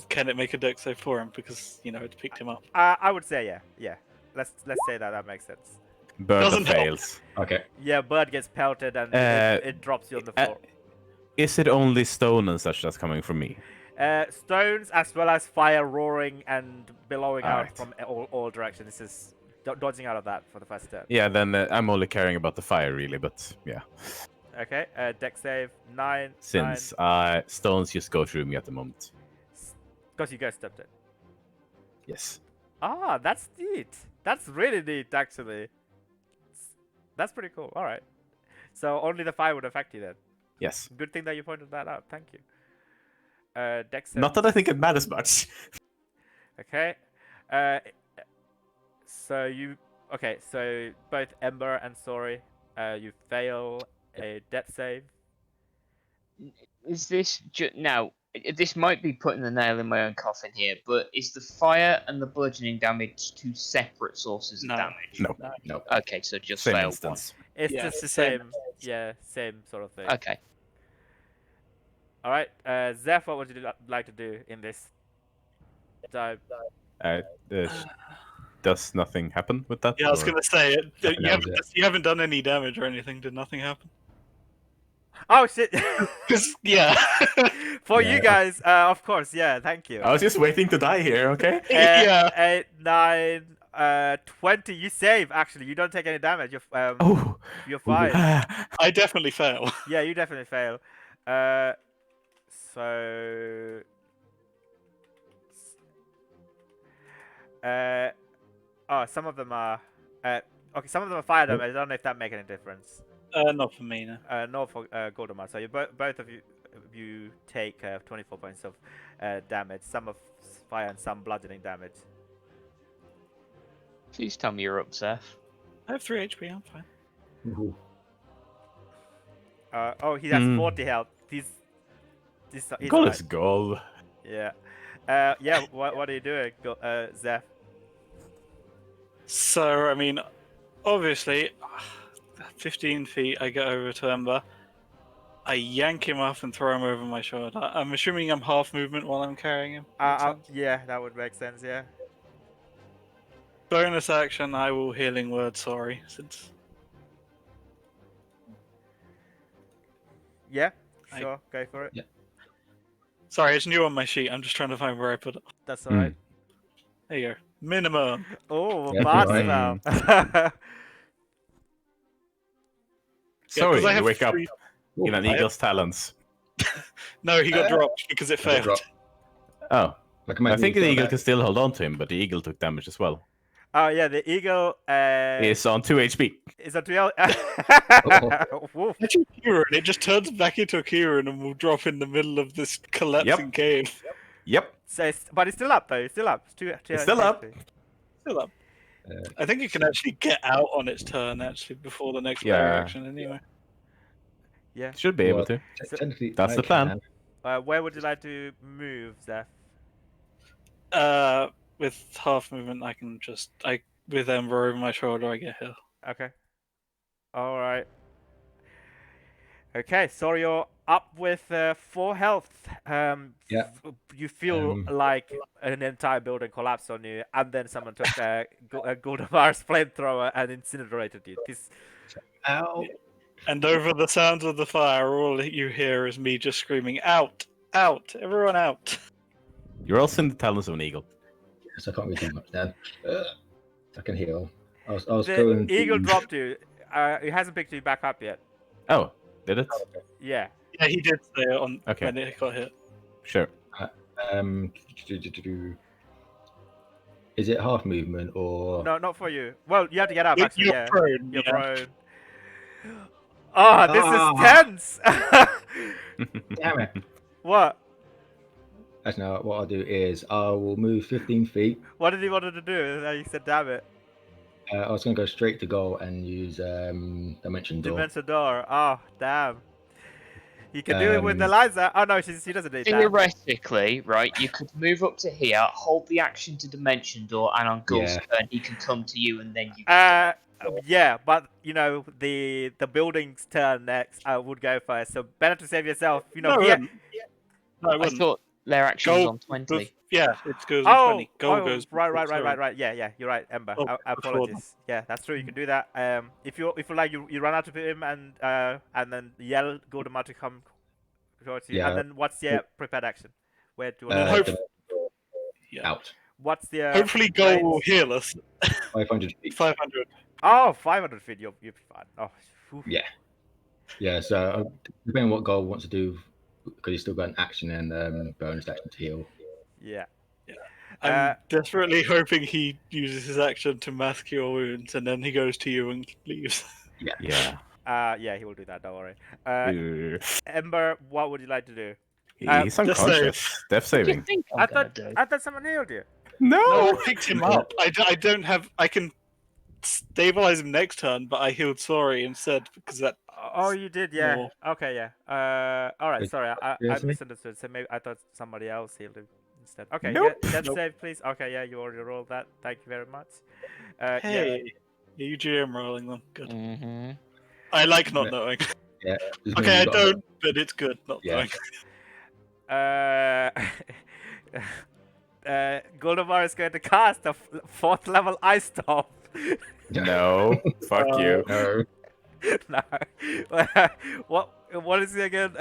Can it make a dex save for him because it picked him up? I would say yeah. Let's say that makes sense. Bird Doesn't help. fails. Okay. Yeah, bird gets pelted and it drops you on the floor. Is it only stone and such that's coming from me? Stones as well as fire roaring and billowing out Alright. from all directions. This is dodging out of that for the first turn. Yeah, then I'm only caring about the fire, really, but yeah. Okay, deck save 9. Since stones just go through me at the moment. Because you guys stepped it. Yes. Ah, that's neat. That's really neat, actually. That's pretty cool. All right. So only the fire would affect you then. Yes. Good thing that you pointed that out. Thank you. Deck save. Not that I think it matters much. Okay. So you. Okay. So both Ember and Sori, you fail a death save. Is this now? This might be putting the nail in my own coffin here, but is the fire and the bludgeoning damage two separate sources of No. damage? No. No. Okay, so just Same fail instance. It's Yeah, just the same. same. Yeah, same sort of thing. one. Okay. All right. Zeph, what would you like to do in this? So, Does nothing happen with that? Yeah, I was or- gonna say Nothing you haven't done any damage or anything. Did nothing happen? oh shit! 'Cause, yeah. For Yeah. you guys, of course. Yeah, thank you. I was just waiting to die here, okay? Yeah. 8, 9, 20. You save. Actually, you don't take any damage. Oh. You're fine. I definitely fail. Yeah, you definitely fail. So. Oh, some of them are. Okay, some of them are fire damage. I don't know if that makes any difference. Not for me, no. No, for Goldemar. So you both of you take 24 points of damage. Some of fire and some bludgeoning damage. Please tell me you're up, Seth. I have 3 HP. I'm fine. Ooh. Oh, he has Hmm. 40 health. He's Goal alright. is goal. Yeah. Yeah. What are you doing, Zeph? So, I mean, obviously, 15 feet, I get over to Ember. I yank him off and throw him over my shoulder. I'm assuming I'm half movement while I'm carrying him. Makes sense? Yeah, that would make sense. Yeah. Bonus action, I will healing word sorry, since Yeah. I- Sure. Go for it. Yeah. sorry, it's new on my sheet. I'm just trying to find where I put it. That's alright. There you go. Minimum. Oh, Yeah, bad alright. spell. Sorry, 'cause I you have wake up three- in an I have- eagle's talons. No, he got dropped because it I got failed. dropped. Oh, I I think the eagle can still hold on to him, but the eagle took damage as well. Oh yeah, the eagle It's on 2 HP. is a duel. Woof. It's a Kieran. It just turns back into a Kieran and will drop in the middle of this collapsing cave. Yep, So but it's still up though. It's still up. it's still up. Still up. Uh, I think it can actually get out on its turn actually before the next player Yeah. action anyway. Yeah. Should be able Well, to. technically, That's I the plan. can. Where would you like to move, Zeph? With half movement, I can just with Ember over my shoulder, I get here. Okay. All right. Okay, so you're up with 4 health. Yeah. You feel like an entire building collapsed on you, and then someone took Goldamar's flamethrower and incinerated you. This. Ow! And over the sounds of the fire, all you hear is me just screaming, "Out! Out! Everyone out!" You're also in the talons of an eagle. So I can't really do much now. I can heal. I was The going. eagle to... dropped you. It hasn't picked you back up yet. Oh, did it? Yeah. Yeah, he did say it on Okay. when it got hit. Sure. Is it half movement or? No, not for you. Well, you have to get up. Actually, You're yeah. prone. You're yeah. prone. Oh, this is tense. Damn it! What? Actually, no, what I'll do is I will move 15 feet. What did he wanted to do? And then you said, "Damn it." I was going to go straight to goal and use Dimension Door. Dimension door. Oh, damn. You can do it with Eliza. Oh no, she doesn't need that. Theoretically, right, you could move up to here, hold the action to Dimension Door, and on Gull's Yeah. turn, he can come to you, and then you can Yeah, but you know the building's turn next. I would go first, so better to save yourself. You know. No, it Yeah. wouldn't. No, it I wouldn't. thought their action was Go- on 20. Yeah, it goes on Oh, 20. Goal goes. right. Yeah, you're right, Ember. Oh, Apologies. Yeah, that's true. You can do that. If you like, you run out to him and then yell Goldemar to come towards you. Yeah. And then what's your prepared action? Where do you want hope- to? Yeah. Out. What's the? Hopefully, Goal will heal us. 500 feet. 500. Oh, 500 feet. You'll be fine. Oh, phew. Yeah. Yeah. So depending on what goal wants to do, because he's still got an action and bonus action to heal. Yeah. I'm desperately hoping he uses his action to mask your wounds, and then he goes to you and leaves. Yeah. Yeah, he will do that. Don't worry. Ember, what would you like to do? He's just unconscious. Death What do you saving. think I I'm gonna thought do? I thought someone healed you. No, No. I picked him up. I don't have. I can stabilize him next turn, but I healed sorry instead because that. Oh, you did, yeah. more. Okay, yeah. All right. Wait, Sorry, I seriously? misunderstood. So maybe I thought somebody else healed him instead. Okay, Nope. yeah. Death Nope. save, please. Okay, yeah. You already rolled that. Thank you very much. Yeah. Hey, you GM rolling them. Good. Mm-hmm. I like not knowing. Yeah. just Okay, I means you've got- don't, but it's good not Yeah. knowing. Goldemar is going to cast a 4th level ice storm. No. Fuck you. No. No. What is it again?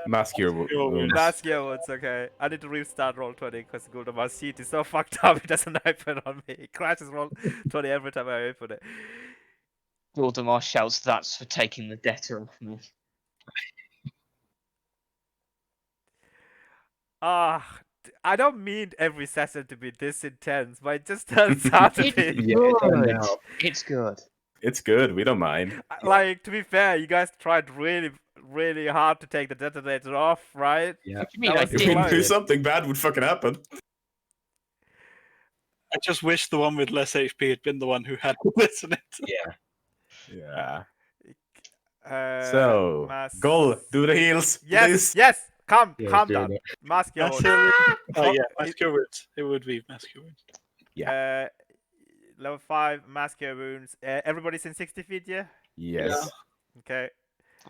Mask your Your wounds. Mask your words, okay. I need to restart roll 20 because Goldemar's sheet is so fucked up it doesn't open on me. It crashes roll 20 every time I open it. Voldemort shouts, "That's for taking the debtor off me." I don't mean every session to be this intense, but it just turns out to It's be. Yeah, it turned good. out. It's good. It's good. We don't mind. Like, to be fair, you guys tried really, really hard to take the detonator off, right? Yeah. What do you mean? That I was If too we close. knew something bad would fucking happen. I just wish the one with less HP had been the one who had this in it. Yeah. Yeah. So, goal, do the heals, Yes, please. yes. Calm Yeah, down. doing it. Mask your wounds. Massive. Oh Oh, yeah, it- mask your wounds. It would be mask your wounds. Level 5, mask your wounds. Everybody's in 60 feet, yeah? Yes. Okay.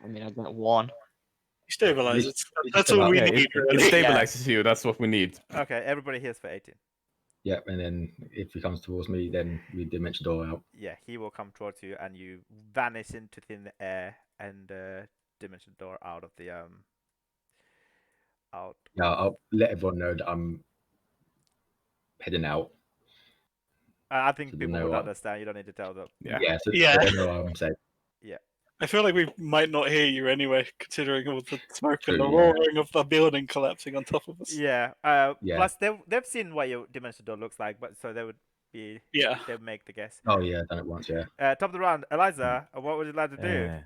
I mean, I got one. You stabilize it. Just That's all about- we Yeah, need, it really. stabilizes you. That's what we need. Okay, everybody heals for 18. Yeah, and then if he comes towards me, then we dimension door out. Yeah, he will come towards you and you vanish into thin air and dimension door out of the out. Yeah, I'll let everyone know that I'm heading out. I think So they people know would what- understand. You don't need to tell them. Yeah. Yeah, so Yeah. they know I'm safe. I feel like we might not hear you anyway, considering all the smoke and the True, yeah. roaring of the building collapsing on top of us. Yeah. Yeah. Plus, they've seen what your dimension door looks like, but so they would be. Yeah. They would make the guess. Oh yeah, done it once. Yeah. Top of the round, Eliza. What would you like to do?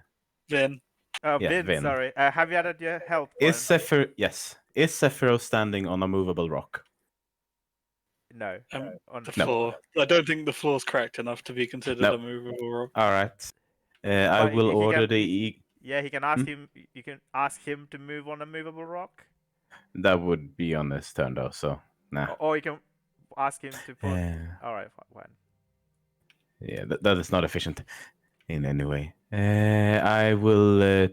Then yeah, Vin, Vin. sorry. Have you added your health? Is point? Is Sephiroth standing on a movable rock? No. On the No. floor. I don't think the floor's cracked enough to be considered No. a movable rock. All right. I But will he order can- the. Yeah, he can ask him. You can ask him to move on a movable rock, That would be on his turn though. So nah. or you can ask him to put. Uh, All right, fine. yeah, that is not efficient in any way. I will.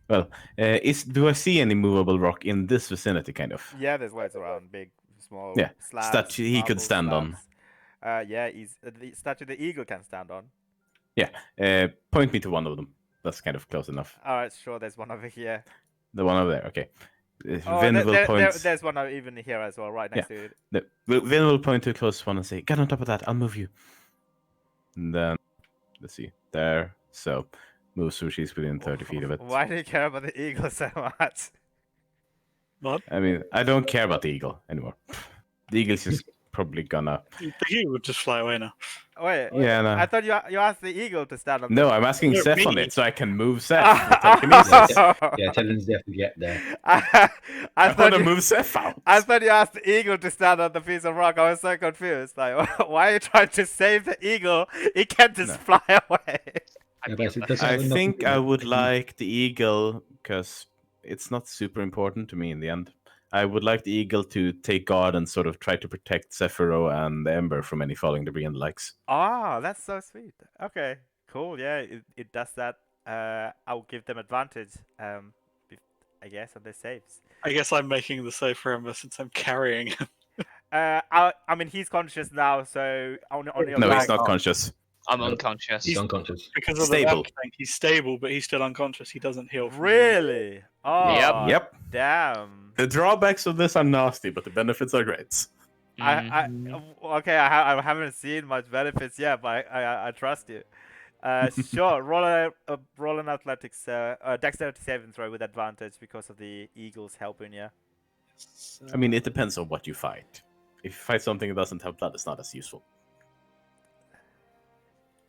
Well, do I see any movable rock in this vicinity? Kind of. Yeah, there's loads around, big, small. Yeah, slabs, statue he could marble stand on. slabs. Yeah, he's the statue the eagle can stand on. Point me to one of them. That's kind of close enough. All right, sure. There's one over here. The one over there. Okay. Oh, Vin will point. there's one even here as well, right next to it. Vin will point to a close one and say, "Get on top of that. I'll move you." And then let's see there. So move so she's within 30 feet of it. Why do you care about the eagle so much? What? I mean, I don't care about the eagle anymore. The eagle's just probably gonna. The eagle would just fly away now. Wait, Yeah, no. I thought you asked the eagle to stand on. No, I'm asking No, Seth on me. it so I can move Seth with telekinesis. Yeah, tell them they have to get there. I I thought want to you, move Seth out. I thought you asked the eagle to stand on the piece of rock. I was so confused. Like, why are you trying to save the eagle? He can't just No. fly away. Yeah, but it doesn't I have enough think I movement. would like the eagle because it's not super important to me in the end. I would like the eagle to take guard and sort of try to protect Sephiroth and the Ember from any falling debris and the likes. Ah, that's so sweet. Okay, cool. Yeah, it does that. I'll give them advantage. I guess on their saves. I guess I'm making the save for Ember since I'm carrying him. I mean, he's conscious now, so on your No, back. he's not conscious. I'm No. unconscious. He's unconscious. Because of Stable. the tank, he's stable, but he's still unconscious. He doesn't heal. from Really? Oh, Yep. damn. The drawbacks of this are nasty, but the benefits are great. Okay, I haven't seen much benefits yet, but I trust you. Sure, roll an athletics, dexterity saving throw with advantage because of the eagles helping you. I mean, it depends on what you fight. If you fight something that doesn't have blood, it's not as useful.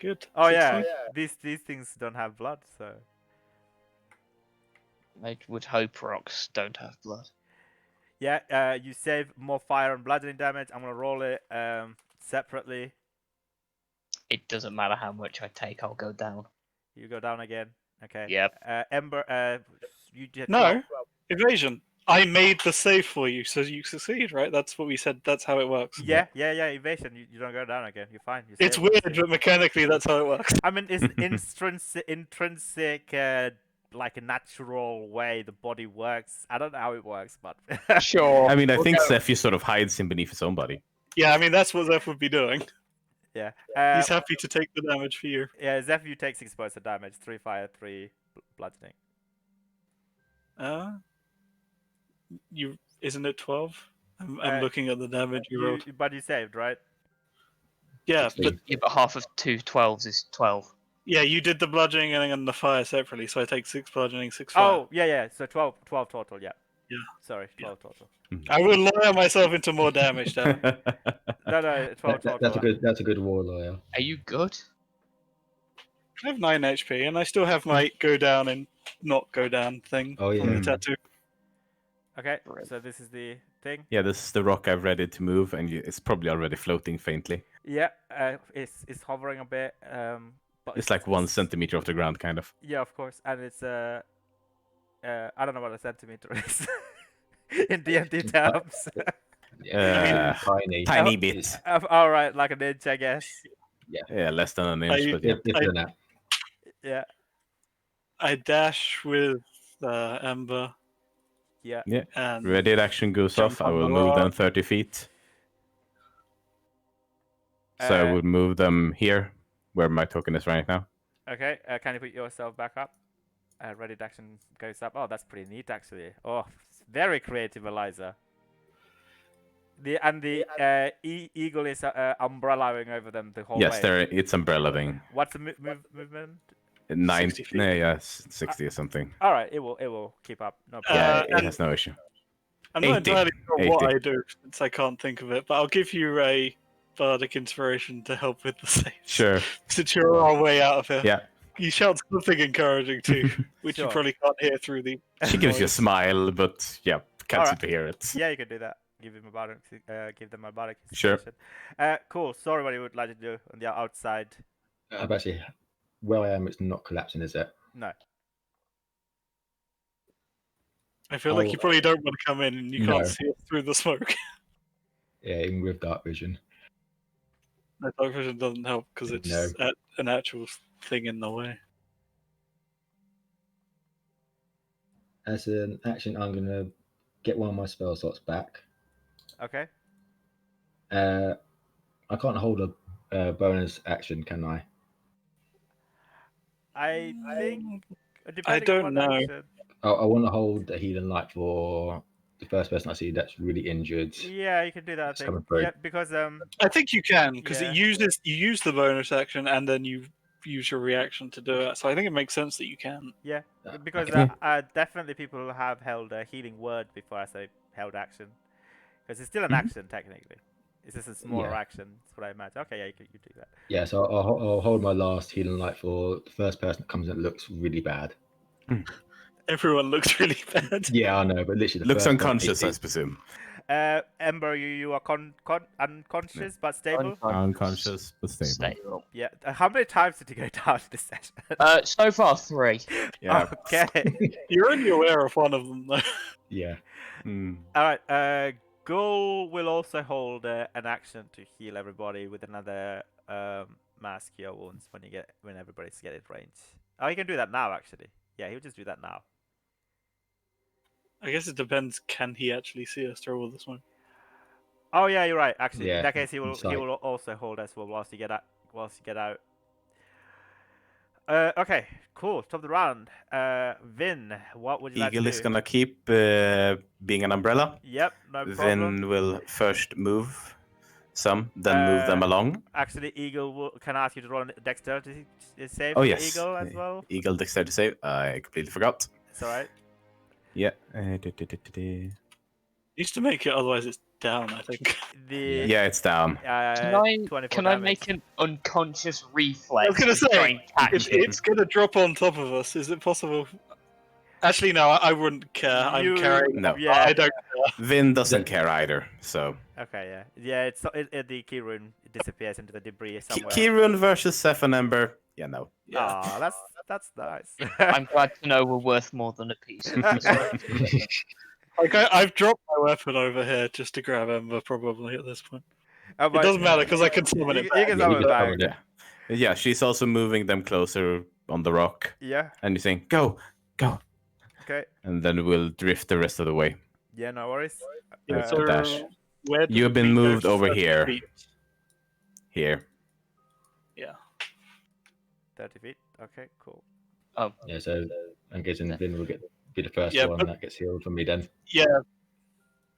Good. Oh yeah, 16. these things don't have blood, so I would hope rocks don't have blood. yeah. You save more fire and bludgeoning damage. I'm gonna roll it separately. It doesn't matter how much I take, I'll go down. You go down again. Okay. Yep. Ember, you did No. Evasion. I made the save for you, so you succeed, right? That's what we said. That's how it works. Yeah. Evasion. You don't go down again. You're fine. You It's save weird, it. but mechanically, that's how it works. I mean, it's intrinsic, like a natural way the body works. I don't know how it works, but Sure. I mean, I think Okay. Sephi sort of hides him beneath his own body. Yeah, I mean that's what Zeph would be doing. yeah. He's happy to take the damage for you. Yeah, Zeph, you take 6 points of damage, 3 fire, 3 bludgeoning. Isn't it 12? I'm Uh, looking at the damage you rolled. But you saved, right? Yeah, but Yeah, but half of 2 12s is 12. yeah, you did the bludgeoning and the fire separately, so I take 6 bludgeoning, 6 fire. Oh, yeah. So 12 total, yeah. Yeah. Sorry, 12 total. I will lower myself into more damage, Dan. No, 12 total. That's a good war lawyer. Are you good? I have 9 HP, and I still have my go down and not go down thing Oh, yeah. on the Hmm. tattoo. Okay, Right. so this is the thing. Yeah, this is the rock I've ready to move, and it's probably already floating faintly. Yeah, it's hovering a bit, It's like 1 centimeter off the ground, kind of. Yeah, of course, and it's I don't know what a centimeter is in D&D terms. Uh, tiny. tiny Oh, bit. All right, like an inch, I guess. Yeah, less than an inch, I- but yeah. It's than that. Yeah, I dash with Ember yeah. Yeah. and Ready action goes jump off. I on will the move them rock. 30 feet. So I Uh, would move them here, where my token is right now. Okay, can you put yourself back up? Ready action goes up. Oh, that's pretty neat, actually. Oh, very creative, Eliza. The eagle is umbrellaing over them the whole Yes, way. it's umbrella thing. What's the movement? 9, 60 feet. yeah, 60 or something. All right, it will keep up. No problem. Yeah, it and- has no issue. I'm not 80, entirely sure what 80. I do since I can't think of it, but I'll give you a bardic inspiration to help with the save. Sure. Since you're our way out of here. Yeah. You shout something encouraging too, which Sure. you probably can't hear through the. She gives you a noise. smile, but yeah, can't Alright. seem to hear it. Yeah, you can do that. Give them a bardic. Give them a bardic. Sure. inspiration. Cool. Sorry, what you would like to do on the outside? I've actually, where I am, it's not collapsing, is it? No. I feel like Oh. you probably don't want to come in and you No. can't see us through the smoke. Yeah, even with dark vision. The dark vision doesn't help because it's No. an actual thing in the way. As an action, I'm gonna get one of my spell slots back. Okay. I can't hold a bonus action, can I? I think. I depending don't on know. action- I want to hold a healing light for the first person I see that's really injured. Yeah, you can do that. I It's think. coming through. Yeah, because I think you can because Yeah. you use the bonus action and then you use your reaction to do it. So I think it makes sense that you can. yeah, because okay. definitely people have held a healing word before I say held action, because it's still an Mhm. action technically. It's just a smaller Yeah. action. That's what I imagine. Okay, yeah, you do that. Yeah, so I'll hold my last healing light for the first person that comes in that looks really bad. Everyone looks really bad. Yeah, I know, but literally the Looks first unconscious, I person- presume. Ember, you are unconscious but stable. Unconscious, but stable. Stable. Yeah. How many times did you go down this session? So far 3. Yeah. Okay. You're only aware of one of them though. Yeah. Mm. All right. Ghoul will also hold an action to heal everybody with another mass cure wounds when everybody's getting range. Oh, he can do that now actually. Yeah, he'll just do that now. I guess it depends. Can he actually see us through all the smoke? Oh yeah, you're right. Actually, in Yeah, that case, he it's will like- also hold as well whilst you get out. Okay, cool. Top of the round. Vin, what would you like to Eagle do? is gonna keep being an umbrella. Yep, no problem. Vin will first move some, then move them along. Actually, Eagle can ask you to roll a dexterity save Oh for yes, Eagle as well. Eagle dexterity save. I completely forgot. It's alright. Yeah. Needs to make it, otherwise it's down. I think. The Yeah, it's down. Can 24 I damage. make an unconscious reflex? I was gonna to say, try and catch If him? it's gonna drop on top of us, is it possible? Actually, no. I wouldn't care. I'm carrying. No. Yeah. I don't. Vin doesn't care either. So Okay, yeah. The key rune disappears into the debris somewhere. Kirun versus Seth and Ember. Yeah, no. Aw, that's nice. I'm glad to know we're worth more than a piece of this. Like I've dropped my weapon over here just to grab Ember, probably at this point. Oh, It but- doesn't matter because I can summon You, it you back. can Yeah, summon you it can back. summon it. Yeah, she's also moving them closer on the rock, Yeah. and you're saying, "Go, go," Okay. and then we'll drift the rest of the way. Yeah, no worries. Yeah, to dash. where did You've been we go moved over 30 here. feet? Here. Yeah. 30 feet. Okay, cool. Yeah, so I'm guessing Vin will be the first Yeah, one but- that gets healed from me then. Yeah.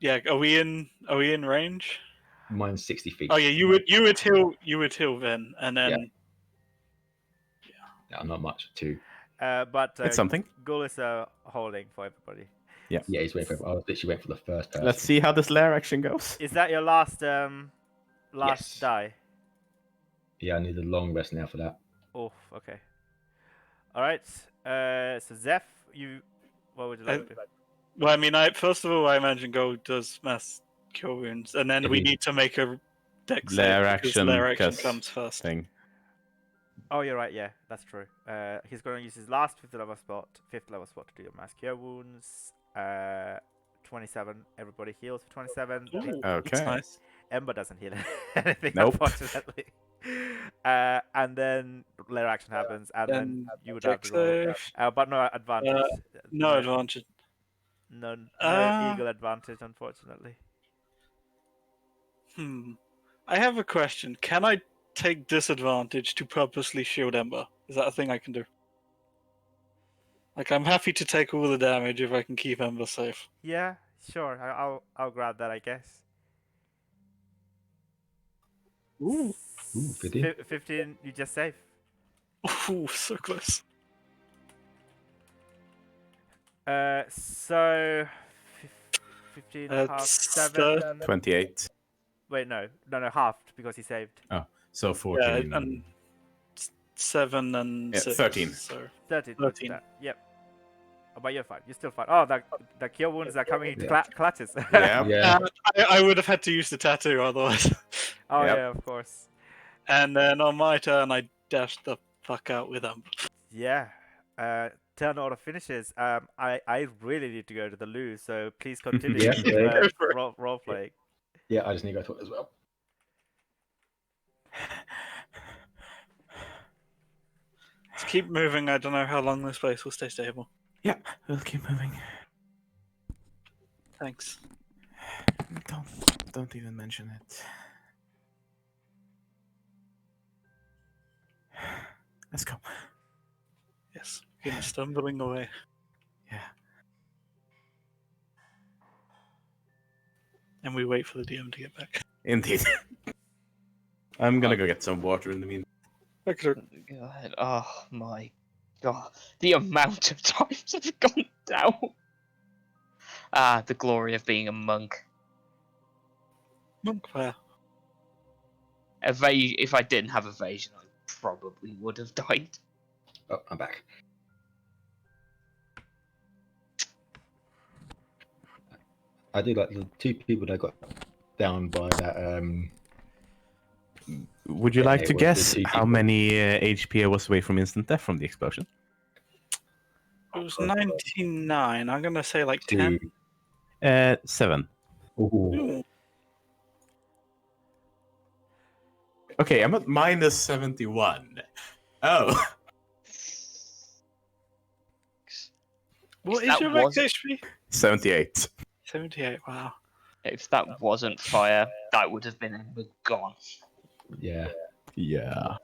Yeah. Are we in range? Mine's 60 feet. Oh yeah, you would heal Vin, and then Yeah, not much too. But It's something. Ghoul is holding for everybody. Yeah, he's waiting for. I was literally waiting for the first person. Let's see how this lair action goes. Is that your last Yes. die? Yeah, I need a long rest now for that. Oh, okay. All right. So Zeph, what would you like to do? well, I mean, first of all, I imagine Gold does mass cure wounds, and then we Mhm. need to make a dex Lair save because action, lair action 'cause comes first. Thing. Oh, you're right. Yeah, that's true. He's going to use his last fifth level spot to do your mass cure wounds. 27. Everybody heals for 27. Ooh, Okay. that's nice. Ember doesn't heal anything, Nope. unfortunately. And then later action happens, and then you would have check to roll. save. But no advantage. No advantage. No Uh, eagle advantage, unfortunately. I have a question. Can I take disadvantage to purposely shield Ember? Is that a thing I can do? Like, I'm happy to take all the damage if I can keep Ember safe. Yeah, sure. I'll grab that, I guess. Ooh. Ooh, 15. 15. You just save. Ooh, so close. So 15 half That's 7. 28. Wait, no, halved because he saved. So 14. and 7 and Yeah, 6. 13. So 13. 13. Yep. Oh, but you're fine. You're still fine. Oh, the cure wounds are coming into Yeah. clutches. Yeah. Yeah. I would have had to use the tattoo otherwise. Oh Yep. yeah, of course. And then on my turn, I dashed the fuck out with Ember. Yeah. Turn order finishes. I really need to go to the loo, so please continue Yes, role playing. Yeah, I just need to go to it as well. Let's keep moving. I don't know how long this place will stay stable. Yeah, we'll keep moving. Thanks. Don't even mention it. Let's go. Yes, begin stumbling away. Yeah. And we wait for the DM to get back. Indeed. I'm gonna go get some water in the meantime. Okay. Go ahead. Oh my god. The amount of times I've gone down. Ah, the glory of being a monk. Monk fire. If I didn't have evasion, I probably would have died. Oh, I'm back. I do like the two people that got down by that. Would you Yeah, like it to was the guess two how people. many HP I was away from instant death from the explosion? It was 99. I'm gonna say like Two. 10. 7. Ooh. Ooh. Okay, I'm at minus 71. Oh. What That is your max was- HP? 78. 78. Wow. If that wasn't fire, that would have been Ember gone. Yeah. Yeah.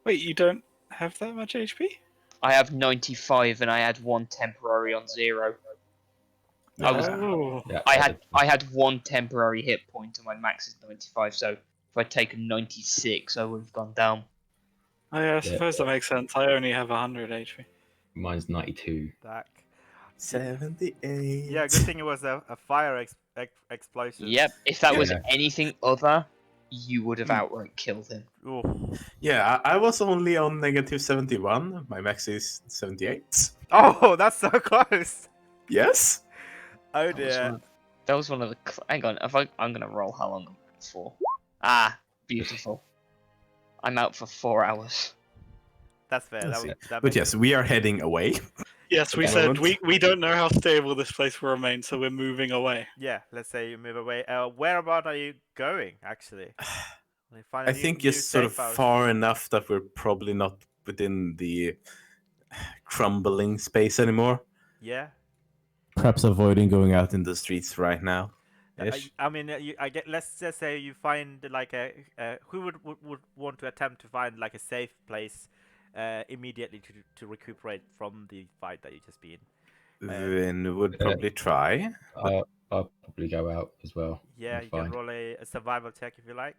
Wait, you don't have that much HP? I have 95 and I had one temporary on 0. I was- Oh. Yeah. I had one temporary hit point and my max is 95, so if I'd taken 96 I would have gone down. Oh, yeah, I suppose that makes sense. I only have 100 HP. Mine's 92. Back. 78. Yeah, good thing it was a fire explosion. Yep, if that was Yeah. anything other, you would have outright killed him. Ooh. Yeah, I was only on negative 71. My max is 78. Oh, that's so close. Yes? Oh That was dear. one- That was one of the. Hang on, I'm gonna roll how long I'm out for. Ah, beautiful. I'm out for 4 hours. That's fair. Let's That, see. that But makes yes, we are heading away. Yes, we Okay. said we don't know how stable this place will remain, so we're moving away. Yeah, let's say you move away. Where about are you going, actually? Will you find a I new- think new just sort of safe house? far enough that we're probably not within the crumbling space anymore. Yeah. Perhaps avoiding going out in the streets right now. Ish. I mean, let's just say you find like who would want to attempt to find like a safe place immediately to recuperate from the fight that you just been. Then would probably try. I'll probably go out as well. Yeah, and you can find. roll a survival check if you like.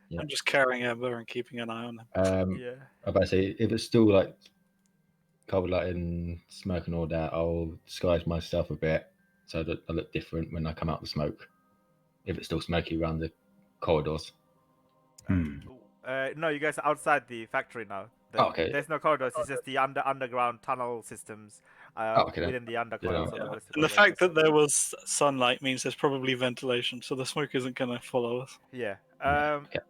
Yeah. I'm just carrying Ember and keeping an eye on them. Yeah. I'm about to say, if it's still like covered like in smoke and all that, I'll disguise myself a bit so that I look different when I come out the smoke. If it's still smoky around the corridors. No, you guys are outside the factory now. Okay. There's no corridors. It's just the underground tunnel systems okay, then. within the underground. Yeah. And the fact that there was sunlight means there's probably ventilation, so the smoke isn't going to follow us. Yeah. Okay.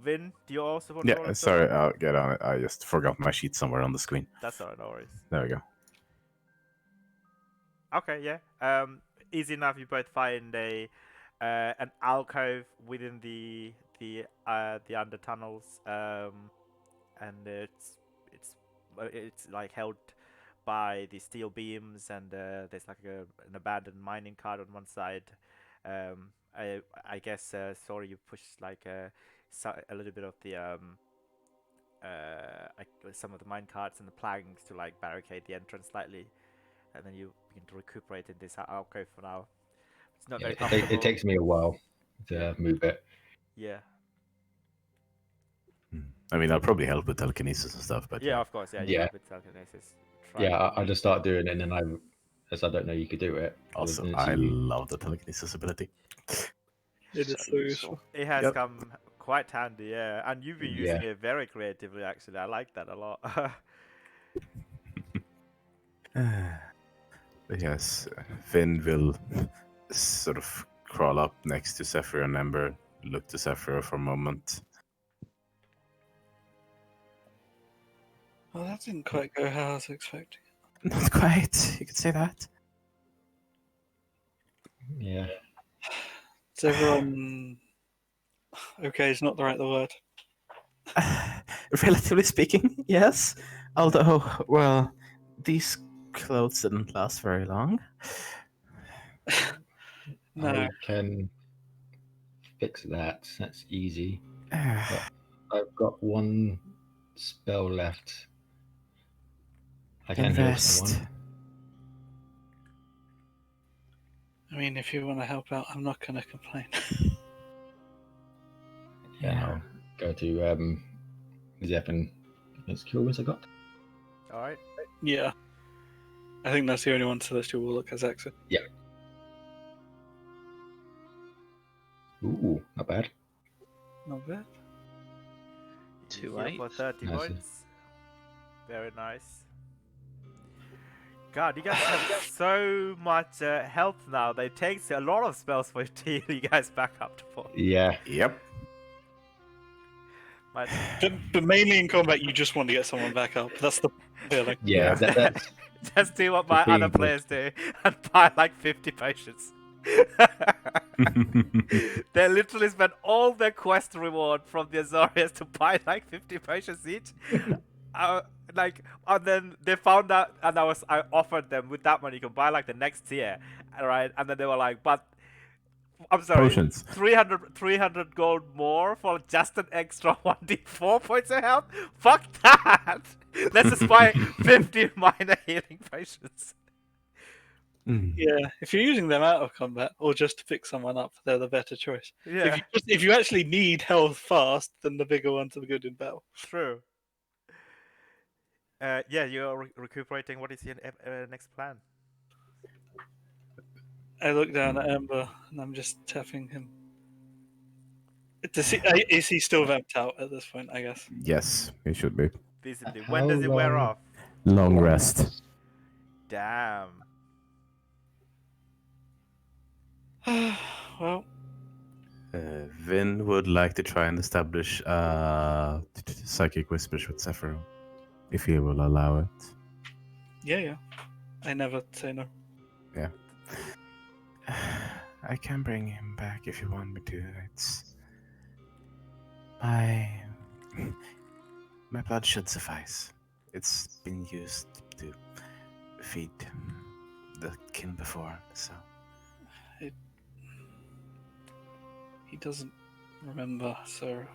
Vin, do you also want to roll Yeah, a sorry, stone? I'll get on it. I just forgot my sheet somewhere on the screen. That's alright, no worries. There we go. Okay, yeah. Easy enough. You both find a an alcove within the under tunnels, and it's like held by the steel beams, and there's like an abandoned mining cart on one side. I guess sorry, you push like a little bit of the some of the mine carts and the planks to like barricade the entrance slightly, and then you begin to recuperate in this alcove for now. It's not Yeah, very it, comfortable. it takes me a while to move it. Yeah. I mean, I'll probably help with telekinesis and stuff, but Yeah, of course. Yeah, you Yeah. help with telekinesis. Yeah, I just start doing it, and then as I don't know you could do it. Also, then I you- love the telekinesis ability. It is so useful. It has Yep. come quite handy, yeah. And you've been using Yeah. it very creatively, actually. I like that a lot. But yes, Finn will sort of crawl up next to Zephyr and Ember, look to Zephyr for a moment. Well, that didn't quite go how I was expecting. Not quite, you could say that. Yeah. Is everyone okay? Is not the right word. Relatively speaking, yes. Although, well, these clothes didn't last very long. No, I can fix that. That's easy. I've got one spell left. I can heal Invest. someone. I mean, if you want to help out, I'm not going to complain. Yeah, I'll go to Zep and next cure wounds I got. Alright. Yeah, I think that's the only one Celestial Warlock has access. Ooh, not bad. Not bad. You 2 heal for 8s. 30 Nice. points. Very nice. God, you guys have so much health now that it takes a lot of spells for you to heal you guys back up to full. Yeah. Yep. But But mainly in combat, you just want to get someone back up. That's the feeling. Yeah, that's just do what my the other thing. players do and buy like 50 potions. They literally spend all their quest reward from the Azorius to buy like 50 potions each. And then they found out, and I offered them with that money you can buy like the next tier, right? And then they were like, but I'm sorry, Potions. 300 gold more for just an extra 1d4 points of health? Fuck that! Let's just buy 50 minor healing potions. Yeah, if you're using them out of combat or just to pick someone up, they're the better choice. Yeah, If you actually need health fast, then the bigger ones are good in battle. true. Yeah, you're recuperating. What is your next plan? I look down at Ember and I'm just tapping him. Is he still vamped out at this point? I guess. Yes, it should be. Visibly. How When does it wear long- off? Long rest. Damn. Well, Vin would like to try and establish psychic whispers with Zephyr, if he will allow it. yeah. I never say no. I can bring him back if you want me to. It's my blood should suffice. It's been used to feed the kin before, so He doesn't remember, so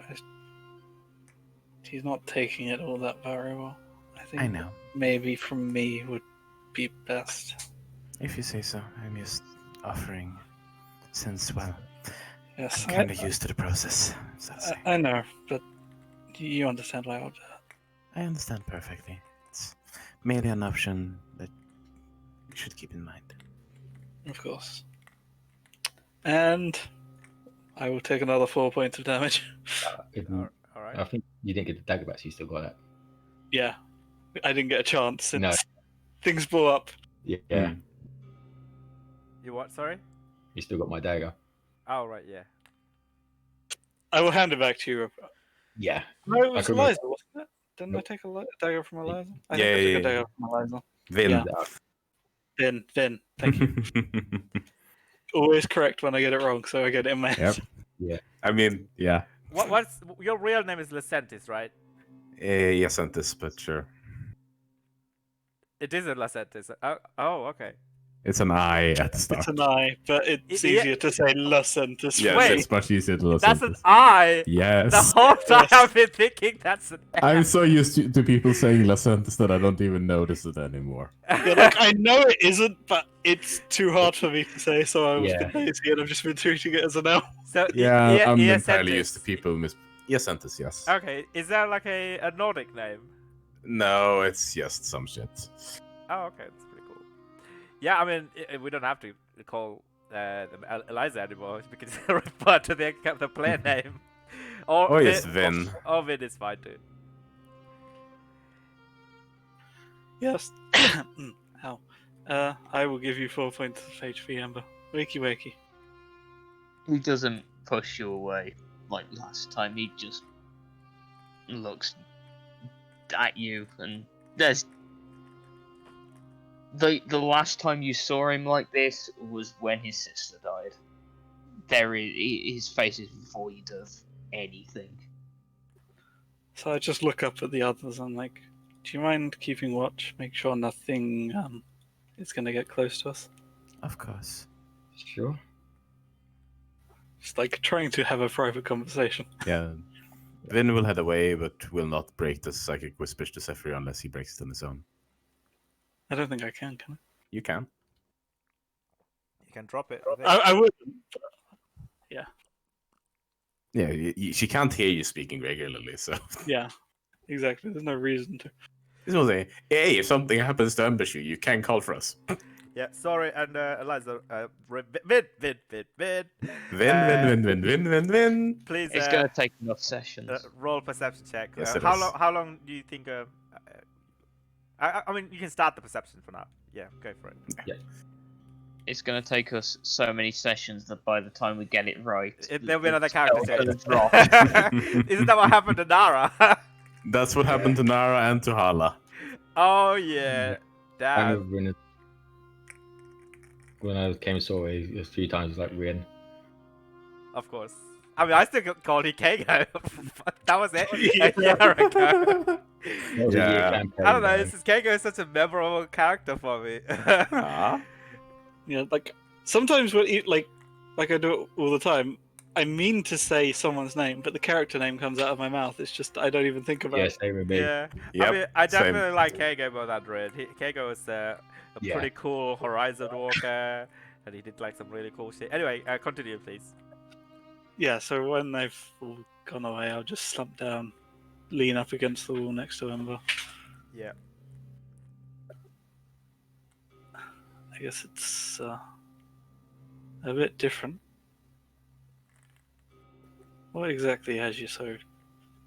he's not taking it all that very well. I think I know. maybe from me would be best. If you say so, I'm just offering. Since, well, Yes, I'm kind of used to the process, so to say. I know, but you understand why I would do that. I understand perfectly. It's merely an option that you should keep in mind. Of course. And I will take another 4 points of damage. Alright. I think you didn't get the dagger back, so you still got that. Yeah, I didn't get a chance since No. things blew up. Yeah, You what? Sorry? you still got my dagger. Oh, right, yeah. I will hand it back to you. Yeah. No, it was can remember. Eliza, wasn't it? Didn't I take a dagger from Eliza? I Yeah, think I took yeah, a dagger from Eliza. Vin. Yeah. Vin. Thank you. Always correct when I get it wrong, so I get it in my head. Yep. I mean, yeah. What's your real name is Lecentis, right? Yes, and this, but sure. It isn't Lecentis. Oh, okay. It's an I at the start. It's an I, but it's Yeah. easier to say Lucentus. Yes, Wait. it's much easier to listen. That's an I. Yes. The whole time I've been thinking that's an I'm S. so used to people saying Lacentis that I don't even notice it anymore. Yeah, like I know it isn't, but it's too hard for me to say, so I was Yeah. been lazy and I've just been treating it as an L. So Yeah, I'm Eocentis. entirely used to people Lacentis, yes. Okay, is there like a Nordic name? No, it's just some shit. Oh, okay, that's pretty cool. Yeah, I mean, we don't have to call them Eliza anymore because they refer to the player name. Oh, yes, Vin. Or Vin is fine too. Yes. Ow. I will give you 4 points of HP, Amber. Wakey wakey. He doesn't push you away like last time. He just looks at you, and there's the last time you saw him like this was when his sister died. His face is void of anything. So I just look up at the others and like, do you mind keeping watch? Make sure nothing is gonna get close to us. Of course. Sure. Just like trying to have a private conversation. Yeah. Vin will head away, but will not break the psychic whispers to Zephyr unless he breaks it on his own. I don't think I can I? You can. You can drop it. I would. Yeah, she can't hear you speaking regularly, so. Yeah, exactly. There's no reason to. This will say, hey, if something happens to ambush you, you can call for us. Yeah, sorry, and Eliza, Vin. Vin. Please, It's gonna take enough sessions. roll perception check. Yes, it how is. long? How long do you think? I mean, you can start the perception for now. Yeah, go for it. It's gonna take us so many sessions that by the time we get it right, There'll be another the character spell's gonna change. drop. Isn't that what happened to Nara? That's what happened to Nara and to Hala. Oh yeah, I damn. remember when I came saw it a few times, like Rin. Of course. I mean, I still called it Kago. That was it. Yeah. A year ago. That was a year Yeah. campaign, I don't know. though. This is Kago is such a memorable character for me. Ah. Yeah, like sometimes when like I do it all the time. I mean to say someone's name, but the character name comes out of my mouth. It's just I don't even think about Yeah, it. same with me. Yeah. Yep, I mean, I same. definitely like Kago more than Red. Kago is a Yeah. pretty cool Horizon Walker, and he did like some really cool shit. Anyway, continue, please. Yeah, so when they've all gone away, I'll just slump down, lean up against the wall next to Ember. Yeah. I guess it's a bit different. What exactly has you so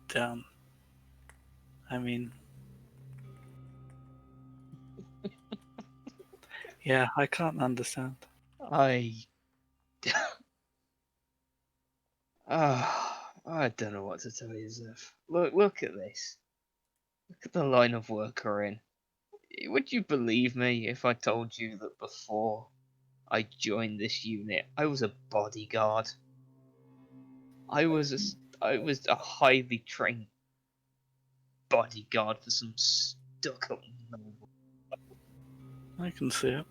down? I mean... yeah, I can't understand. I don't know what to tell you, Zeph. Look at this. Look at the line of work we're in. Would you believe me if I told you that before I joined this unit, I was a bodyguard? I was a highly trained bodyguard for some stuck-up noble. I can see it.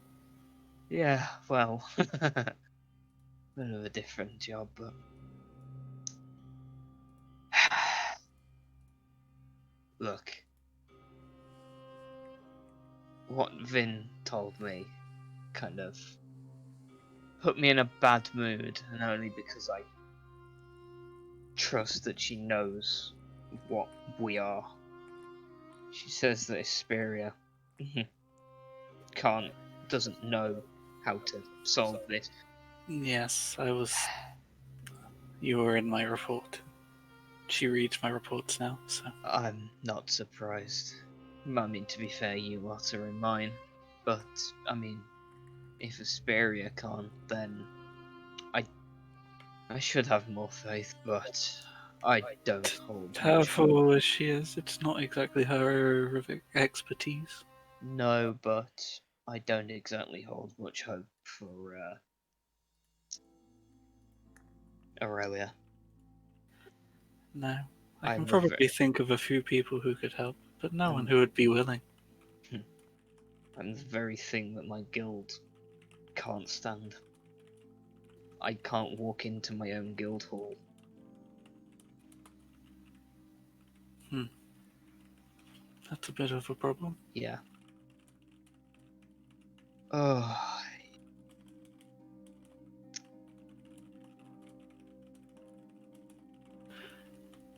Yeah, well, bit of a different job, but look, what Vin told me kind of put me in a bad mood, and only because I trust that she knows what we are. She says that Asperia doesn't know how to solve this. Yes, I was... You were in my report. She reads my reports now, so... I'm not surprised. I mean, to be fair, you lot are in mine. But, I mean, if Asperia can't, then I should have more faith, but I don't hold much hope. Powerful as she is, it's not exactly her area of expertise. No, but I don't exactly hold much hope for Aurelia. No. I can I'm a probably think of a few people who could help, but no one Um, who would be willing. I'm the very thing that my guild can't stand. I can't walk into my own guild hall. That's a bit of a problem. Yeah. Oh,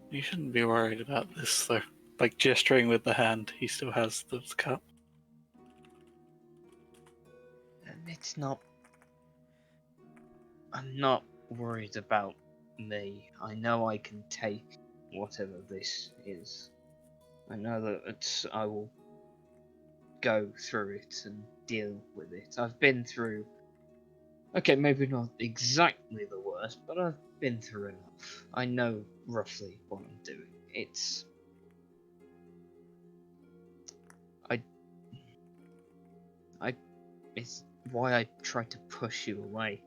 You shouldn't be worried about this, though. Like gesturing with the hand, he still has the cup. it's not. I'm not worried about me. I know I can take whatever this is. I know that I will go through it and deal with it. I've been through. Okay, maybe not exactly the worst, but I've been through enough. I know roughly what I'm doing. It's it's why I tried to push you away.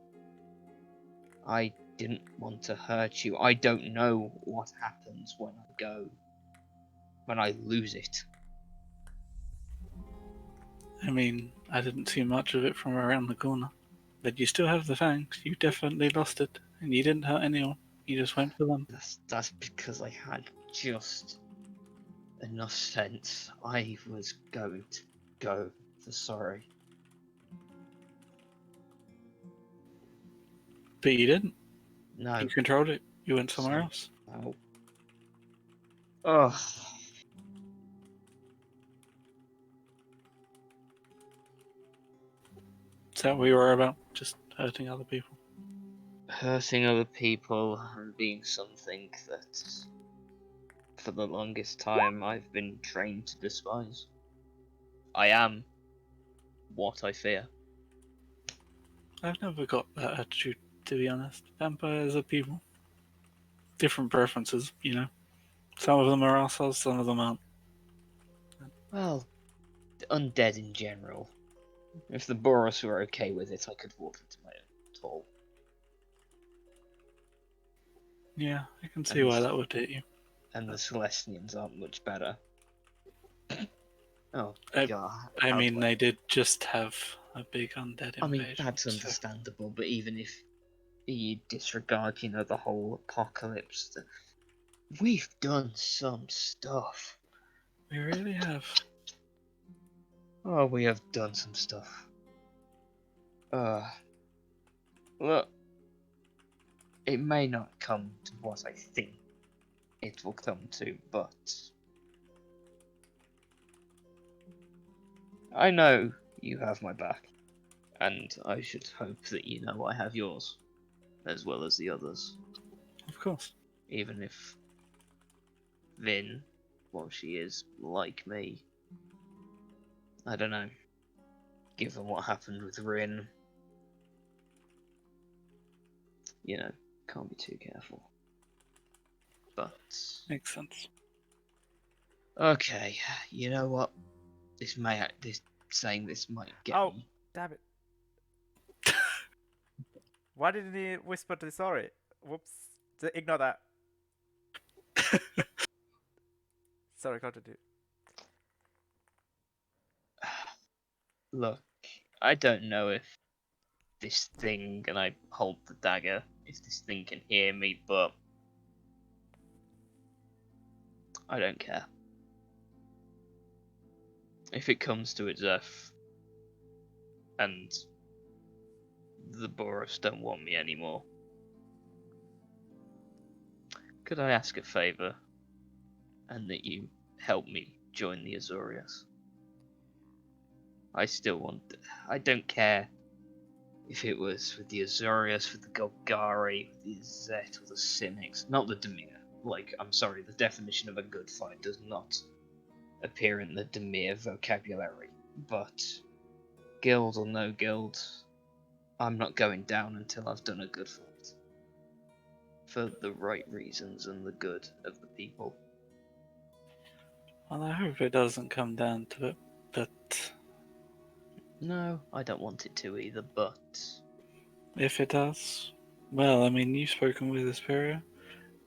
I didn't want to hurt you. I don't know what happens when I lose it. I mean, I didn't see much of it from around the corner. But you still have the fangs. You definitely lost it. And you didn't hurt anyone. You just went for them. That's because I had just enough sense. I was going to go for sorry. But you didn't. No. You controlled it. You went somewhere else. No. Ugh. Is that what you were about? Just hurting other people? Hurting other people and being something that, for the longest time, I've been trained to despise. I am what I fear. I've never got that attitude, to be honest. Vampires are people. Different preferences, you know. Some of them are assholes, some of them aren't. Well, undead in general. If the Boros were okay with it, I could walk into my own hall. Yeah, I can see why that would hit you. And the Celestians aren't much better. Oh, I- God. I how mean, do they did just have a big undead invasion. I mean, that's so- understandable, but even if you disregard, the whole apocalypse, we've done some stuff. We really have. Oh, we have done some stuff. Look, it may not come to what I think it will come to, but I know you have my back, and I should hope that you know I have yours, as well as the others. Of course. Even if Vin, well, she is like me. I don't know. Given what happened with Rin, can't be too careful. But Makes sense. okay, you know what? This might get Oh, me. damn it. Why didn't he whisper to sorry? Whoops. Ignore that. Sorry, continue. Look, I don't know if this thing, and I hold the dagger, if this thing can hear me, but I don't care. If it comes to its death, and the Boros don't want me anymore, could I ask a favour, and that you help me join the Azorius? I don't care if it was with the Azorius, with the Golgari, with the Zet, or the Cynics, not the Demir. Like, I'm sorry, the definition of a good fight does not appear in the Demir vocabulary. But, guild or no guild, I'm not going down until I've done a good fight. for the right reasons and the good of the people. Well, I hope it doesn't come down to it, but No, I don't want it to either, but if it does, well, I mean, you've spoken with Asperia.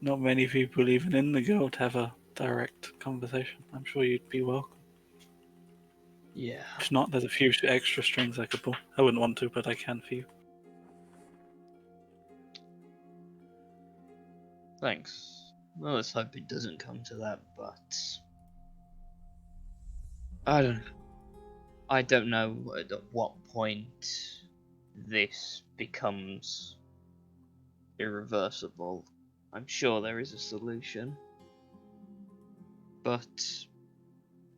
Not many people, even in the guild, have a direct conversation. I'm sure you'd be welcome. yeah. If not, there's a few extra strings I could pull. I wouldn't want to, but I can for you. Thanks. Well, let's hope it doesn't come to that, but I don't know. I don't know at what point this becomes irreversible. I'm sure there is a solution, but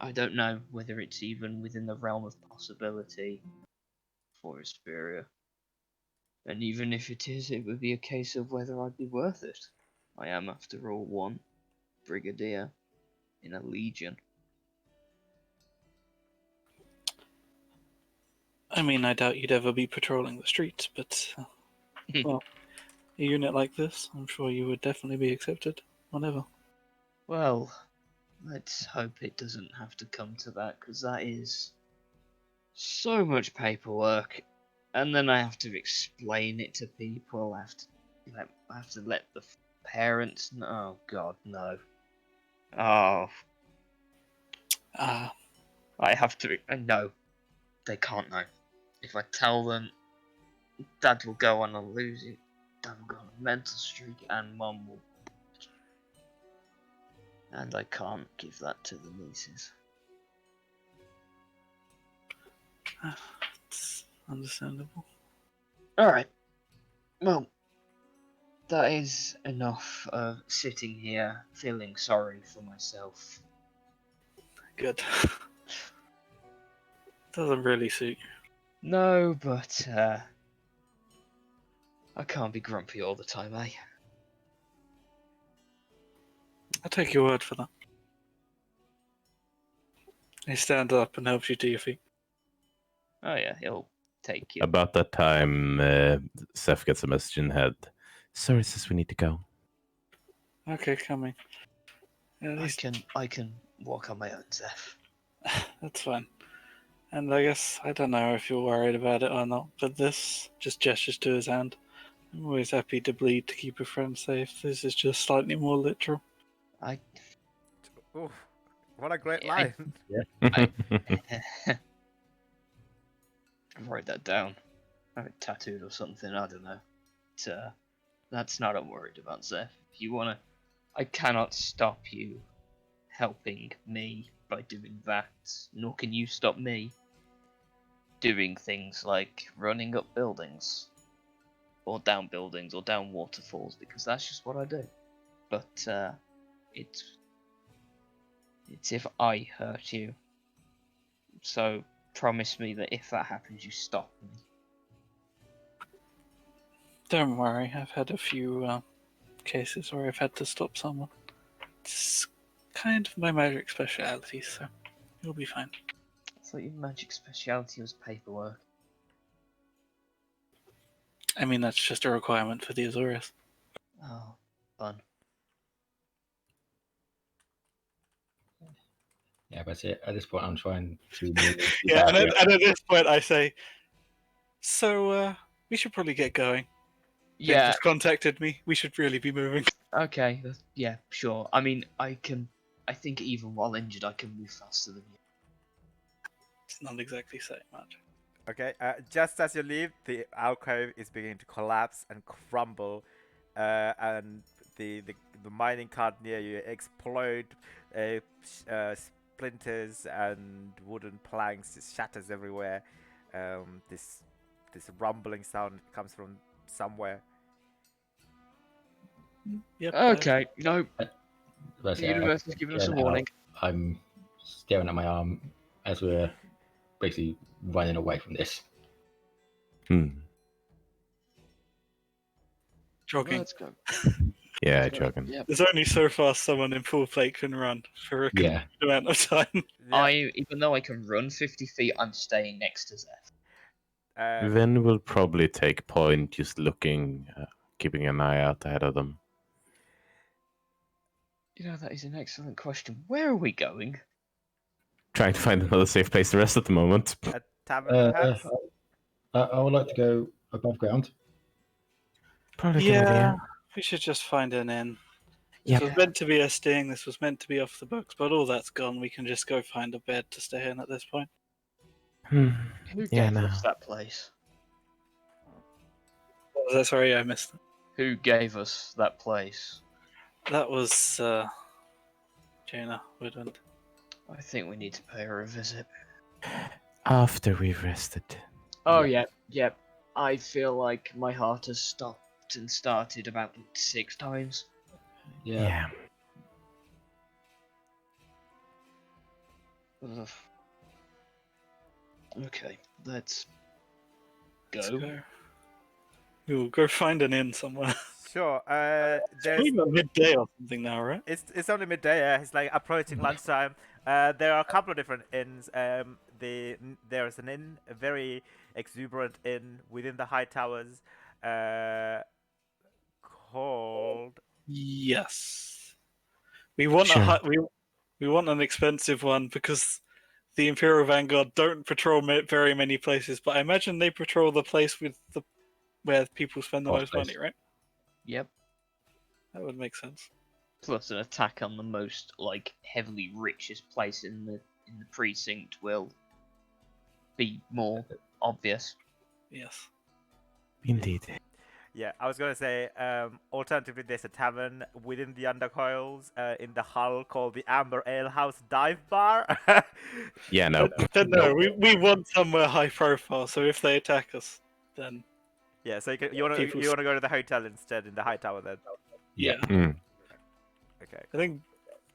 I don't know whether it's even within the realm of possibility for Asperia. And even if it is, it would be a case of whether I'd be worth it. I am, after all, one brigadier in a legion. I mean, I doubt you'd ever be patrolling the streets, but, well, a unit like this, I'm sure you would definitely be accepted. Whatever. Well, let's hope it doesn't have to come to that, because that is so much paperwork, and then I have to explain it to people. I have to let the parents know. Oh God, no. Oh, Ah, I have to. No, they can't know. If I tell them, Dad will go on a losing. Dad will go on a mental streak, and Mum will. And I can't give that to the nieces. it's understandable. Alright. Well, that is enough of sitting here feeling sorry for myself. Good. Doesn't really suit you. No, but I can't be grumpy all the time, eh? I'll take your word for that. He stands up and helps you to your feet. Oh yeah, he'll take you. About that time, Seth gets a message in head. Sorry, sis, we need to go. Okay, coming. At least I can walk on my own, Zeph. that's fine. And I guess, I don't know if you're worried about it or not, but this just gestures to his hand. I'm always happy to bleed to keep a friend safe. This is just slightly more literal. I Ooh, what a great I- line. write that down. Have it tattooed or something, I don't know. But, that's not what I'm worried about, Zeph. If you wanna, I cannot stop you helping me by doing that, nor can you stop me doing things like running up buildings, or down buildings, or down waterfalls, because that's just what I do. But it's if I hurt you. So promise me that if that happens, you stop me. Don't worry, I've had a few cases where I've had to stop someone. It's kind of my magic speciality, so you'll be fine. I thought your magic speciality was paperwork. I mean, that's just a requirement for the Azorius. Oh, fun. Yeah, but at this point, I'm trying to. Move Yeah, and at this point I say, so we should probably get going. They've Yeah. just contacted me. We should really be moving. Okay. Yeah. Sure. I mean, I think even while injured, I can move faster than you. It's not exactly saying much. Okay, just as you leave, the alcove is beginning to collapse and crumble, and the mining cart near you explode. Splinters and wooden planks, just shatters everywhere. This rumbling sound comes from somewhere. Yep. Okay. No. But The universe has given us a now warning. I'm staring at my arm as we're basically running away from this. Jogging. Let's go. Yeah, joking. Yeah. There's only so fast someone in full plate can run for a Yeah. good amount of time. Yeah, Even though I can run 50 feet, I'm staying next to Zeph. Then we'll probably take point just looking, keeping an eye out ahead of them. You know, that is an excellent question. Where are we going? Trying to find another safe place to rest at the moment. A tavern, Uh, perhaps? I would like to go above ground. Probably a good Yeah, idea. we should just find an inn. This Yep. was meant to be a sting. This was meant to be off the books, but all that's gone. We can just go find a bed to stay in at this point. Hmm. Who Yeah, gave no. us that place? What was that? Sorry, I missed it. Who gave us that place? That was Jaina Woodland. I think we need to pay her a visit. After we've rested. Oh, yeah. I feel like my heart has stopped and started about 6 times. Yeah. Ugh. Okay, let's Let's go. go. We'll go find an inn somewhere. Sure. It's There's probably about midday or something now, right? it's only midday. Yeah, it's like approaching lunchtime. There are a couple of different inns. There's an inn, a very exuberant inn within the high towers, called. Yes. We want Sure. we want an expensive one because the Imperial Vanguard don't patrol very many places, but I imagine they patrol the place with the where people spend the Off most place. money, right? Yep. That would make sense. Plus an attack on the most heavily richest place in the precinct will be more obvious. Yes. Indeed. Yeah, I was gonna say. Alternatively, there's a tavern within the Undercoils, in the hull called the Amber Ale House Dive Bar. Yeah, no. But no, we want somewhere high profile, so if they attack us, then Yeah, so you wanna People go to the hotel instead in the high tower then. yeah. Mm, Okay. I think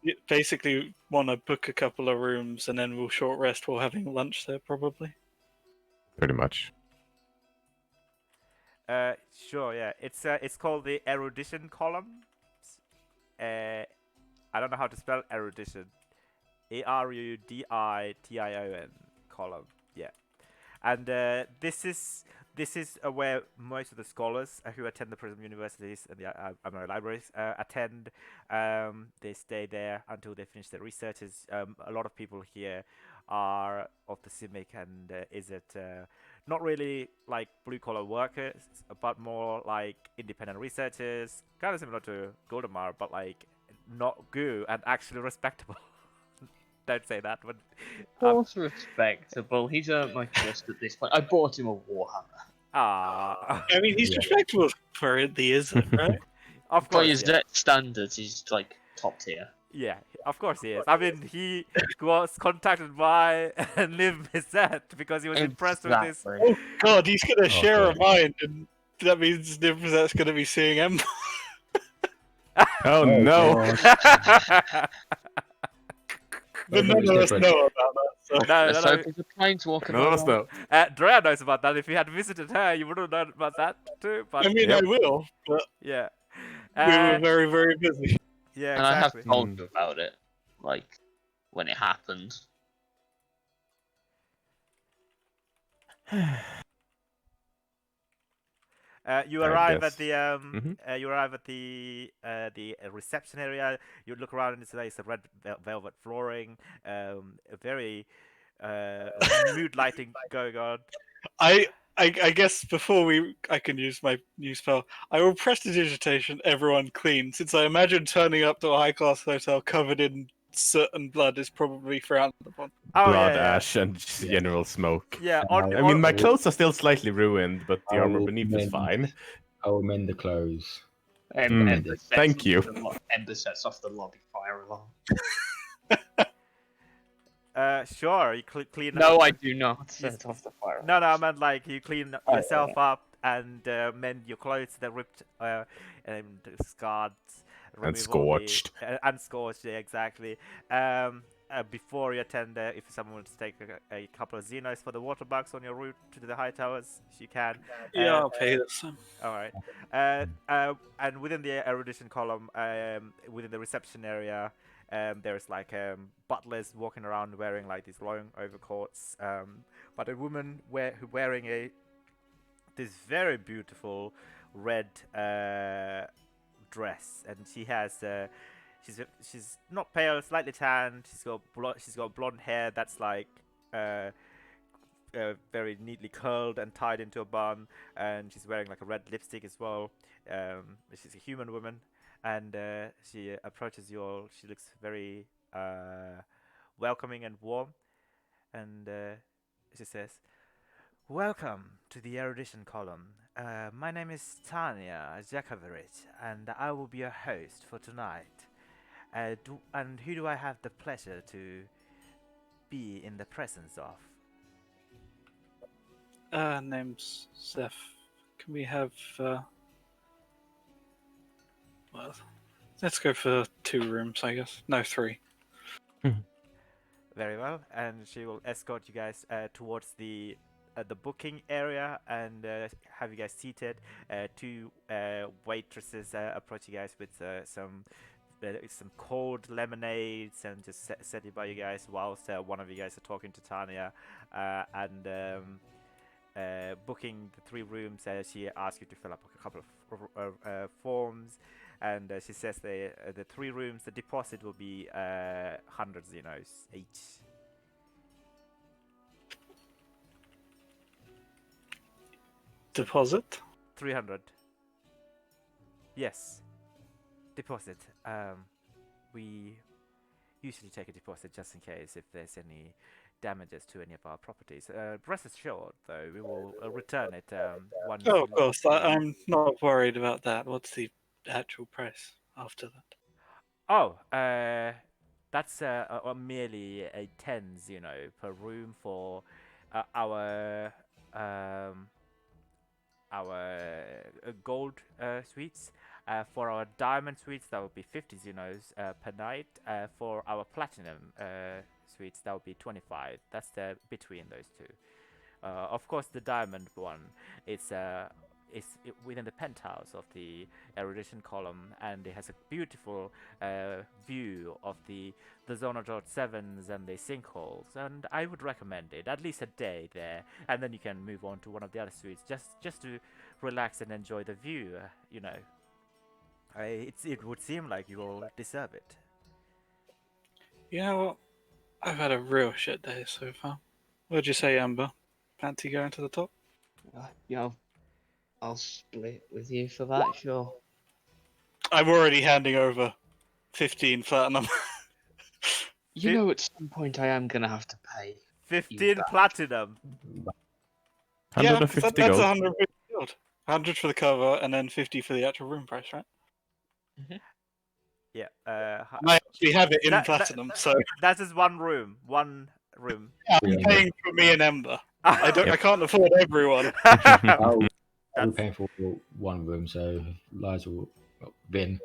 you basically want to book a couple of rooms and then we'll short rest while having lunch there, probably. pretty much. Sure. Yeah, it's called the Erudition Column. I don't know how to spell erudition. Erudition column. Yeah, and this is where most of the scholars who attend the Prism universities and the libraries attend. They stay there until they finish their researches. A lot of people here are of the CIMIC and is it not really like blue collar workers, but more like independent researchers, kind of similar to Goldemar, but like not goo and actually respectable. Don't say that, but Course respectable. He's earned my trust at this point. I bought him a Warhammer. ah, I mean, he's Yeah. respectable for the isn't, right? of By course, his yeah. standards, he's top tier. Yeah, of course he is. I mean, he was contacted by Liv Bissett because he was impressed with this. Exactly. Oh God, he's gonna share God. a mind, and that means that's gonna be seeing him. Oh no! God. But none of us know about that. So. No, Let's no, hope no. he's a planeswalker. None of us know. Drea knows about that. If you had visited her, you would have known about that too. But I mean, Yep. I will, but yeah, we were very, very busy. yeah, And I have exactly. told you about it, when it happened. You I arrive guess. at the reception area. You look around and it's a red velvet flooring, a very mood lighting going on. I guess before I can use my new spell, I will prestidigitation everyone clean, since I imagine turning up to a high class hotel covered in soot and blood is probably frowned upon. Oh Blood, yeah, ash, and just general smoke. yeah. I mean, my clothes are still slightly ruined, but the I armor will beneath is mend- fine. I will mend the clothes. Ember sets thank off you. Ember sets off the lobby fire alarm. Sure. You clean. No, up. I do not set off the fire alarm. No, I meant like you clean Oh, yourself up and mend your clothes that ripped and scarred, remove all the- scorched. and scorched. Yeah, exactly. Before you attend, if someone wants to take a couple of Xenos for the water bugs on your route to the high towers, you can. Yeah, I'll pay this. All right. And within the erudition column, within the reception area, there's like butlers walking around wearing like these long overcoats. But a woman wearing this very beautiful red dress, and she's not pale, slightly tanned. She's got blonde hair that's like very neatly curled and tied into a bun, and she's wearing like a red lipstick as well. She's a human woman, and she approaches you all. She looks very welcoming and warm, and she says, "Welcome to the erudition column. My name is Tanya Jakovich, and I will be your host for tonight. And who do I have the pleasure to be in the presence of?" Name's Zeph. Can we have? Well, let's go for 2 rooms, I guess. No, 3. Very well, and she will escort you guys towards the booking area and have you guys seated. 2 waitresses approach you guys with some cold lemonades and just set it by you guys whilst one of you guys are talking to Tanya and booking the 3 rooms. She asks you to fill up a couple of forms, and she says the 3 rooms, the deposit will be 100 Xenos each. Deposit? 300. Yes. Deposit. We usually take a deposit just in case if there's any damages to any of our properties. Rest assured, though, we will return it once. Oh, of course. I'm not worried about that. What's the actual price after that? Oh, that's merely a 10, per room for our gold suites. For our diamond suites, that would be 50 Xenos per night. For our platinum suites, that would be 25. That's the between those 2. Of course, the diamond one is within the penthouse of the erudition column, and it has a beautiful view of the Zonodot 7s and the sinkholes. And I would recommend it at least a day there, and then you can move on to one of the other suites just to relax and enjoy the view. It would seem like you all deserve it. You know what? I've had a real shit day so far. What'd you say, Amber? Fancy going to the top? I'll split with you for that, sure. I'm already handing over 15 platinum. You know, at some point I am gonna have to pay. 15 platinum. Yeah, 150 that's gold. 150 gold. 100 for the cover and then 50 for the actual room price, right? Yeah. I actually have it in platinum, so That is one room. One room. I'm paying for me and Ember. I can't afford everyone. I'll be That's- paying for 1 room, so Liza will. Vin.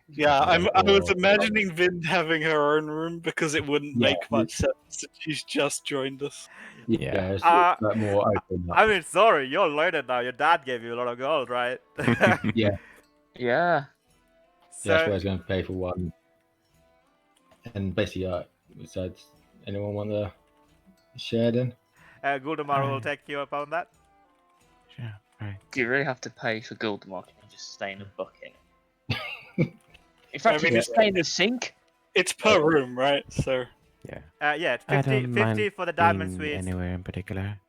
Yeah, I was imagining Vin having her own room because it wouldn't Yeah, make much sense if she's just joined us. Yeah, it's Uh, like more open. I mean, sorry, you're loaded now. Your dad gave you a lot of gold, right? Yeah, Yeah. that's why I So, was going to pay for 1. And basically, besides, anyone want to share then? Guldemar will take you up on that. Sure, right. Do you really have to pay for gold market and just stay in a bucket? In fact, I you mean, just stay in the sink. It's per room, right? So Yeah, I 50, don't 50 mind for the diamond being suites. anywhere in particular.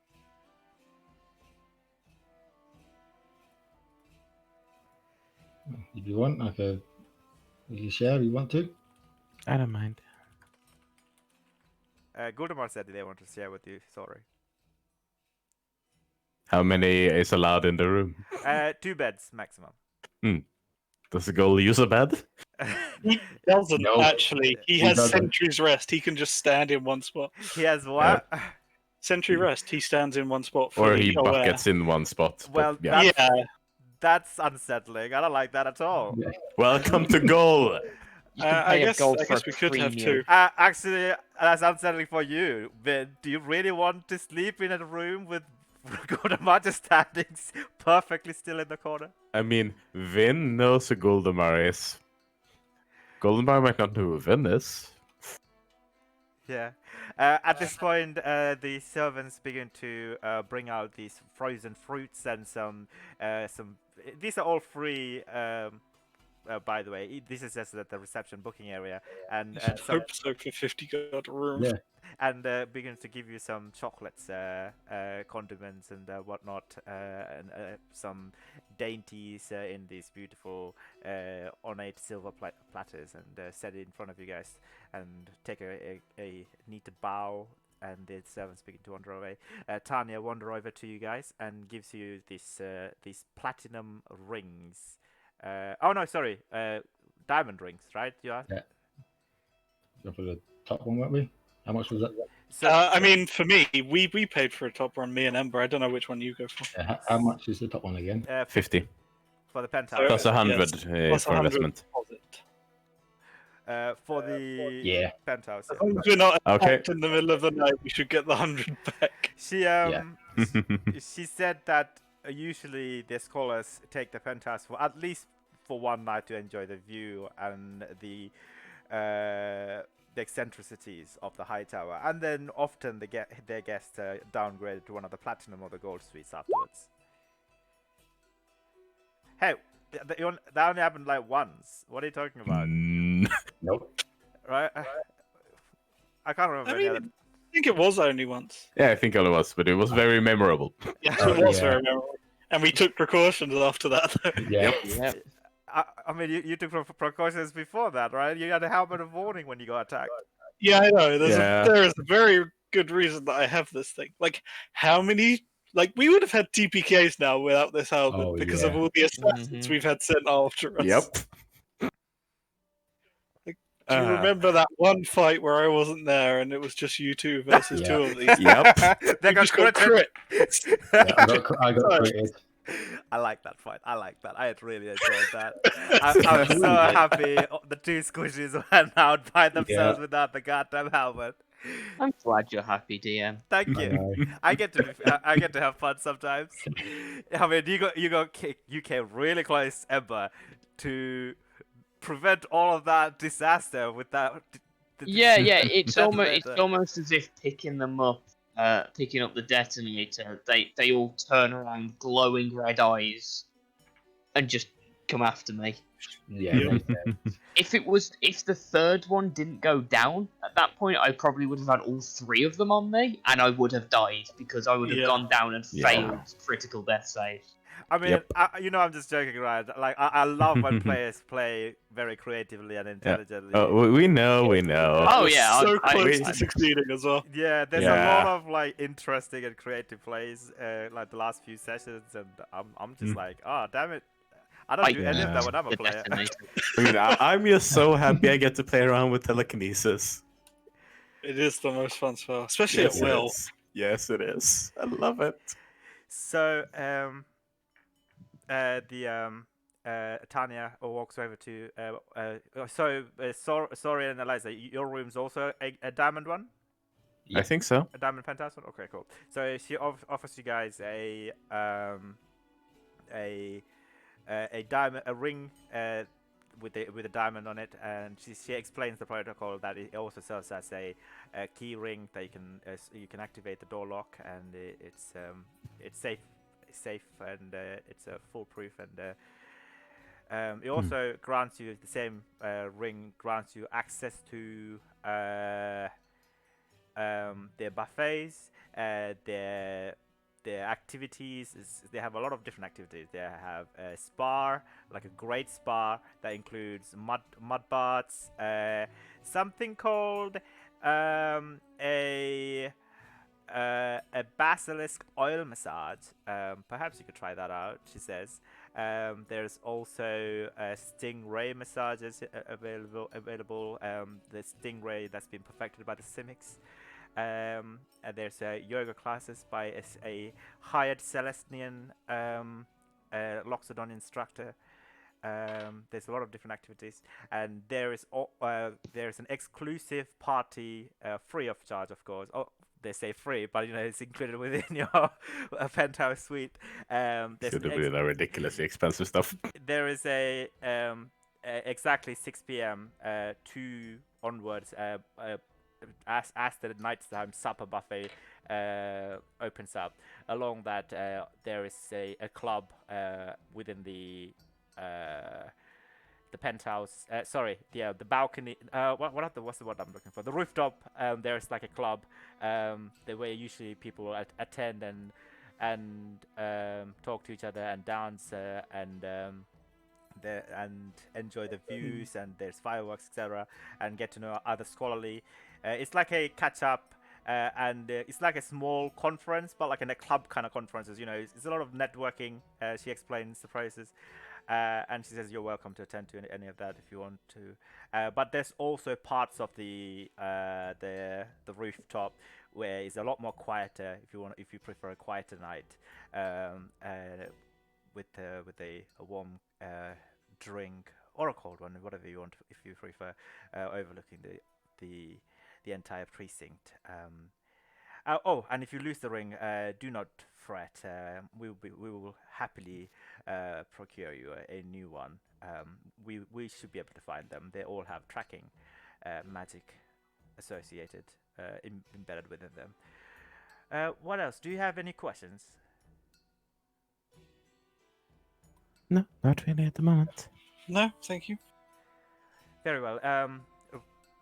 If you want, you can share if you want to. I don't mind. Guldemar said they want to share with you. Sorry. How many is allowed in the room? 2 beds maximum. Does the goal use a bed? he doesn't No. actually. He He has doesn't. Sentry's Rest. He can just stand in one spot. He has what? Sentry Rest. He stands in one spot. For Or the he aware. buckets in one spot? Well, But, yeah. that's, Yeah, that's unsettling. I don't like that at all. Yeah. Welcome to goal. You can I pay a guess gold for a we could have premium. 2. Actually, that's unsettling for you. But do you really want to sleep in a room with Guldemar just standing perfectly still in the corner? I mean, Vin knows who Goldemar is. Goldemar might not know who Vin is. Yeah. At this point, the servants begin to bring out these frozen fruits and some. These are all free by the way, this is just at the reception booking area, and I hope so for 50 gold a room. Yeah. and begins to give you some chocolates, condiments, and whatnot, and some dainties in these beautiful ornate silver platters, and set it in front of you guys, and take a neat bow. And the servants begin to wander away. Tanya wander over to you guys and gives you these platinum rings. Oh no, sorry, diamond rings, right? You asked? Yeah. Go for the top one, weren't we? How much was that? So I mean, for me, we paid for a top one, me and Ember. I don't know which one you go for. Yeah, how much is the top one again? 50 for the penthouse. So- plus 100 Plus for 100 investment. deposit. For the Yeah. penthouse. As Yeah. long as we're not Okay. attacked in the middle of the night, we should get the 100 back. She she said that usually the scholars take the penthouse for at least for one night to enjoy the view and the eccentricities of the high tower, and then often they get their guests downgraded to one of the platinum or the gold suites afterwards. Hey, that only happened like once. What are you talking about? Nope. Right? I can't remember. I any mean, other... I think it was only once. Yeah, I think it was, but it was very memorable. Yes, Oh, it was yeah. very memorable. And we took precautions after that. Yeah. Yep. I mean, you took precautions before that, right? You had a helmet of warning when you got attacked. Yeah, I know. Yeah. There is a very good reason that I have this thing. Like, how many? Like, we would have had TPKs now without this helmet Oh, because yeah. of all the assassins Mhm. we've had sent after us. Yep. Do you remember that one fight where I wasn't there and it was just you two versus Yeah. two of these? Yep. They You got just got critted. Yeah, I got critted. I like that fight. I like that. I had really enjoyed that. I'm so happy the two squishies went out by themselves without the goddamn helmet. I'm glad you're happy, DM. Thank I you. know. I get to have fun sometimes. I mean, you came really close, Ember, to prevent all of that disaster with that. Yeah, it's Detonator. almost as if picking up the detonator, they all turn around, glowing red eyes, and just come after me. Yeah. If the third one didn't go down at that point, I probably would have had all three of them on me, and I would have died because I would have Yeah. gone down and Yeah. failed critical death saves. I mean, Yep. I'm just joking, right? Like, I love when players play very creatively and intelligently. Oh, we know. Oh, yeah, so I- close I- to succeeding as well. Yeah, there's a Yeah. lot of like interesting and creative plays, like the last few sessions, and I'm just like, oh damn it, I don't do any of that when I'm a The player. detonator. I mean, I'm just so happy I get to play around with telekinesis. It is the most fun spell, especially Yes, at it will. is. Yes, it is. I love it. So, Tanya walks over to sorry, and Eliza, your room's also a diamond one, I think so. a diamond penthouse one. Okay, cool. So she offers you guys a diamond, a ring with a diamond on it, and she explains the protocol that it also serves as a key ring that you can activate the door lock, and it's safe and it's foolproof, and it also grants you the same ring grants you access to their buffets, their activities. They have a lot of different activities. They have a spa, like a great spa that includes mud baths, something called a basilisk oil massage. Perhaps you could try that out, she says. There's also stingray massages available. The stingray that's been perfected by the Simics. And there's yoga classes by a hired Celestian Loxodon instructor. There's a lot of different activities, and there's an exclusive party, free of charge, of course. Oh, they say free, but it's included within your penthouse suite. There's Should have been a ridiculously expensive stuff. there is exactly 6 p.m. 2 onwards. As the nighttime supper buffet opens up, along that there is a club within the the penthouse. Sorry, the balcony. What's the word I'm looking for? The rooftop. There's like a club. The way usually people attend and talk to each other and dance and enjoy the views, and there's fireworks, etc., and get to know other scholarly. It's like a catch up. And it's like a small conference, but like in a club kind of conferences. It's a lot of networking. She explains the process, and she says you're welcome to attend to any of that if you want to. But there's also parts of the rooftop where it's a lot more quieter if you prefer a quieter night, with a warm drink or a cold one, whatever you want, if you prefer, overlooking the entire precinct. And if you lose the ring, do not fret. We will happily procure you a new one. We should be able to find them. They all have tracking magic associated, embedded within them. What else? Do you have any questions? No, not really at the moment. No, thank you. Very well.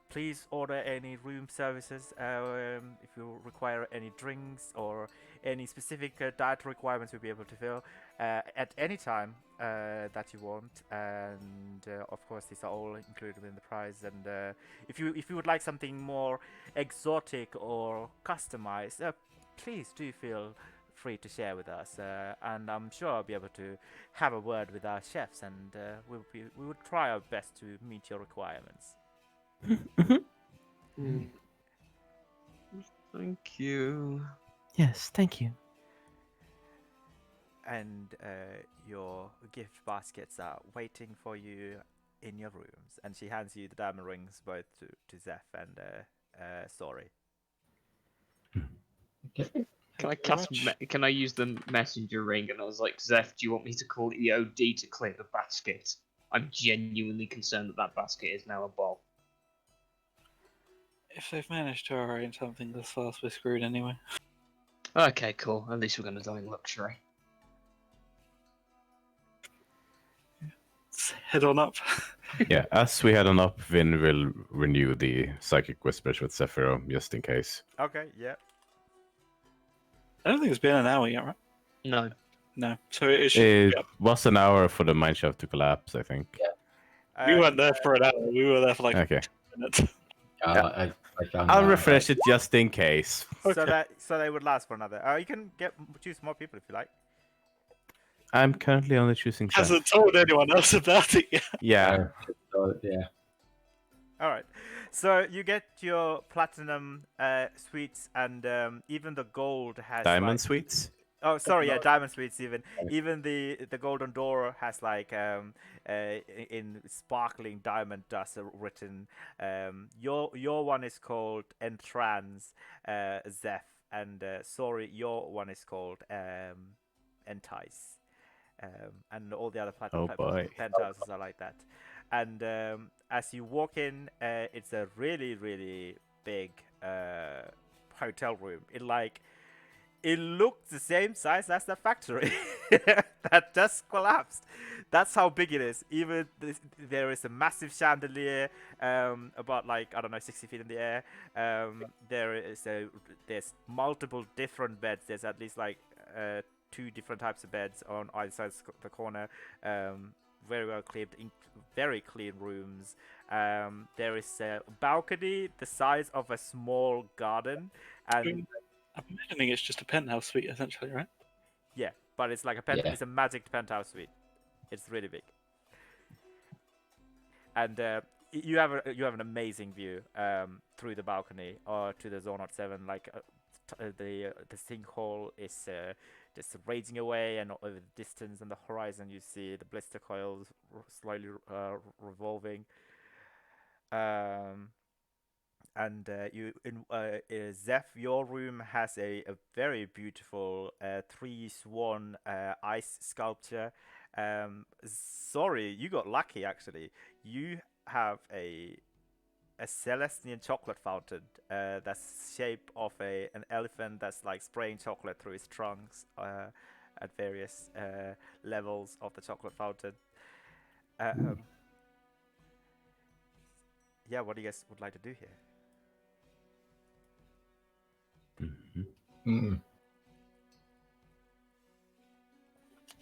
Please order any room services. If you require any drinks or any specific diet requirements, we'll be able to fill at any time that you want. And of course, these are all included in the price. And if you would like something more exotic or customized, please do feel free to share with us. And I'm sure I'll be able to have a word with our chefs, and we will try our best to meet your requirements. Thank you. Yes, thank you. And your gift baskets are waiting for you in your rooms. And she hands you the diamond rings both to Zeph and Sorry. Okay. Can I Thank you very cast? much. Can I use the messenger ring? And I was like, Zeph, do you want me to call EOD to clear the basket? I'm genuinely concerned that basket is now a ball. If they've managed to arrange something this fast, we're screwed anyway. Okay, cool. At least we're gonna die in luxury. Let's head on up. Yeah, as we head on up, Vin will renew the psychic whispers with Zephyro just in case. Okay, yeah. I don't think it's been an hour yet, right? No. No. So it should. It was an hour for the mineshaft to collapse, I think. We weren't there for an hour. We were there for like Okay. 10 minutes. Yeah. I found I'll out refresh it just in case. Okay. So they would last for another. You can choose more people if you like. I'm currently only choosing Zeph. Hasn't told anyone else about it yet. Yeah. yeah. All right. So you get your platinum sweets, and even the gold has Diamond like... sweets? Oh, sorry, yeah, diamond sweets. Even the golden door has like in sparkling diamond dust written. Your one is called Entrance, Zeph, and sorry, your one is called Entice, and all the other Oh boy. penthouses are like that. And as you walk in, it's a really really big hotel room. It looked the same size as the factory that just collapsed. That's how big it is. Even there is a massive chandelier, about like, I don't know, 60 feet in the air. There's multiple different beds. There's at least like 2 different types of beds on either side of the corner. Very well cleaned, very clean rooms. There is a balcony the size of a small garden, and I'm imagining it's just a penthouse suite, essentially, right? yeah, but it's like Yeah. it's a magic penthouse suite. It's really big, and you have an amazing view through the balcony or to the Zone 7. Like the sinkhole is just raging away, and over the distance and the horizon you see the blister coils slowly revolving. And Zeph, your room has a very beautiful 3 swan ice sculpture. Sorry, you got lucky actually. You have a Celestian chocolate fountain that's shape of an elephant that's like spraying chocolate through his trunks at various levels of the chocolate fountain. yeah, what do you guys would like to do here? Mm.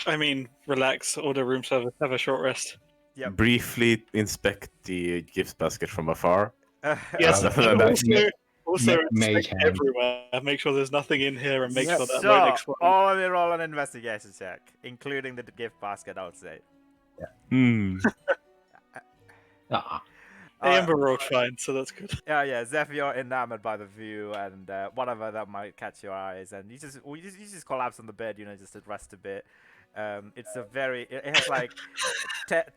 I mean, relax, order room service, have a short rest. Yep. Briefly inspect the gift basket from afar. Yes, Other and than that- also Mage inspect hand. everywhere. Make sure there's nothing in here, and make sure that So, won't explode. all of you roll an investigation check, including the gift basket, I would say. Hmm. Ah, Hey, Ember rolled fine, so that's good. Yeah, Zeph, you're enamored by the view and whatever that might catch your eyes, and you just collapse on the bed, just to rest a bit. It's a very it has like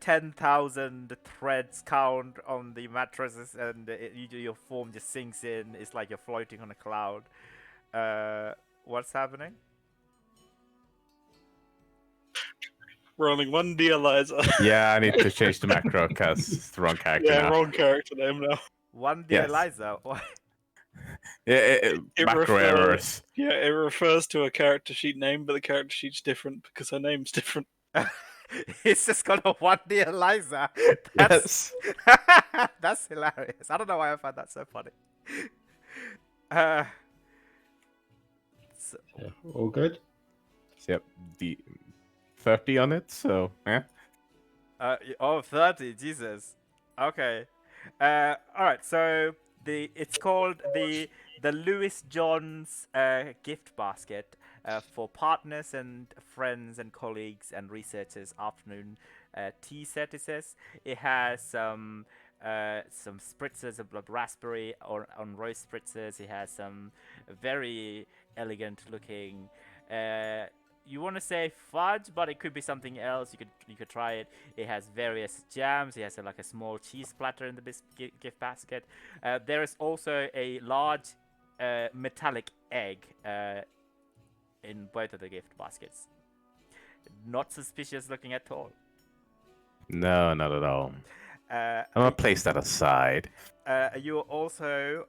10,000 threads count on the mattresses, and your form just sinks in. It's like you're floating on a cloud. What's happening? Rolling 1d Eliza. Yeah, I need to change the macro because it's the wrong character Yeah, now. wrong character name now. 1D Yes. Eliza. Yeah, It macro refers- errors. Yeah, it refers to a character sheet name, but the character sheet's different because her name's different. It's just got a 1D Eliza. That's Yes. that's hilarious. I don't know why I find that so funny. Uh, so, yeah, all good. Yep, the 30 on it, so yeah. 30, Jesus. Okay. All right. So it's called the Louis Johns gift basket for partners and friends and colleagues and researchers afternoon tea set. It says it has some spritzers of raspberry or on rose spritzers. It has some very elegant looking. You want to say fudge, but it could be something else. You could try it. It has various jams. It has like a small cheese platter in the gift basket. There is also a large metallic egg in both of the gift baskets. Not suspicious looking at all. No, not at all. I'm gonna place that aside. You also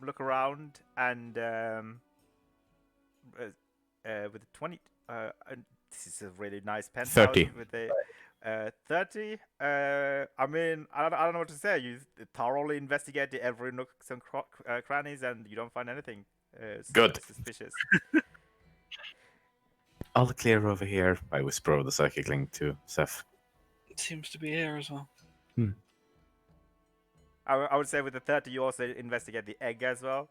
look around and with a 20 and this is a really nice penthouse 30. with a 30. I mean, I don't know what to say. You thoroughly investigated every nooks and crannies, and you don't find anything Good. suspicious. All clear over here. I whisper over the psychic link to Seth. It seems to be here as well. I would say with the 30, you also investigate the egg as well.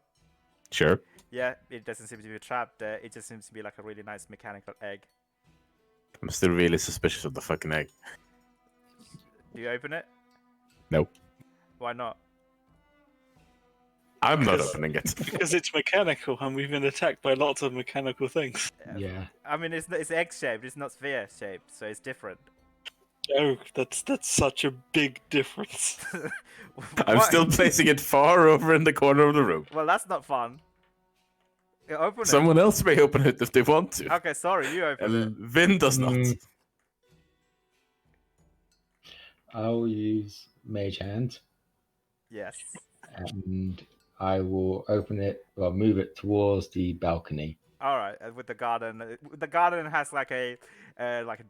Sure. Yeah, it doesn't seem to be trapped. It just seems to be like a really nice mechanical egg. I'm still really suspicious of the fucking egg. Do you open it? Nope. Why not? I'm not Because- opening it. Because it's mechanical, and we've been attacked by lots of mechanical things. Yeah. I mean, it's egg shaped. It's not sphere shaped, so it's different. Oh, that's such a big difference. I'm What? still placing it far over in the corner of the room. Well, that's not fun. You open it. Someone else may open it if they want to. Okay, sorry, you open it. And Vin does not. Mm. I'll use Mage Hand, Yes. and I will open it, well, move it towards the balcony. All right. With the garden, the garden has like a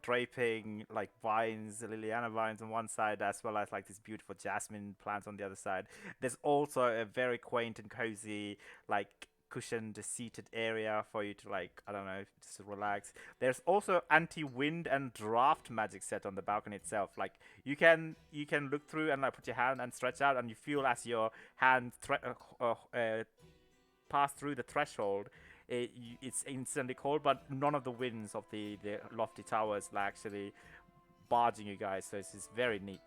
draping like vines, Liliana vines on one side, as well as like these beautiful jasmine plants on the other side. There's also a very quaint and cozy like cushioned seated area for you to like, I don't know, just to relax. There's also anti-wind and draft magic set on the balcony itself. Like you can look through and like put your hand and stretch out, and you feel as your hand pass through the threshold, it's instantly cold, but none of the winds of the lofty towers are actually barging you guys, so this is very neat.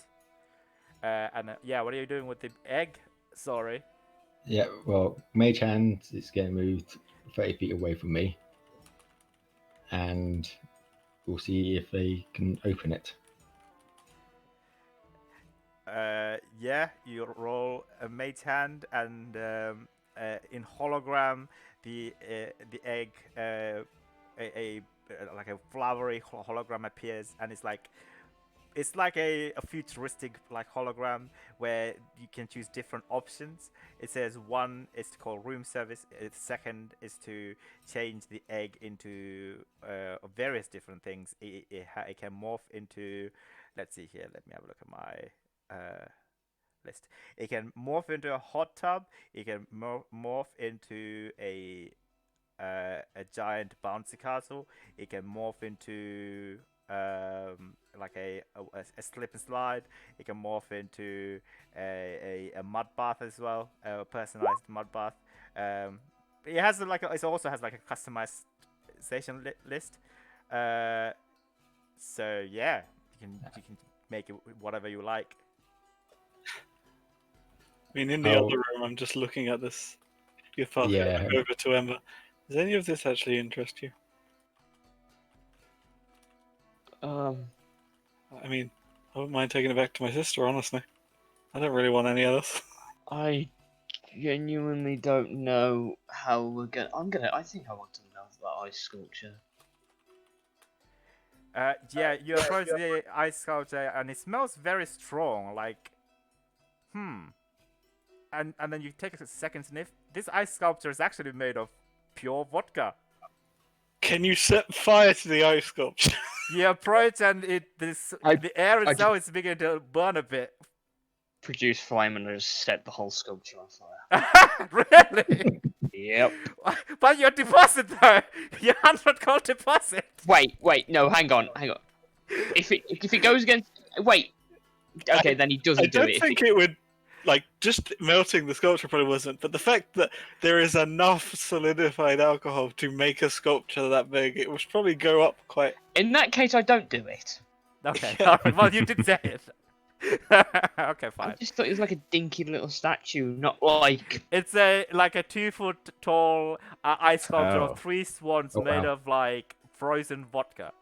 Yeah, what are you doing with the egg? Sorry. Yeah, well, Mage Hand is getting moved 30 feet away from me, and we'll see if they can open it. Yeah, you roll a mage hand, and in hologram, the egg, like a flowery hologram appears, and it's like a futuristic like hologram where you can choose different options. It says one is to call room service. Second is to change the egg into various different things. It can morph into. Let's see here. Let me have a look at my list. It can morph into a hot tub. It can morph into a giant bouncy castle. It can morph into like a slip and slide. It can morph into a mud bath as well, a personalized mud bath. It has like it also has like a customization list. So yeah, you can make it whatever you like. I mean, in the Oh. other room, I'm just looking at this. Your path Yeah. over to Ember. Does any of this actually interest you? I mean, I wouldn't mind taking it back to my sister, honestly. I don't really want any of this. I genuinely don't know how we're gonna. I think I want to melt that ice sculpture. Yeah, you approach the ice sculpture and it smells very strong. Like, and then you take a second sniff. This ice sculpture is actually made of pure vodka. Can you set fire to the ice sculpture? You approach and I the air itself is beginning to burn a bit. Produce flame and just set the whole sculpture on fire. Really? Yep. But your deposit though, your 100 gold deposit. Wait, no, hang on. If it goes against, wait. Okay, then he doesn't I do don't it. think it would. Like, just melting the sculpture probably wasn't, but the fact that there is enough solidified alcohol to make a sculpture that big, it would probably go up quite. In that case, I don't do it. Okay, alright, well you did say it. Okay, I fine. just thought it was like a dinky little statue, not like. It's like a 2 foot tall ice sculpture Oh. of 3 swans Oh, made wow. of like frozen vodka.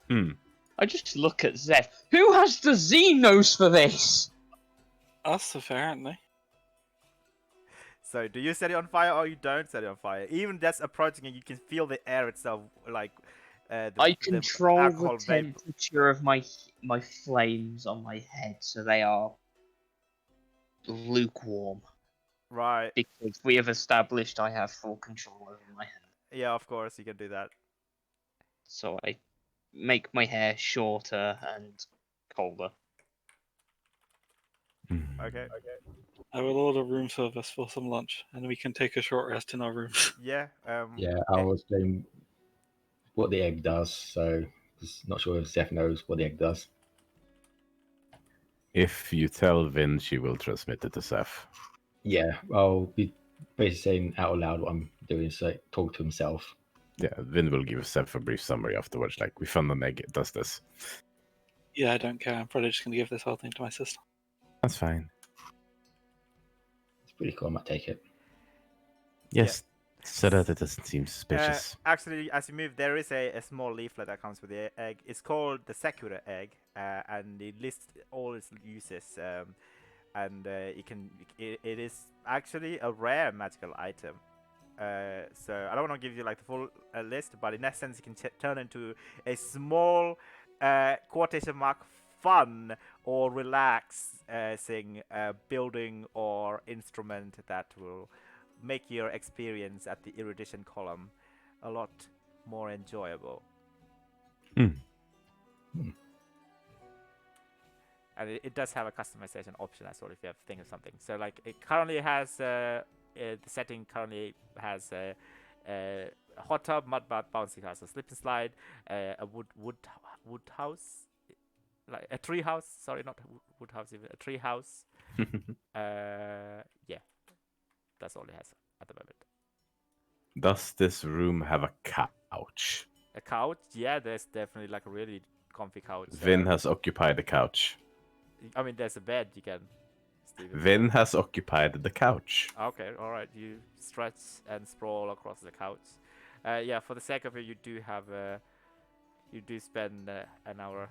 I just look at Zeph. Who has the Xenos for this? Us, apparently. So do you set it on fire or you don't set it on fire? Even that's approaching it, you can feel the air itself like. I control alcohol the vapor. temperature of my flames on my head, so they are lukewarm. Right. Because we have established I have full control over my hair. Yeah, of course you can do that. So I make my hair shorter and colder. Okay. I will order room service for some lunch, and we can take a short rest in our rooms. Yeah. Yeah, I was explain what the egg does. So, just not sure if Zeph knows what the egg does. If you tell Vin, she will transmit it to Seth. Yeah, I'll be basically saying out loud what I'm doing, so talk to himself. Yeah, Vin will give Seth a brief summary afterwards. Like, we found an egg, it does this. Yeah, I don't care. I'm probably just going to give this whole thing to my sister. That's fine. It's pretty cool. I might take it. Yes, so that it doesn't seem suspicious. Actually, as you move, there is a small leaflet that comes with the egg. It's called the Sakura egg, and it lists all its uses. And it is actually a rare magical item. So I don't want to give you like the full list, but in essence, it can turn into a small quotation mark fun or relaxing building or instrument that will make your experience at the erudition column a lot more enjoyable. And it does have a customization option as well if you have to think of something. So like it currently has the setting currently has a hot tub, mud bath, bouncy castle, slip and slide, a wood house, like a tree house. Sorry, not wood house, even a tree house. Yeah, that's all it has at the moment. Does this room have a couch? A couch? Yeah, there's definitely like a really comfy couch. Vin has occupied the couch. I mean, there's a bed you can. Vin has occupied the couch. Okay, all right. You stretch and sprawl across the couch. Yeah, for the sake of it, you do have you do spend an hour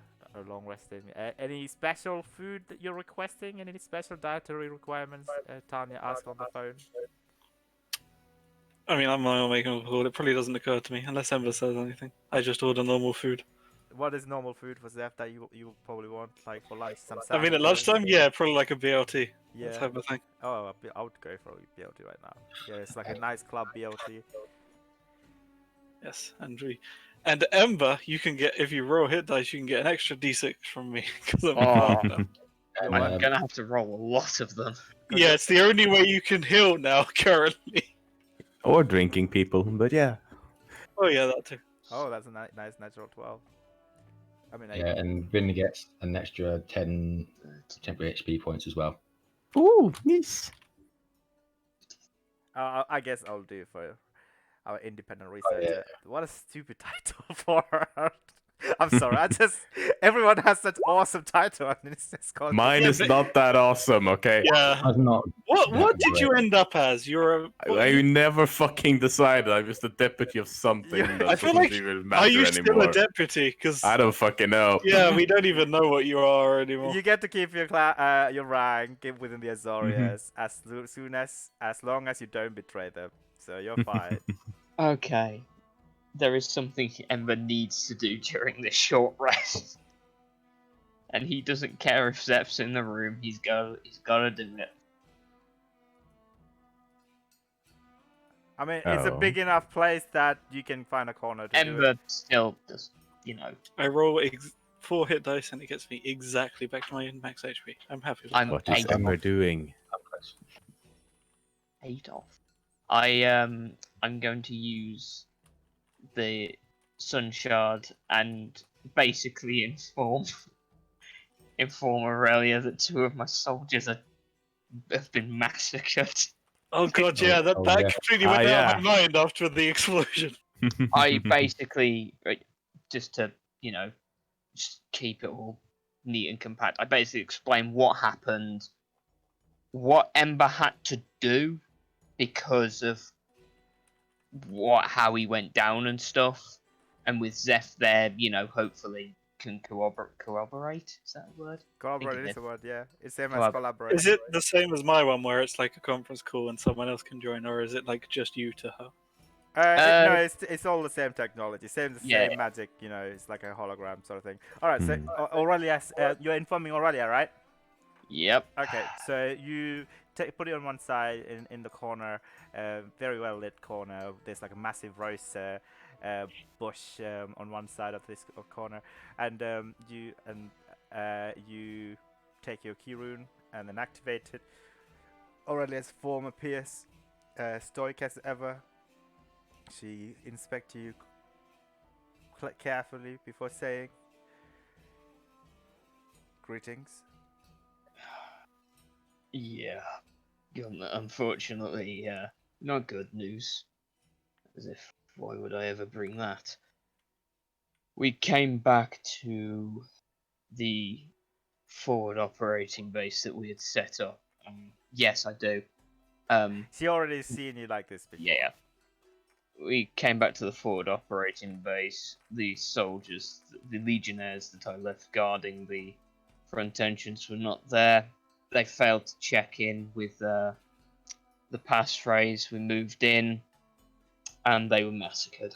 long resting. Any special food that you're requesting? Any special dietary requirements? Tanya asked on the phone. I mean, I'm my own making a call. It probably doesn't occur to me unless Ember says anything. I just order normal food. What is normal food for Zeph that you probably want, like for lunch? Some I mean, at sandwiches? lunchtime, yeah, probably like a BLT. Yeah. That type of thing. Oh, I would go for a BLT right now. Yeah, it's like a nice club BLT. Yes, and Ember, you can get if you roll hit dice, you can get an extra D6 from me because I'm a partner. Your And, what? I'm gonna have to roll a lot of them. Yeah, it's the only way you can heal now currently. Or drinking people, but yeah. Oh yeah, that too. Oh, that's a nice natural 12. I mean, yeah, and Vin gets an extra 10 temporary HP points as well. Ooh, yes. I guess I'll do it for our independent Oh, yeah. researcher. What a stupid title for her. I'm sorry. Everyone has such awesome title, and it's just called. Mine Yeah, is but- not that awesome, okay? Yeah. That's not. What Yeah, did you end up as? You're a. I never fucking decided. I'm just a deputy of something Yeah. that I feel doesn't like- even Are matter you still anymore. a deputy? Because I don't fucking know. yeah, we don't even know what you are anymore. You get to keep your your rank within the Azorius as long as you don't betray them. So you're fine. Okay. There is something Ember needs to do during this short rest. And he doesn't care if Zep's in the room, he's gotta do it. I mean, it's a Oh. big enough place that you can find a corner to do Ember it. still does, you know. I roll 4 hit dice and it gets me exactly back to my max HP. I'm happy with I'm What is eight Ember off. doing? Eight off. I'm going to use the Sun Shard and basically inform Aurelia that 2 of my soldiers have been massacred. Oh god, yeah, that yeah. completely went Ah, out of my yeah. mind after the explosion. I basically, just to, you know, just keep it all neat and compact, I basically explain what happened, what Ember had to do because of how he went down and stuff, and with Zeph there, you know, hopefully can corroborate. Is that a word? Collaborate it is a word, yeah. It's same as Collab- collaborate. Is it the same as my one where it's like a conference call and someone else can join, or is it like just you to her? No, it's all the same technology, same Yeah. magic. You know, it's like a hologram sort of thing. All right, so Hmm. Aurelia, you're informing Aurelia, right? Yep. Okay, so you put it on one side in the corner, very well lit corner. There's like a massive rose bush on one side of this corner, and you take your key rune and then activate it. Aurelia's form appears, stoic as ever. She inspects you carefully before saying, "Greetings." Yeah. Unfortunately, not good news. As if, why would I ever bring that? We came back to the forward operating base that we had set up. Yes, I do. She already seen you like this before. Yeah. We came back to the forward operating base. The soldiers, the legionnaires that I left guarding the front entrance were not there. They failed to check in with the passphrase. We moved in, and they were massacred.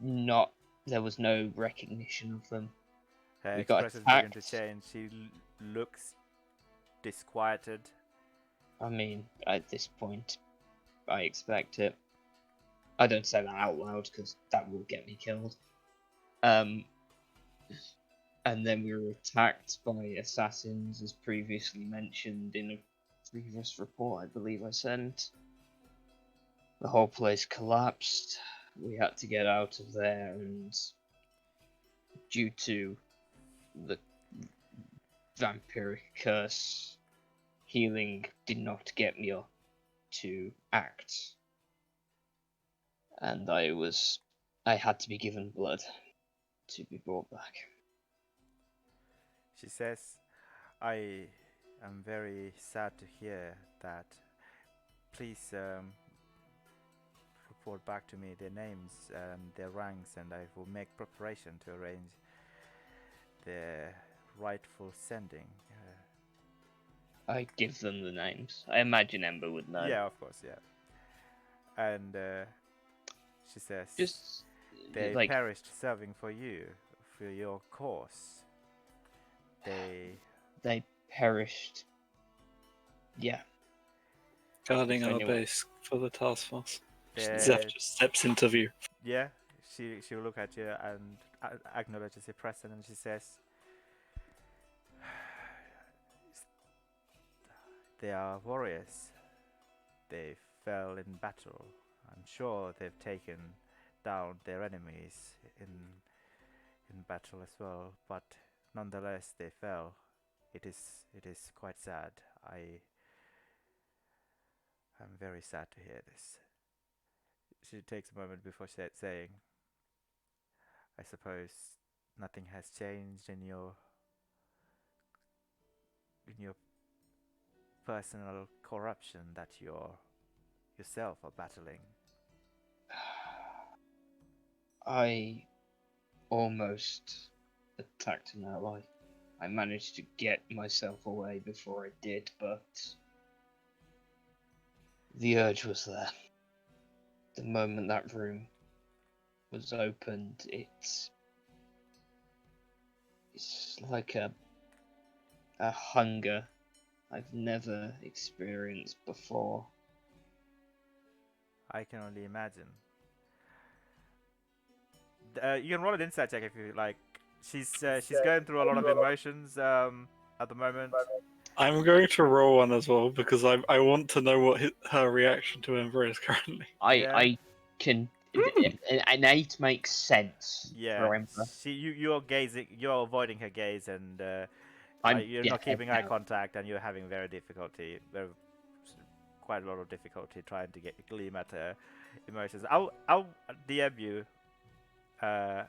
There was no recognition of them. Her We got expression begin to attacked. change. She looks disquieted. I mean, at this point, I expect it. I don't say that out loud because that will get me killed. And then we were attacked by assassins, as previously mentioned in a previous report I believe I sent. The whole place collapsed. We had to get out of there, and due to the vampiric curse, healing did not get me up to act. And I had to be given blood to be brought back. She says, "I am very sad to hear that. Please report back to me their names and their ranks, and I will make preparation to arrange their rightful sending." I give them the names. I imagine Ember would know. Yeah, of course, yeah. And she says, Just "They like perished serving for you, for your cause. they perished. Yeah. Guarding our Anyway. base for the task force. they Zeph just steps into view. Yeah, she'll look at you and acknowledges your presence, and she says, They are warriors. They fell in battle. I'm sure they've taken down their enemies in battle as well, but nonetheless they fell. It is quite sad. I'm very sad to hear this. She takes a moment before saying, I suppose nothing has changed in your personal corruption that you're yourself are battling. I almost attacked an ally. I managed to get myself away before I did, but the urge was there. The moment that room was opened, it's like a hunger I've never experienced before. I can only imagine. You can roll an insight check if you like. She's going through a lot of emotions at the moment. I'm going to roll one as well because I want to know what her reaction to Ember is currently. Yeah. I can. An 8 makes sense Yeah, for Emperor. you're avoiding her gaze, and you're not keeping eye contact, and you're having quite a lot of difficulty trying to gleam at her emotions. I'll DM you. Okay.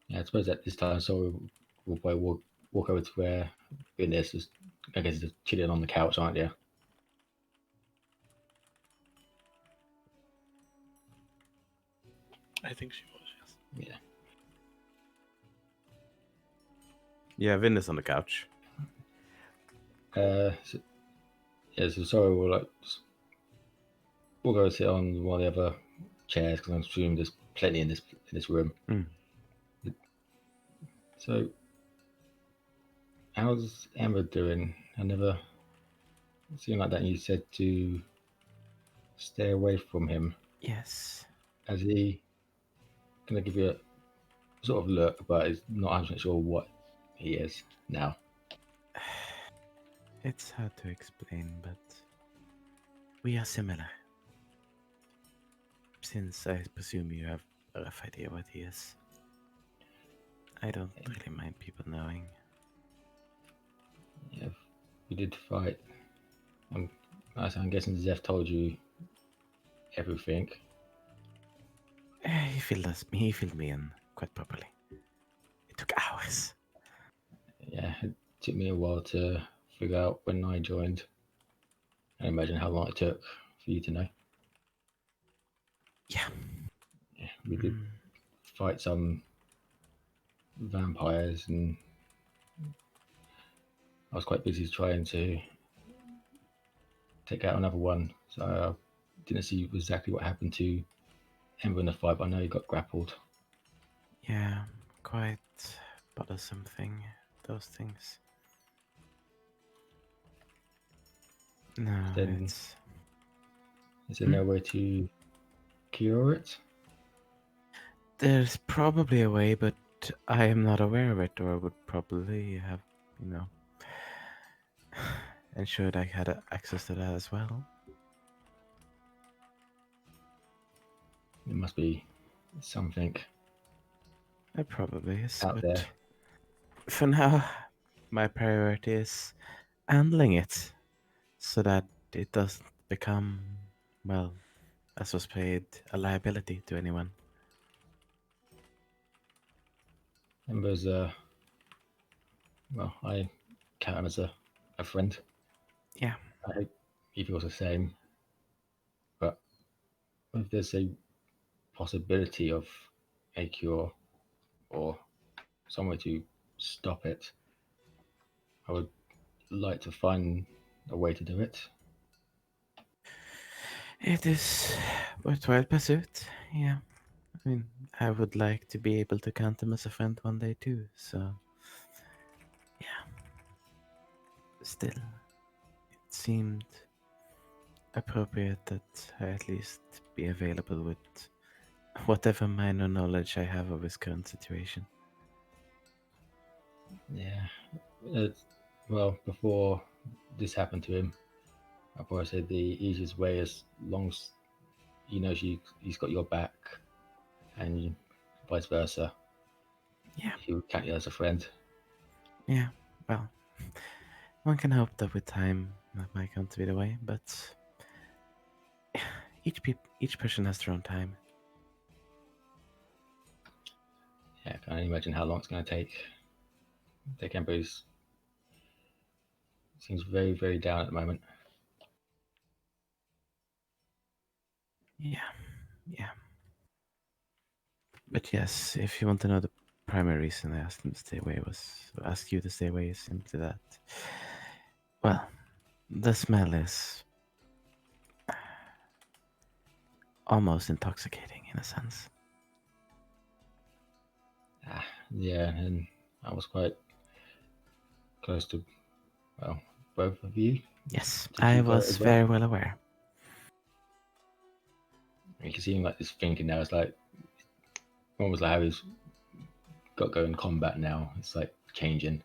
Yeah, I suppose at this time, so we'll probably walk over to where Ines is. I guess just chilling on the couch, aren't you? I think she was, yes. Yeah. Yeah, Vin is on the couch. So, yeah, so sorry, we'll go sit on one of the other chairs because I'm assuming there's plenty in this room. Mm. So, how's Emma doing? I never seen like that. You said to stay away from him. Yes. Is he gonna give you a sort of look, but he's not 100% sure what he is now? It's hard to explain, but we are similar. Since I presume you have a rough idea what he is. I don't really mind people knowing. Yeah, we did fight. I'm guessing Zeph told you everything. He filled me in quite properly. It took hours. Yeah, it took me a while to figure out when I joined. I imagine how long it took for you to know. Yeah. Yeah, we did fight some vampires, and I was quite busy trying to take out another one, so I didn't see exactly what happened to Ember in the fight, but I know he got grappled. Yeah, quite bothersome thing, those things. No, Then- it's... Is there no way to cure it? There's probably a way, but I am not aware of it, or I would probably have, ensured I had access to that as well. It must be something It probably is, out but there. for now, my priority is handling it so that it doesn't become, well, as was played, a liability to anyone. Ember's, well, I count him as a friend. Yeah. I hope he feels the same. But if there's a possibility of a cure or some way to stop it, I would like to find a way to do it. It is worthwhile pursuit, yeah. I mean, I would like to be able to count him as a friend one day too, so... Yeah. Still, it seemed appropriate that I at least be available with whatever minor knowledge I have of his current situation. Yeah. Well, before this happened to him, I probably said the easiest way, as long as he knows he's got your back, and vice versa. Yeah. He would count you as a friend. Yeah, well, one can hope that with time that might come to be the way, but each person has their own time. Yeah, I can only imagine how long it's going to take. Dick Ambrose seems very, very down at the moment. Yeah, yeah. But yes, if you want to know the primary reason I asked him to stay away ask you to stay away is simply that. Well, the smell is almost intoxicating in a sense. Yeah, and I was quite close to, well, both of you. Yes, Did I you got it was as well? very well aware. You can see him like just thinking now. It's like almost like how he's got to go in combat now. It's like changing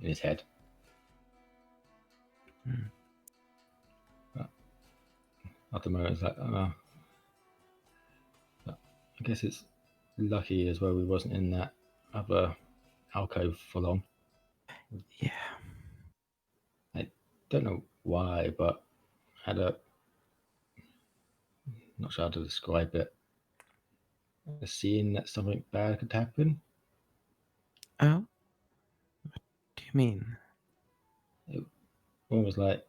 in his head. Hmm. But at the moment, it's like, but I guess it's lucky as well we wasn't in that other alcove for long. Yeah, I don't know why, but I had a, not sure how to describe it, a scene that something bad could happen. oh, what do you mean? It almost like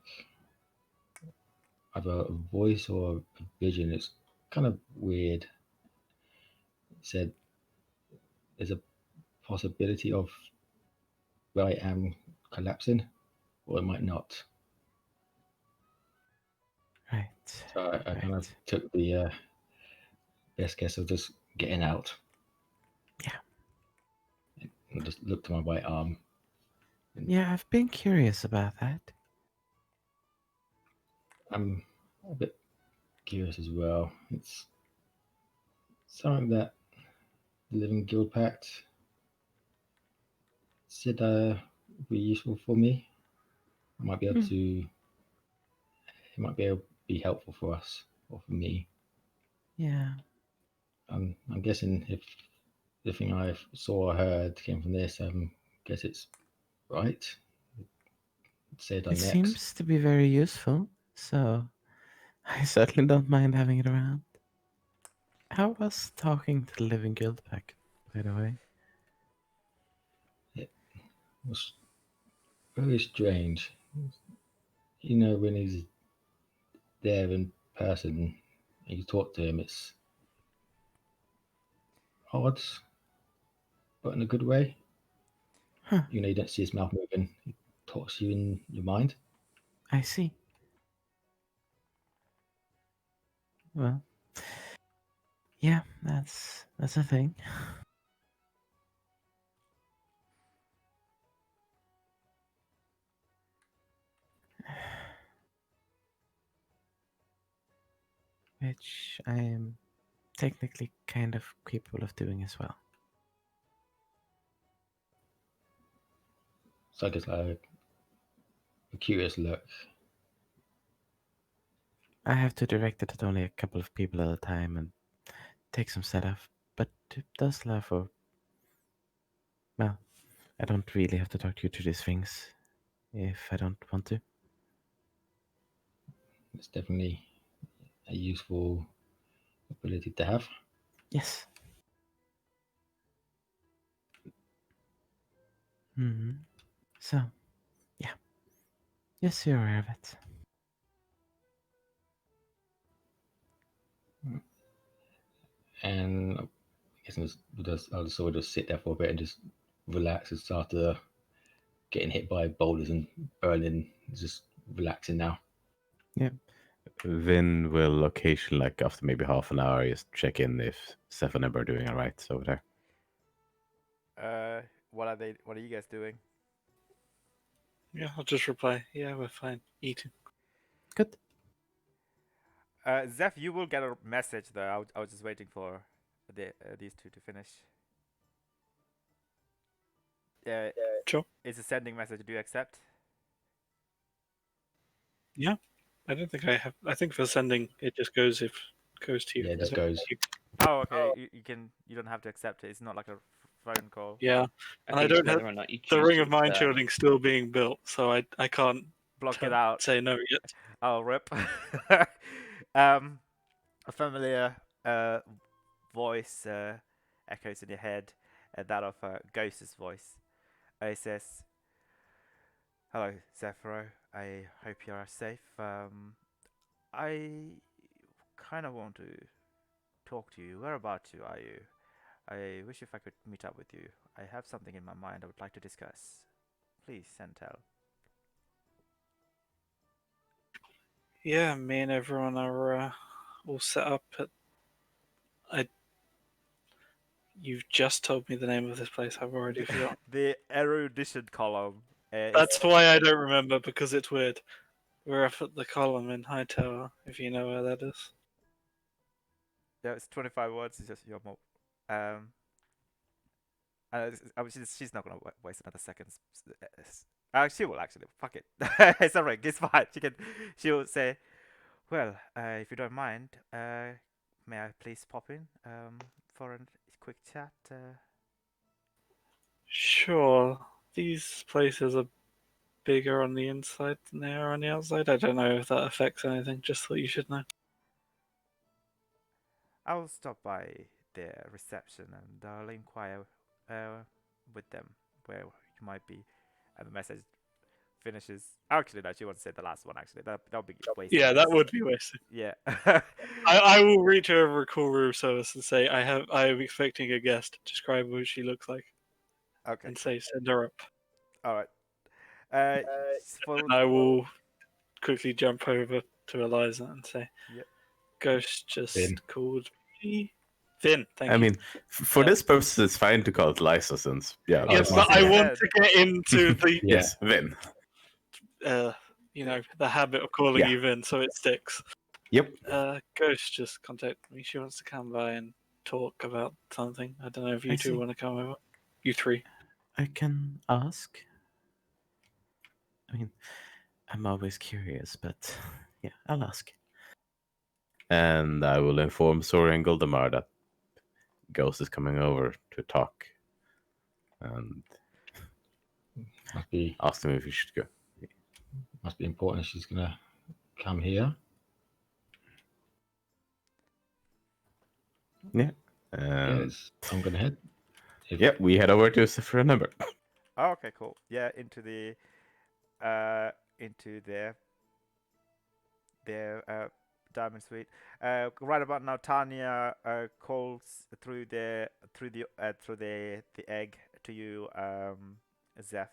either a voice or a vision. It's kind of weird. It said there's a possibility of where I am collapsing, or it might not. Right, So I kind of right. took the best guess of just getting out. Yeah. And just looked to my right arm. Yeah, I've been curious about that. I'm a bit curious as well. It's something that the Living Guild Pact said would be useful for me. I might be able Hmm. to. It might be able to be helpful for us or for me. Yeah, I'm guessing if the thing I saw or heard came from this, guess it's right. Say it done next. seems to be very useful, so I certainly don't mind having it around. How was talking to the Living Guild Pack, by the way? It was very strange. You know, when he's there in person and you talk to him, it's odd, but in a good way. Huh, You know, you don't see his mouth moving. He talks to you in your mind. I see. Well, yeah, that's a thing. Which I am technically kind of capable of doing as well. So I guess like a curious look. I have to direct it at only a couple of people at a time and take some setup, but it does allow for. Well, I don't really have to talk you through these things if I don't want to. It's definitely a useful ability to have. Yes. Hmm. So, yeah. Yes, you're aware of it. And I guess I'll just sort of just sit there for a bit and just relax and start getting hit by boulders and burning, just relaxing now. Vin will occasionally, like after maybe half an hour, just check in if Seth and Ember are doing all right over there. What are they? What are you guys doing? Yeah, I'll just reply. Yeah, we're fine. Eating. Good. Zeph, you will get a message though. I was just waiting for these two to finish. Sure. It's a sending message. Do you accept? I don't think I have. I think for sending, it just goes to you. Yeah, it just goes. Oh, okay. You don't have to accept it. It's not like a phone call. Yeah, I and I think it's don't have whether or not you the choose Ring to of Mind accept. Shielding still being built, so I can't Block it out. say no yet. Oh, rip. A familiar voice echoes in your head, that of Ghost's voice. It says, "Hello, Zephyro. I hope you are safe. I kind of want to talk to you. Whereabouts are you? I wish if I could meet up with you. I have something in my mind I would like to discuss. Please send tell." Yeah, me and everyone are all set up. You've just told me the name of this place. I've already forgotten. The erudition column. That's why I don't remember, because it's weird. We're up at the column in Hightower, if you know where that is. Yeah, it's 25 words. It's just your mo. She's not gonna waste another second. She will actually. Fuck it. It's alright. It's fine. She'll say, "Well, if you don't mind, may I please pop in for a quick chat?" Sure, these places are bigger on the inside than they are on the outside. I don't know if that affects anything, just thought you should know. I'll stop by the reception and I'll inquire with them where you might be. And the message finishes. Actually, no, she wants to say the last one. Actually, that'll be wasted. Yeah, that would be wasted. Yeah. I will reach over a call room service and say I am expecting a guest. Describe what she looks like Okay. and say send her up. All right. Uh, for, And I will quickly jump over to Eliza and say, Yep. Ghost just Finn. called me. Finn, thank I you. mean, for this purpose, it's fine to call it Lysa since, yeah. Oh, Yes, it's but fine. I Yeah. want to get into the Yeah. Yes, Vin. the habit of calling Yeah. you Vin, so it sticks. Yep. Ghost just contacted me. She wants to come by and talk about something. I don't know if you I two see. want to come over. You three. I can ask. I mean, I'm always curious, but yeah, I'll ask. And I will inform Sori and Goldemar that Ghost is coming over to talk. And ask them if we should go. Must be important. She's gonna come here. Yeah. Yes, I'm gonna head. Yeah, we head over to for a number. Oh, okay, cool. Yeah, into their diamond suite. Right about now, Tanya calls through the egg to you, Zeph.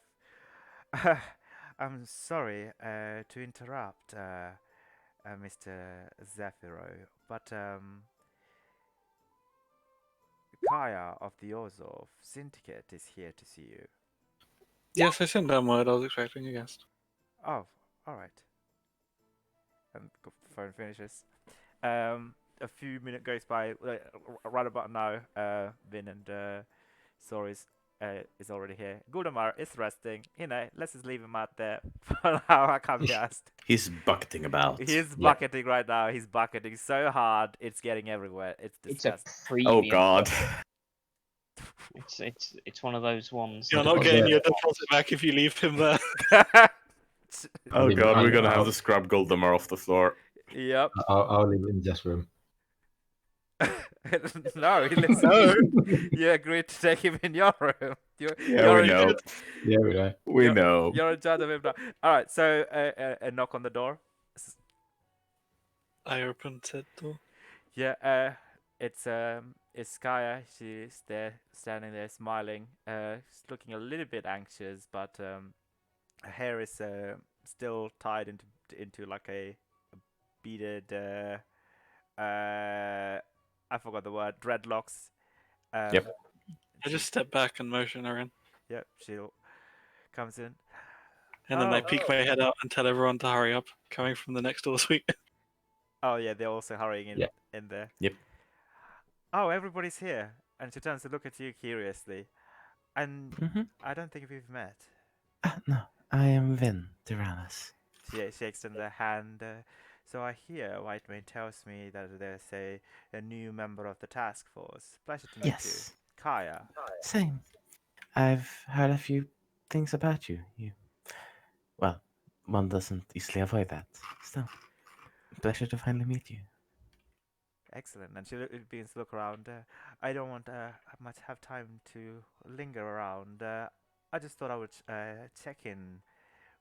I'm sorry to interrupt, Mr. Zephyro, but Kaya of the Ozov Syndicate is here to see you. Yes, I sent down word. I was expecting a guest. Oh, all right. And phone finishes. A few minutes goes by. Right about now, Vin and Soris is already here. Gudamar is resting. Let's just leave him out there for now. I can't be asked. He's bucketing about. He's bucketing right now. He's bucketing so hard it's getting everywhere. It's It's a disgusting. premium. Oh god. It's one of those ones. You're that- not getting your deposit back if you leave him there. Oh Leave it- god, we're gonna I'll- have to scrub Goldemar off the floor. Yep. I'll leave it in Jess' room. No, he lives. No. You agreed to take him in your room. Yeah, you're we in- know. Yeah, we know. We You're- know. You're in charge of him now. All right. So a knock on the door. I opened it door. Yeah. It's Kaya. She's there, standing there, smiling. She's looking a little bit anxious, but her hair is still tied into like a beaded. I forgot the word. Dreadlocks. Yep. I just step back and motion her in. Yep. She comes in. And then I Oh. peek my head out and tell everyone to hurry up, coming from the next door suite. Oh yeah, they're also hurrying in Yeah. in there. Yep. Oh, everybody's here, and she turns to look at you curiously. And Mm-hmm. I don't think we've met. No, I am Vin Tyrannus. She extends her hand. So I hear Whitemane tells me that there's a new member of the task force. Pleasure to meet Yes, you, Kaya. same. I've heard a few things about you. Well, one doesn't easily avoid that. Still, pleasure to finally meet you. Excellent. And she begins to look around. I don't want much have time to linger around. I just thought I would check in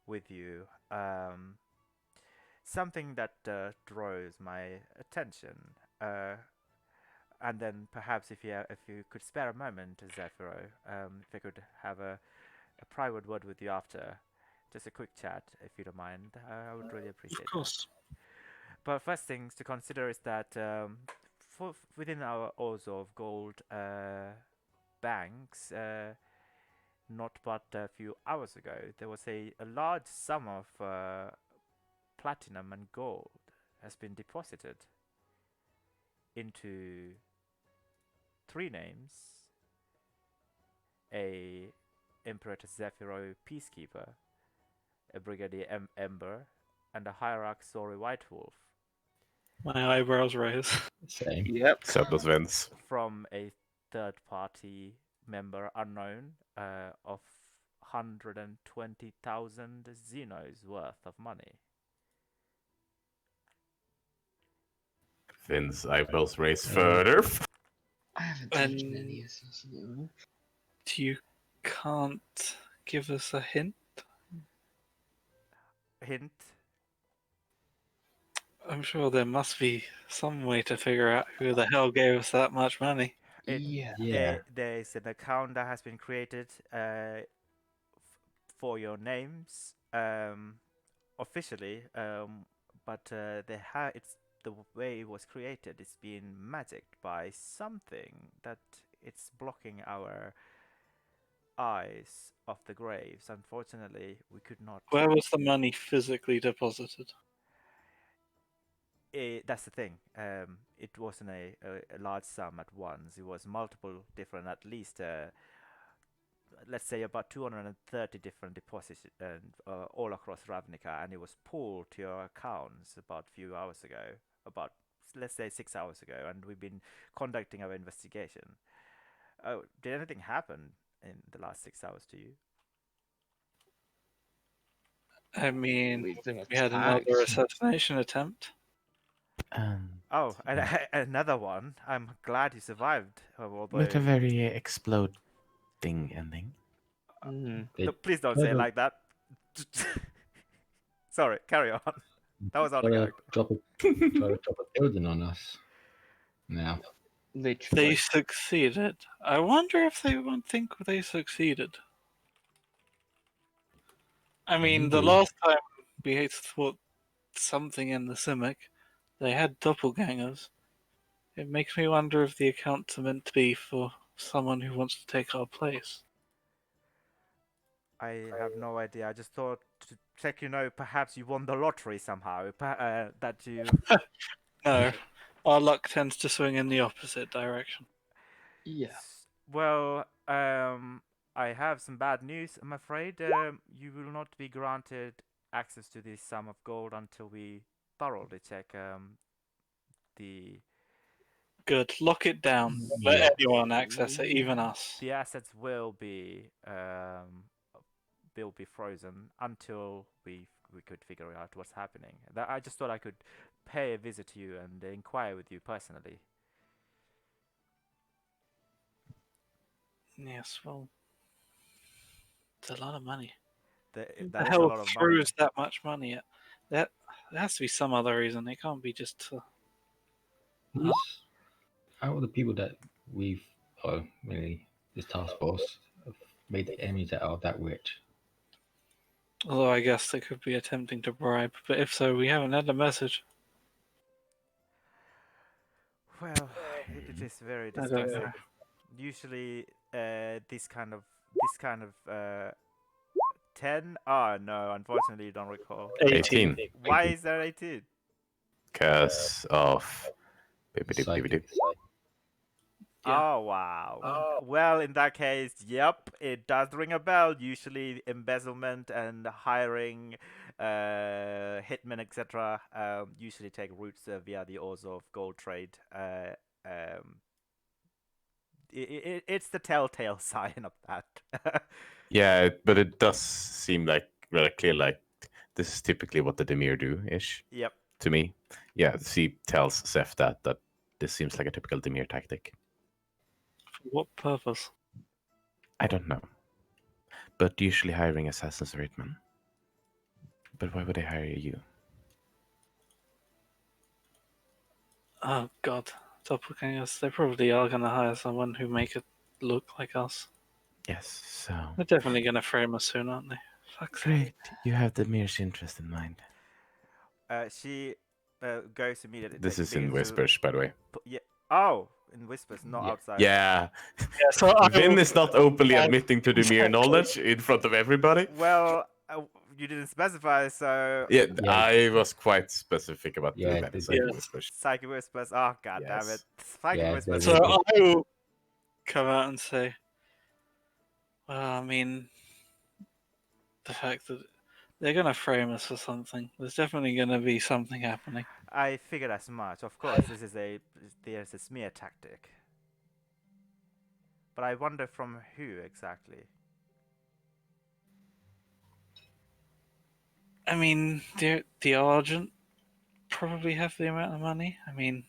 with you. Something that draws my attention. And then perhaps if you could spare a moment, Zephyro, if I could have a private word with you after, just a quick chat, if you don't mind, I would really Of appreciate that. course. But first things to consider is that within our Ozo of Gold banks, not but a few hours ago, there was a large sum of platinum and gold has been deposited into three names: a Imperator Zephyro Peacekeeper, a Brigadier Ember, and a Hierarch Sori Whitewolf, My eyebrows raise. Same. Yep. So does Vince. from a third party member unknown of 120,000 Xenos worth of money. Vince's eyebrows raise further. I haven't taken And- any of this. No. You can't give us a hint? Hint: I'm sure there must be some way to figure out who the hell gave us that much money. Yeah. Yeah. there is an account that has been created for your names officially, but it's the way it was created is being magicked by something that it's blocking our eyes of the graves. Unfortunately, we could not. Where was the money physically deposited? That's the thing. It wasn't a large sum at once. It was multiple different, at least, let's say about 230 different deposits all across Ravnica, and it was pulled to your accounts about a few hours ago, about let's say 6 hours ago, and we've been conducting our investigation. Oh, did anything happen in the last 6 hours to you? I mean, We've been we had attacked. another assassination attempt. Oh, another one. I'm glad you survived. Although, With a very exploding ending. Mm. They Please don't say it like that. Sorry, carry on. That was out of try to character. drop a building on us. Now, Literally. They succeeded. I wonder if they won't think they succeeded. I mean, the Maybe. last time we thought something in the Simic, they had doppelgangers. It makes me wonder if the accounts are meant to be for someone who wants to take our place. I have no idea. I just thought to check, perhaps you won the lottery somehow. That you. No, our luck tends to swing in the opposite direction. Yeah. Well, I have some bad news. I'm afraid you will not be granted access to this sum of gold until we thoroughly check the Good, lock it down. Yeah. Let anyone access it, even us. the assets will be frozen until we could figure out what's happening. I just thought I could pay a visit to you and inquire with you personally. Yes, well, it's a lot of money. That Who is the a hell lot of money. throws that much money at? There has to be some other reason. It can't be just Us, out of the people that we've, really, this task force have made the enemies that are that rich. Although I guess they could be attempting to bribe, but if so, we haven't had a message. Well, it is very I don't distressing. know. Usually, this kind of 10. Oh no, unfortunately, you don't recall. 18. 18. Why is there 18? because of. Bibbidi Psychic bibbidi. insight. Yeah. Oh wow. Well, in that case, yep, it does ring a bell. Usually, embezzlement and hiring, hitmen, etc. Usually take routes via the Azov gold trade. Um, it's the telltale sign of that. Yeah, but it does seem like really clear. Like this is typically what the Demir do ish Yep. to me. Yeah, she tells Seth that this seems like a typical Demir tactic. For what purpose? I don't know. But usually hiring assassins or hitmen. But why would they hire you? Oh God, doppelgangers. They probably are going to hire someone who make it look like us. Yes, so. They're definitely going to frame us soon, aren't they? Fuck's sake. Great, you have the Demir's interest in mind. She goes immediately. This is begins in to whispers, by the way. Yeah. Oh, in whispers, not Yeah. outside. Yeah, Yeah, so I Vin will- is not openly Yeah, admitting to Demir exactly. knowledge in front of everybody. Well, you didn't specify, so Yeah, Yeah. I was quite specific about Yeah, that. this- Yes. Whispers. Psychic whispers. Oh god damn it! Yes. Psychic Yeah, whispers. there's So a- I will come out and say, well, I mean, the fact that they're going to frame us for something. There's definitely going to be something happening. I figured as much. Of course, there's a smear tactic. But I wonder from who exactly. I mean, the Argent probably have the amount of money. I mean,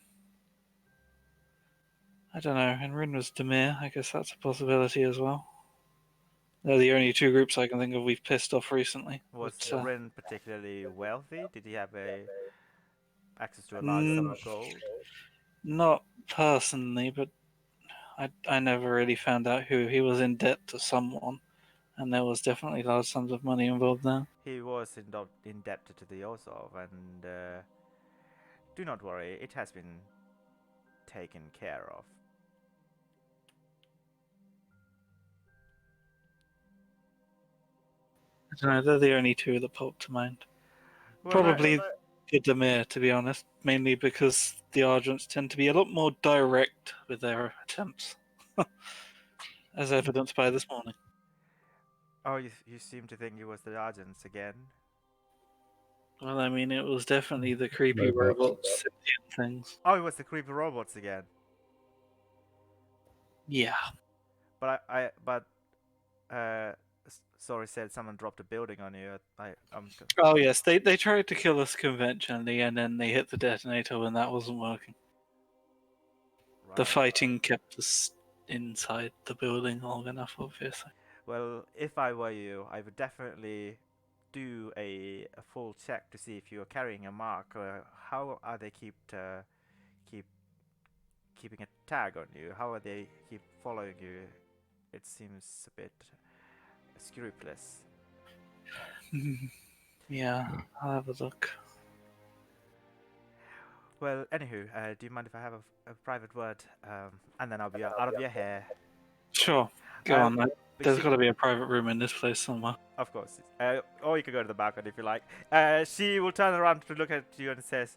I don't know. And Rin was Demir. I guess that's a possibility as well. They're the only two groups I can think of we've pissed off recently. Was But, Rin particularly wealthy? Did he have access to a large sum of gold? not personally, but I never really found out who. He was in debt to someone, and there was definitely large sums of money involved there. He was indebted to the Ozov, and do not worry, it has been taken care of. I don't know. They're the only two that pop to mind. Well, Probably the Demir, to be honest, mainly because the Argents tend to be a lot more direct with their attempts, as evidenced by this morning. Oh, you seem to think it was the Argents again. Well, I mean, it was definitely the creepy Robots. robot sentient things. Oh, it was the creepy robots again. Yeah. But sorry, said someone dropped a building on you. Oh yes, they tried to kill us conventionally, and then they hit the detonator when that wasn't working. The Right. fighting kept us inside the building long enough, obviously. Well, if I were you, I would definitely do a full check to see if you are carrying a mark. How are they keeping a tag on you? How are they keep following you? It seems a bit scrupulous. Yeah, I'll have a look. Well, anywho, do you mind if I have a private word? And then I'll be out of your hair. Sure, go Um, on. But There's she- got to be a private room in this place somewhere. Of course. Or you can go to the balcony if you like. She will turn around to look at you and says,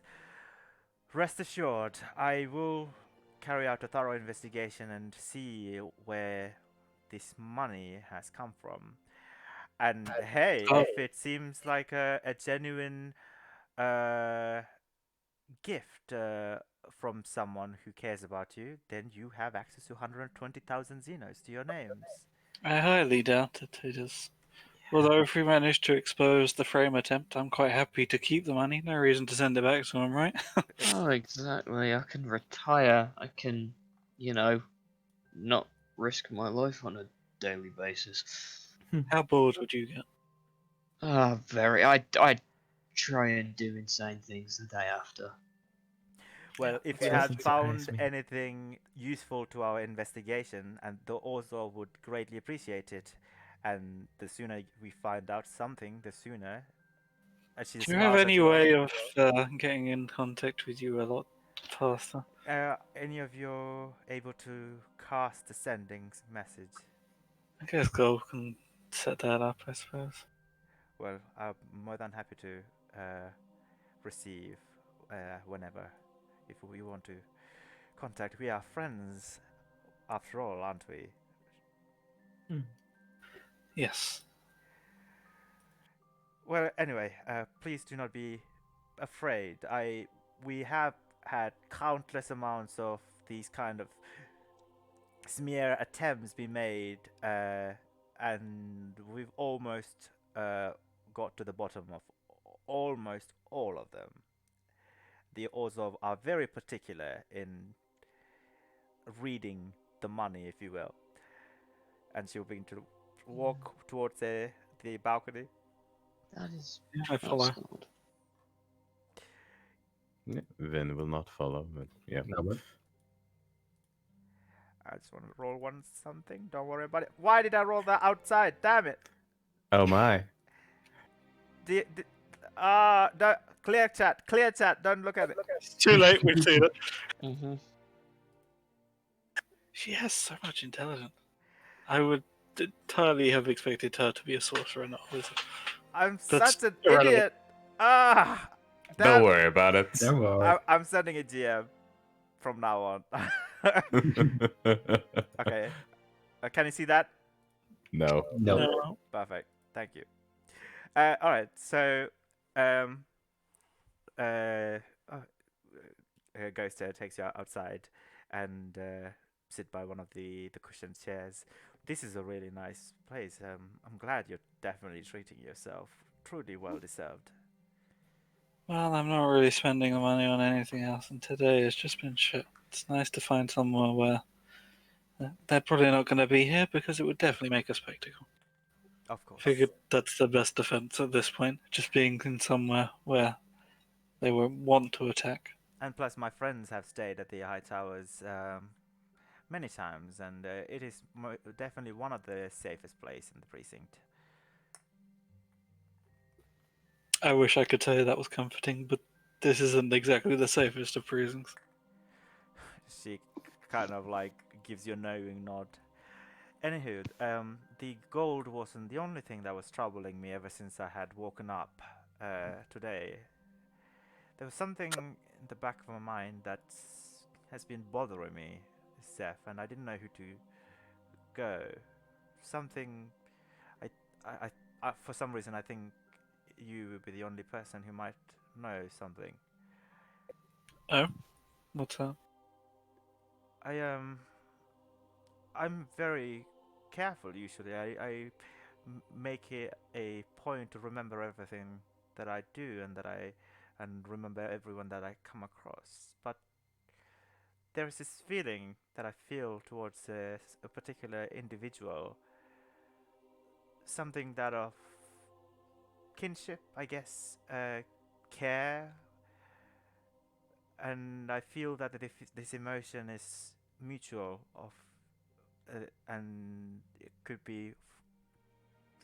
"Rest assured, I will carry out a thorough investigation and see where this money has come from. And hey, Oh. if it seems like a genuine gift from someone who cares about you, then you have access to 120,000 Xenos to your names." I highly doubt it. It is. Although if we manage to expose the frame attempt, I'm quite happy to keep the money. No reason to send it back to him, right? Oh, exactly. I can retire. I can, not risk my life on a daily basis. How bored would you get? Ah, very. I try and do insane things the day after. Well, if you That had doesn't surprise found me. anything useful to our investigation, and the author would greatly appreciate it, and the sooner we find out something, the sooner. And she Do you have smiles at any you. way of getting in contact with you a lot faster? Any of you able to cast the sending message? I guess Gold can set that up, I suppose. Well, I'm more than happy to receive whenever, if we want to contact. We are friends, after all, aren't we? Yes. Well, anyway, please do not be afraid. We have had countless amounts of these kind of smear attempts be made, and we've almost got to the bottom of almost all of them. The Orzov are very particular in reading the money, if you will. And she'll begin to walk towards the balcony. That is Yeah, I follow. that's odd. Yeah, Vin will not follow, but yeah. No, but I just want to roll one something. Don't worry about it. Why did I roll that outside? Damn it! Oh my. Clear chat. Clear chat. Don't look at it. It's too late. We've seen it. Mm-hmm. She has so much intelligence. I would entirely have expected her to be a sorcerer, not a wizard. I'm That's such an irrelevant. idiot. Ah, Don't worry about it. don't worry. I'm sending a GM from now on. Okay. Can you see that? No. No. No. Perfect. Thank you. All right. So, Ghost takes you outside and sit by one of the cushioned chairs. This is a really nice place. I'm glad you're definitely treating yourself truly well deserved. Well, I'm not really spending the money on anything else, and today has just been shit. It's nice to find somewhere where they're probably not going to be here because it would definitely make a spectacle. Of course. Figured that's the best defense at this point, just being in somewhere where they won't want to attack. And plus, my friends have stayed at the High Towers many times, and it is definitely one of the safest places in the precinct. I wish I could tell you that was comforting, but this isn't exactly the safest of prisons. She kind of like gives you a knowing nod. Anywho, the gold wasn't the only thing that was troubling me ever since I had woken up today. There was something in the back of my mind that has been bothering me, Seth, and I didn't know who to go. Something, for some reason, I think you would be the only person who might know something. Oh? What's that? I'm very careful usually. I make it a point to remember everything that I do and remember everyone that I come across. But there is this feeling that I feel towards a particular individual. Something that of kinship, I guess, care, and I feel that this emotion is mutual and it could be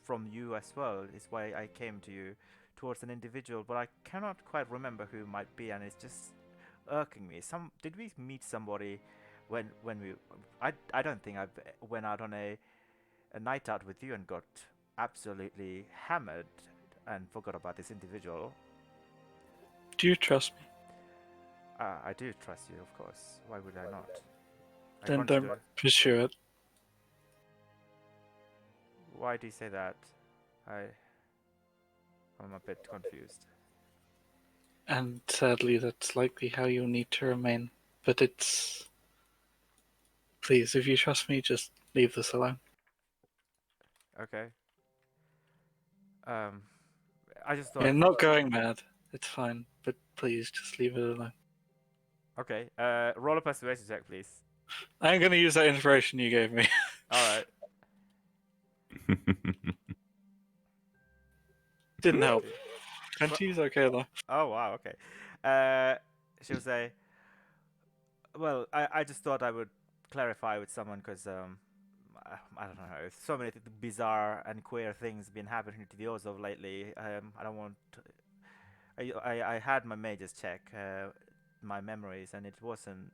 from you as well. Is why I came to you towards an individual, but I cannot quite remember who it might be, and it's just irking me. Did we meet somebody when we? I don't think I went out on a night out with you and got absolutely hammered and forgot about this individual. Do you trust me? I do trust you, of course. Why would I not? I Then don't consider- pursue it. Why do you say that? I'm a bit confused. And sadly, that's likely how you'll need to remain. But it's. Please, if you trust me, just leave this alone. Okay. I just thought. You're not going mad. It's fine. But please, just leave it alone. Okay. Roll a persuasion check, please. I'm going to use that inspiration you gave me. All right. Didn't help. 20's okay though. Oh wow. Okay. She'll say. Well, I just thought I would clarify with someone because I don't know. So many bizarre and queer things been happening to the Ozov lately. I don't want. I had my majors check my memories, and it wasn't.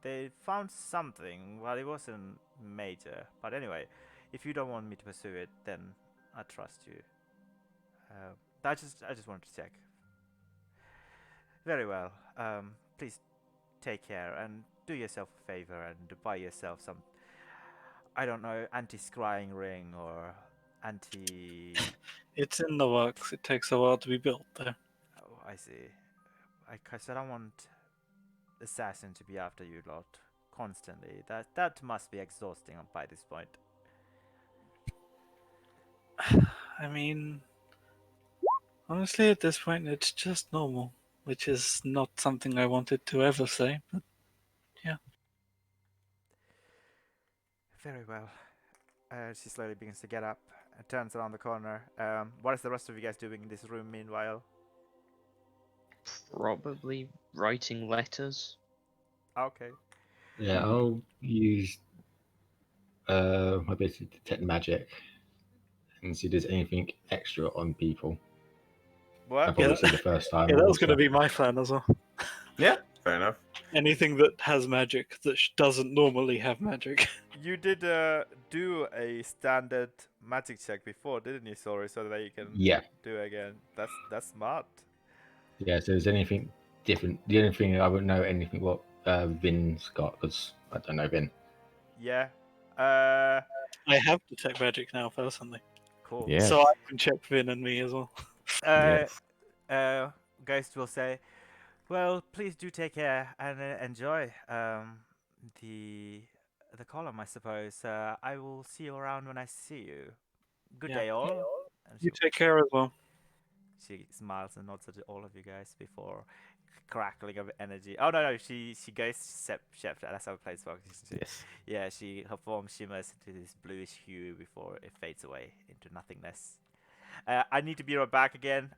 They found something, well, it wasn't major. But anyway, if you don't want me to pursue it, then I trust you. I just wanted to check. Very well. Please take care and do yourself a favor and buy yourself some, I don't know, anti-scrying ring or anti. It's in the works. It takes a while to be built, though. Oh, I see. Cause I don't want assassin to be after you lot constantly. That must be exhausting by this point. I mean, honestly, at this point, it's just normal, which is not something I wanted to ever say. But Very well. She slowly begins to get up and turns around the corner. What is the rest of you guys doing in this room meanwhile? Probably writing letters. Okay. Yeah, I'll use my ability to detect magic and see if there's anything extra on people. What? I'll probably Yeah. see the first time. yeah, that was also. going to be my plan as well. Yeah, fair enough. Anything that has magic that doesn't normally have magic. You did do a standard magic check before, didn't you? Sorry, so that you can Yeah, do it again. That's smart. yeah. So, is there anything different? The only thing I wouldn't know anything what Vin's got because I don't know Vin. Yeah. I have detect magic now, personally. Cool. Yes. So I can check Vin and me as well. Yes. Ghost will say, "Well, please do take care and enjoy the column, I suppose. I will see you around when I see you. Good Yeah. day, all." And You take care as well. she smiles and nods at all of you guys before crackling of energy. Oh no, she goes chef. That's how it plays for. Yes. Yeah, her form shimmers into this bluish hue before it fades away into nothingness. I need to be right back again.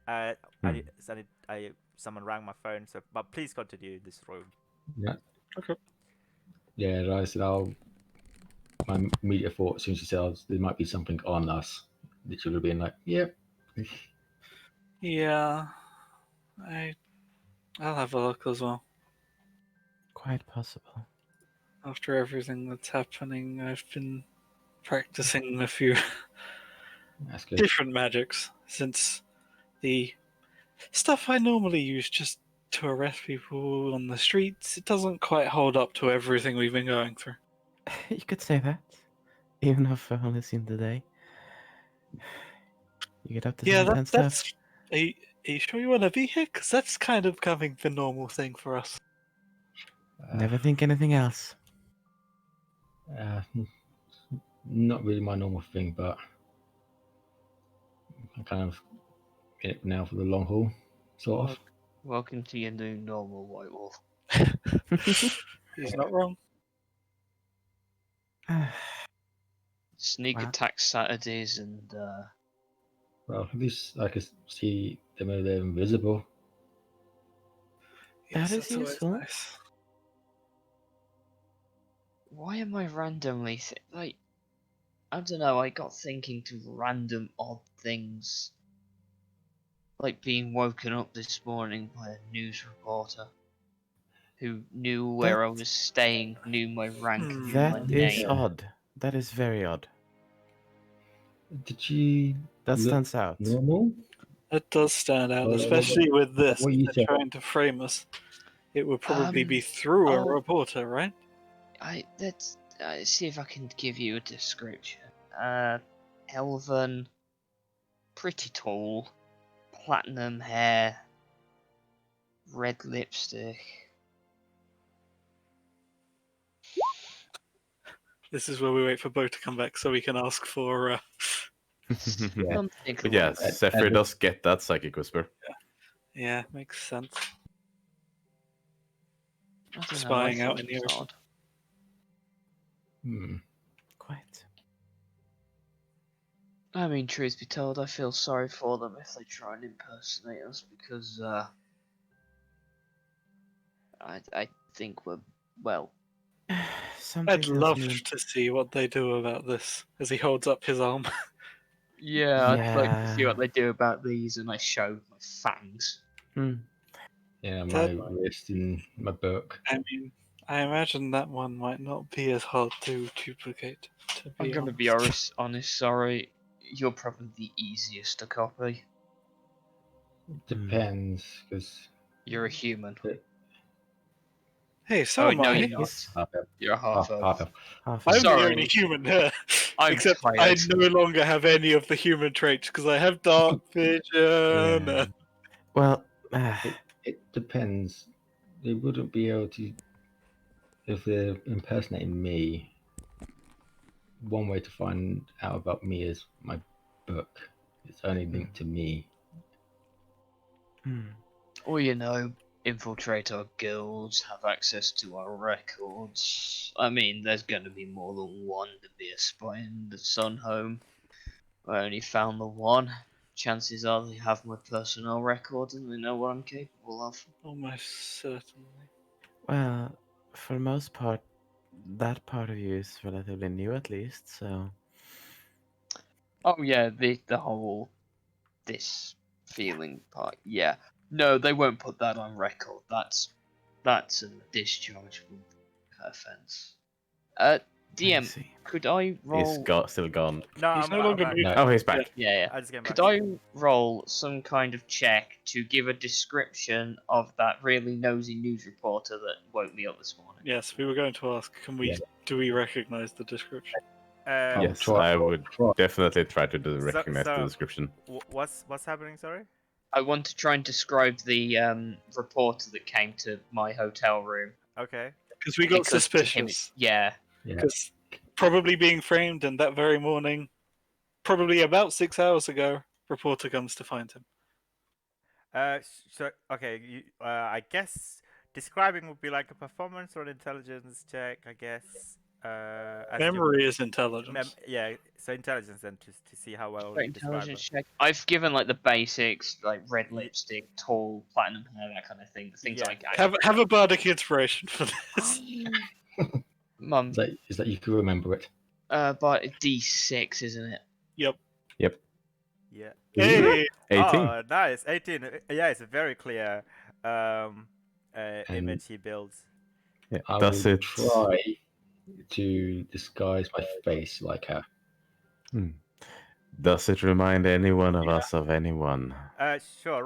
Someone rang my phone, so but please continue this room. Yeah. Okay. Yeah, like I said, my immediate thought as soon as she says there might be something on us, that she would have been like, "Yep." Yeah. I'll have a look as well. Quite possible. After everything that's happening, I've been practicing a few That's good. different magics since the stuff I normally use just to arrest people on the streets, it doesn't quite hold up to everything we've been going through. You could say that, even if I've only seen the day. You get up to some intense stuff. That's. Are you sure you want to be here? Because that's kind of becoming the normal thing for us. Never think anything else. Not really my normal thing, but I'm kind of in it now for the long haul, sort of. Welcome to your new normal, White Wolf. He's not wrong. Sneak Wow. attack Saturdays and Well, at least I could see them when they're invisible. That is that's always useful. nice. why am I randomly like I don't know, I got thinking to random odd things. Like being woken up this morning by a news reporter who knew where I That- was staying, knew my rank, knew That my is name. odd. That is very odd. Did she That look stands out. normal? That does stand out, Well, especially with this. what you They're said. trying to frame us. It would probably be Um, through a oh. reporter, right? Let's see if I can give you a description. Elven, pretty tall, platinum hair, red lipstick. This is where we wait for Bo to come back so we can ask for. Yeah. Something But yeah, along that. Zephyr does get that psychic whisper. Yeah, makes sense. I don't know, Spying I out thought in it was the ocean. odd. Quite. I mean, truth be told, I feel sorry for them if they try and impersonate us because I think we're well. Something I'd tells love me. to see what they do about this as he holds up his arm. Yeah, I'd like to see Yeah. what they do about these, and I show my fangs. Yeah, my That- wrist in my book. I mean, I imagine that one might not be as hard to duplicate. I'm gonna be honest. Sorry, you're probably the easiest to copy. Depends, because You're a human. Hey, so Oh am no, I. you're not. He's Half elf. You're a half elf. Half elf. half I'm elf. the Sorry. only human here. I'm Except I tired. no longer have any of the human traits because I have dark vision. Yeah. Well, It depends. They wouldn't be able to if they're impersonating me. One way to find out about me is my book. It's only linked to me. hmm. Or infiltrate our guilds, have access to our records. I mean, there's going to be more than one to be a spy in the Sun home. I only found the one. Chances are they have my personnel records and they know what I'm capable of. Almost certainly. Well, for the most part, that part of you is relatively new, at least. So Oh yeah, the whole this feeling part. Yeah, no, they won't put that on record. That's a dischargeable offense. I DM, see. could I He's roll? still gone. No, He's I'm, no I'm longer back. muted. Oh, he's back. Yeah. I just came back. Could I roll some kind of check to give a description of that really nosy news reporter that woke me up this morning? Yes, we were going to ask. Do we recognize the description? Uh, Yes, try- I would try. definitely try to So- recognize the so- description. what's happening? Sorry. I want to try and describe the reporter that came to my hotel room. Okay. Because we got Because to him suspicious. yeah. Because probably being framed, and that very morning, probably about 6 hours ago, reporter comes to find him. So okay, I guess describing would be like a performance or an intelligence check. I guess. As you- Memory is intelligence. yeah. So intelligence then to see how well Great you describe intelligence it. check. I've given like the basics, like red lipstick, tall, platinum hair, that kind of thing. The things Yeah. I Have a bardic inspiration for this. Mum, Is that you can remember it? but D6, isn't it? Yep. Yeah. Hey, 18. Oh, nice. 18. Yeah, it's a very clear image he builds. Yeah. I Does will it? try to disguise my face like her. Does it remind any one of us of anyone? Sure.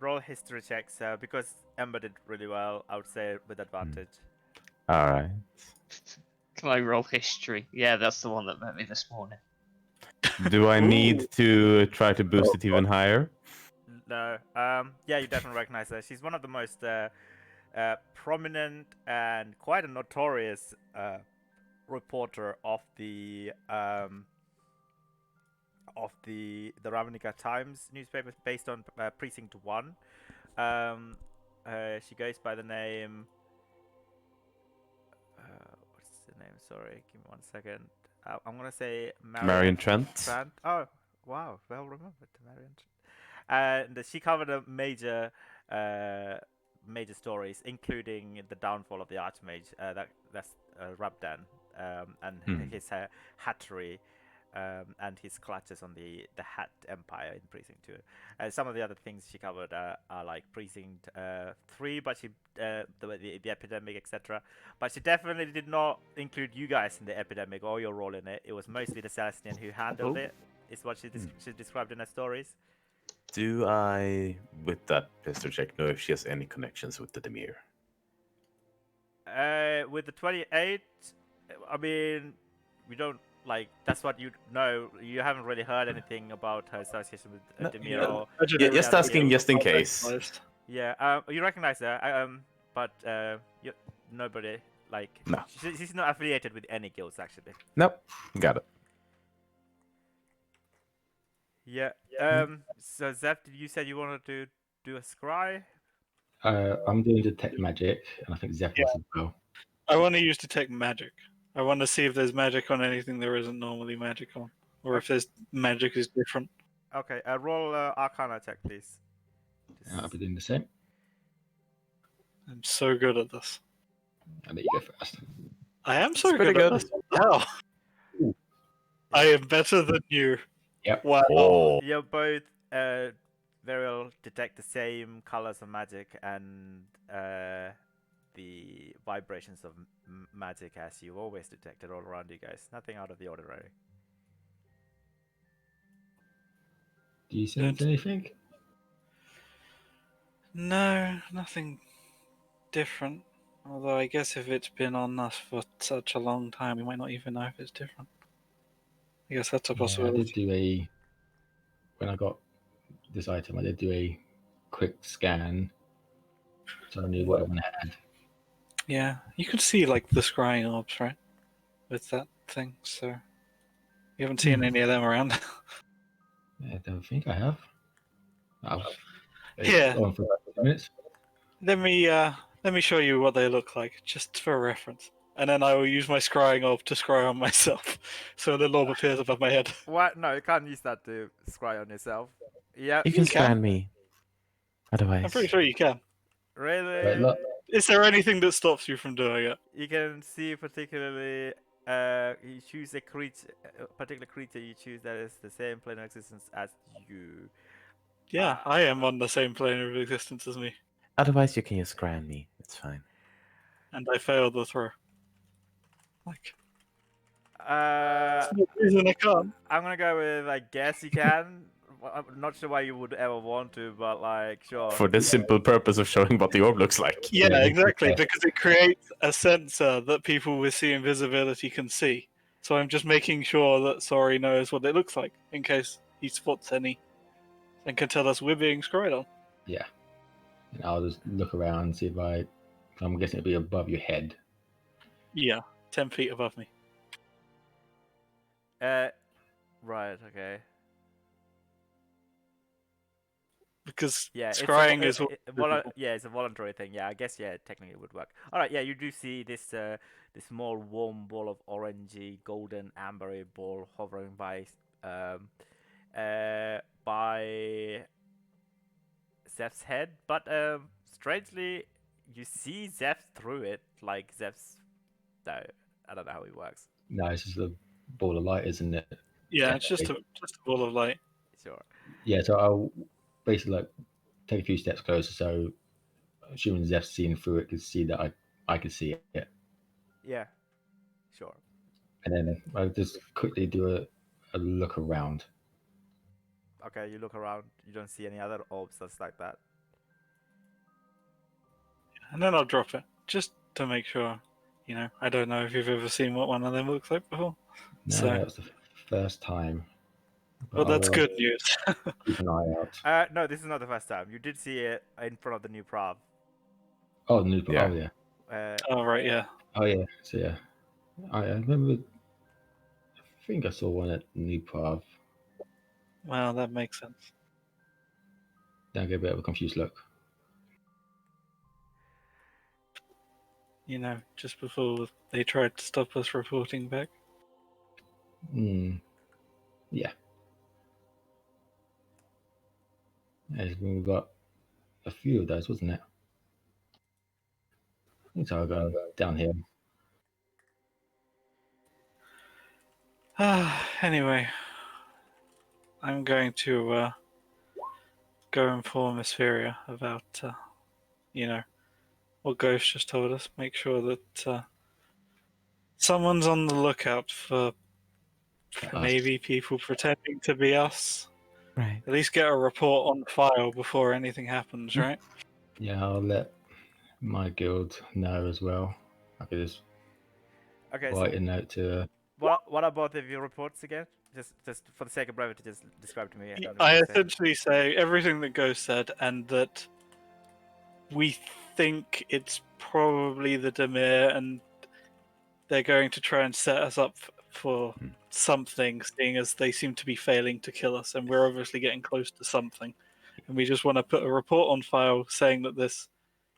Roll history checks because Ember did really well. I would say with advantage. All right. Can I roll history? Yeah, that's the one that met me this morning. Do I Ooh. need to try to boost it even higher? No. Yeah, you definitely recognize her. She's one of the most prominent and quite a notorious reporter of the Ravnica Times newspaper based on Precinct 1. She goes by the name. What's the name? Sorry, give me 1 second. I'm gonna say Marion Trent? Oh, wow, well remembered, Marion. And she covered a major stories, including the downfall of the Archmage. That's Rabdan, and his hattery. And his clutches on the Hat Empire in Precinct 2. Some of the other things she covered are like Precinct 3, but the epidemic, etc. But she definitely did not include you guys in the epidemic or your role in it. It was mostly the Celestian who handled it. Is what she described in her stories. Do I, with that pistol check, know if she has any connections with the Demir? With the 28, I mean, we don't. Like, that's what you know. You haven't really heard anything about her association with Demir or... Just asking, just in case. Yeah, you recognize her, but nobody, like... No. She's not affiliated with any guilds, actually. Nope. Got it. Yeah, so Zeph, you said you wanted to do a scry? I'm doing detect magic, and I think Zeph wants as well. I want to use detect magic. I want to see if there's magic on anything there isn't normally magic on, or if there's magic is different. Okay, roll Arcana check, please. I'll be doing the same. I'm so good at this. I'll let you go first. I am so It's pretty good at good. this. Wow. I am better than you. Yep. Wow. Oh. You both very well detect the same colors of magic and the vibrations of magic as you always detected all around you guys. Nothing out of the ordinary. Do you sense anything? No, nothing different. Although I guess if it's been on us for such a long time, we might not even know if it's different. I guess that's a Yeah, I possibility. did do when I got this item, I did do a quick scan, so I knew what everyone had. Yeah, you can see like the scrying orbs, right? With that thing, so you haven't seen any of them around. I don't think I have. It's Here. on for about 50 minutes. Let me show you what they look like, just for reference. And then I will use my scrying orb to scry on myself, so the orb appears above my head. What? No, you can't use that to scry on yourself. Yeah, You can can. scry me. Otherwise, I'm pretty sure you can. really. Look, Is there anything that stops you from doing it? You can see particularly. You choose a creature, a particular creature you choose that is the same plane of existence as you. Yeah, I am on the same plane of existence as me, otherwise you can just scry on me. It's fine. and I failed the throw. Like, Uh, there's no reason I can't. I'm gonna go with I guess you can. I'm not sure why you would ever want to, but like, sure. For the simple purpose of showing what the orb looks like. Yeah, exactly, because it creates a sensor that people with see invisibility can see. So I'm just making sure that Sori knows what it looks like, in case he spots any, and can tell us we're being scryed on. yeah. And I'll just look around and see if I'm guessing it'd be above your head. Yeah, 10 feet above me. Right, okay. Because Yeah, scrying is yeah, it's a voluntary thing. Yeah, I guess technically it would work. All right, yeah, you do see this this small warm ball of orangey, golden, ambery ball hovering by Zeph's head, but strangely, you see Zeph through it. Like Zeph's, no, I don't know how he works. No, it's just a ball of light, isn't it? Yeah, it's just a ball of light. Sure. Yeah, so I'll basically like take a few steps closer, so assuming Zeph's seeing through it, could see that I could see it, Yeah. Sure. and then I'll just quickly do a look around. Okay, you look around. You don't see any other orbs that's like that. And then I'll drop it, just to make sure. You know, I don't know if you've ever seen what one of them looks like before. No, So- that was the first time. Well, that's I'll, good news. Keep an eye out. No, this is not the first time. You did see it in front of the new Prav. Oh, the new. Yeah. Oh, yeah. Oh, right, yeah. Oh, yeah. So yeah, I remember. I think I saw one at New Prav. Well, that makes sense. Then I get a bit of a confused look. You know, just before they tried to stop us reporting back. Yeah. As we've got a few of those, wasn't it? I think so. I'll go down here. Anyway, I'm going to go inform Aspheria about, you know, what Ghost just told us. Make sure that someone's on the lookout for maybe people pretending to be us. Right. At least get a report on file before anything happens, right? Yeah, I'll let my guild know as well. I could just Okay, write so a note to. what are both of your reports again? Just for the sake of brevity, just describe to me. don't know I what you're saying. essentially say everything that Ghost said, and that we think it's probably the Demir, and they're going to try and set us up for something, seeing as they seem to be failing to kill us, and we're obviously getting close to something. And we just want to put a report on file saying that this,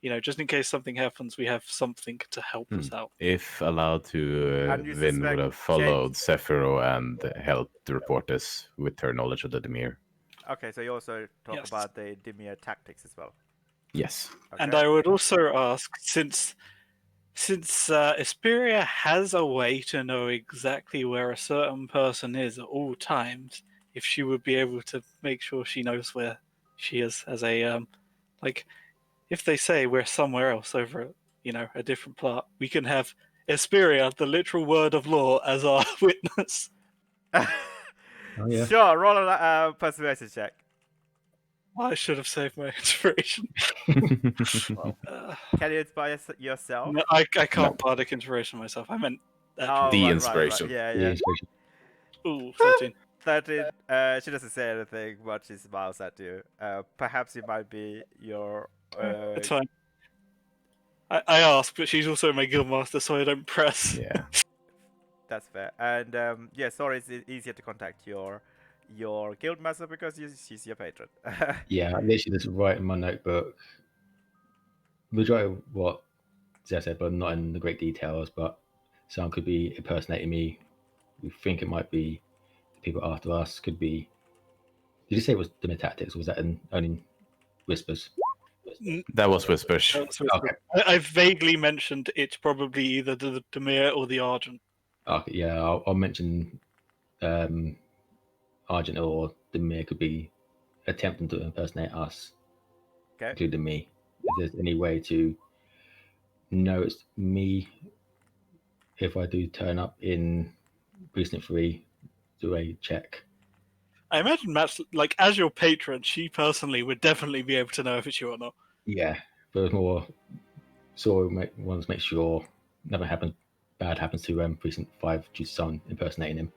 you know, just in case something happens, we have something to help us out. If allowed to, And you Vin would suspect have followed Sephiroth and helped report this with her knowledge of the Demir. Okay, so you also talk Yes. about the Dimir tactics as well. Yes. Okay. And I would also ask, since Esperia has a way to know exactly where a certain person is at all times, if she would be able to make sure she knows where she is as a like, if they say we're somewhere else over, you know, a different plot, we can have Esperia, the literal word of law, as our witness. Oh, yeah. Sure, roll a persuasion check. I should have saved my inspiration. Well, Uh, can you inspire yourself? no, I can't bardic inspiration myself. I meant Oh, actual. The right, inspiration. Right. Yeah, The yeah. inspiration. Ooh, 13. 13. She doesn't say anything, but she smiles at you. Perhaps it might be your. It's fine. I ask, but she's also my guildmaster, so I don't press. Yeah. That's fair. And yeah, sorry, it's easier to contact your guildmaster because she's your patron. Yeah, I literally just write in my notebook majority of what Zeth said, but not in the great details. But someone could be impersonating me. We think it might be the people after us. Could be. Did you say it was the tactics? Or was that only whispers? That was whispers. Okay. I vaguely mentioned it's probably either the Demir or the Argent. Okay. Yeah, I'll mention Argent or Demir could be attempting to impersonate us, Okay. including me. If there's any way to know it's me if I do turn up in Precinct 3, do a check. I imagine Matt's, like, as your patron, she personally would definitely be able to know if it's you or not. Yeah, but it's more so wants to make sure nothing bad happens to Precinct 5 due to someone impersonating him.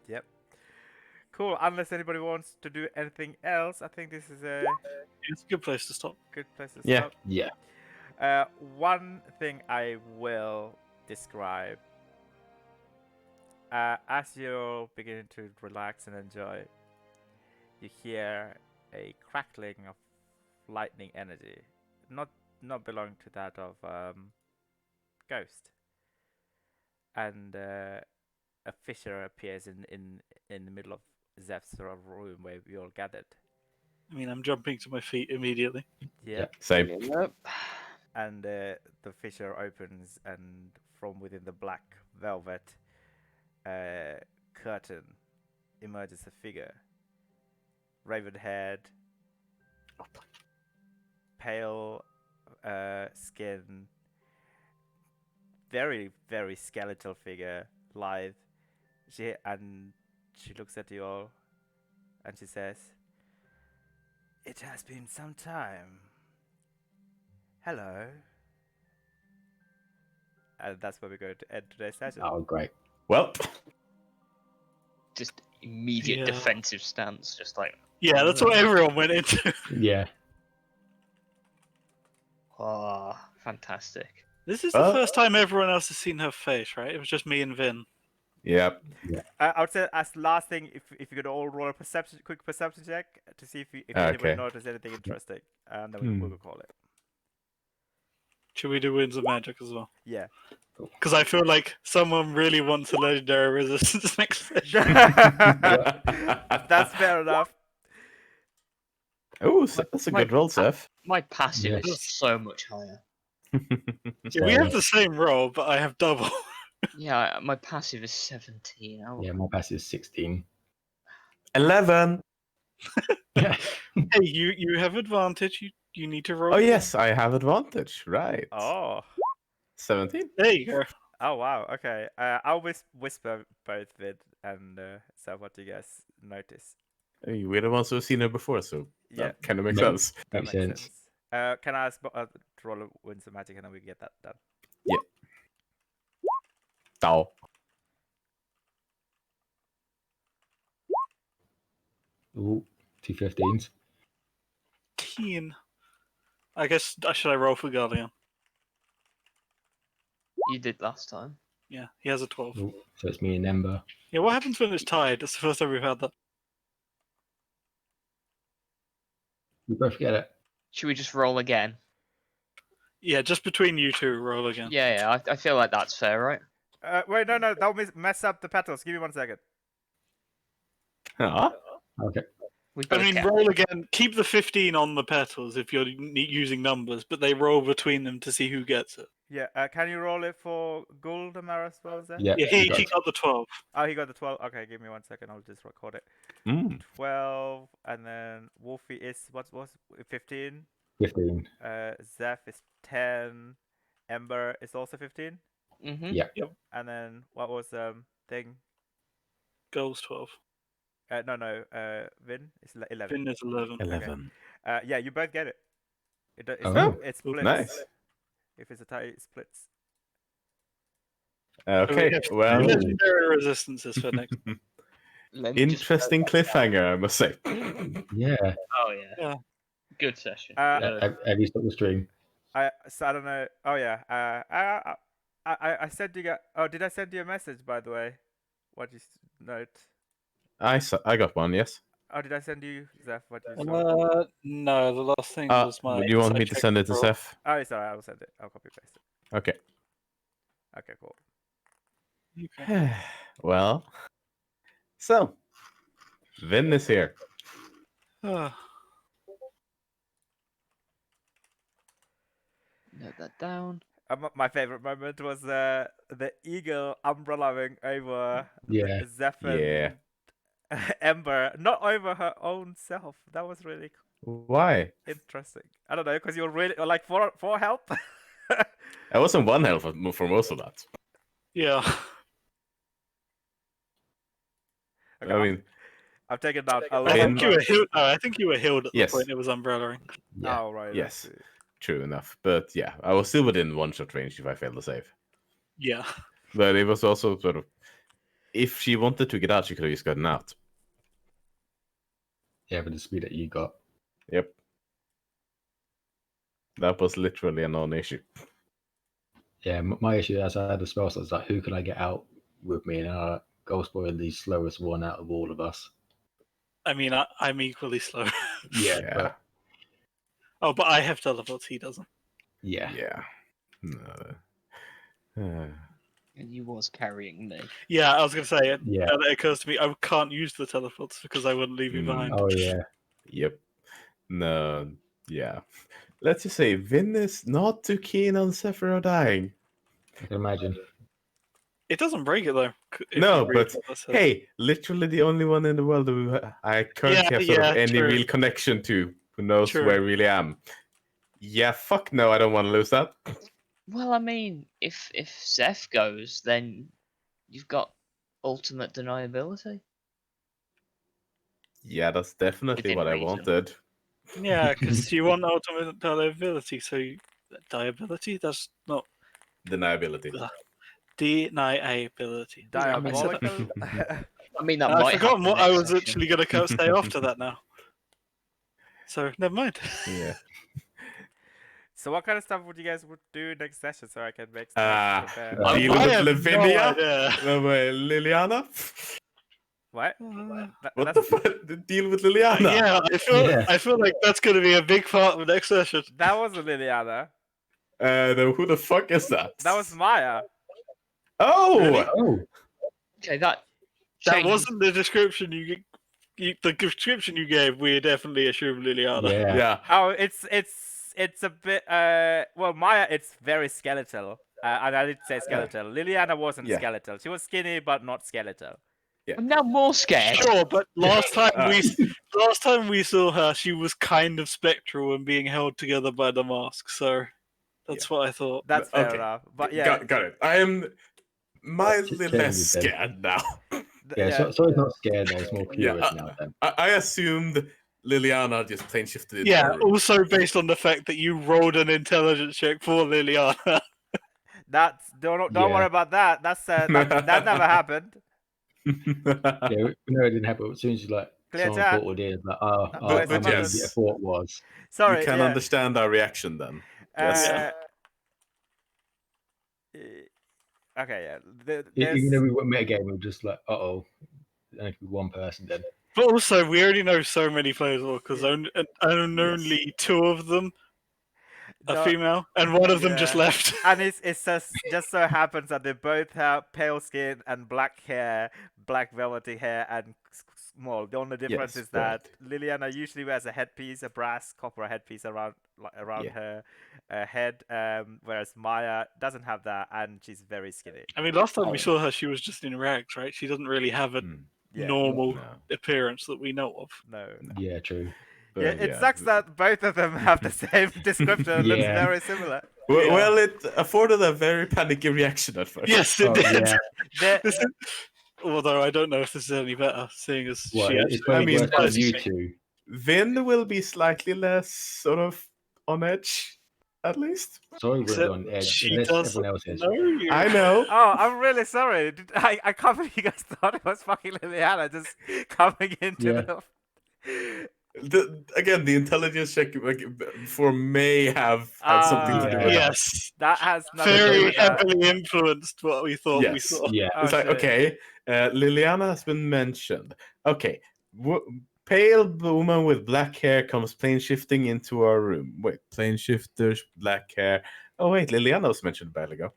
Yep. Cool. Unless anybody wants to do anything else, I think this is a It's a good place to stop. good place to Yeah. stop. Yeah. One thing I will describe as you're beginning to relax and enjoy, you hear a crackling of lightning energy, not belonging to that of Ghost, and a fissure appears in the middle of Zeph's sort of room where we all gathered. I mean, I'm jumping to my feet immediately. Yep. Same. Yep. And the fissure opens, and from within the black velvet curtain emerges a figure. Raven-haired, pale skin, very, very skeletal figure, lithe. She looks at you all, and she says, "It has been some time. Hello." And that's where we're going to end today's session. Oh, great. Well, Just immediate Yeah. defensive stance, just like, Yeah, that's what everyone went into. Yeah. oh, fantastic. This is the first time everyone else has seen her face, right? It was just me and Vin. yep. I would say as last thing, if you could all roll a quick perception check to see if anybody Okay. noticed anything interesting, and then we'll call it. Should we do Winds of Magic as well? Yeah. Because I feel like someone really wants a legendary resistance next session. That's fair enough. Oh, that's a good roll, Seth. My passive Yes. is so much higher. Yeah, we have the same roll, but I have double. Yeah, my passive is 17. Yeah, my pass is 16. 11. Hey, you have advantage. You need to roll. Oh, yes, I have advantage. Right. Oh. 17. There you go. Oh wow. Okay. I'll whisper both Vid and so what do you guys notice? Hey, we're the ones who've seen her before, so Yeah. that kind of makes Yeah. sense. That Makes makes sense. sense. Can I ask to roll a Winds of Magic and then we get that done? Dao. Ooh, 2 15s. 18. I guess should I roll for Guardian? You did last time. Yeah, he has a 12. Ooh, so it's me and Ember. Yeah, what happens when it's tied? That's the first time we've had that. We both get it. Should we just roll again? Yeah, just between you two, roll again. Yeah, I feel like that's fair, right? Wait, no, that'll mess up the petals. Give me 1 second. Huh? Okay. We I both mean, get- roll again. Keep the 15 on the petals if you're using numbers, but they roll between them to see who gets it. Yeah. Can you roll it for Guldamar as well? There? Yeah, Yeah, we he got it. got the 12. Oh, he got the 12. Okay, give me 1 second. I'll just record it. Mm. 12, and then Wolfie is what's 15. 15. Zeph is 10. Ember is also 15. Mhm. Yeah. And then what was thing? Girls 12. No. Vin is 11. Finn is 11. 11. Yeah, you both get it. Oh. It splits. Nice. If it's a tie, it splits. Okay, have well, legendary resistances for next. Let me just- interesting cliffhanger, I must say. Yeah. Oh yeah. Yeah. Good session. Have you stopped the stream? I don't know. Oh yeah. I sent you guys. Oh, did I send you a message by the way? What you note? I got one, yes. Oh, did I send you Zeph? What you saw? No, the last thing was my. Would you want me to check send it to roll. Seth? Oh, it's alright. I'll send it. I'll copy paste it. Okay. Okay, cool. Okay. Well, so Vin is here. Ah, Note that down. My favorite moment was the eagle umbrellaing over Yeah. Zeph and Yeah. Ember, not over her own self. That was really Why? interesting. I don't know, because you were really like for help. I wasn't one health for most of that. yeah. Okay, I mean, I've taken down a I lot. think you were healed. No, I think you were healed at the Yes. point it was umbrellaing. Yeah. Oh right. Yes. I see. true enough. But yeah, I was still within one shot range if I failed to save. Yeah. But it was also sort of, if she wanted to get out, she could have just gotten out. Yeah, with the speed that you got. Yep. That was literally a non-issue. Yeah, my issue as I had the spell, so I was like, who can I get out with me? And Ghost Boy is the slowest one out of all of us. I mean, I'm equally slow. Yeah. Oh, but I have teleports. He doesn't. Yeah. Yeah. No. And you was carrying me. Yeah, I was going to say it. Yeah. Now that occurs to me, I can't use the teleports because I wouldn't leave you behind. Oh, yeah. Yep. No. Yeah. Let's just say Vin is not too keen on Sephiroth dying. I can imagine. It doesn't break it though. if No, you read but what that says. hey, literally the only one in the world who I currently have sort of any true. real connection to, who knows True. where I really am. Yeah, fuck no, I don't want to lose that. Well, I mean, if Zeph goes, then you've got ultimate deniability. Yeah, that's definitely Within what I reason. wanted. Yeah, because you want ultimate deniability, so deniability? That's not Deniability. deniability. Diabolical. I mean, that I've might forgotten happen what I next was session. actually going to say after that now. So, never mind. Yeah. So what kind of stuff would you guys would do next session so I can make stuff prepare? Deal I with have no Lavinia? idea. Liliana? What? What the fuck? Deal with Liliana? Yeah, Yeah. I feel like that's going to be a big part of the next session. That wasn't Liliana. Who the fuck is that? That was Maya. Oh! Really? Oh, Okay, that That changes- wasn't the description the description you gave. We definitely assumed Liliana. yeah. Yeah. Oh, it's a bit well, Maya, it's very skeletal. And I did say skeletal. Liliana wasn't Yeah. skeletal. She was skinny but not skeletal. I'm now more scared. Sure, but last time we saw her, she was kind of spectral and being held together by the mask. So that's what I thought. That's fair Okay. enough. But yeah, Got it. I am mildly Technically less then. scared now. Yeah, so it's not scared now, it's more Yeah, curious now then. I assumed Liliana just plain shifted into Yeah, the room. also based on the fact that you rolled an intelligence check for Liliana. that's don't Yeah. worry about that. That's that never happened. Yeah, we know it didn't happen. As soon as you Clear someone chat. portaled in, like, But how but much yes. a thought was. Sorry. You can yeah. understand our reaction then. Yes. Okay, yeah. There's... Even though we went metagame, we were just like, only could be one person then. But also, we already know so many players because only two of them are No, female, and one of them just yeah. left. And it's just so happens that they both have pale skin and black hair, black velvety hair, and small. The only difference Yes, is that Liliana usually wears a headpiece, a brass copper headpiece around Yeah. her head, whereas Maya doesn't have that, and she's very skinny. I mean, last time we saw her, she was just in rags, right? She doesn't really have a Yeah, normal No. appearance that we know of. no. Yeah, true. But Yeah, it sucks that both of them have the same description. It looks Yeah. very similar. Well, Yeah. well, it afforded a very panicky reaction at first. Yes, it Oh, did. yeah. They- This is, although I don't know if this is any better, seeing as Well, she it's actually. probably I mean, worse than you two. Vin will be slightly less sort of on edge, at least. Zoe will be Except on edge she unless doesn't everyone else is. know you. I know. Oh, I'm really sorry. I can't believe you guys thought it was fucking Liliana just coming into Yeah. Again, the intelligence check for may have had something to do with that. Yes. That has nothing to do Very with that. heavily influenced what we thought we Yes. saw. Yeah. Oh, It's like, shit. okay, Liliana has been mentioned. Okay, pale woman with black hair comes plane shifting into our room. Wait, plane shifters, black hair. Oh wait, Liliana was mentioned a while ago.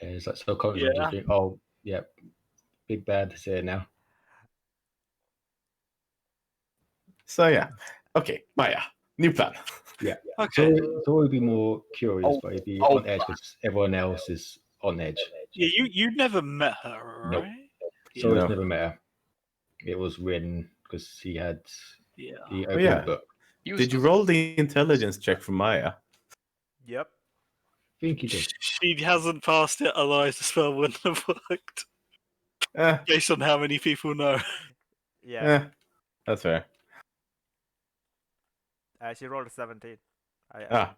Yeah, it's like so confident. Yeah. You think, oh, yeah, big bad is here now. So yeah, okay, Maya, new plan. Okay. So would be more curious, Oh, but he'd be oh. on edge because everyone else is on edge. Yeah, you never met her, Nope. right? So No. it's never met her. It was written because he had Yeah. the Oh, open yeah. book. Did you roll the intelligence check for Maya? Yep. I think he did. She hasn't passed it, otherwise the spell wouldn't have worked. Eh, Based on how many people know. Yeah. that's fair. She rolled a 17. Ah,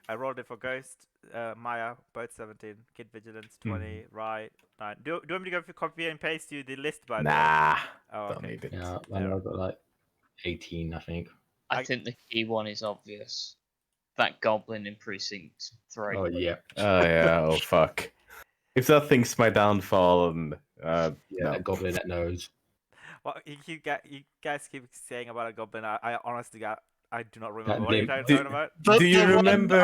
I rolled it for Ghost, Maya, both 17. Kid Vigilance, 20. Right, 9. Do you want me to go for copy and paste you the list, by the way? nah, Oh, don't okay. need it. Yeah, I know I got like 18, I think. I think the key one is obvious. That goblin in precinct 3. Oh yeah, Oh yeah, oh fuck. If that thing's my downfall, and yeah, no. that goblin that knows. Well, you guys keep saying about a goblin. I honestly I do not remember That what you're dim- talking about. Do you The one remember-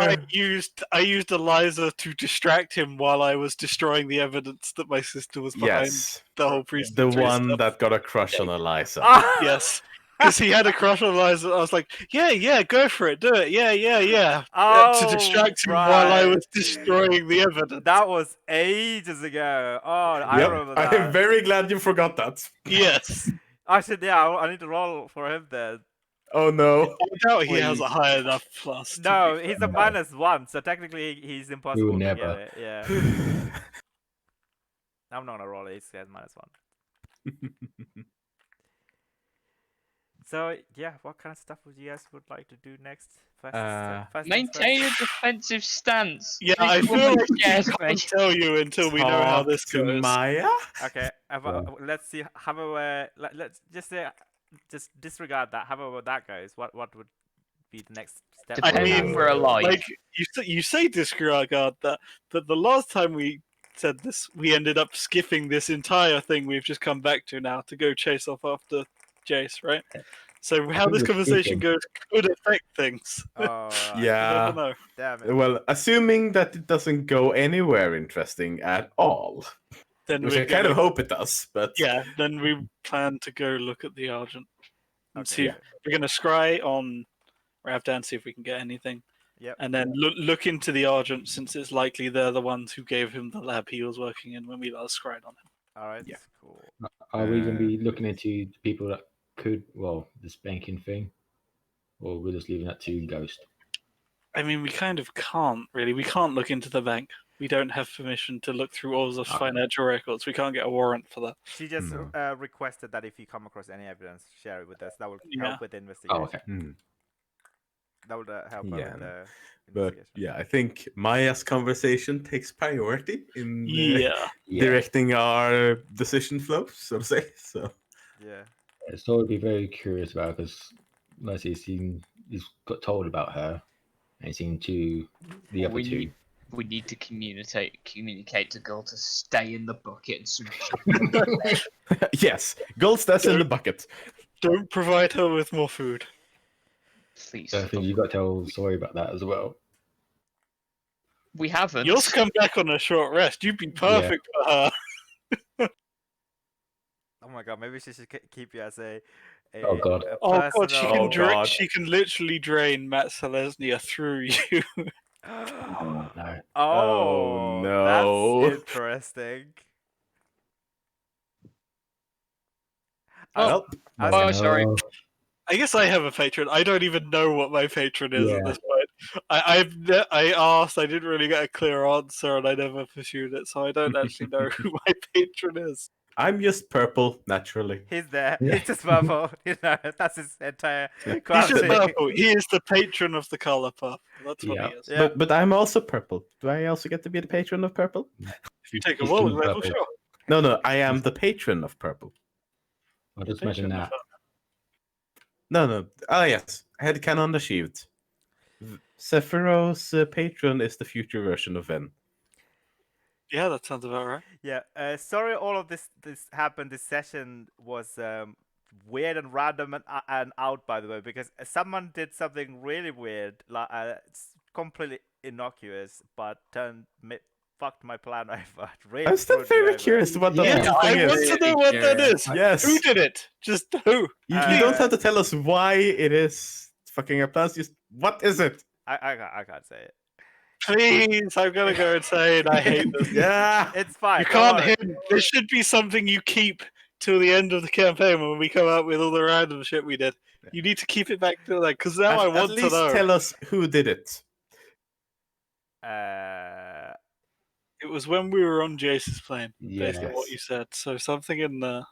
I used Eliza to distract him while I was destroying the evidence that my sister was behind Yes, the whole precinct. the 3 one stuff. that got a crush on Eliza. Ah! Yes. Because he had a crush on Eliza. I was like, yeah, go for it, do it, yeah. Oh, to distract him while I right. was destroying the evidence. That was ages ago. Oh, I Yep, remember I that. am very glad you forgot that. Yes. Actually, yeah, I need to roll for him then. Oh no. I doubt he Wait. has a high enough plus. to No, be he's a fair. -1, so technically he's impossible to never. get it. Yeah, I'm not gonna roll it. He's -1. So yeah, what kind of stuff would you guys would like to do next? First things Maintain a first. defensive stance. Yeah, This I feel woman like I scares me. can't tell you until we know how this Talk to goes. Maya? Okay, let's see. How about let's just say, just disregard that. How about that goes? What would be the next step? I Depending mean, we're alive. Like you say disregard that, but the last time we said this, we ended up skipping this entire thing we've just come back to now to go chase off after Jace, right? So how think this we're conversation skipping. goes could affect things. Oh, You Yeah. never know. damn it. Well, assuming that it doesn't go anywhere interesting at all, Then which we're I kind gonna, of hope it does, but yeah. Then we plan to go look at the Argent and Okay, see. yeah. We're gonna scry on Ravdan, see if we can get anything. Yep. And then look into the Argent, since it's likely they're the ones who gave him the lab he was working in when we last scried on him. All right. Yeah. Cool. Are we going to be looking into people that could, this banking thing, or we're just leaving that to Ghost? I mean, we kind of can't really. We can't look into the bank. We don't have permission to look through all those financial records. We can't get a warrant for that. She just No. requested that if you come across any evidence, share it with us. That will Yeah. help with the investigation. Oh, okay. That would help her Yeah, with the but investigation. yeah, I think Maya's conversation takes priority in Yeah. directing our decision flow, so to say. So Yeah. So I'd be very curious about because, like he's got told about her, and he's seen the other two. We need to communicate to girl to stay in the bucket and smash. yes, gold stats in the bucket. Don't provide her with more food. Please. So I think you got to tell Sorry about that as well. We haven't. You'll come back on a short rest. You'd be perfect for her. Oh my god, maybe she should keep you as a Oh, God. Oh god, she personal- can Oh, God. she can literally drain Matt Selesnya through you. Oh no! Oh, no. that's interesting. Well, I was Oh, gonna- sorry. I guess I have a patron. I don't even know what my patron is Yeah. at this point. I asked, I didn't really get a clear answer, and I never pursued it, so I don't actually know who my patron is. I'm just purple naturally. He's there. Yeah. He's just purple. That's his entire He's just quality. purple. He is the patron of the color purple. That's what he Yeah. is. Yeah. But I'm also purple. Do I also get to be the patron of purple? If you take a He's wallet too level, purple. sure. No, I am the patron of purple. I'll just imagine Patron of that. No. Ah, yes. Headcanon achieved. Sephiroth's patron is the future version of Ven. Yeah, that sounds about right. Yeah. Sorry, all of this happened. This session was weird and random and out, by the way, because someone did something really weird, like it's completely innocuous, but fucked my plan over. Really I'm still screwed me very over. curious what the Yeah, whole I thing want is. to know what that is. Yes. Who did it? Just who? You don't have to tell us why it is fucking up plans. Just what is it? I can't say it. Please, I'm gonna go insane. I hate this. Yeah. It's fine. You don't can't worry. hint. There should be something you keep till the end of the campaign when we come out with all the random shit we did. You need to keep it back till then, because now I At want to least know. tell us who did it. It was when we were on Jace's plane, based on what Yes. you said. So something in there.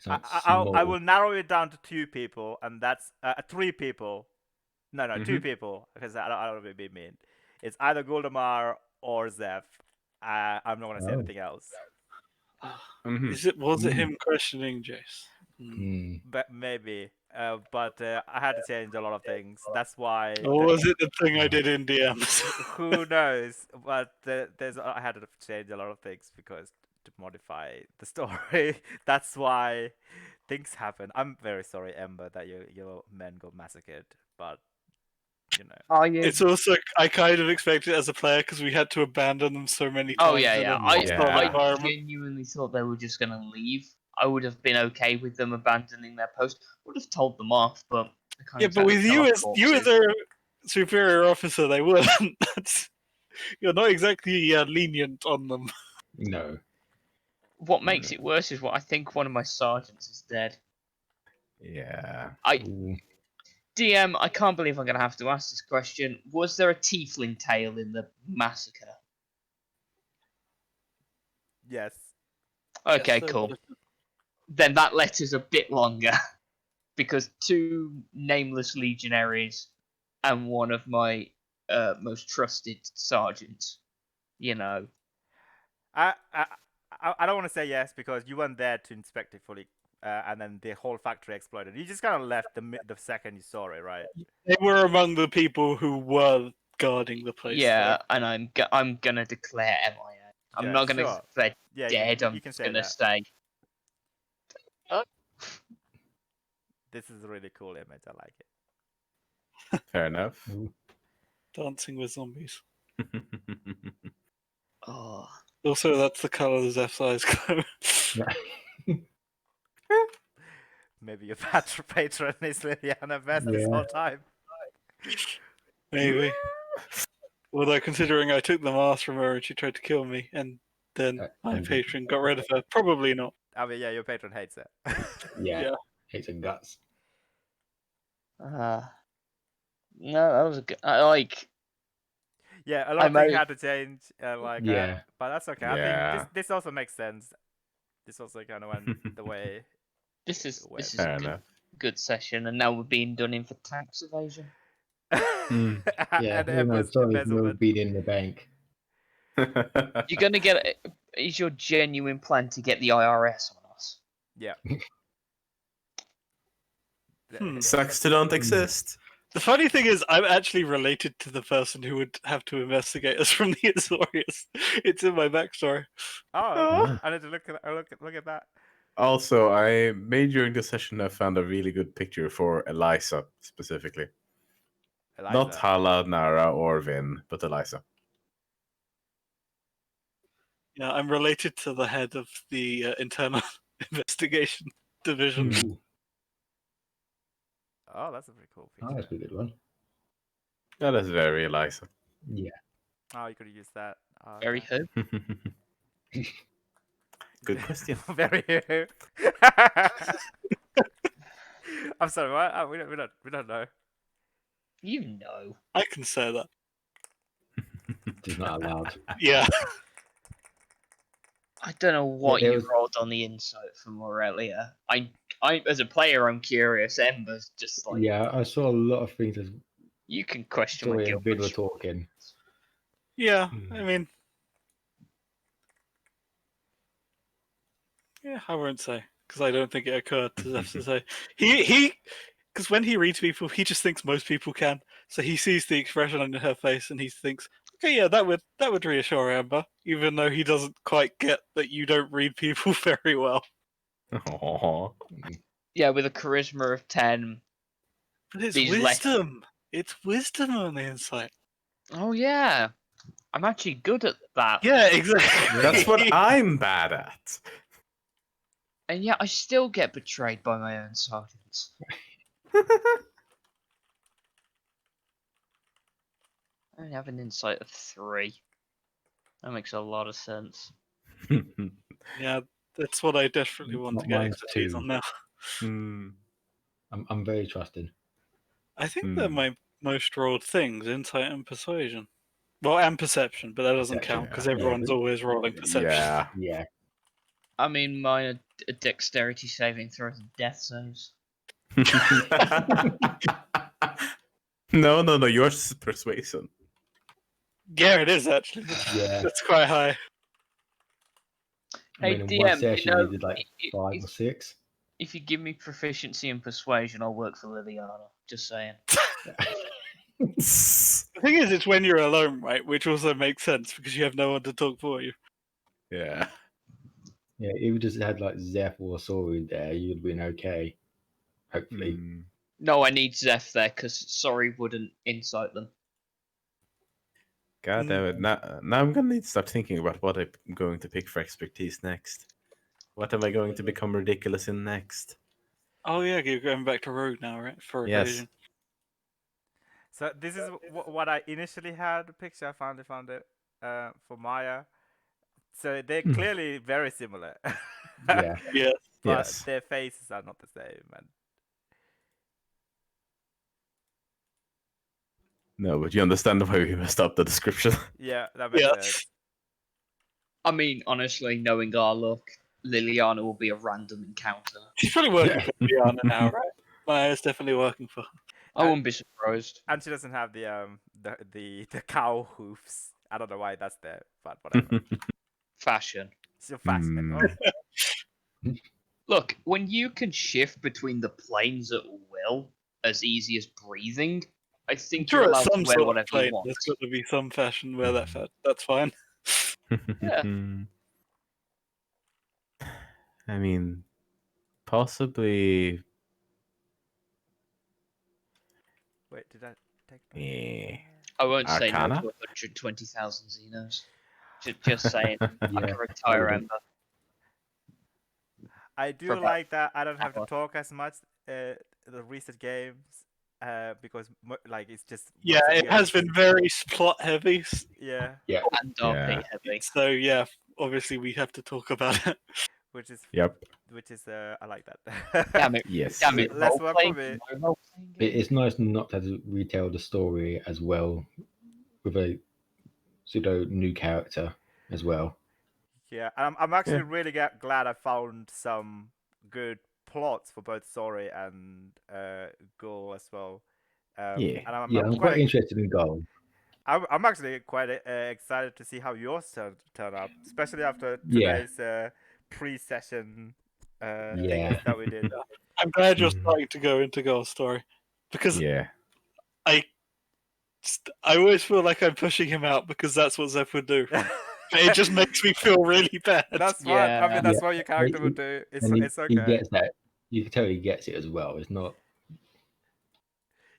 Something I small. will narrow it down to two people, and that's 3 people. No, 2 Mhm. people, because I don't want to be mean. It's either Goldemar or Zeph. I'm not going to say Oh. anything else. Mhm. Was it him questioning Jace? Hmm. But maybe. But I had to change a lot of things. That's why. Or was it the thing I did in DMs? Who knows? But I had to change a lot of things because to modify the story. That's why things happen. I'm very sorry, Ember, that your men got massacred. But you know. Are you? It's also I kind of expected it as a player because we had to abandon them so many times. Oh yeah, in yeah. a hostile Yeah. I environment. genuinely thought they were just gonna leave. I would have been okay with them abandoning their post. Would have told them off, but they kind Yeah, of but with fell you off as corpses. their superior officer, they wouldn't. You're not exactly lenient on them. No. What makes it worse is what I think one of my sergeants is dead. Yeah. Ooh. DM, I can't believe I'm gonna have to ask this question. Was there a tiefling tail in the massacre? Yes. Okay, Yes, cool. Then that letter's a bit longer because 2 nameless legionaries and one of my most trusted sergeants. You know. I don't want to say yes because you weren't there to inspect it fully, and then the whole factory exploded. You just kind of left the second you saw it, right? They were among the people who were guarding the place. Yeah, and I'm gonna declare MIA. I'm Yeah, not gonna sure. declare Yeah, dead. you I'm can just say gonna that. stay. This is a really cool image. I like it. Fair enough. Ooh. Dancing with zombies. Oh, Also, that's the colour of Zeph's eyes glow. Maybe your patron is Liliana Vest this Yeah. whole time. Maybe. Although, considering I took the mask from her and she tried to kill me, and then my and- patron got rid of her, probably not. I mean, yeah, your patron hates it. Yeah. Yeah. Hates and guts. no, that was a good. I like. Yeah, a lot of I things might- had to change. Yeah. But that's okay. Yeah. I think this also makes sense. This also kind of went the way. This is Well, this is Fair a good, enough. good session, and now we're being done in for tax evasion. Yeah. and Who knows? Sorry, will embezzlement. be in the bank. You're gonna get. Is your genuine plan to get the IRS on us? Yeah. Sucks to don't exist. The funny thing is, I'm actually related to the person who would have to investigate us from the Azorius. It's in my backstory. Oh, I need to look at that. Also, I made during the session I found a really good picture for Eliza specifically. Not Eliza. Hala, Nara, or Vin, but Eliza. Yeah, I'm related to the head of the internal investigation division. Ooh. Oh, that's a pretty cool Oh, picture. that's a good one. That is very Eliza. Yeah. Oh, you could have used that. Oh, Very okay. who? Good question. Very. I'm sorry. What? We don't know. You know. I can say that. It's not allowed. Yeah. I don't know what there you was- rolled on the insight for Morelia. I as a player, I'm curious. Ember's just like, Yeah, I saw a lot of things as you can question my Story guilt. and Vid were talking. Yeah, Hmm. I mean, yeah, I won't say because I don't think it occurred to Zeph to say he because when he reads people, he just thinks most people can. So he sees the expression on her face and he thinks, okay, yeah, that would reassure Amber, even though he doesn't quite get that you don't read people very well. Aw. Yeah, with a charisma of 10. But it's These less- wisdom. It's wisdom on the insight. Oh yeah, I'm actually good at that. Yeah, exactly. That's what I'm bad at. And yet I still get betrayed by my own silence. I have an insight of 3. That makes a lot of sense. Yeah, that's what I desperately want to get Mine's expertise 2. on now. Hmm. I'm very trusting. I think they're Hmm. my most rolled things: insight and persuasion. Well, and perception, but that doesn't Perception, count because yeah. everyone's Yeah. always rolling perception. Yeah. Yeah. I mean, mine are dexterity saving throws and death saves. No. Yours is persuasion. Yeah, it is actually. Yeah. That's quite high. I Hey, mean, in one DM, session you did like i- 5 if, or 6. if you give me proficiency in persuasion, I'll work for Liliana. Just saying. The thing is, it's when you're alone, right? Which also makes sense because you have no one to talk for you. Yeah. Yeah, if you just had like Zeph or Sori there, you'd been okay. Hopefully. Hmm. No, I need Zeph there because sorry wouldn't incite them. God damn it. Now I'm gonna need to start thinking about what I'm going to pick for expertise next. What am I going to become ridiculous in next? Oh yeah, you're going back to road now, right? For Yes. evasion. So this is what I initially had a picture. I finally found it for Maya. So they're clearly very similar. Yeah. Yeah. But Yes. their faces are not the same. And No, but you understand why we messed up the description. yeah, that makes Yeah. sense. I mean, honestly, knowing our luck, Liliana will be a random encounter. She's probably working Yeah. for Diana now, right? Maya's definitely working for her. I wouldn't be surprised. And she doesn't have the cow hoofs. I don't know why that's there, but whatever. Fashion. She's fascinating. Look, when you can shift between the planes at will, as easy as breathing, I think Sure, you're at allowed some to wear sort of whatever plane, you want. there's got to be some fashion where that's fine. Yeah. I mean, possibly. Wait, did I take that? Eh. I won't say no to Arcana? 120,000 Xenos. Just saying, I Yeah. can retire wouldn't. Ember. I For do about like that I don't have to hour. talk as much the recent games because like it's just Yeah, once it again- has been very plot heavy. yeah, And RP Yeah. heavy. So yeah, obviously we have to talk about it. which is Yep. I like that. Damn it. Yes. Damn it. Less work for Role-playing me. for my role-playing game? It's nice not to have to retell the story as well with a pseudo new character as well. Yeah, I'm actually really glad I found some good plots for both Sorry and Ghoul as well. Yeah. And I'm, Yeah, I'm I'm quite quite interested in Goal. I'm actually quite excited to see how yours turn up, especially after Yeah. today's pre-session Yeah. things that we did. I'm glad you're Mhm. starting to go into Girl's story because Yeah. I always feel like I'm pushing him out because that's what Zeph would do. But it just makes me feel really bad. That's fine. I Yeah. mean, that's Yeah. what your character He- would do. It's And he okay. gets that. You can tell he gets it as well. It's not.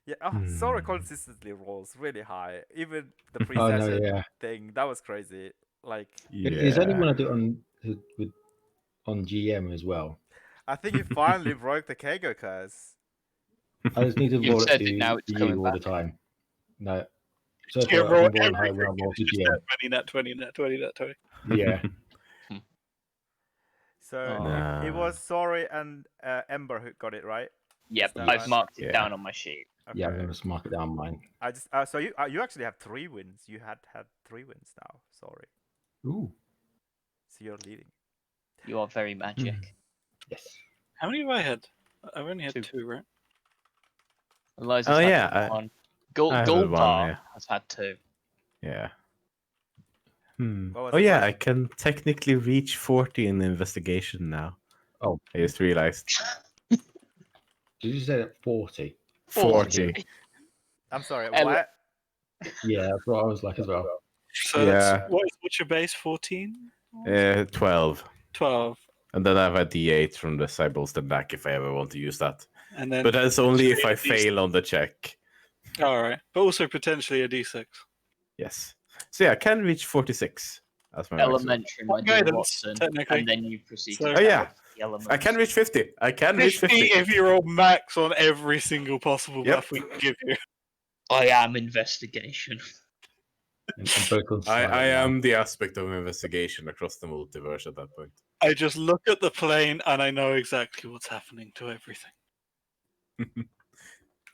Yeah, Sorry consistently rolls really high. Even the Oh pre-session no, yeah. thing that was crazy. Like, It's only when I Yeah. do it on GM as well. I think you finally broke the Kego curse. I just need to You've roll it said to it now, it's you coming all the back. time. No. So You far, can I've roll been rolling high when I everything. roll to It's just GM. net 20, net 20, net 20, net 20. Yeah. So Oh. it was Sorry and Ember who got it right. Yep, Is that I've right? marked it Yeah. down on my sheet. Yeah, I'm Okay. going to mark it down mine. I just so you actually have 3 wins. You had 3 wins now. Sorry. Ooh. So you're leading. You are very magic. Yes. How many have I had? I've only had Two. 2, right? Eliza's Oh, had yeah, one. I have Goldar one, yeah. has had 2. Yeah. What was Oh the yeah, question? I can technically reach 40 in investigation now. Oh. I just realized. Did you say that 40? 40. I'm sorry. Ele- What? Yeah, that's what I was like as well. So Yeah. that's what's your base? 14? 12. 12. And then I have a D8 from the Cybolster back if I ever want to use that. And then But that's only if I potentially a D6. fail on the check. Alright. But also potentially a D6. Yes. So yeah, I can reach 46 as my maximum. Elementary, my dear Guidance, Watson. technically. And then you proceed So- to Oh, tell yeah. us the elements. I can reach 50. I can reach 50 50. if you roll max on every single possible Yep. buff we can give you. I am investigation. And both on I silent now. am the aspect of investigation across the multiverse at that point. I just look at the plane and I know exactly what's happening to everything.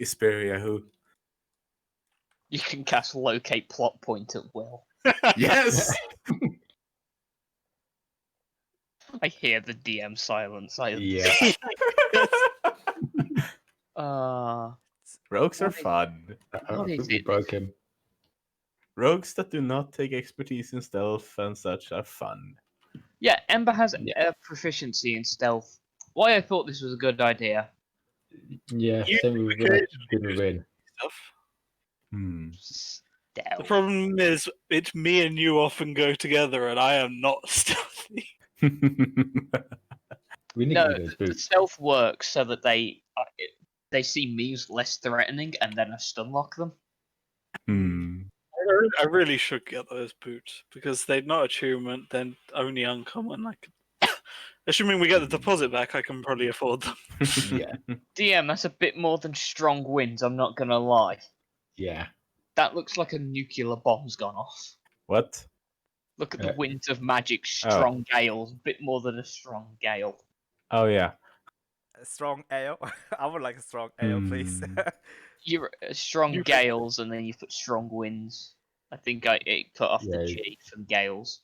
Isperia who? You can cast locate plot point at will. Yes! I hear the DM silence. Yeah. Rogues are What is- fun. I What think is we it? broke him. Rogues that do not take expertise in stealth and such are fun. Yeah, Ember has Yeah. a proficiency in stealth. Why I thought this was a good idea. Yeah, You same with occasionally did with Rin. Stuff. Hmm. The Stealth. problem is, it's me and you often go together, and I am not stealthy. We need No, those the boots. stealth works so that they see me as less threatening, and then I stun lock them. Hmm. I really should get those boots because they're not attunement, then only uncommon. Assuming we get the deposit back, I can probably afford them. Yeah. DM, that's a bit more than strong winds. I'm not gonna lie. Yeah. That looks like a nuclear bomb's gone off. What? Look at the winds of magic, Oh. strong gales, a bit more than a strong gale. Oh yeah. A strong ale? I would like a strong ale, please. You're strong You- gales, and then you put strong winds. I think it cut off the Yeah. G from gales.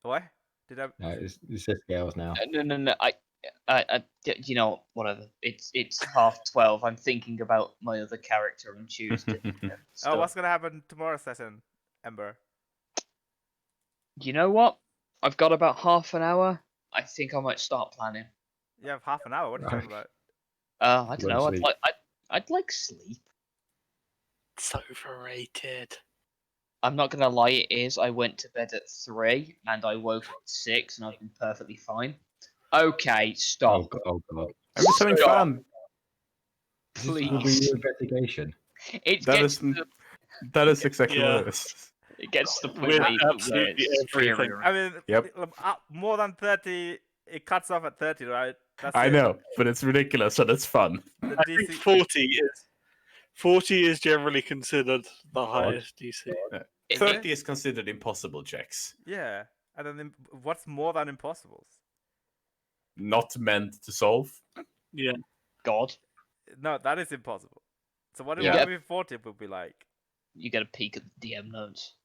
What? Did I? No, it's just scales now. No. You know, whatever. It's 12:30. I'm thinking about my other character on Tuesday. and Oh, stuff. what's gonna happen tomorrow's session, Ember? You know what? I've got about half an hour. I think I might start planning. You have half an hour. What are you talking about? I don't Go to know. sleep. I'd like sleep. It's overrated. I'm not gonna lie. It is. I went to bed at 3 and I woke up at 6, and I've been perfectly fine. Okay, stop. Oh god. I'm just having Stop. fun. This will be Please. your investigation. It That gets is to, that is exactly Yeah. what it is. it gets to the point With where absolutely it's everything. superior. I mean, Yep. more than 30. It cuts off at 30, right? That's I it. know, but it's ridiculous and it's fun. The I think DC. 40 is generally considered the highest DC. It- 30 is considered impossible checks. Yeah, and then what's more than impossibles? Not meant to solve. Yeah. God, No, that is impossible. So what Yeah. would 40 would be like? you get a peek at the DM notes.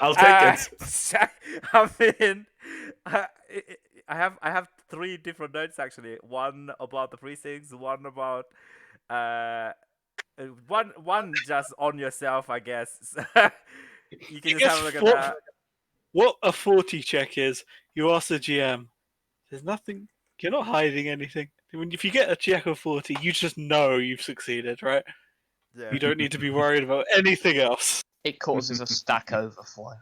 I'll take it. I mean, I have 3 different notes actually. One about the precincts, one about one just on yourself, I guess. You can I just have a look at that. What a 40 check is, you ask the GM, there's nothing, you're not hiding anything. I mean, if you get a check of 40, you just know you've succeeded, right? Yeah. You don't need to be worried about anything else. It causes a stack overflow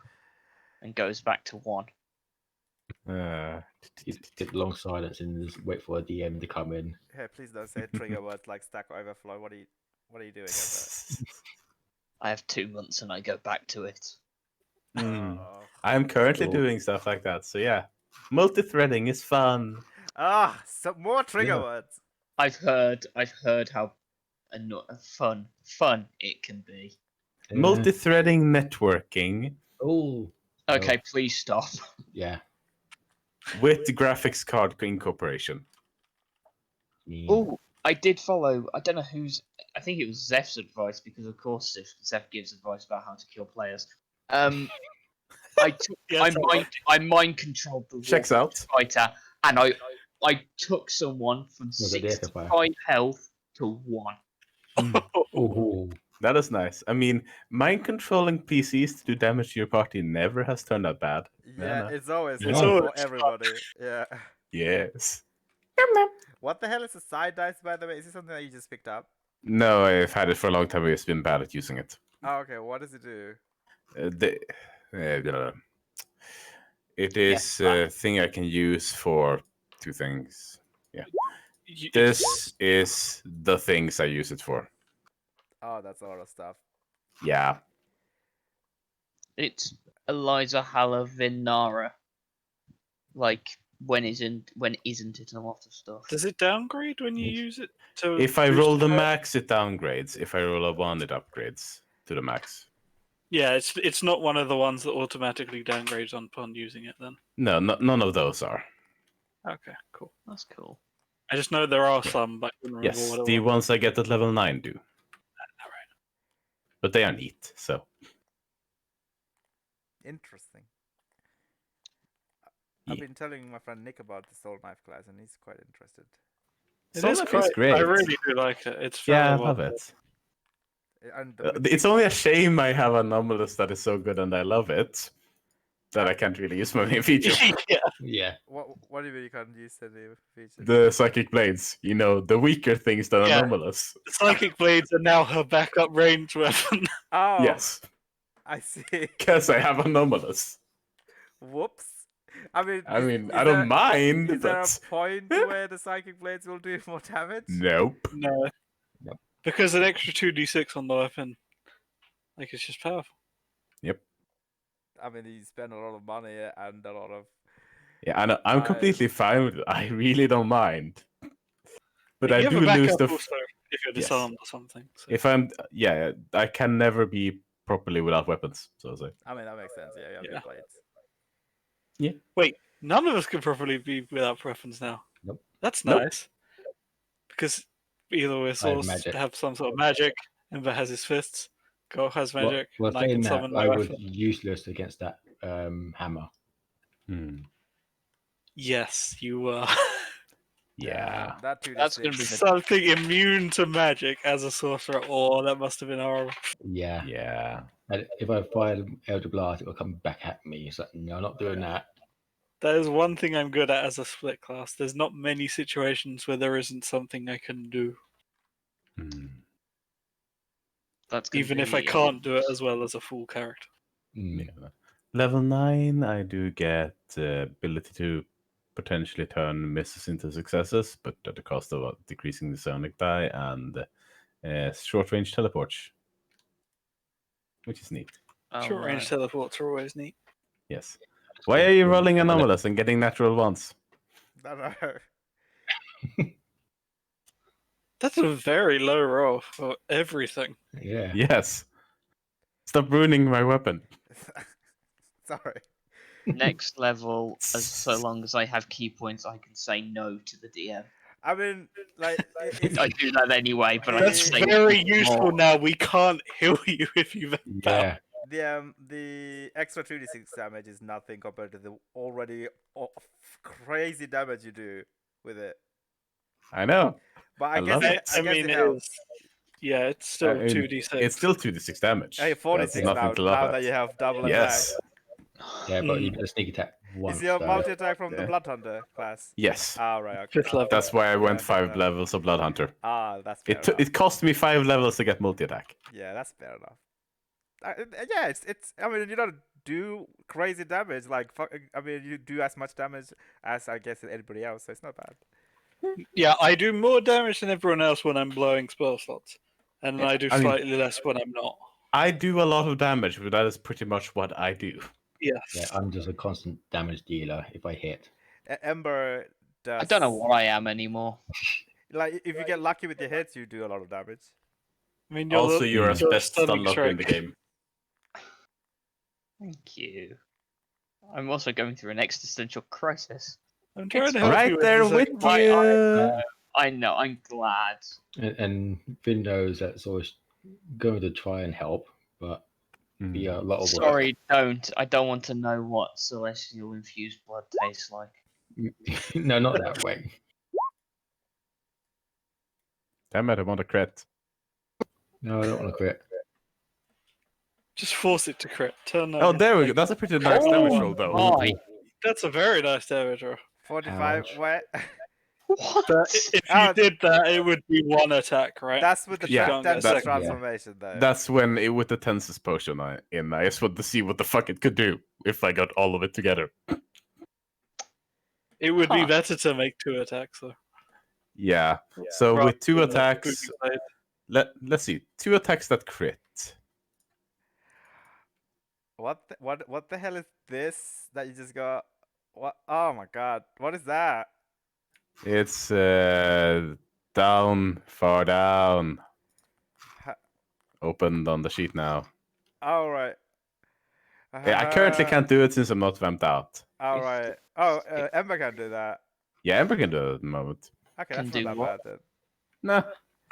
and goes back to 1. You get long silence and just wait for a DM to come in. Hey, please don't say trigger words like Stack Overflow. What are you doing? I have 2 months and I go back to it. Hmm. Oh. I am currently Cool. doing stuff like that, so yeah. Multi-threading is fun. Ah, some more trigger Yeah. words. I've heard how fun it can be. Multi-threading networking Oh. Okay, please stop. Yeah. with graphics card incorporation. Oh, I did follow. I don't know whose. I think it was Zeph's advice because, of course, Zeph gives advice about how to kill players. Yes, I mind controlled the Checks Warforged out. fighter, and I took someone from Was it the Echo Fire? 65 health to 1. Oh, That is nice. I mean, mind controlling PCs to do damage to your party never has turned out bad. Yeah, no. it's always It's fun always for everybody. Yeah. Yes. What the hell is a side dice, by the way? Is it something that you just picked up? No, I've had it for a long time. I've just been bad at using it. Oh, okay. What does it do? It is a thing I can use for 2 things. You- This is the things I use it for. Oh, that's a lot of stuff. Yeah. It's Eliza Halavinara. Like, when isn't it a lot of stuff? Does it downgrade when you use it? To If I boost roll the power? max, it downgrades. If I roll a 1, it upgrades to the max. Yeah, it's not one of the ones that automatically downgrades upon using it. Then No, none of those are. okay, cool. That's cool. I just know there are Yeah. some, but I couldn't remember Yes, what it the was. ones I get at level 9 do. Alright. But they are neat, so. Interesting. Yeah. I've been telling my friend Nick about the soul knife class, and he's quite interested. It Soul is Knife quite. great. I really do like it. It's Yeah, I very well love done. it. And It's only a shame I have Anomalous that is so good and I love it that I can't really use my main feature. yeah. yeah. what do you mean you can't use any feature? The Psychic Blades, the weaker things than Yeah. Anomalous. The psychic blades are now her backup range weapon. Oh, Yes, I see. because I have Anomalous. Whoops. I mean, I is don't there- mind, Is there a but point where the psychic blades will do more damage? nope. No. Yep. Because an extra 2d6 on the weapon, like it's just powerful. I mean, you spend a lot of money and a lot of. Yeah, I know, I'm Right. completely fine with it. I really don't mind. But You I have do a lose backup the. also if you're Yes. disarmed or something. So. If I can never be properly without weapons. So I say. I mean, that makes sense. Yeah, you have Yeah. good blades. Wait, none of us can properly be without weapons now. Nope. That's Nope. nice. Because either we're sourced magic. have some sort of magic, Ember has his fists, Go has magic, Well, and I can saying that, summon my I was weapon. useless against that hammer. Yes, you are. Yeah. That 2d6. That's gonna be Something immune to magic as a sorcerer. Oh, that must have been horrible. Yeah. Yeah. And if I fired Elder Blast, it will come back at me. It's like, no, I'm not doing that. That is one thing I'm good at as a split class. There's not many situations where there isn't something I can do, That's gonna even if I be, can't do it as well as a full character. Mm. Yeah. Level 9, I do get the ability to potentially turn misses into successes, but at the cost of decreasing the sonic die and short range teleports, which is neat. Oh, Short range right. teleports are always neat. Yes. Why are you rolling anomalous and getting natural ones? I don't know. That's a very low roll for everything. Yeah. Yes. Stop ruining my weapon. Sorry. Next level, so long as I have key points, I can say no to the DM. I mean, like, it's, I do that anyway, but I That's can say very no useful more. now. We can't heal you if you've Yeah. the extra 2d6 damage is nothing compared to the already crazy damage you do with it. I know. But I I guess love it, it. I I guess mean, it it helps. is. Yeah, it's still I mean, 2d6. It's still 2d6 damage. Hey, 46 That's nothing now. to laugh Now at. that you have double Yes. Yeah, but you get a sneak attack attack. once. Is your though. multi attack from the Yeah. Blood Hunter class? Yes. Ah, right. Okay. Fifth level. That's why I went Yeah, 5 fair enough. levels of Blood Hunter. Ah, that's fair enough. It cost me 5 levels to get multi attack. Yeah, that's fair enough. Yeah, it's. I mean, you don't do crazy damage. Like, I mean, you do as much damage as I guess anybody else, so it's not bad. Yeah, I do more damage than everyone else when I'm blowing spell slots, and Yeah, I do I mean- slightly less when I'm not. I do a lot of damage, but that is pretty much what I do. Yes. Yeah, I'm just a constant damage dealer if I hit. Ember does. I don't know what I am anymore. Like, if you get lucky with your hits, you do a lot of damage. I mean, Also, you're you're a best stunning stun locker in the strike. game. Thank you. I'm also going through an existential crisis. I'm trying to help you Right with there this, with like, you. I know, I'm glad. And Finn knows that's always going to try and help, but be a lot of work. Sorry, don't. I don't want to know what celestial infused blood tastes like. No, not that way. Damn it, I want a crit. No, I don't want to quit. Just force it to crit. Turn that. Oh, there we go. That's a pretty nice damage roll, though. my. That's a very nice damage roll. 45. Ouch. What? What? But if you did that, it would be one attack, right? That's with the Because you Yeah, can't get a Dense second. transformation, though. That's when, with the Tenses potion I just wanted to see what the fuck it could do if I got all of it together. It would be Huh. better to make 2 attacks, though. Yeah. So Rather with 2 than a attacks, booby blade. let's see. 2 attacks that crit. What the hell is this that you just got? What? Oh my god! What is that? It's down, far down. Ha- Opened on the sheet now. All right. Yeah, I currently can't do it since I'm not vamped out. All right. Oh, Ember can do that. Yeah, Ember can do it at the moment. Okay, Can that's do not that what? bad then. Nah.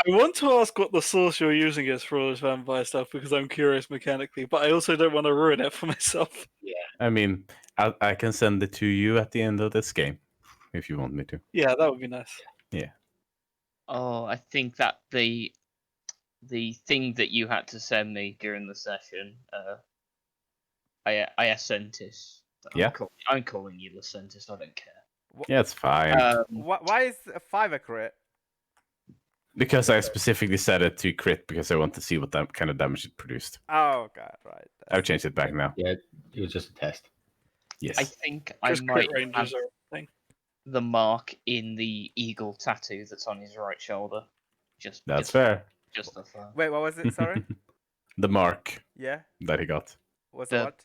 I want to ask what the source you're using is for all this vampire stuff because I'm curious mechanically, but I also don't want to ruin it for myself. I mean, I can send it to you at the end of this game if you want me to. Yeah, that would be nice. Oh, I think that the thing that you had to send me during the session, Iacentis. Yeah. I'm calling you Lucentis. I don't care. Yeah, it's fine. Why is a 5 a crit? Because I specifically set it to crit because I want to see what that kind of damage it produced. Oh god, right. I've changed it back now. Yeah, it was just a test. Yes. I think I Just might crit have ranges or thing. the mark in the eagle tattoo that's on his right shoulder. That's fair. Just for fun. Wait, what was it? Sorry. The mark Yeah. that he got. Was The- it what?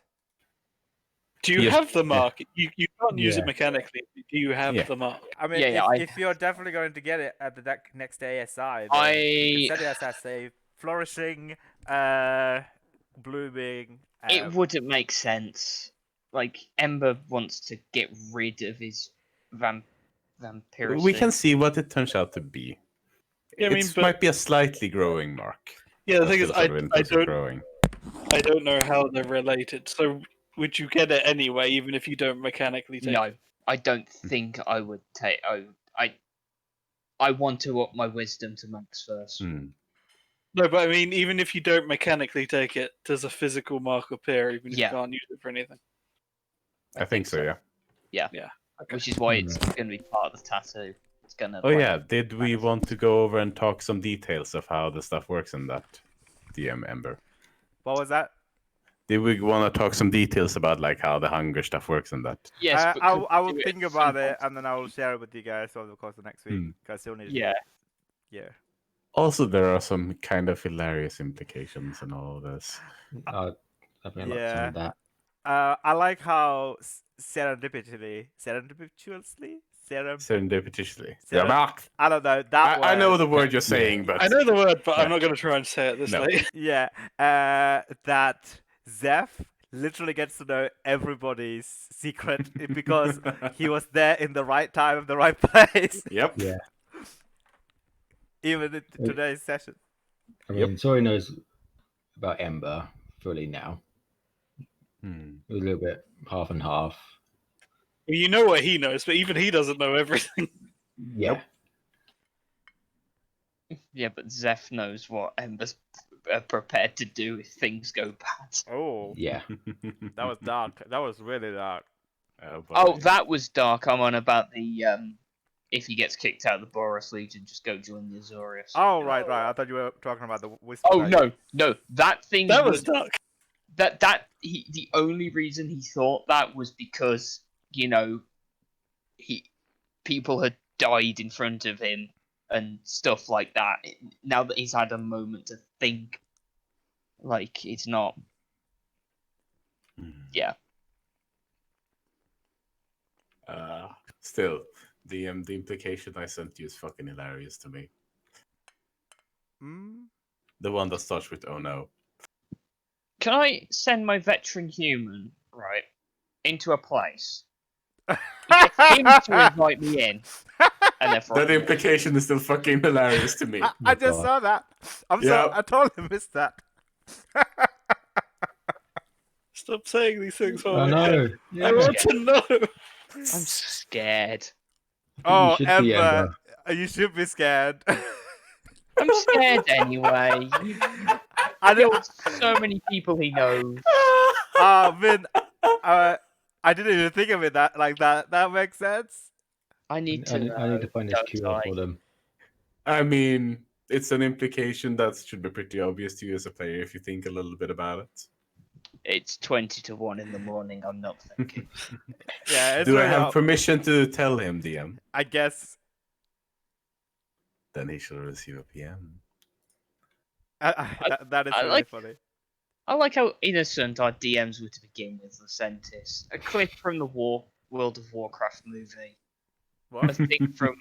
Do you Yes. have the mark? You can't use Yeah. it mechanically. Do you have Yeah. the mark? I mean, Yeah, if you're definitely going to get it at the next ASI, then I set it as a flourishing, blooming. it wouldn't make sense. Like Ember wants to get rid of his vampiracy. We can see what it turns out to be. Yeah, I mean, It but- might be a slightly growing mark. Yeah, the but thing is, still sort of in terms of growing. I don't know how they're related. So would you get it anyway, even if you don't mechanically take it? No, I don't think I would take. I want to up my wisdom to max first. Hmm. No, but I mean, even if you don't mechanically take it, does a physical mark appear, even if Yeah. you can't use it for anything? I think so, yeah. Okay. Which is why it's going to be part of the tattoo. It's going to. Oh yeah, did we want to go over and talk some details of how the stuff works in that DM Ember? What was that? Did we want to talk some details about like how the hunger stuff works in that? Yes, but I will do it think at about some it point. and then I will share it with you guys over the course of next week Hmm. because you'll need. Yeah. Yeah. Also, there are some kind of hilarious implications in all of this. I'd really like some of that. I like how serendipitously. Serendipitously. Serendip- Yeah, I don't know that. I know word. the word you're saying, but I know the word, but Yeah. I'm not going to try and say it this No. late. Yeah. That Zeph literally gets to know everybody's secret because he was there in the right time and the right place, Yep. Yeah. even in today's session. I Yep. mean, Tori knows about Ember fully now. Hmm. A little bit half and half. Well, you know what he knows, but even he doesn't know everything. Yeah. Yeah, but Zeph knows what Ember's prepared to do if things go bad. Oh, Yeah. that was dark. That was really dark. Oh, that was dark. I'm on about the if he gets kicked out of the Boros Legion, just go join the Azorius. Oh, right. I thought you were talking about the wisdom. Oh magic. no, that thing. That was dark. The only reason he thought that was because people had died in front of him and stuff like that. Now that he's had a moment to think, like it's not. Yeah. Still, the implication I sent you is fucking hilarious to me. Mm? The one that starts with "oh no." Can I send my veteran human right into a place? Get him to invite me in, and then That implication is still fucking hilarious to me. I just God. saw that. Yeah. I totally missed that. Stop saying these things. I know. Yeah. I want to know. I'm scared. Oh, should be, Ember, you should be scared. I'm scared anyway. He I did, killed so many people he knows. Vin, I didn't even think of it that like that. That makes sense. I need to know. I need to find this don't cure I? for them. I mean, it's an implication that should be pretty obvious to you as a player if you think a little bit about it. It's 20 to 1 in the morning. I'm not thinking. Yeah, it's Do I really have permission to tell him, DM? I guess Then he shall receive a PM. that is I really like- funny. I like how innocent our DMs were to begin with, Lucentis. A clip from the World of Warcraft movie. A What? thing from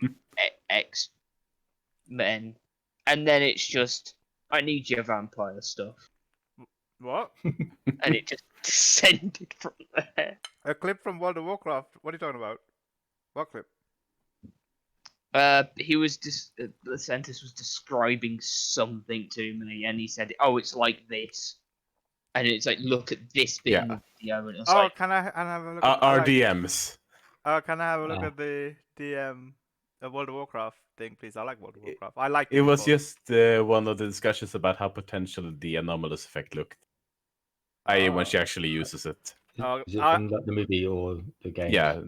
X-Men. And then it's just, I need your vampire stuff. What? And it just descended from there. A clip from World of Warcraft? What are you talking about? What clip? He was Lucentis was describing something to me, and he said, "Oh, it's like this," and it's like, "Look at this bit in Yeah. the video," and it's Oh, like, can I have a look? Our like, DMs. can I have a look Oh. at the World of Warcraft thing, please? I like World of Warcraft. I like It was before. just one of the discussions about how potential the anomalous effect looked. I.e., when she actually uses it. Oh, Is it I- from like, the movie or the game? Yeah,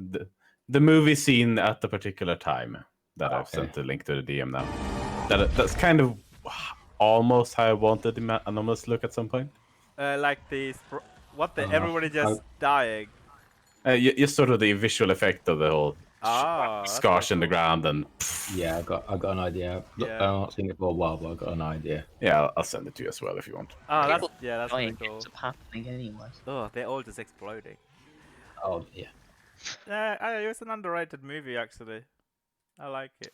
the movie scene at the particular time that I've Okay. sent the link to the DM now. That's kind of almost how I wanted the anomalous to look at some point. like what the Oh, everybody just dying. Just sort of the visual effect of the whole That's scars pretty in the cool. ground, and Yeah, I got an idea. Look, Yeah. I've not seen it for a while, but I got an idea. yeah, I'll send it to you as well if you want. Oh, that's People that's dying pretty cool. ends up happening anyway. Oh, they're all just exploding. Oh yeah. Yeah, it was an underrated movie actually. I like it.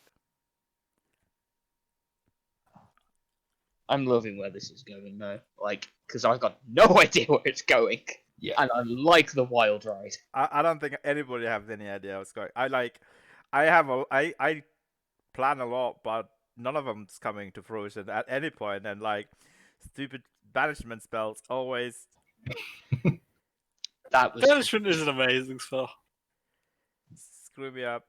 I'm loving where this is going though, like, because I've got no idea where it's going, Yeah. and I like the wild ride. I don't think anybody has any idea what's going. I plan a lot, but none of them's coming to fruition at any point, and like stupid banishment spells always. That was Banishment is an amazing spell. Screw me up.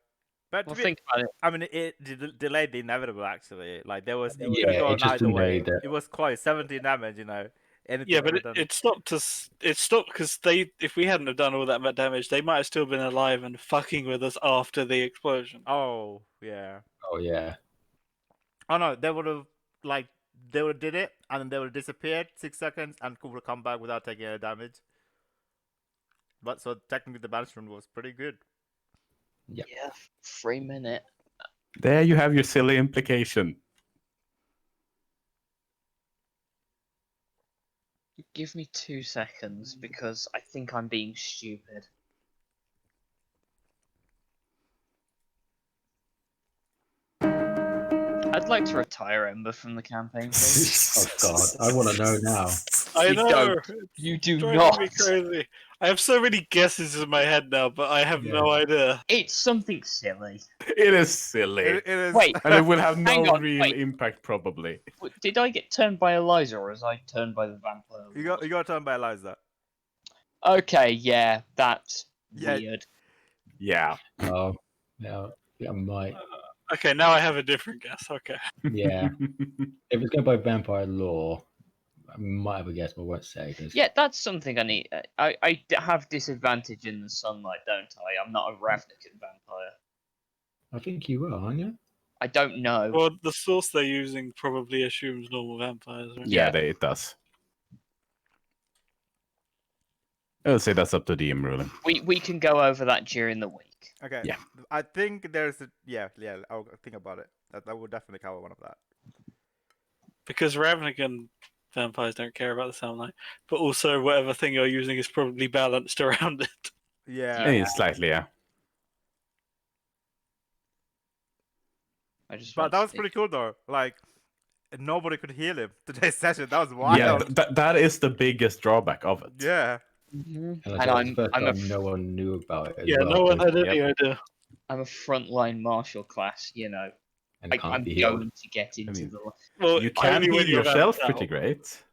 But well. to be- Think about it. I mean, it delayed the inevitable. Actually, like there was, it could Yeah, go it just either way. delayed it. It was close, 17 damage. You know, anything. Yeah, but could've done. it stopped us. It stopped because if we hadn't have done all that much damage, they might have still been alive and fucking with us after the explosion. Oh yeah. Oh yeah. Oh no, they would have they would have did it and then they would have disappeared 6 seconds and would have come back without taking any damage. But so technically the banishment was pretty good. Yeah. Yeah, 3 minute. There you have your silly implication. Give me 2 seconds because I think I'm being stupid. I'd like to retire Ember from the campaign, please. Oh god, I want to know now. I You know. don't. You do Driving not. me crazy. I have so many guesses in my head now, but I have no idea. It's something silly. It is silly. It is. Wait, And it will have no Hang on, real wait. impact, probably. Did I get turned by Eliza or was I turned by the vampire? you got turned by Eliza. Okay, yeah, that's Yeah. weird. Yeah. Oh yeah, I might. Okay, now I have a different guess. Okay. Yeah. If it's going by vampire lore, I might have a guess, but I won't say. 'Cause Yeah, that's something I need. I have disadvantage in the sunlight, don't I? I'm not a Ravnican vampire. I think you are, aren't you? I don't know. Well, the source they're using probably assumes normal vampires, right? Yeah, it does. I'll say that's up to DM ruling. We can go over that during the week. Okay. Yeah. I think there's a I'll think about it. That would definitely cover one of that. Because Ravnican vampires don't care about the sunlight, but also whatever thing you're using is probably balanced around it. Yeah. Yeah, slightly, yeah. I just. But want that to was think. pretty cool though. Like nobody could heal him today's session. That was wild. Yeah, that is the biggest drawback of it. Yeah. Mhm. And, And I think it's the first I'm a time no one knew about it. As Yeah, well, no one 'cause- had any idea. I'm a frontline martial class. You know, and can't I'm be healed. going to get into mean- the. Well, You can only heal when you're yourself vamped pretty out. great.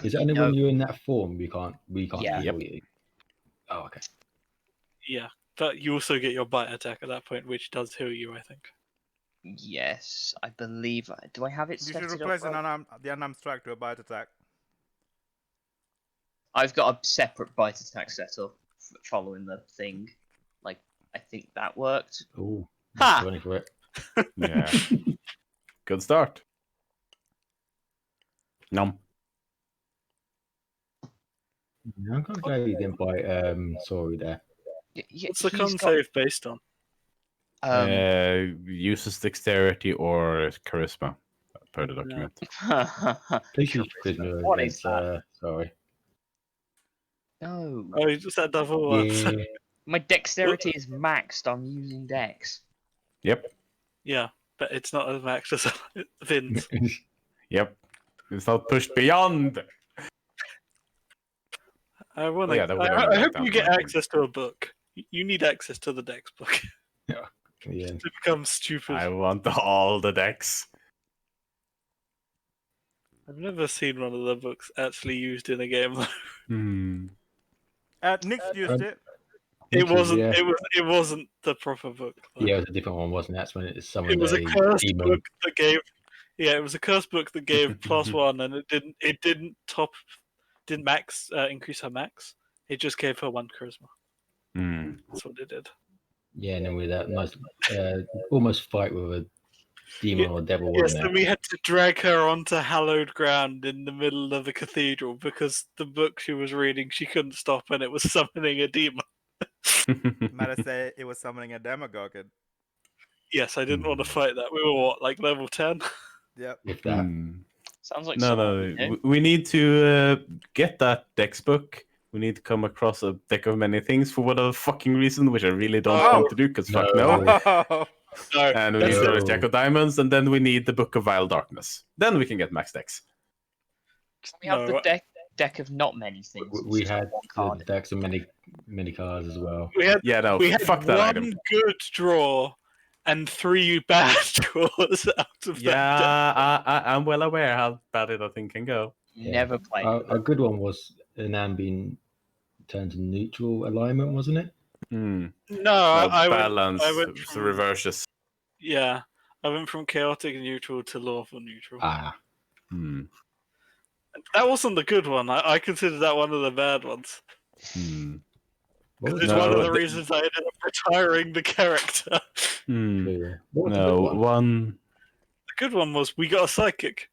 Is it only No. when you're in that form we can't Yeah. heal you? Oh, okay. Yeah, but you also get your bite attack at that point, which does heal you, I think. Yes, I believe. Do I have it You set should it replace up? Right? the unarmed strike to a bite attack. I've got a separate bite attack set up following the thing. Like, I think that worked. Oh, Ha! running for it. Yeah. Good start. Nom. Yeah, I'm kind of glad he didn't bite Sorry there. What's the con He's got, save based on? Uses dexterity or charisma per the document. Please use Charisma What is against that? Sorry. No. Oh, you just had double ones. Yeah. My dexterity is maxed. I'm using dex. Yep. Yeah, but it's not as max as Vin's. Yep. It's not pushed beyond. I want Oh, yeah, that would have I been hope down you to get 19. access to a book. You need access to the dex book Yeah. to become stupid. I want all the decks. I've never seen one of the books actually used in a game. Hmm. Nix used it. It wasn't. Yeah. It wasn't the proper book. Though. Yeah, it was a different one, wasn't it? That's when it It summoned was a a cursed demon. book that gave. Yeah, it was a cursed book that gave +1, and it didn't max increase her max. It just gave her 1 charisma. Hmm. That's what it did. Yeah, and then with that nice, almost fight with a demon or devil, Yes, wasn't and it? we had to drag her onto hallowed ground in the middle of a cathedral because the book she was reading she couldn't stop, and it was summoning a demon. Might I say it was summoning a Demogorgon. Yes, I didn't want to fight that. We were what, like level 10? Yep. If that. Hmm. Sounds like No, someone we no. know. We need to get that dex book. We need to come across a deck of many things for whatever fucking reason, which I really don't Oh. want to do, because fuck No. no. No, And we need that's the No. Jack of Diamonds, and then we need the Book of Vile Darkness. Then we can get max decks. Can we have No. the deck of not many things? We It's just had one the card. decks of many cards as well. we had Yeah, no, we had fuck that one item. good draw and 3 bad draws out of that. Yeah, I'm well aware how bad it I think can go. Yeah. Never played with A it. good one was Nan being turned to neutral alignment, wasn't it? Hmm. No, No, I balance, went so from, reverses. yeah, I went from chaotic neutral to lawful neutral. Ah, Hmm. That wasn't the good one. I consider that one of the bad ones. Hmm. what was It's the one of No, the reasons I ended up retiring the character. Hmm. yeah. What was the No, good one? one. The good one was we got a psychic.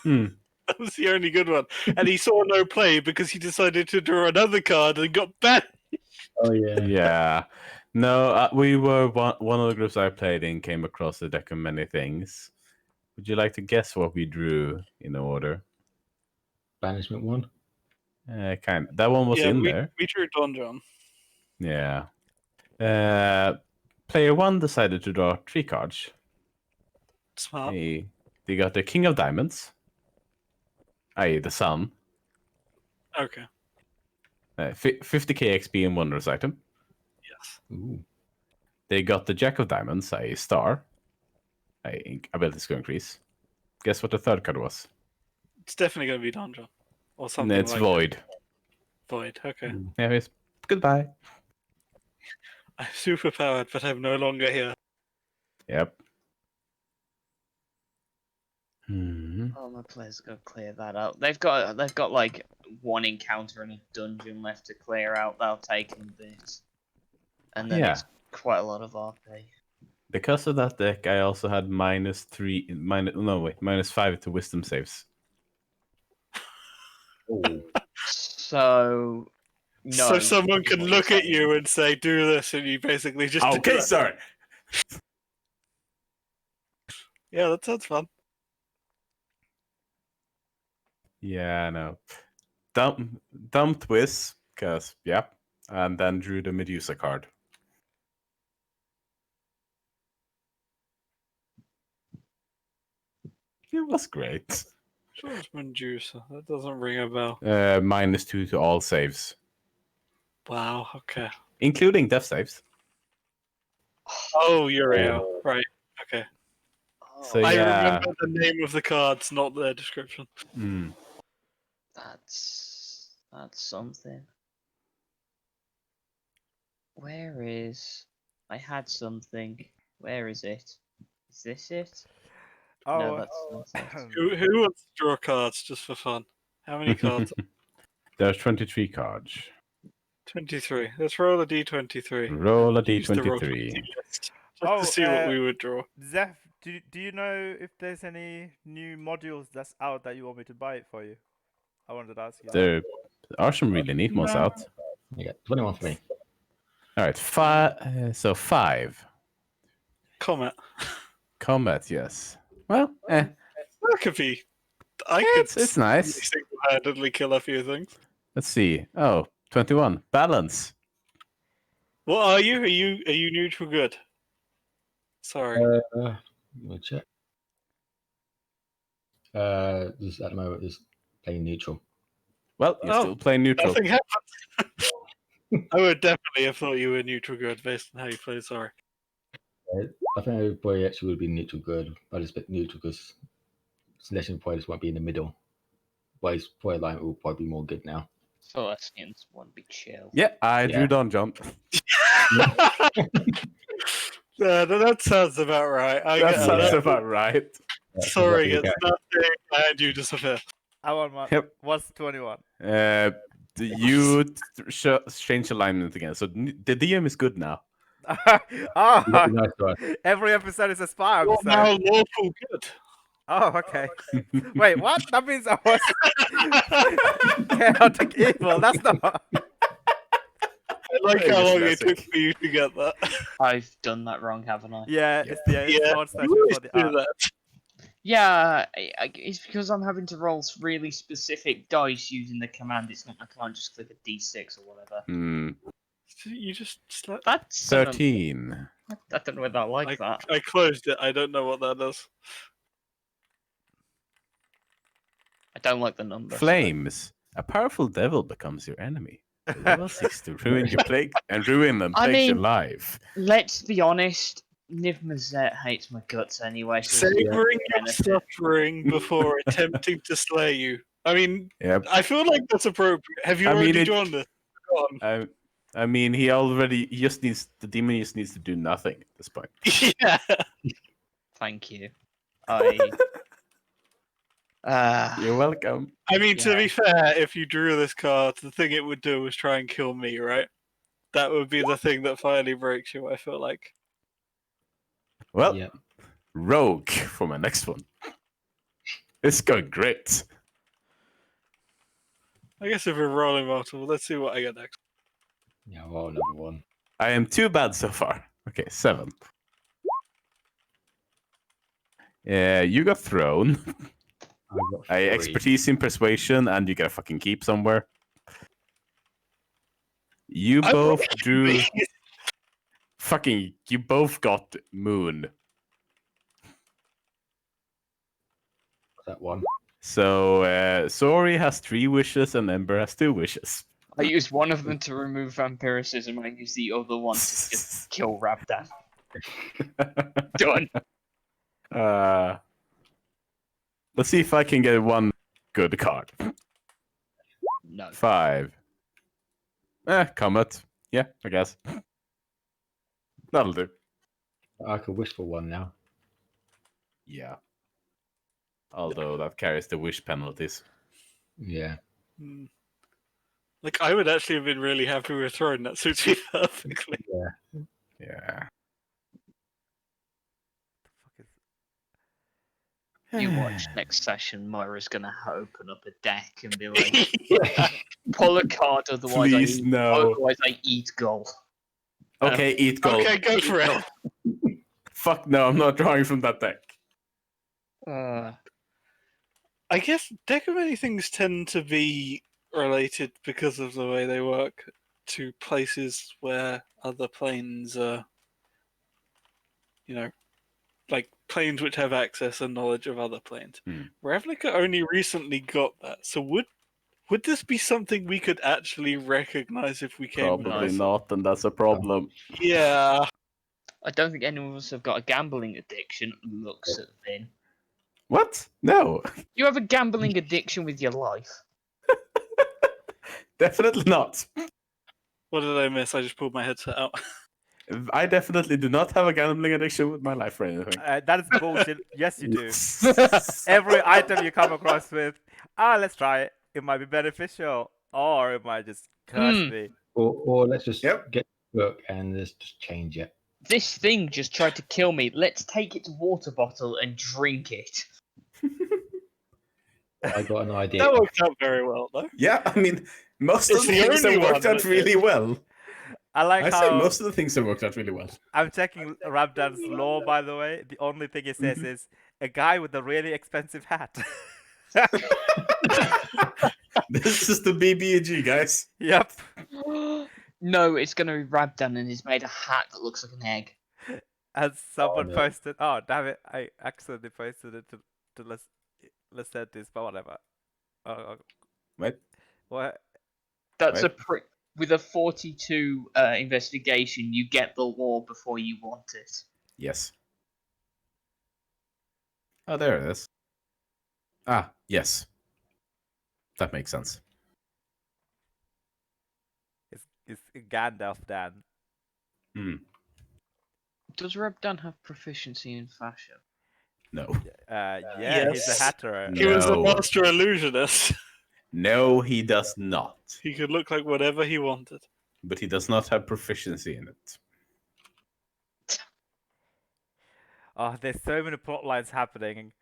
Hmm. That was the only good one. And he saw no play because he decided to draw another card and got banned. Oh yeah. Yeah. No, we were one of the groups I played in came across a deck of many things. Would you like to guess what we drew in order? Banishment one. Kind. That one was yeah, in we, there. we drew Don John. Yeah. Player one decided to draw 3 cards. Smart. They got the King of Diamonds, i.e. the Sun, Okay. 50k XP in Wondrous item. Yes. Ooh. They got the Jack of Diamonds, i.e. Star, i.e. abilities to increase. Guess what the third card was? It's definitely going to be Don John. Or something It's like Void. Void. Okay. Yeah, it's goodbye. I'm super powered, but I'm no longer here. Yep. Hmm. Oh, my players are gonna clear that out. They've got like 1 encounter and a dungeon left to clear out. That'll take them a bit, and then Yeah. it's quite a lot of RP. Because of that deck, I also had -5 to Wisdom saves. Oh. So no. So someone can look at you and say, "Do this," and you basically just do Okay, that. sir. Yeah, that sounds fun. Yeah, no. Dumped Wiz, because, yep. And then drew the Medusa card. It was great. George Medusa. That doesn't ring a bell. -2 to all saves, Wow. Okay. including death saves. Oh, Uriel. Right. Okay. Oh, So, I yeah. remember the name of the cards, not their description. Mm. That's something. Where is? I had something. Where is it? Is this it? No, Oh, that's not it. Who wants to draw cards just for fun? How many cards? There's 23 cards. 23. Let's roll a d23. Roll a and use the d23. roll just Oh, to see what we would draw. Zeph, do you know if there's any new modules that's out that you want me to buy it for you? I wanted to ask you. There are some really neat ones out. Yeah, 21 for me. All right, so 5. Comet. Combat, yes. Well, That could be. I could it's nice. single-handedly kill a few things. Let's see. Oh, 21. Balance. What are you? Are you neutral good? Sorry. Let me check. Just at the moment, just playing neutral. Well, you're Oh, still playing neutral. Nothing happened. I would definitely have thought you were neutral good based on how you play. Sorry. I think I probably actually would be neutral good. I just picked neutral because Celestial probably just won't be in the middle. But his point line will probably be more good now. Celestians won't be chill. Yeah, I drew Don John. That sounds about right. That sounds about right. Sorry, it's nothing, and you disappear. I want one. Yep. What's 21? You change alignment again. So the DM is good now. Oh, Nice try. every episode is a spy Well, episode. now lawful good. Oh, okay. Wait, what? That means I was chaotic evil. That's not. I like Very how long it classic. took for you to get that. I've done that wrong, haven't I? Yeah, it's the Yeah, sword you session always for the do art. that. Yeah, it's because I'm having to roll really specific dice using the command. It's not I can't just click a d6 or whatever. You just slept. That's 13. I don't know whether I like that. I closed it. I don't know what that is. I don't like the number. so- Flames. A powerful devil becomes your enemy. Level 6 to ruin your plague and ruin and I plagues your mean- life. Let's be honest. Niv Mizzet hates my guts anyway. So it's Savoring your benefit. suffering before attempting to slay you. I mean, Yep. I feel like that's appropriate. Have you I mean, already it- drawn this? Go on. I mean, he just needs, the demon just needs to do nothing at this point. Yeah. Thank you. I. You're welcome. I mean, to Yeah. be fair, if you drew this card, the thing it would do was try and kill me, right? That would be the thing that finally breaks you, I feel like. Well, Yeah. Rogue for my next one. It's going great. I guess if we're rolling multiple, let's see what I get next. Yeah, roll another one. I am too bad so far. Okay, 7. Yeah, you got thrown. I got I 3. expertise in persuasion, and you get a fucking keep somewhere. You I both rolled drew. me. Fucking, you both got moon. That one. So Sori has 3 wishes, and Ember has 2 wishes. I used one of them to remove vampiricism. I used the other one to just kill Rabdan. Done. Let's see if I can get one good card. No. 5. Comet. Yeah, I guess. That'll do. I could wish for one now. Yeah. Although that carries the wish penalties. Yeah. Hmm. Like, I would actually have been really happy with throwing that suits me perfectly. Yeah. You watch next session, Moira's gonna open up a deck and be like, Yeah. pull a card, otherwise Please, no. I eat gold. Okay, eat gold. Okay, go for it. Fuck no, I'm not drawing from that deck. I guess deck of many things tend to be related because of the way they work to places where other planes are, like planes which have access and knowledge of other planes. Ravnica only recently got that, so would this be something we could actually recognize if we came? Probably across it? not, and that's a problem. Yeah. I don't think any of us have got a gambling addiction. Looks at Vin. What? No. You have a gambling addiction with your life. Definitely not. What did I miss? I just pulled my headset out. I definitely do not have a gambling addiction with my life or anything. That is bullshit. Yes, you do. Every item you come across with, let's try it. It might be beneficial, or it might just curse me. Or let's just Yep. get the book and let's just change it. This thing just tried to kill me. Let's take its water bottle and drink it. I got an idea. That worked out very well, though. Yeah, I mean, most It's of the the things only have worked one out that really did. well. I like I say how most of the things have worked out really well. I'm checking Rabdan's lore, by the way. The only thing it says is a guy with a really expensive hat. This is the BBG, guys. Yep. No, it's gonna be Rabdan and he's made a hat that looks like an egg. And someone no. posted. Oh, damn it! I accidentally posted it to let's set this, but whatever. What? What? That's Right. with a 42 investigation, you get the lore before you want it. Yes. Oh, there it is. Ah, yes. That makes sense. It's Gandalf Dan. Hmm. Does Rabdan have proficiency in fashion? No. Yeah, he's a Yes. hatter. He was a No. master illusionist. No, he does not. He could look like whatever he wanted. But he does not have proficiency in it. Oh, there's so many plot lines happening,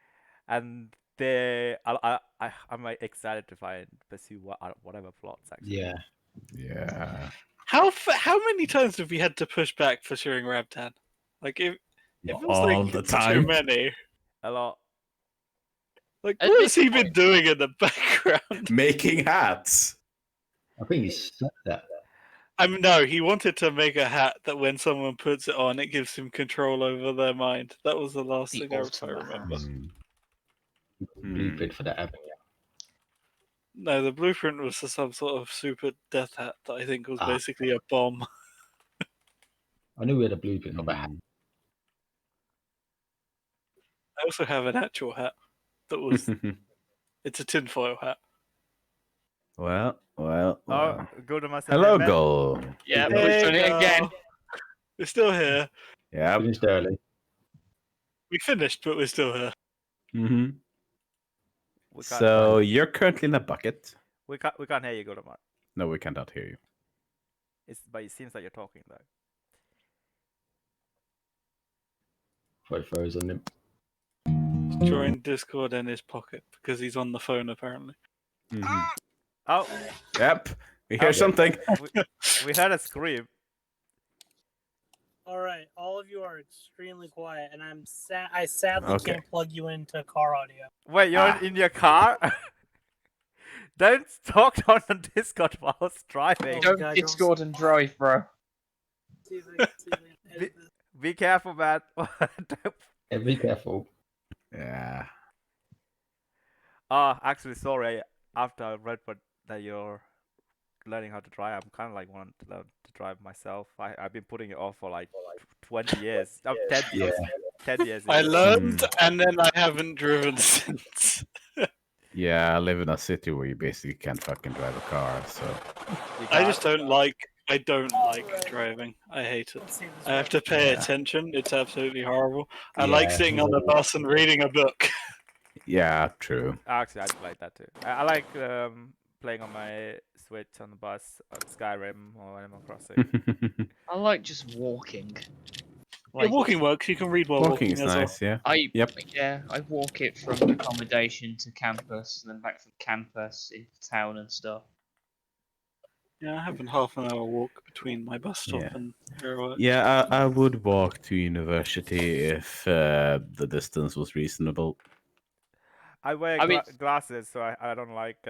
and I'm excited to pursue whatever plots actually. Yeah. Yeah. How many times have we had to push back for sharing Rabdan? Like, it feels All like the too time. many. A lot. Like, At what this has he been point- doing in the background? Making hats. I think he said that. I mean, no, he wanted to make a hat that when someone puts it on, it gives him control over their mind. That was the last The thing I ultimate remember. Blueprint for that, haven't you? No, the blueprint was for some sort of super death hat that I think was Ah. basically a bomb. I knew we had a blueprint of a hat. I also have an actual hat that was. It's a tinfoil hat. well. Oh, go to myself. Hello, Goal. Yeah, There we've you done it go. again. We're still here. Yeah. Finished early. We finished, but we're still here. Mm-hmm. We can't, So you're currently in a bucket. we can't hear you, Godamar. No, we cannot hear you. But it seems like you're talking though. Probably frozen him. Join Discord in his pocket because he's on the phone apparently. Mhm. Oh, Yep. We hear Okay. something. we heard a scream. All right, all of you are extremely quiet, and I sadly Okay. can't plug you into car audio. Wait, you're Ah. in your car? Don't talk on the Discord whilst driving. Oh, Don't God, Discord and drive, bro. See if I can edit this. Be careful, man. Don't- Yeah, be careful. Yeah. Actually, sorry. After I read that you're learning how to drive, I'm kind of like wanting to learn to drive myself. I've been putting it off for like 20 years. 10 years. 10 years. I even. learned, and then I haven't driven since. Yeah, I live in a city where you basically can't fucking drive a car, so You I can't- just don't like. I don't like driving. I hate it. Let's see this I have to right. pay Yeah. attention. It's absolutely horrible. I like Yeah. sitting on the bus and reading a book. yeah, true. Actually, I do like that too. I like playing on my Switch on the bus, on Skyrim or Animal Crossing. I like just walking. Yeah, walking works. You can read while Walking walking is as well. nice, yeah. I Yep. Yeah, I walk it from accommodation to campus, and then back from campus into town and stuff. Yeah, I have a half an hour walk between my bus stop Yeah. and where I work. Yeah, I would walk to university if the distance was reasonable. I wear I mean- glasses, so I don't like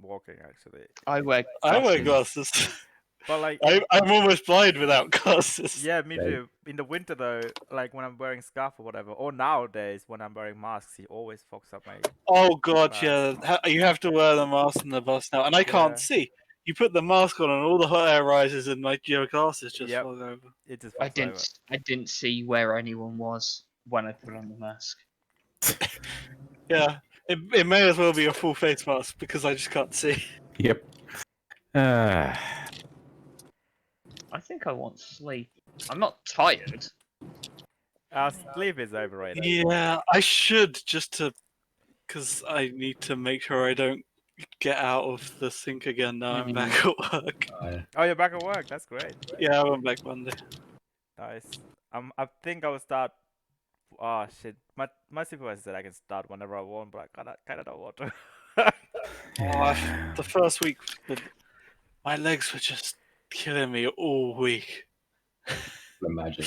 walking actually. I wear I wear glasses. glasses. But like, I'm almost blind without glasses. yeah, me Okay. too. In the winter though, like when I'm wearing scarf or whatever, or nowadays when I'm wearing masks, he always fucks up my. Oh god, Right. yeah. You have to wear the mask on the bus now, and I Yeah. can't see. You put the mask on, and all the hot air rises, and like your glasses just Yep. fall over. It just I fucks over. didn't see where anyone was when I put on the mask. Yeah, it may as well be a full face mask because I just can't see. Yep. Uh, I think I want sleep. I'm not tired. Sleep is overrated. Yeah, I should just to, because I need to make sure I don't get out of the sink again now I'm back at work. Oh, you're back at work. That's great. Yeah, I went back Monday. Nice. I think I will start. Oh shit! My supervisor said I can start whenever I want, but I kind of don't want to. The first week, my legs were just killing me all week. Imagine.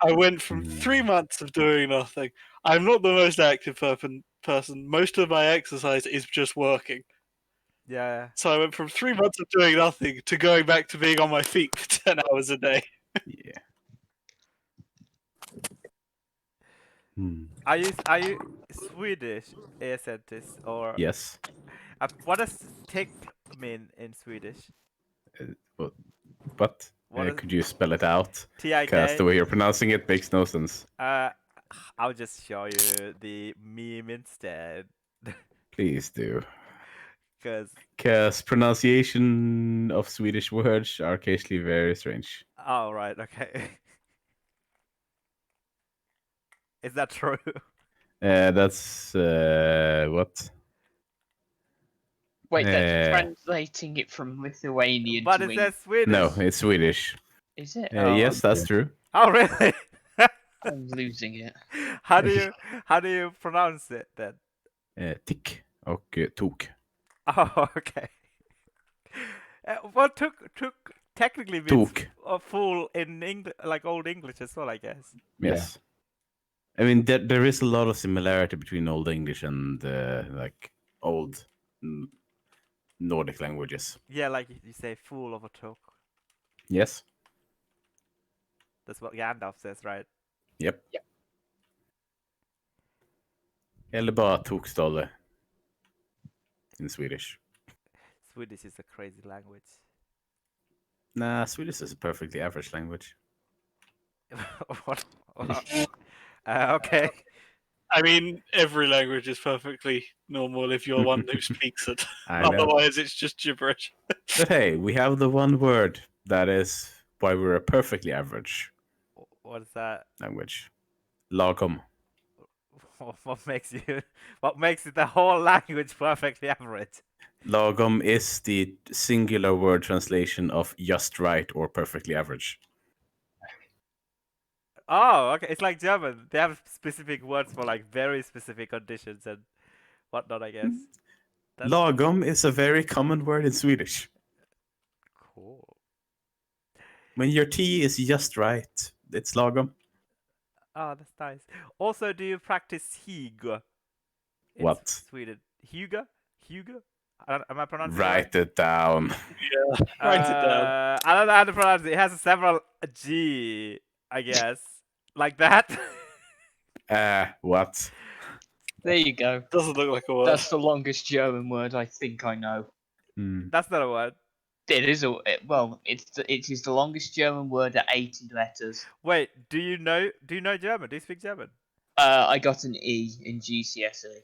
I went from 3 months of doing nothing. I'm not the most active person. Most of my exercise is just working. Yeah. So I went from 3 months of doing nothing to going back to being on my feet for 10 hours a day. yeah. Hmm. Are you Swedish scientist or Yes. what does tick mean in Swedish? But What is could you spell it out? Because TIK? the way you're pronouncing it makes no sense. I'll just show you the meme instead. Please do. Because pronunciation of Swedish words are occasionally very strange. oh right, okay. Is that true? That's what? Wait, that's Uh, translating it from Lithuanian But to it English. says Swedish. No, it's Swedish. Is it? Yes, that's true. Oh really? I'm losing it. how do you pronounce it then? Tick och tok. Oh okay. What took technically means Tok. a fool in like Old English as well, I guess. Yes. I mean, there is a lot of similarity between Old English and like old Nordic languages. Yeah, like you say, fool of a took. Yes. That's what Gandalf says, right? Yep. Eller bara tokstalle in Swedish. Swedish is a crazy language. Nah, Swedish is a perfectly average language. What? Okay. I mean, every language is perfectly normal if you're one who speaks it. I know. Otherwise, it's just gibberish. But hey, we have the one word that is why we're a perfectly average What is that? language. Lagom. What makes it the whole language perfectly average? Lagom is the singular word translation of just right or perfectly average. Oh, okay. It's like German. They have specific words for like very specific conditions and whatnot, I guess. That's Lagom is a very common word in Swedish. cool. When your tea is just right, it's lagom. Oh, that's nice. Also, do you practice hygge? in What? Sweden. Hygge? Hygge? Am I pronouncing Write it down. Write it down. I don't know how to pronounce it. It has several G, I guess. Like that. What? There you go. Doesn't look like a word. That's the longest German word I think I know. That's not a word. It is it is the longest German word at 80 letters. Wait, do you know German? Do you speak German? I got an E in GCSE.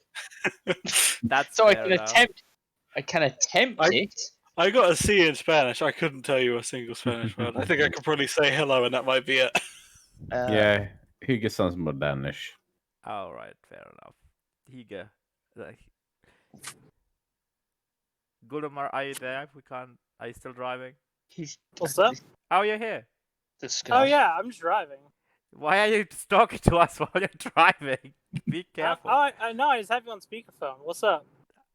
That's So I fair can enough. attempt it. I got a C in Spanish. I couldn't tell you a single Spanish word. I think I could probably say hello, and that might be it. Yeah, Hygge sounds more Danish. All right, fair enough. Hygge. Like... Gudamar, are you there? Are you still driving? What's up? Oh, you're here. The sky. Oh yeah, I'm just driving. Why are you talking to us while you're driving? Be careful. I know. I just have you on speakerphone. What's up?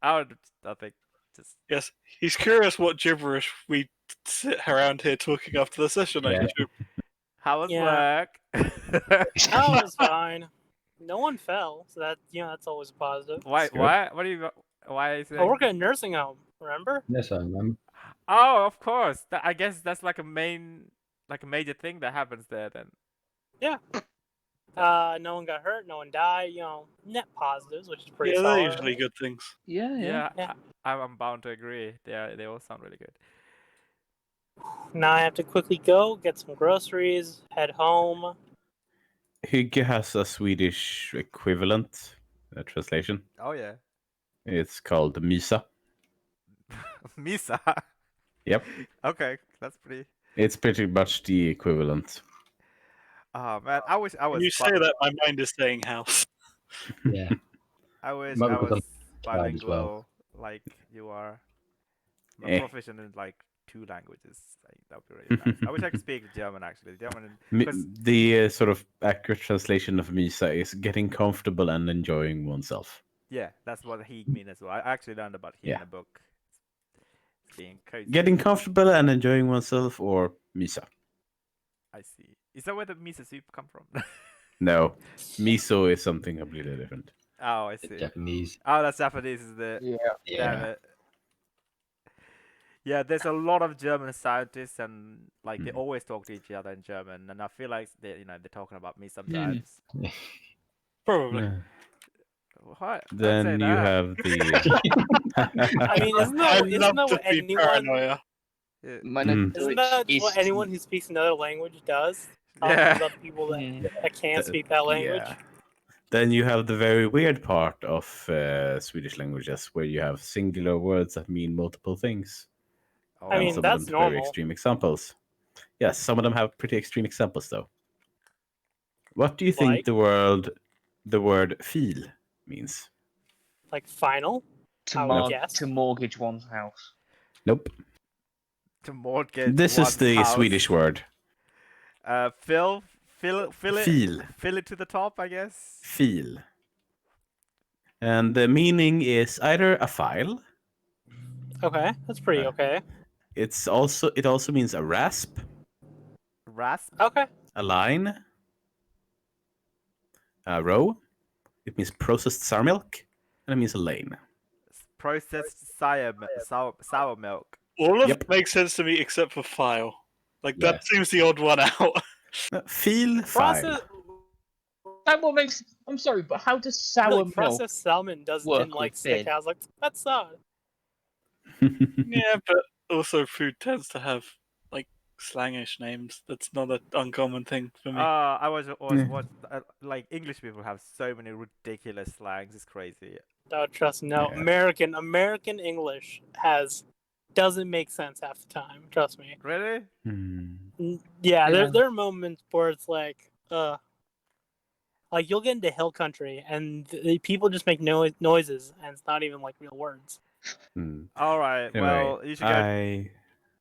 Oh, nothing. Just Yes, he's curious what gibberish we sit around here talking after the session. I Yeah. assume. how was Yeah. work? Oh, it was fine. No one fell, so that's always positive. Why? That's good. Why? What do you? Why is it? I work at a nursing home. Remember? Yes, I remember. Oh, of course. I guess that's like a major thing that happens there then. No one got hurt. No one died. Net positives, which is pretty Yeah, solid. they're usually good things. Yeah. Yeah, I'm bound to agree. They all sound really good. Now I have to quickly go get some groceries, head home. Hygge has a Swedish equivalent translation. Oh yeah. It's called Mysa. Misa. Yep. Okay, that's pretty. It's pretty much the equivalent. Oh man, I wish I When was. you say that, my mind is saying house. Yeah. I wish Might be I because was I'm proud as well. bilingual like you are. I'm Eh. proficient in like 2 languages. Like, that would be really nice. I wish I could speak German actually. German, Mi- because the sort of accurate translation of Misa is getting comfortable and enjoying oneself. yeah, that's what he mean as well. I actually learned about he in Yeah. a book. It's being crazy. Getting comfortable and enjoying oneself, or Misa. I see. Is that where the miso soup come from? No, miso is something completely different. Oh, I see. Japanese. Oh, that's Japanese, is it? Yeah. Damn Yeah. it. Yeah, there's a lot of German scientists, and like they Mm. always talk to each other in German, and I feel like they're talking about me sometimes. Probably. Yeah. What? Don't Then say you that. have the. I mean, isn't I that, isn't love that to what be anyone? paranoia. Yeah. Meine Mm. Isn't Deutsch that ist what anyone who speaks another language does? Talking Yeah. about people that, Mm. that can't That- speak that language. Yeah. Then you have the very weird part of Swedish languages, where you have singular words that mean multiple things. Oh, I mean, some that's of them very normal. extreme examples. Yes, some of them have pretty extreme examples, though. What do you think Like? the word "feel" means? Like final. to, I would mar- guess. to mortgage one's house. Nope. to mortgage This one's is the house. Swedish word. Fill it, Feel. fill it to the top, I guess. Feel. And the meaning is either a file. Okay, that's pretty okay. It also means a rasp, Rasp. Okay. a line, a row. It means processed sour milk, and it means a lane. Processed sour milk. All of Yep. it makes sense to me except for file. Like Yeah. that seems the odd one out. Feel file. Process. That what makes. I'm sorry, but how does sour Like milk? processed salmon work didn't like with stick. bin? I was like, that's odd. Yeah, but also food tends to have like slangish names. That's not an uncommon thing for me. I was always Yeah. what like English people have so many ridiculous slangs. It's crazy. No, trust me. No, Yeah. American English doesn't make sense half the time. Trust me. Really? Yeah, Yeah. there are moments where it's like you'll get into hill country and the people just make noises and it's not even like real words. All right. Anyway, Well, you should go.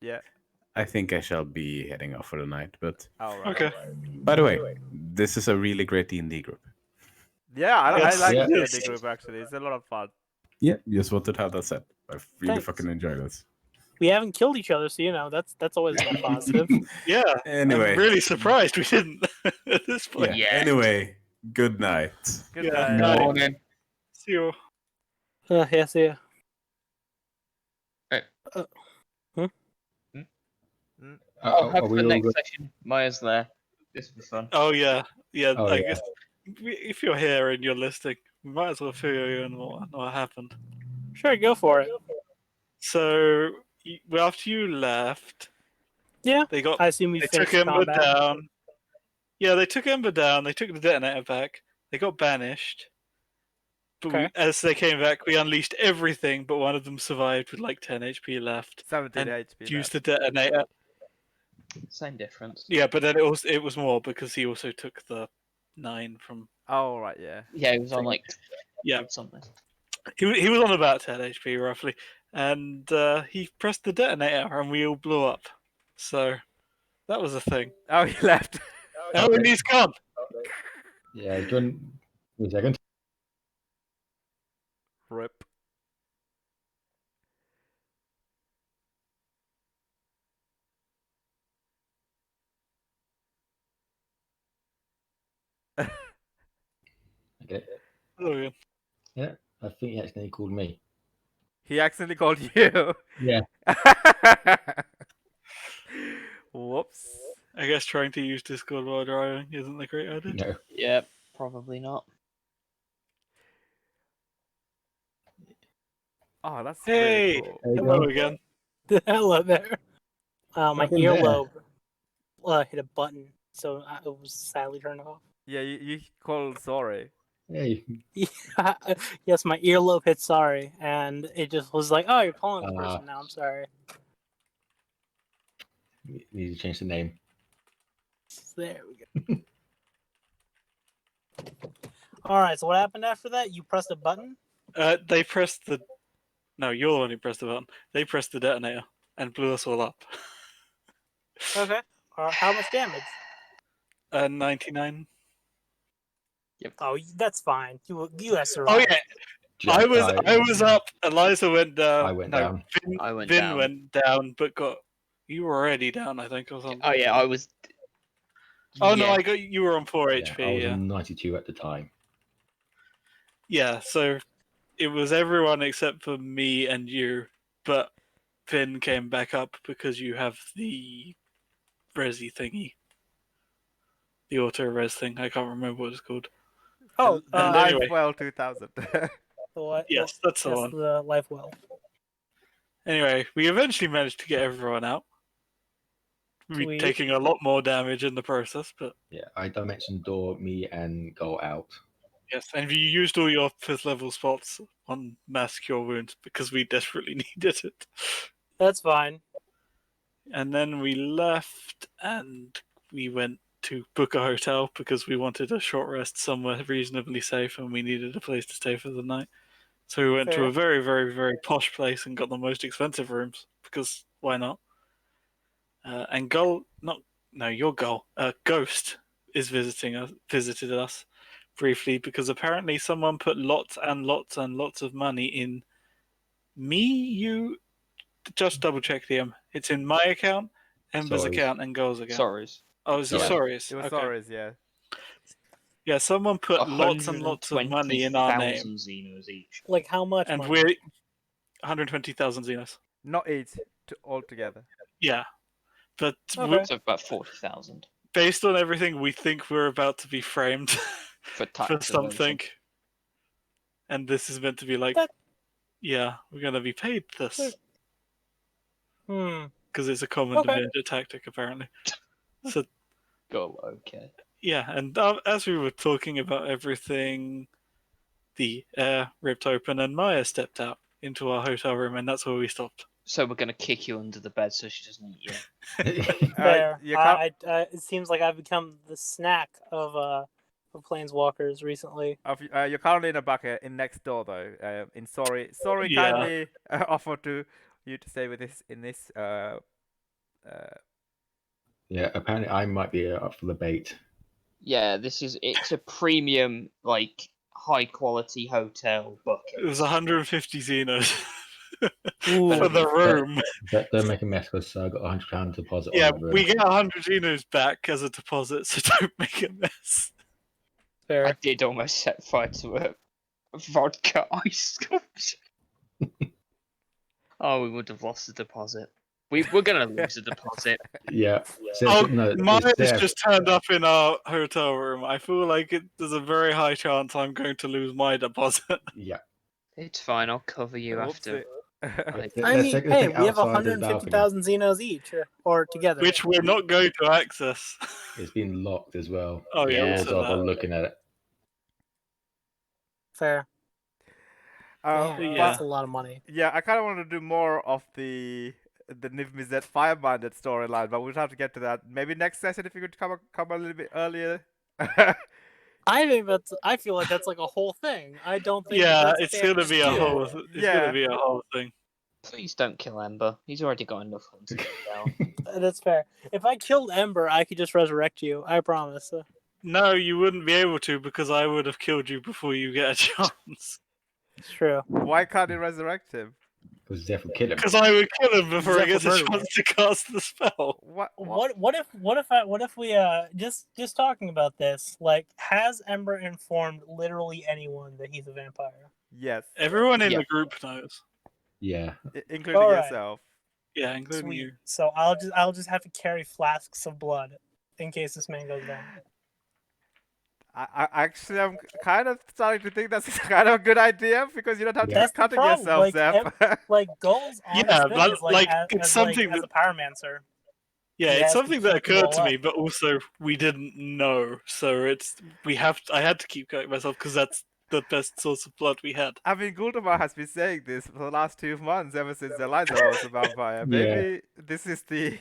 Yeah. I think I shall be heading off for the night. But All right. Okay. by the way, this is a really great D&D group. Yeah, I Yes, like yeah. the yes. D&D group actually. It's a lot of fun. Yeah, just wanted to have that said. I really Thanks. fucking enjoy this. We haven't killed each other, so that's always a positive. Yeah. Anyway, I'm really surprised we didn't at this point. yeah. Yeah. Anyway, good night. Good Yeah. night. Night. Morning. See you. Yeah, see ya. Oh, Are have we the all next good? session. Maya's there. This will be fun. Oh yeah, yeah. Oh, I yeah. guess if you're here and you're listening, we might as well fill you in what happened. Sure, go for it. So after you left, Yeah, they got I assume we they finished took Ember combat. down. Yeah, they took Ember down. They took the detonator back. They got banished. But Okay. as they came back, we unleashed everything, but one of them survived with like 10 HP left. 17 And HP. Used left. the detonator. Same difference. Yeah, but then it was more because he also took the 9 from. Oh right, yeah. Yeah, it was on like Yeah, something. he was on about 10 HP roughly, and he pressed the detonator, and we all blew up. So that was a thing. Oh, he left. Oh, and he's gone. Yeah, John. Wait a second. Rip. Okay. Oh, yeah. Yeah, I think he accidentally called me. He accidentally called you. Yeah. Whoops. I guess trying to use Discord while driving isn't a great idea. No. Yeah, probably not. Oh, that's Hey! really cool. There you Hello go. again. Hello there. My Nothing there. earlobe hit a button, so it was sadly turned off. Yeah, you called sorry. Hey. Yes, my earlobe hit sorry, and it just was like, oh, you're calling this Ah. person now. I'm sorry. You need to change the name. There we go. All right. So what happened after that? You pressed a button. They pressed the. No, you're the one who pressed the button. They pressed the detonator and blew us all up. Okay. How much damage? 99. Oh, that's fine. You guys Oh survived. yeah, Jack, I was up. Eliza went down. I went no, down. I went Vin down. went down, but got. You were already down, I think, or something. Oh yeah, I was. Oh no, yeah. I got you were on 4 Yeah, HP. I was Yeah. on 92 at the time. Yeah, so it was everyone except for me and you, but Finn came back up because you have the resi thingy. The auto res thing. I can't remember what it's called. Oh, the and Life anyway. Well 2000. Yes, that's the one. The life well. Anyway, we eventually managed to get everyone out. We Sweet. taking a lot more damage in the process, but Yeah, I dimension door me and go out. yes, and you used all your 5th level spots on mass cure wounds because we desperately needed it. That's fine. And then we left and we went to book a hotel because we wanted a short rest somewhere reasonably safe and we needed a place to stay for the night. So we went to Fair. a very, very, very posh place and got the most expensive rooms because why not? And Ghost is visited us briefly because apparently someone put lots and lots and lots of money in just double check DM. It's in my account, Ember's Sorry's. account, and Goal's account. Sorry's. Oh, is it Yeah. Sorry's? It was Okay. Sorry's, yeah. Yeah, someone put lots and lots of money in our name. 120,000 Xenos each. Like how much? And money? we're 120,000 Xenos. Not each, all together. Yeah. But Okay. So about 40,000 based on everything, we think we're about to be framed for tax for something. evasion. And this is meant to be like, That- yeah, we're going to be paid this. Hmm. Because it's a common Okay. Avenger tactic, apparently. So, Go, okay. yeah, and as we were talking about everything, the air ripped open and Maya stepped out into our hotel room, and that's where we stopped. So we're gonna kick you under the bed so she doesn't eat you. Fair. you can't- It seems like I've become the snack of planeswalkers recently. You're currently in a bucket in next door though. In Sorry Yeah. kindly offered to you to stay with this in this. Yeah, apparently I might be up for the bait. Yeah, it's a premium, like, high quality hotel bucket. It was 150 Xenos Ooh. for the room. Don't make a mess because I got £100 deposit Yeah, on the room. we get 100 Xenos back as a deposit, so don't make a mess. I Fair. did almost set fire to a vodka ice sculpture. Oh, we would have lost the deposit. We're gonna lose a deposit. Yeah. So, Oh, no, mine it's has there. just turned up in our hotel room. I feel like there's a very high chance I'm going to lose my deposit. Yeah. It's fine. I'll cover you Whoopsie. after. Let's I take mean, the hey, thing we have outside the balcony. 150,000 Xenos each, or together. Which we're not going to access. It's been locked as well. Oh, The yeah, lords also are that. looking at it. Fair. Damn, yeah. that's a lot of money. Yeah, I kind of want to do more of the Niv Mizzet Fire-minded storyline, but we'll have to get to that maybe next session if you could come a little bit earlier. I feel like that's like a whole thing. I don't think. Yeah, that's it's gonna be a do. whole. It's Yeah. gonna be a whole thing. Please don't kill Ember. He's already got enough hunting down. That's fair. If I killed Ember, I could just resurrect you. I promise. No, you wouldn't be able to because I would have killed you before you get a chance. It's true. Why can't he resurrect him? Because Zeph will kill him. Because I would kill him before he Zephyr gets a murderer. chance to cast the spell. What if we just talking about this, like, has Ember informed literally anyone that he's a vampire? Yes, Everyone in Yeah. the group knows. Yeah. including Alright. yourself. Yeah, including Sweet. you. So I'll just have to carry flasks of blood in case this man goes down. I'm kind of starting to think that's kind of a good idea because you don't have to That's keep the cutting problem, yourself, like, Zeph. Like goals on Yeah, this thing but, is like, as, it's as, something as that- a pyromancer. Yeah, He it's has to something that keep occurred people to me, up. but also we didn't know. So I had to keep going myself because that's the best source of blood we had. I mean, Guldamar has been saying this for the last 2 months, ever since Eliza was a vampire. Maybe this is the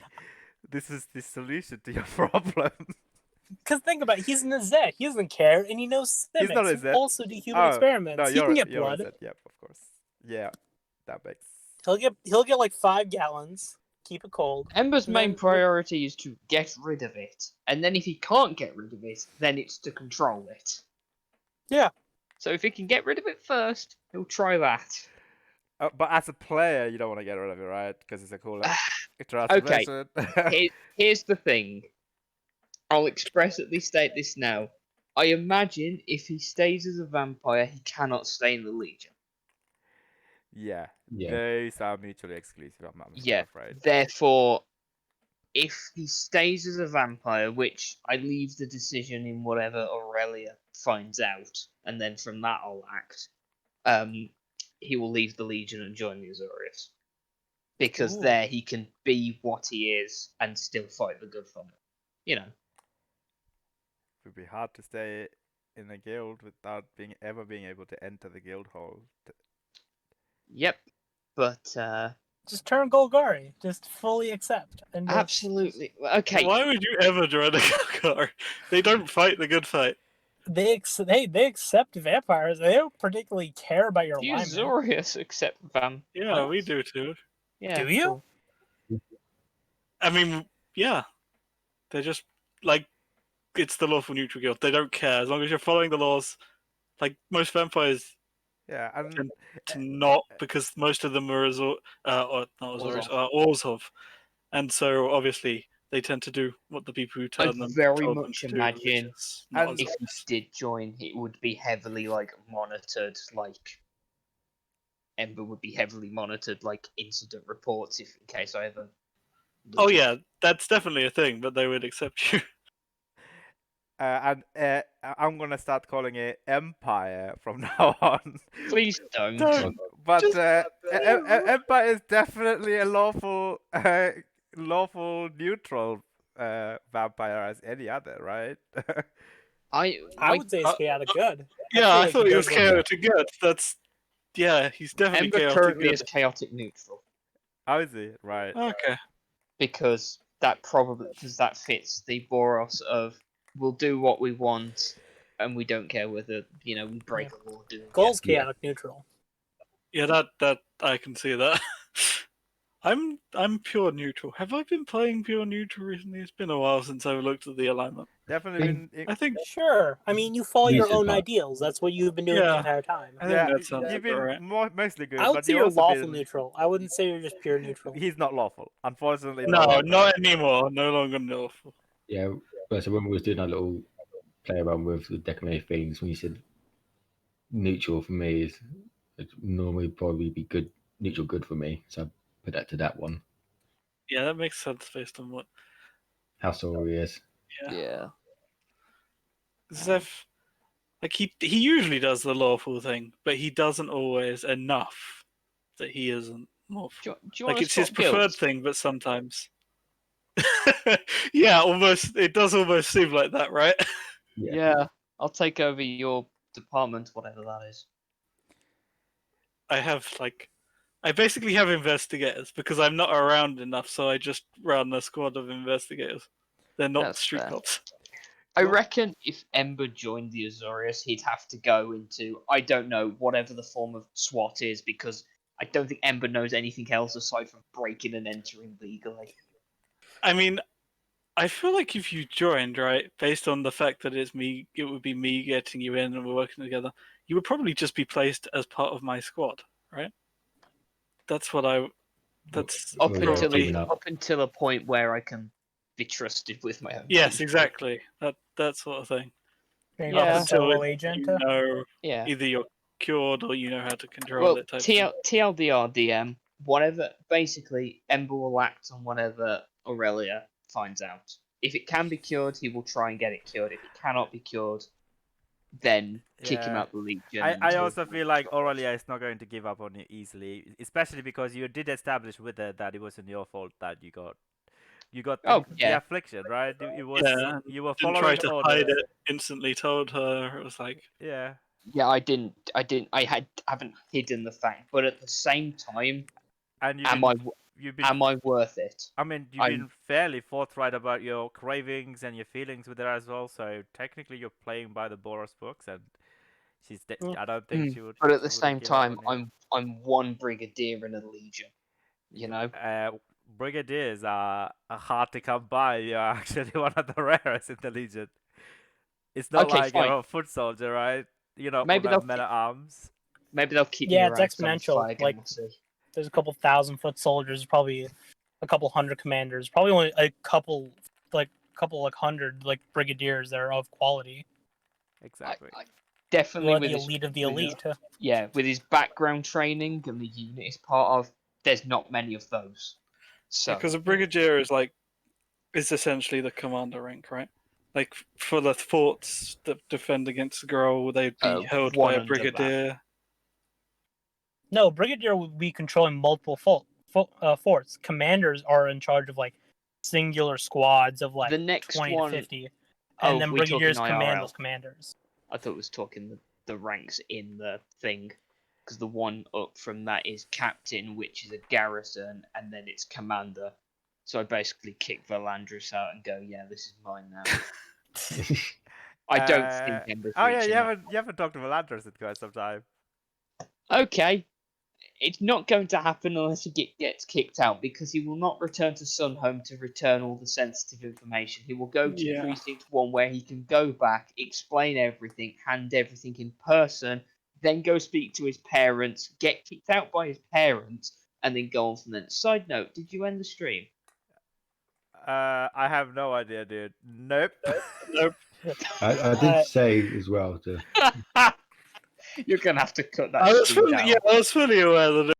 This is the solution to your problem. Because think about it, he's an Azet. He doesn't care, and he knows He's not Simics, a who Zet. also do human Oh, experiments. no, He can get you're blood. Zed. Yep, of course. Yeah, that makes. He'll get like 5 gallons. Keep it cold. Ember's And main then- priority is to get rid of it, and then if he can't get rid of it, then it's to control it. Yeah. So if he can get rid of it first, he'll try that. But as a player, you don't want to get rid of it, right? Because it's a cool Okay. transformation. Here's the thing. I'll expressly state this now. I imagine if he stays as a vampire, he cannot stay in the Legion. Yeah, Yeah. those are mutually exclusive. I'm Yeah. afraid. Therefore, if he stays as a vampire, which I leave the decision in whatever Aurelia finds out, and then from that I'll act, he will leave the Legion and join the Azorius. Because Ooh. there he can be what he is and still fight the good fight. You know. It would be hard to stay in a guild without ever being able to enter the guild hall. Yep. But just turn Golgari. Just fully accept. And just- absolutely. Okay. Why would you ever join a Golgari? They don't fight the good fight. They accept vampires. They don't particularly care about your The alignment. Azorius accept vampires. Yeah, we do too. Yeah, Do you? cool. I mean, yeah. They're just like it's the lawful neutral guild. They don't care as long as you're following the laws. Like most vampires Yeah, and tend to not, because most of them are or not Azorius, are Orzhov, and so obviously they tend to do what the people who I turn them very told them much to do, imagine which is not And if Azorius. he did join, it would be heavily like monitored, like Ember would be heavily monitored, like incident reports, if in case I ever. Oh lose it. yeah, that's definitely a thing, but they would accept you. I'm gonna start calling it Empire from now on. Please don't. But Just- Empire is definitely a lawful, lawful neutral vampire as any other, right? I would say it's chaotic good. Yeah, I like thought he he was does look chaotic good. That's he's definitely Ember chaotic currently good. is chaotic neutral How is it? Right. Okay. because that fits the Boros of we'll do what we want and we don't care whether we break a law doing Goal's it. chaotic neutral. Yeah, that I can see that. I'm pure neutral. Have I been playing pure neutral recently? It's been a while since I've looked at the alignment. Definitely been. I think Sure. I mean, you follow your Recent own part. ideals. That's what you've been doing the Yeah. entire time. I think Yeah, that sounds you've about been right. mostly good, I would but say you've you're also lawful been. neutral. I wouldn't say you're just pure neutral. He's not lawful, unfortunately. No, longer. not anymore. No longer lawful. Yeah, but so when we was doing our little play around with the decimate things, when you said neutral for me is it'd normally probably be good neutral good for me, so I put that to that one. Yeah, that makes sense based on what. How sorry is. Yeah. Zeph, like he usually does the lawful thing, but he doesn't always enough that he isn't lawful. Do you Like want to it's his swap preferred guilds? thing, but sometimes. Yeah, almost. It does almost seem like that, right? Yeah, I'll take over your department, whatever that is. I have I basically have investigators because I'm not around enough, so I just run a squad of investigators. They're not That's street fair. cops. I reckon if Ember joined the Azorius, he'd have to go into, I don't know, whatever the form of SWAT is, because I don't think Ember knows anything else aside from breaking and entering legally. I mean, I feel like if you joined, right, based on the fact that it would be me getting you in and we're working together, you would probably just be placed as part of my squad, right? That's what I. That's Up Oh, yeah, until teaming up. a point where I can be trusted with my own. yes, people. exactly. That sort of thing. Maybe Yeah. a Until solo agent. you know Yeah. either you're cured or you know how to control Well, it. Type thing. TLDR DM, whatever. Basically, Ember will act on whatever Aurelia finds out. If it can be cured, he will try and get it cured. If it cannot be cured, then kick him Yeah. out the Legion. I until- also feel like Aurelia is not going to give up on you easily, especially because you did establish with her that it wasn't your fault that you got Oh, the yeah. affliction, right? It was Yeah, you were Didn't following try to orders. hide it. Instantly told her. It was like, Yeah, Yeah, I didn't. I haven't hidden the fact, but at the same time, and you am didn't, you've been Am I worth it? I mean, you've I'm- been fairly forthright about your cravings and your feelings with her as well. So technically, you're playing by the Boros books, and Mm. I don't think she would. But at the she wouldn't same give up time, on you. I'm one brigadier in a legion. You know. Brigadiers are hard to come by. You're actually one of the rarest in the Legion. It's not Okay, like fine. you're a foot soldier, right? You're not Maybe one of they'll men at arms. Maybe they'll keep Yeah, me it's around. 'cause I'm a exponential, flag like- and we'll see. There's a couple 1,000-foot soldiers, probably a couple hundred commanders, probably only a couple like hundred like brigadiers that are of quality. Exactly. I definitely Well, with the his, elite of the with his- elite. yeah, with his background training and the unit he's part of, there's not many of those. So Because a brigadier is essentially the commander rank, right? Like for the forts that defend against the Growl, they'd be held one by a under that. brigadier. No, brigadier would be controlling multiple forts. Commanders are in charge of like singular squads of like The next 20 one- to 50, Oh, and then we're talking brigadiers command IRL. those commanders. I thought it was talking the ranks in the thing, because the one up from that is captain, which is a garrison, and then it's commander. So I basically kick Valandris out and go, yeah, this is mine now. I don't think Ember's Oh yeah, reaching you haven't talked to Valandros in quite some time. that. Okay. It's not going to happen unless he gets kicked out, because he will not return to Sunhome to return all the sensitive information. He will go to Yeah. Precinct 1 where he can go back, explain everything, hand everything in person, then go speak to his parents, get kicked out by his parents, and then go on from there. Side note, did you end the stream? I have no idea, dude. Nope. I did say as well to You're going to have to cut that I was stream fully, down. yeah, I was fully aware that